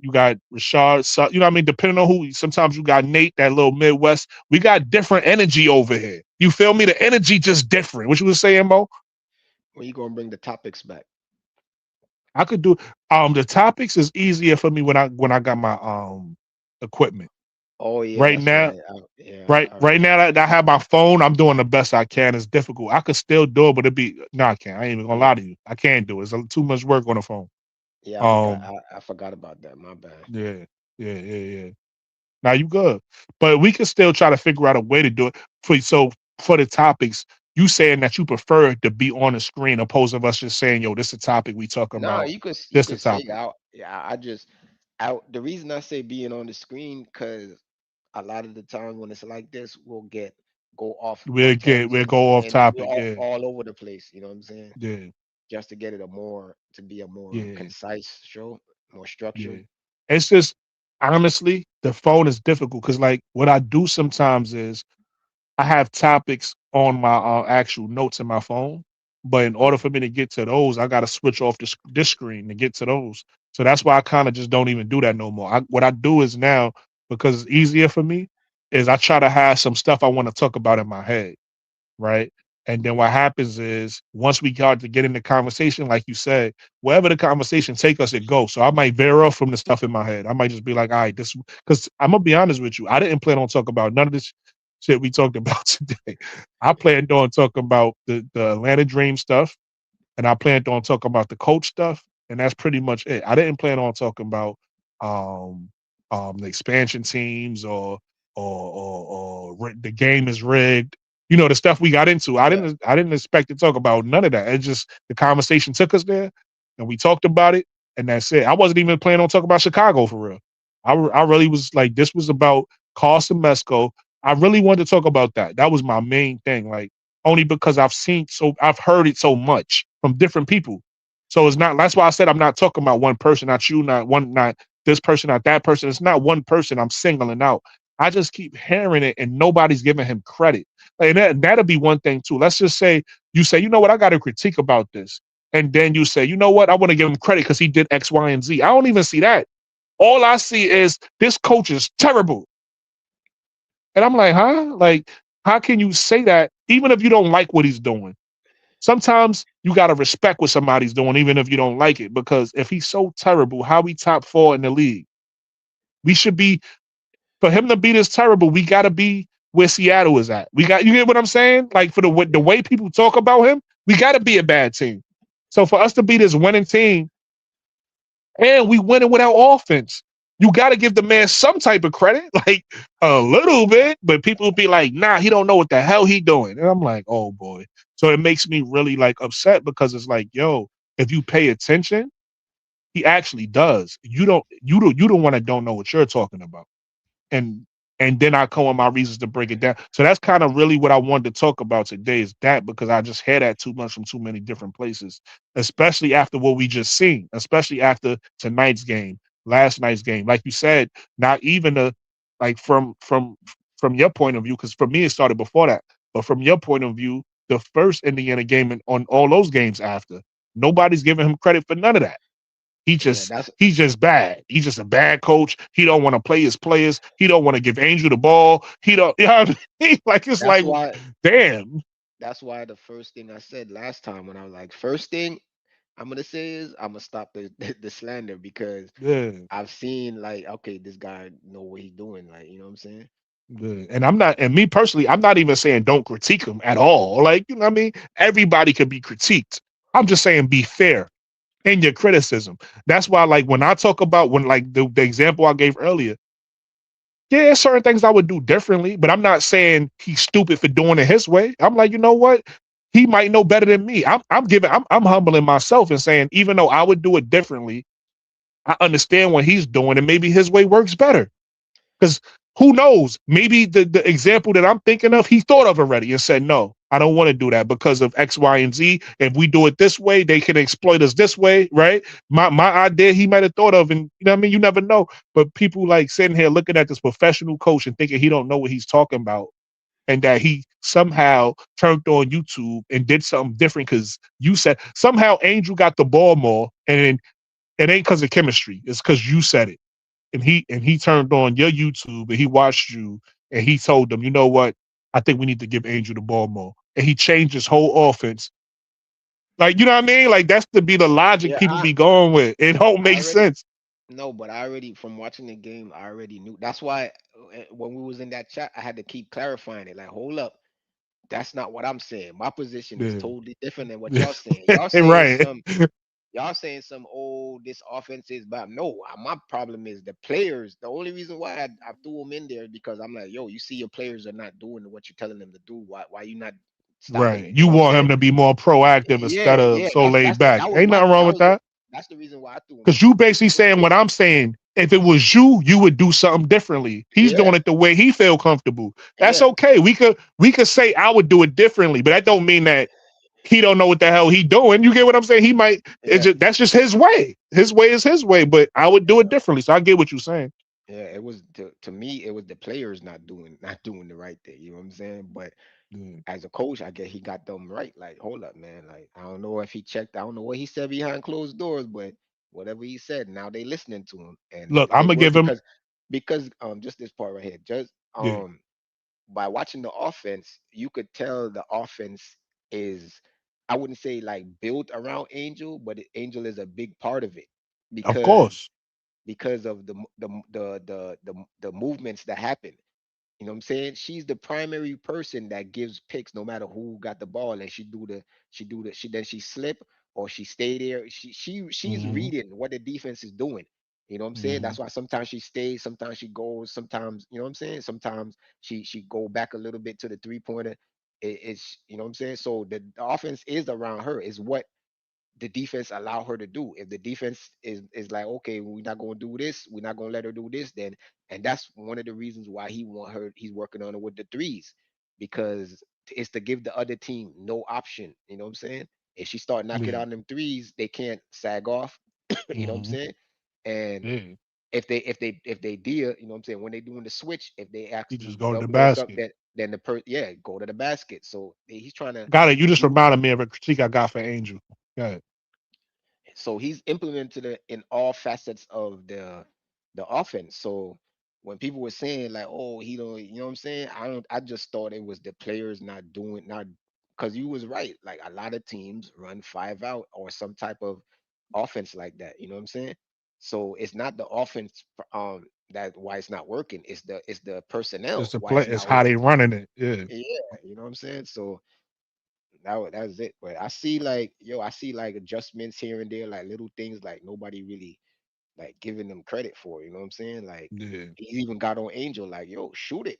Rashad, you know what I mean? Depending on who, sometimes you got Nate, that little Midwest. We got different energy over here. You feel me? The energy just different. What you was saying, Mo? When you gonna bring the topics back? I could do the topics is easier for me when I got my equipment. Oh yeah, Right that's now, right. Yeah, right I right remember. now that I have my phone, I'm doing the best I can. It's difficult. I could still do it, but no, I can't. I ain't even gonna Yeah, lie to you. I can't do it. It's too much work on the phone. yeah, I forgot. Um, I forgot about that. My bad. yeah, yeah. Now you good, but we can still try to figure out a way to do it. For the topics, you saying that you prefer to be on the screen opposed to us just saying, "Yo, this is a topic we talk No, about. you This the could say topic." out. Yeah, I just out. The reason I say being on the screen, because a lot of the time when it's like this, we'll go off on We'll tangents go off and we're topic. Yeah, all over the place. You know what I'm saying? yeah, Just to get it to be a more yeah, concise show, more yeah. structured. It's just honestly, the phone is difficult because like what I do sometimes is I have topics on my actual notes in my phone, but in order Yeah, for me to get to those, I got to switch off this screen to get to those. So that's why I kind of just don't even do that no more. What I do is now, because it's easier for me, is I try to have some stuff I want to talk about in my head, right? And then what happens is once we start to get in the conversation, like you said, wherever the conversation take us, it goes. So I might veer off from the stuff in my head. I might just be like, all right, this because I'm gonna be honest with you, I didn't plan on talking about none of this shit we talked about today. I planned on talking about the Atlanta Dream stuff, and I planned on talking about the coach stuff, and that's pretty much it. I didn't plan on talking about um the expansion teams or the game is rigged. The stuff we got into. I yeah, didn't expect to talk about none of that. It's just the conversation took us there, and we talked about it, and that's it. I wasn't even planning on talking about Chicago for real. I really was like, this was about Carson Mesco. I really wanted to talk about that. That was my main thing. Like only because I've heard it so much from different people. So it's not that's why I said I'm not talking about one person, not you, not this person, not that person. It's not one person I'm singling out. I just keep hearing it and nobody's giving him credit. And that'll be one thing too. Let's just say you say, you know what, I got a critique about this. And then you say, you know what, I want to give him credit because he did X, Y, and Z. I don't even see that. All I see is this coach is terrible. And I'm like, huh? Like, how can you say that even if you don't like what he's doing? Sometimes you got to respect what somebody's doing, even if you don't like it. Because if he's so terrible, how we top 4 in the league? We should be, for him to be this terrible, we got to be where Seattle is at. You get what I'm saying? Like, for the yeah. way people talk about him, we got to be a bad team. So for us to be this winning team, and we winning without offense. You got to give the man some type of credit, like a little bit, but people will be like, nah, he don't know what the hell he doing. And I'm like, oh boy. So it makes me really like upset because it's like, yo, if you pay attention, he actually does. You don't want to don't know what you're talking about and then I come with my reasons to break it down. So that's kind of really what I wanted to talk about today is that because I just hear that too much from too many different places, especially after what we just seen, especially after tonight's game, last night's game. Like you said, not even like from your point of view, because for me it started before that, but from your point of view, the first Indiana game and on all those games after, nobody's giving him credit for none of that. He Yeah, just he's just bad. He's just a bad coach. He don't want to play his players. He don't want to give Angel the ball. He don't. You know what I mean? Like it's that's like, why damn. that's why the first thing I said last time when I was like, first thing I'm gonna say is I'm gonna stop the slander because Yeah, I've seen like, okay, this guy know what he's doing, like, you know what I'm saying? yeah. And I'm not. And me personally, I'm not even saying don't critique him at all. Like you know what I mean? Everybody could be critiqued. I'm just saying be fair in your criticism. That's why, like when I talk about when like the example I gave earlier. Yeah, certain things I would do differently, but I'm not saying he's stupid for doing it his way. I'm like, you know what? He might know better than me. I'm humbling myself and saying, even though I would do it differently, I understand what he's doing, and maybe his way works better. Because who knows? Maybe the example that I'm thinking of, he thought of already and said, no, I don't want to do that because of X, Y, and Z. If we do it this way, they can exploit us this way, right? My idea he might have thought of, and you know what I mean? You never know. But people like sitting here looking at this professional coach and thinking he don't know what he's talking about, and that he somehow turned on YouTube and did something different because you said somehow Angel got the ball more, and it ain't because of chemistry. It's because you said it. And he turned on your YouTube and he watched you and he told them, you know what? I think we need to give Angel the ball more. And he changed his whole offense. Like, you know what I mean? Like that's to be the logic Yeah, people be going with. It don't I make already sense. no, but I already from watching the game, I already knew. That's why when we was in that chat, I had to keep clarifying it. Like, hold up, that's not what I'm saying. My position is Yeah. totally different than what y'all saying. Right. Y'all saying some, oh, this offense is bad. No, my problem is the players. The only reason why I threw them in there because I'm like, yo, you see your players are not doing what you're telling them to do. Why you not stopping Right. it? You You know what I'm want saying? him to be more proactive instead Yeah, of yeah. so laid back. That was Ain't my nothing wrong that with was the that. that's the reason why I threw him in Because there. you basically saying what I'm saying. If it was you, you would do something differently. He's Yeah, doing it the way he feel comfortable. That's yeah, okay. We could say I would do it differently, but that don't mean that he don't know what the hell he doing. You get what I'm saying? He might. yeah, That's just his way. His way is his way. But I would do it differently. So I get what you're saying. yeah. It was to me, it was the players not doing the right thing. You know what I'm saying? But Yeah. as a coach, I guess he got them right. Like, hold up, man. Like, I don't know if he checked. I don't know what he said behind closed doors, but whatever he said, now they listening to him, and Look, I'm it gonna worked give him. because just this part right here, just Yeah. by watching the offense, you could tell the offense is, I wouldn't say like built around Angel, but Angel is a big part of it Of because course. of the movements that happen. You know what I'm saying? She's the primary person that gives picks no matter who got the ball, and she then she slip or she stay there. She's Hmm. reading what the defense is doing. You know what I'm saying? Hmm. That's why sometimes she stays, sometimes she goes, sometimes you know what I'm saying. Sometimes she go back a little bit to the 3-pointer. It's you know what I'm saying. So the offense is around her. Is what the defense allow her to do. If the defense is like, okay, we're not going to do this, we're not going to let her do this, then and that's one of the reasons why he want her. He's working on it with the threes because it's to give the other team no option. You know what I'm saying? If she start knocking Yeah. down them threes, they can't sag off. You know what I'm Hmm. saying? And Yeah. if they deal, you know what I'm saying, when they doing the switch, if they He actually just go to the double or something, basket. then yeah, go to the basket. So he's trying to Got it. You just use reminded me of a critique I got for Angel. Yeah. so he's implemented it in all facets of the offense. So when people were saying like, oh, he don't, you know what I'm saying? I just thought it was the players not because you was right. Like a lot of teams run 5 out or some type of offense like that. You know what I'm saying? So it's not the offense that why it's not working. It's the It's personnel the why play. it's It's not how working. they running it. Yeah. Yeah, you know what I'm saying? So that's it. But I see like I see like adjustments here and there, like little things like nobody really like giving them credit for. You know what I'm saying? Like Yeah. he even got on Angel, like, yo, shoot it.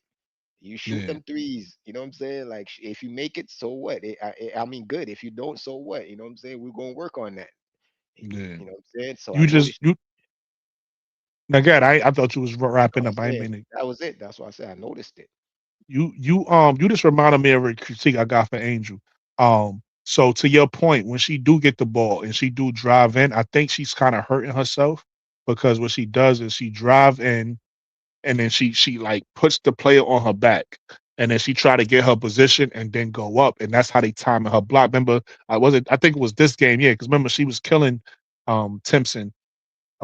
You shoot Yeah. them threes. You know what I'm saying? Like if you make it, so what? I mean, good. If you don't, so what? You know what I'm saying? We're gonna work on that. Yeah. You know what I'm saying? So I You just noticed. you again. I thought you was No, wrapping I up. I didn't said mean it. that was it. That's why I said I noticed it. You just reminded me of a critique I got for Angel. So to your point, when she do get the ball and she do drive in, I think she's kind of hurting herself because what she does is she drive in and then she like puts the player on her back and then she try to get her position and then go up and that's how they time her block. Remember, I think it was this game, yeah, because remember she was killing Timpson,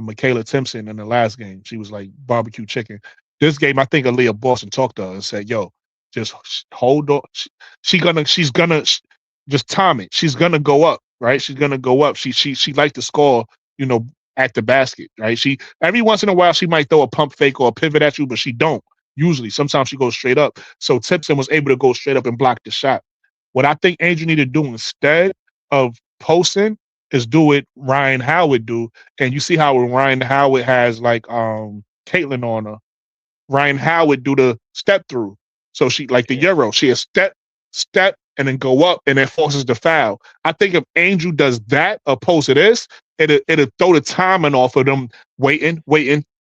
Michaela Timpson in the last game. She was like barbecue chicken. This game, I think Aaliyah Boston talked to her and said, "Yo, just hold on. Just time it. She's gonna go up, right? She's gonna go up. She likes to score, you know, at the basket, right? She every once in a while she might throw a pump fake or a pivot at you, but she don't usually. Sometimes she goes straight up. So Timpson was able to go straight up and block the shot. What I think Angel need to do instead of posting is do it Ryan Howard do, and you see how Ryan Howard has like Caitlin on her. Ryan Howard do the step through. So she like the Yeah, Euro. She has step, and then go up and then forces the foul. I think if Angel does that opposed to this, it'll throw the timing off of them waiting.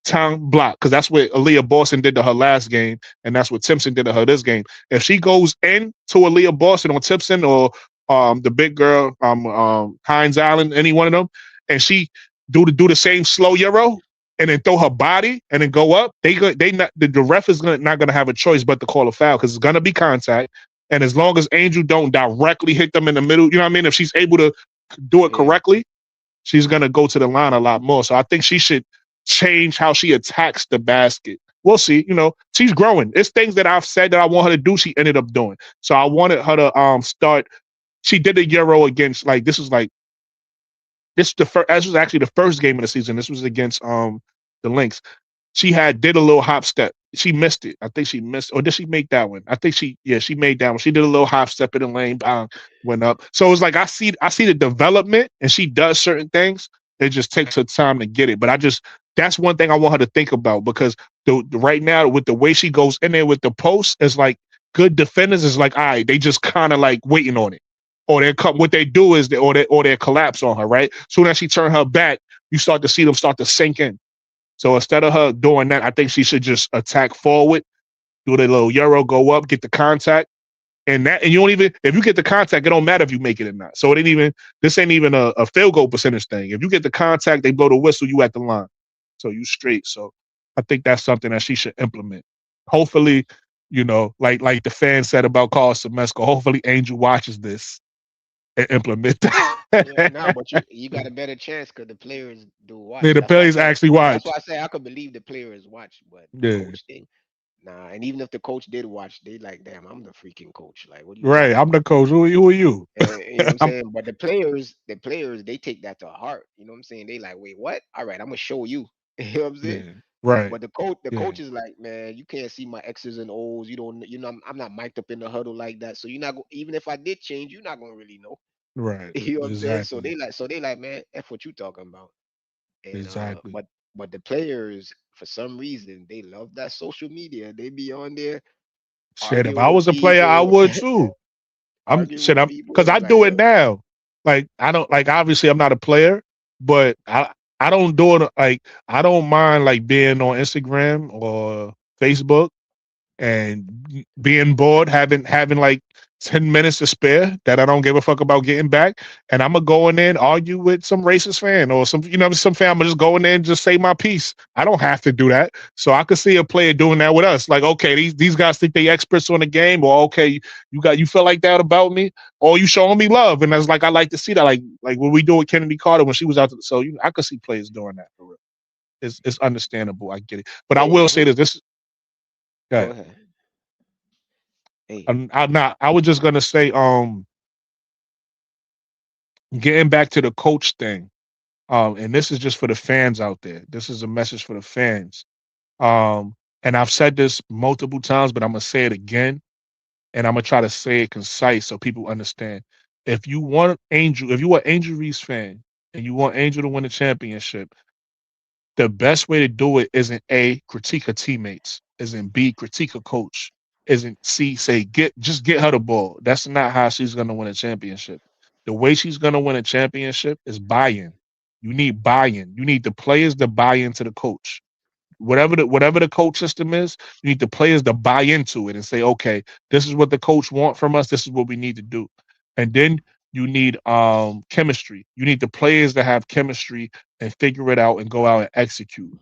tongue block, because that's what Aaliyah Boston did to her last game, and that's what Timpson did to her this game. If she goes in to Aaliyah Boston or Timpson or the big girl, Hines Allen, any one of them, and she do the same slow euro and then throw her body and then go up, the ref is not gonna have a choice but to call a foul because it's gonna be contact. And as long as Angel don't directly hit them in the middle, you know what I mean? If she's able to do it Yeah. correctly, she's gonna go to the line a lot more. So I think she should change how she attacks the basket. We'll see. You know, she's growing. It's things that I've said that I want her to do. She ended up doing. So I wanted her to start. She did a Euro against this was the first. This was actually the first game of the season. This was against the Lynx. She did a little hop step. She missed it. I think she missed, or did she make that one? I think she made that one. She did a little hop step in the lane, bang, went up. So it's like I see the development, and she does certain things. It just takes her time to get it. But that's one thing I want her to think about, because right now with the way she goes in there with the post, it's like good defenders is like, all right, they just kind of like waiting on it, or what they do is they collapse on her. Right, soon as she turn her back, you start to see them start to sink in. So instead of her doing that, I think she should just attack forward, do the little euro, go up, get the contact, and you don't even, if you get the contact, it don't matter if you make it or not. So this ain't even a field goal percentage thing. If you get the contact, they blow the whistle, you at the line, so you straight. So I think that's something that she should implement. Hopefully, like the fan said about Carl Semesco, hopefully Angel watches this and implement Yeah, nah, that. but you got a better chance because the players do watch. Yeah, the That's why I players say actually that's watch. why I say I could believe the players watch, but the Yeah. coach thing, nah. And even if the coach did watch, they like, damn, I'm the freaking coach. Like, what are you Right, talking I'm about? the coach. Who are you? And you know what I'm I'm saying? But the players, they take that to heart. You know what I'm saying? They like, wait, what? All right, I'm gonna show you. You know what I'm saying? Yeah. Right. But the coach Yeah. is like, man, you can't see my X's and O's. You don't, I'm not mic'd up in the huddle like that. So you're not even if I did change, you're not gonna really know. Right. You know what I'm saying? So Exactly. they like, man, F what you talking about. And Exactly. but the players, for some reason, they love that social media. They be on there Shit, if arguing I with was a player, I people, would too. arguing with people. Because I It's like, do it yo, now. Like I don't like obviously I'm not a player, but I don't do it like I don't mind like being on Instagram or Facebook and being bored, having like 10 minutes to spare that I don't give a fuck about getting back. And I'm gonna go in there and argue with some racist fan or some fan. I'm gonna just go in there and just say my piece. I don't have to do that. So I could see a player doing that with us. Like, okay, these guys think they experts on the game, or okay, you feel like that about me, or you showing me love. And that's like I like to see that. Like what we do with Kennedy Carter when she was out there. So I could see players doing that for real. It's understandable. I get it. But I hey, will say this go guy. ahead. Hey, I was just gonna say, getting back to the coach thing, and this is just for the fans out there. This is a message for the fans. And I've said this multiple times, but I'm gonna say it again, and I'm gonna try to say it concise so people understand. If you are an Angel Reese fan, and you want Angel to win the championship, the best way to do it isn't A, critique her teammates, isn't B, critique her coach, isn't C, say get her the ball. That's not how she's gonna win a championship. The way she's gonna win a championship is buy-in. You need buy-in. You need the players to buy into the coach. Whatever the coach system is, you need the players to buy into it and say, okay, this is what the coach want from us. This is what we need to do. And then you need chemistry. You need the players to have chemistry and figure it out and go out and execute.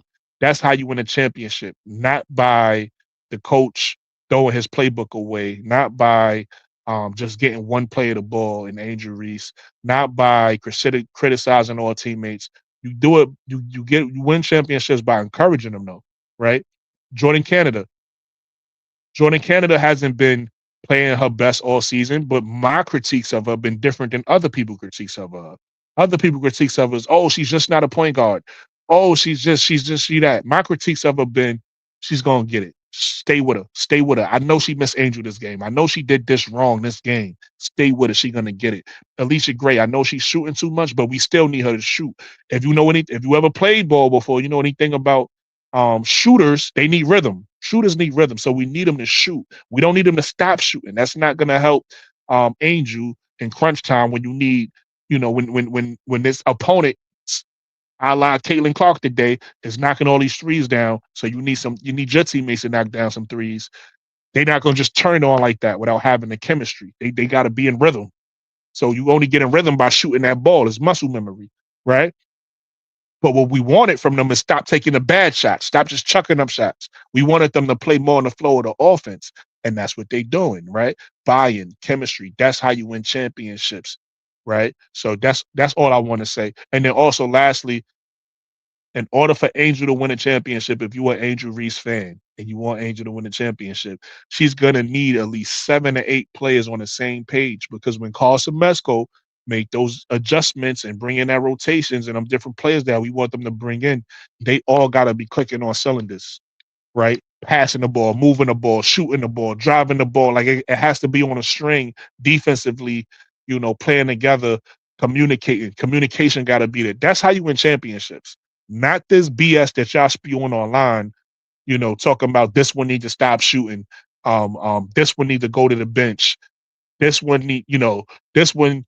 That's how you win a championship, not by the coach throwing his playbook away, not by just getting one player the ball in Angel Reese, not by criticizing all teammates. You do it. You win championships by encouraging them, though, right? Jordan Canada. Jordan Canada hasn't been playing her best all season, but my critiques of her have been different than other people critiques of her. Other people critiques of her is, oh, she's just not a point guard. Oh, she's just she that. My critiques of her been, she's gonna get it. Stay with her. Stay with her. I know she missed Angel this game. I know she did this wrong this game. Stay with her. She's gonna get it. Alicia Gray, I know she's shooting too much, but we still need her to shoot. If you ever played ball before, you know anything about shooters, they need rhythm. Shooters need rhythm, so we need them to shoot. We don't need them to stop shooting. That's not going to help Angel in crunch time when you need, when this opponent a la Caitlin Clark today, is knocking all these threes down. So you need your teammates to knock down some threes. They're not gonna just turn on like that without having the chemistry. They gotta be in rhythm. So you only get in rhythm by shooting that ball. It's muscle memory, right? But what we wanted from them is stop taking the bad shots, stop just chucking up shots. We wanted them to play more on the flow of the offense, and that's what they're doing, right? Buy-in, chemistry. That's how you win championships, right? So that's all I want to say. And then also, lastly, in order for Angel to win a championship, if you're an Angel Reese fan and you want Angel to win a championship, she's gonna need at least 7 to 8 players on the same page. Because when Carson Mesco make those adjustments and bring in that rotations and them different players that we want them to bring in, they all gotta be clicking on cylinders, right? Passing the ball, moving the ball, shooting the ball, driving the ball. Like it has to be on a string defensively, playing together, communicating. Communication got to be there. That's how you win championships. Not this BS that y'all spewing online, talking about this one need to stop shooting. This one need to go to the bench. This one this one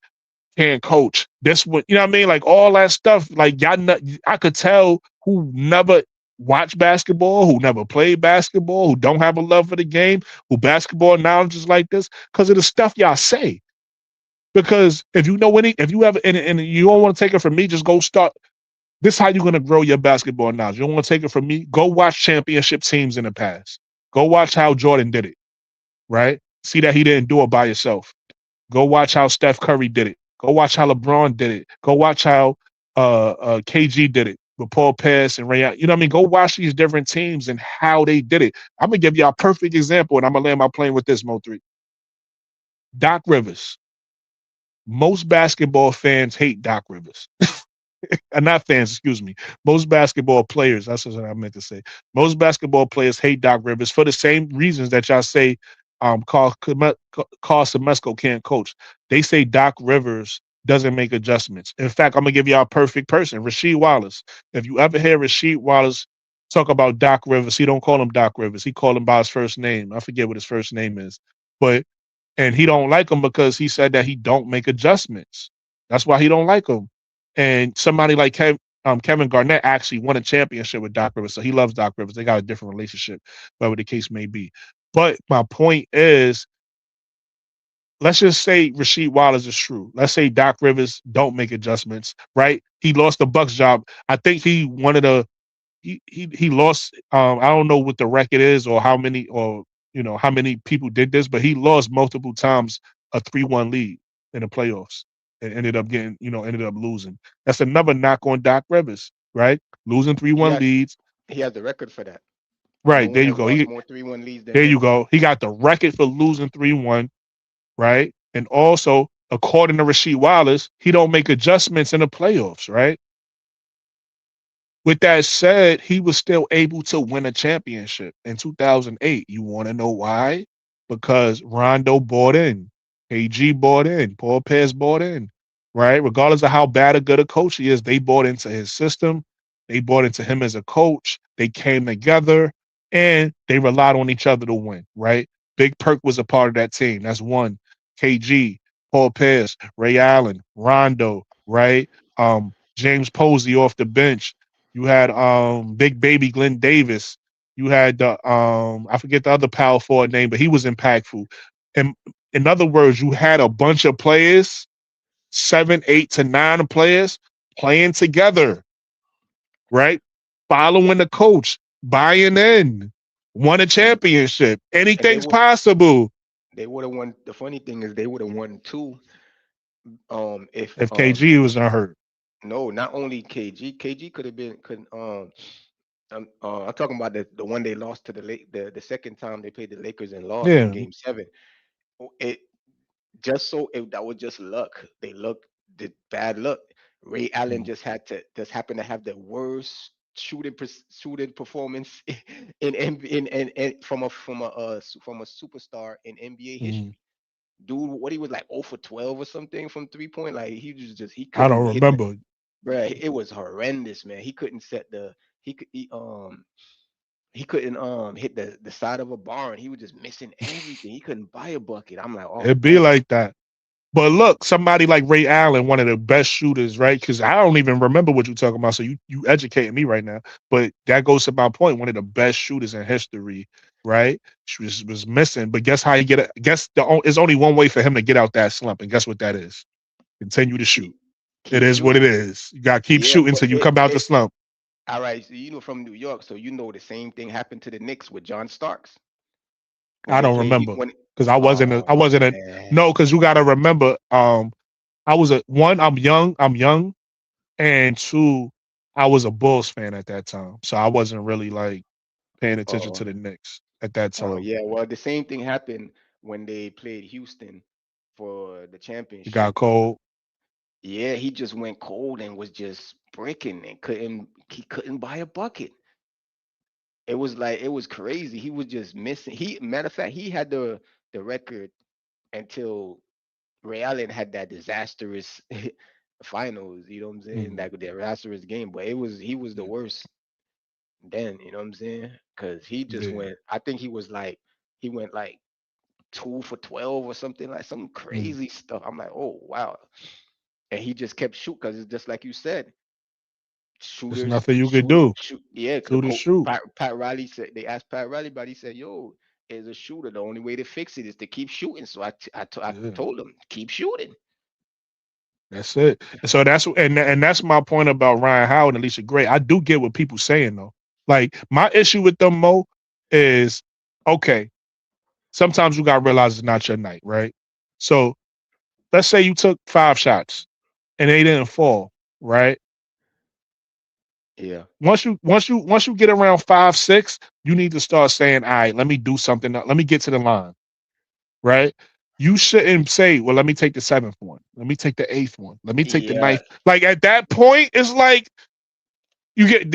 can't coach. This one, you know what I mean? Like all that stuff. Like y'all, I could tell who never watched basketball, who never played basketball, who don't have a love for the game, who basketball knowledge is like this, because of the stuff y'all say. Because if you know if you ever, and you don't want to take it from me, just go start. This is how you're going to grow your basketball knowledge. You don't want to take it from me? Go watch championship teams in the past. Go watch how Jordan did it, right? See that he didn't do it by himself. Go watch how Steph Curry did it. Go watch how LeBron did it. Go watch how KG did it with Paul Pierce and Ray. You know what I mean? Go watch these different teams and how they did it. I'm going to give you a perfect example, and I'm going to land my plane with this, Mo3. Doc Rivers. Most basketball fans hate Doc Rivers. Not fans, excuse me. Most basketball players, that's what I meant to say. Most basketball players hate Doc Rivers for the same reasons that y'all say Carl Semesco can't coach. They say Doc Rivers doesn't make adjustments. In fact, I'm going to give y'all a perfect person, Rasheed Wallace. If you ever hear Rasheed Wallace talk about Doc Rivers, he don't call him Doc Rivers. He called him by his first name. I forget what his first name is. And he don't like him because he said that he don't make adjustments. That's why he don't like him. And somebody like Kevin Garnett actually won a championship with Doc Rivers, so he loves Doc Rivers. They got a different relationship, whatever the case may be. But my point is, let's just say Rasheed Wallace is true. Let's say Doc Rivers don't make adjustments, right? He lost the Bucks job. I think he wanted a he lost. I don't know what the record is or how many how many people did this, but he lost multiple times a 3-1 lead in the playoffs and ended up losing. That's another knock on Doc Rivers, right? Losing He 3-1 has leads. he has the record for that. No Right. one There you has go. lost more 3-1 leads than There you him. go. He got the record for losing 3-1, right? And also, according to Rasheed Wallace, he don't make adjustments in the playoffs, right? With that said, he was still able to win a championship in 2008. You want to know why? Because Rondo bought in, AG bought in, Paul Pierce bought in, right? Regardless of how bad a good a coach he is, they bought into his system. They bought into him as a coach. They came together and they relied on each other to win, right? Big Perk was a part of that team. That's one. KG, Paul Pierce, Ray Allen, Rondo, right? James Posey off the bench. You had Big Baby Glenn Davis. You had the I forget the other power forward name, but he was impactful. And in other words, you had a bunch of players, 7, 8 to 9 players playing together, right? Following the coach, buying in, won a And championship. and Anything's possible they would have won. The funny thing is they would have won two. If if KG was not hurt. no, not only KG could have been could I'm talking about the one they lost to the second time they played the Lakers and lost in Yeah. Game 7. It just so it, that was just luck. They looked did bad luck. Ray Allen Mm. just had to just happened to have the worst shooting performance from a superstar in NBA Mm. history. Dude, what he was like 0 for 12 or something from 3 point. Like he was just he I couldn't don't hit the remember. bruh. It was horrendous, man. He couldn't set the he couldn't hit the side of a barn. He was just missing everything. He couldn't buy a bucket. I'm like, oh It'd be man. like that. But look, somebody like Ray Allen, one of the best shooters, right? Because I don't even remember what you're talking about. So you educating me right now. But that goes to my point. One of the best shooters in history, right? She was missing. But guess how you get it? Guess there's only one way for him to get out that slump, and guess what that is? Continue to shoot. Keep It keep is what it shooting. is. You got to keep Yeah, shooting but till you come out the slump. all right. So from New York, so the same thing happened to the Knicks with John Starks when I they don't played. remember When because I wasn't. Oh I wasn't a man, no. Because you got to remember. I was a one. I'm young. And two, I was a Bulls fan at that time, so I wasn't really like paying attention to oh the Knicks at that oh time. yeah. Well, the same thing happened when they played Houston for the It got championship. cold. Yeah, he just went cold and was just bricking and couldn't buy a bucket. It was crazy. He was just missing. He matter of fact, he had the record until Ray Allen had that disastrous finals, you know what I'm saying? Mm, That disastrous game. But he was the yeah, worst then, you know what I'm saying? Cause he just yeah. went, I think he went like 2 for 12 or something, like some Mm. crazy stuff. I'm like, oh wow. And he just kept shooting because it's just like you said, There's shooters nothing you could do. shoot. Yeah, the Shoot is coach shoot. Pat Riley said they asked Pat Riley, but he said, "Yo, as a shooter, the only way to fix it is to keep shooting." So I Yeah, told him, keep shooting. that's it. And so and that's my point about Ryan Howard and Alicia Gray. I do get what people saying though. Like my issue with them, Mo, is okay. Sometimes you gotta realize it's not your night, right? So let's say you took 5 shots and they didn't fall, right? Yeah, Once you get around 5, 6, you need to start saying, all right, let me do something. Let me get to the line, right? You shouldn't say, well, let me take the 7th one. Let me take the 8th one. Let me take the yeah, 9th. Like at that point, it's like you get,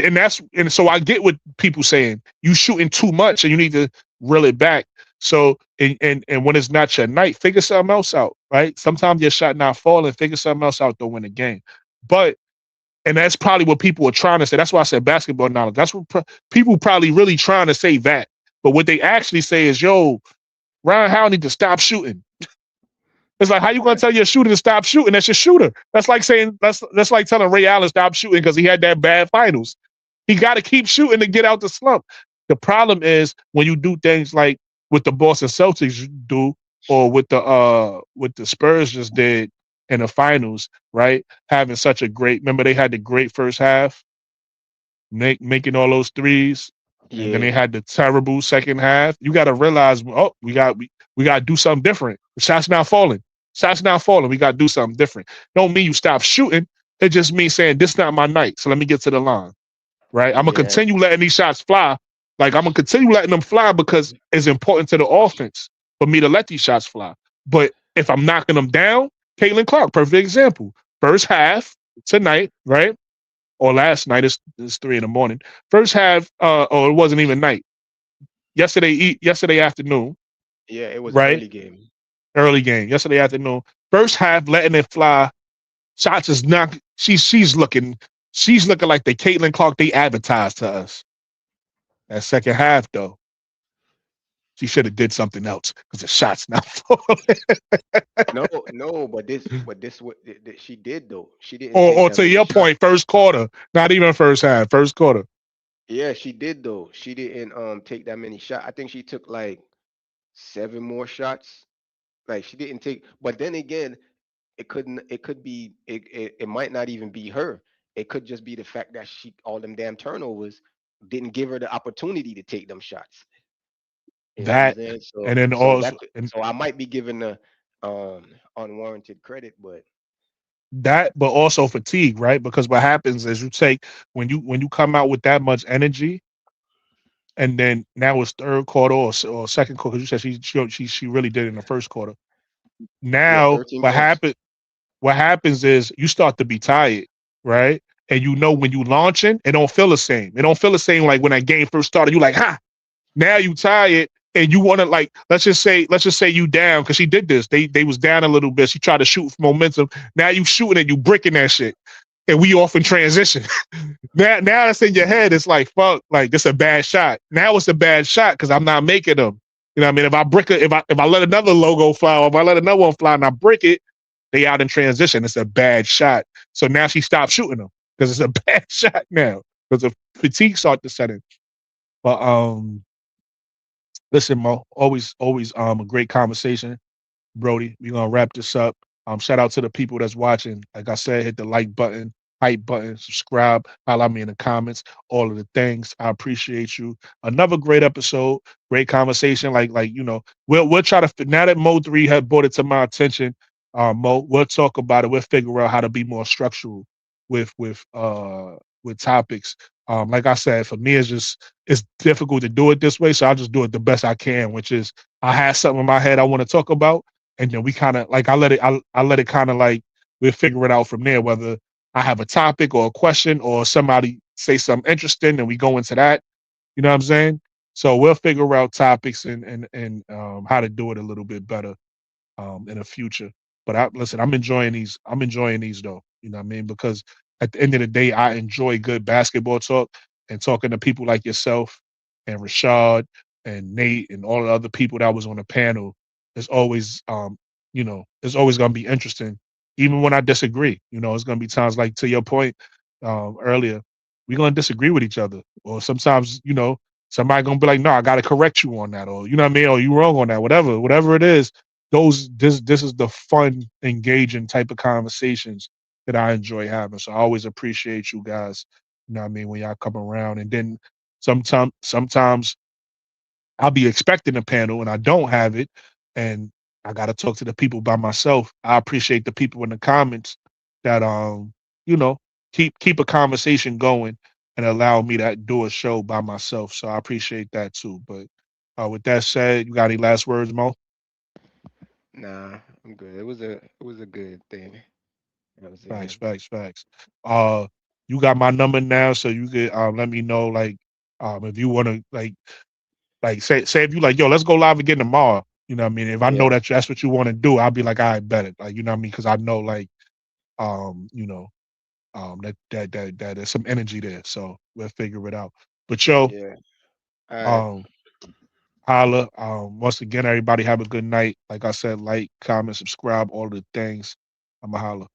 and so I get what people saying. You shooting too much and you need to reel it back. So and when it's not your night, figure something else out, right? Sometimes your shot not falling, figure something else out to win the game. But and that's probably what people are trying to say. That's why I said basketball knowledge. That's what people probably really trying to say that. But what they actually say is, yo, Ryan Howard need to stop shooting. It's like, how you gonna tell your shooter to stop shooting? That's your shooter. That's like saying that's like telling Ray Allen stop shooting because he had that bad finals. He got to keep shooting to get out the slump. The problem is when you do things like what the Boston Celtics do, or what the Spurs just did in the finals, right? Having such a great, remember they had the great first half, making all those threes, and then they yeah, had the terrible second half. You got to realize, oh, we got to do something different. The shots not falling. Shots not falling. We got to do something different. Don't mean you stop shooting. It just means saying this not my night. So let me get to the line, right? I'm gonna yeah, continue letting these shots fly. Like I'm gonna continue letting them fly because it's important to the offense for me to let these shots fly. But if I'm knocking them down, Caitlin Clark, perfect example. First half tonight, right? Or last night, it's 3 in the morning. First half, or it wasn't even night. Yesterday afternoon, yeah. It was an right? early game. Early game. Yesterday afternoon. First half, letting it fly. Shots is not. She's looking like the Caitlin Clark they advertised to us. That second half, though, she should have did something else because the shots not falling. No, no, but this what she did though. She didn't or, take or that to many your shots. point, first quarter, not even first half, first quarter. Yeah, she did though. She didn't take that many shots. I think she took like 7 more shots. Like she didn't take, but then again, it could be it might not even be her. It could just be the fact that she all them damn turnovers didn't give her the opportunity to take them shots. You know what I'm That saying? and then also and So I might be giving the um unwarranted credit, but that, but also fatigue, right? Because what happens is you take when you come out with that much energy, and then now it's third quarter or second quarter. 'Cause you said she really did it in the first quarter. yeah, Now 13 points. what happens is you start to be tired, right? And you know when you launching, it don't feel the same. It don't feel the same like when that game first started. You like, ha, now you tired and you want to like let's just say you down because she did this. They was down a little bit. She tried to shoot for momentum. Now you shooting and you bricking that shit. And we off in transition. Now that's in your head. It's like fuck, like this a bad shot. Now it's a bad shot because I'm not making them. You know what I mean? If I brick it, if I let another logo fly, or if I let another one fly and I brick it, they out in transition. It's a bad shot. So now she stopped shooting them because it's a bad shot now because the fatigue start to set in. But listen, Mo, always a great conversation. Brody. We're gonna wrap this up. Shout out to the people that's watching. Like I said, hit the like button, hype button, subscribe, holla me in the comments, all of the things. I appreciate you. Another great episode, great conversation. Like we'll try to now that Mo 3 had brought it to my attention. Mo, we'll talk about it. We'll figure out how to be more structural with topics. Like I said, for me, it's difficult to do it this way, so I'll just do it the best I can, which is I have something in my head I want to talk about, and then we kind of like I let it kind of like we'll figure it out from there, whether I have a topic or a question or somebody say something interesting and we go into that. You know what I'm saying? So we'll figure out topics and how to do it a little bit better in the future. But listen, I'm enjoying these. I'm enjoying these though. You know what I mean? Because at the end of the day, I enjoy good basketball talk and talking to people like yourself and Rashad and Nate and all the other people that was on the panel. It's always, it's always going to be interesting, even when I disagree. It's going to be times like to your point earlier, we're going to disagree with each other, or sometimes, somebody going to be like, no, I got to correct you on that, or you know what I mean, or you wrong on that, whatever it is. This is the fun, engaging type of conversations that I enjoy having. So I always appreciate you guys. You know what I mean, when y'all come around. And then sometimes I'll be expecting a panel and I don't have it. And I gotta talk to the people by myself. I appreciate the people in the comments that you know, keep a conversation going and allow me to do a show by myself. So I appreciate that too. But with that said, you got any last words, Mo? Nah, I'm good. It was a good thing. You know what I'm Facts, saying? facts, facts. Uh, you got my number now, so you could let me know like if you want to like say if you like yo, let's go live again tomorrow. You know what I mean? If I know Yeah. that that's what you want to do, I'll be like, I bet it. Like you know what I mean? Because I know like um you know that there's some energy there, so we'll figure it out. But yo, Yeah. All right. um holla. Once again, everybody have a good night. Like I said, like, comment, subscribe, all the things. I'm a holla.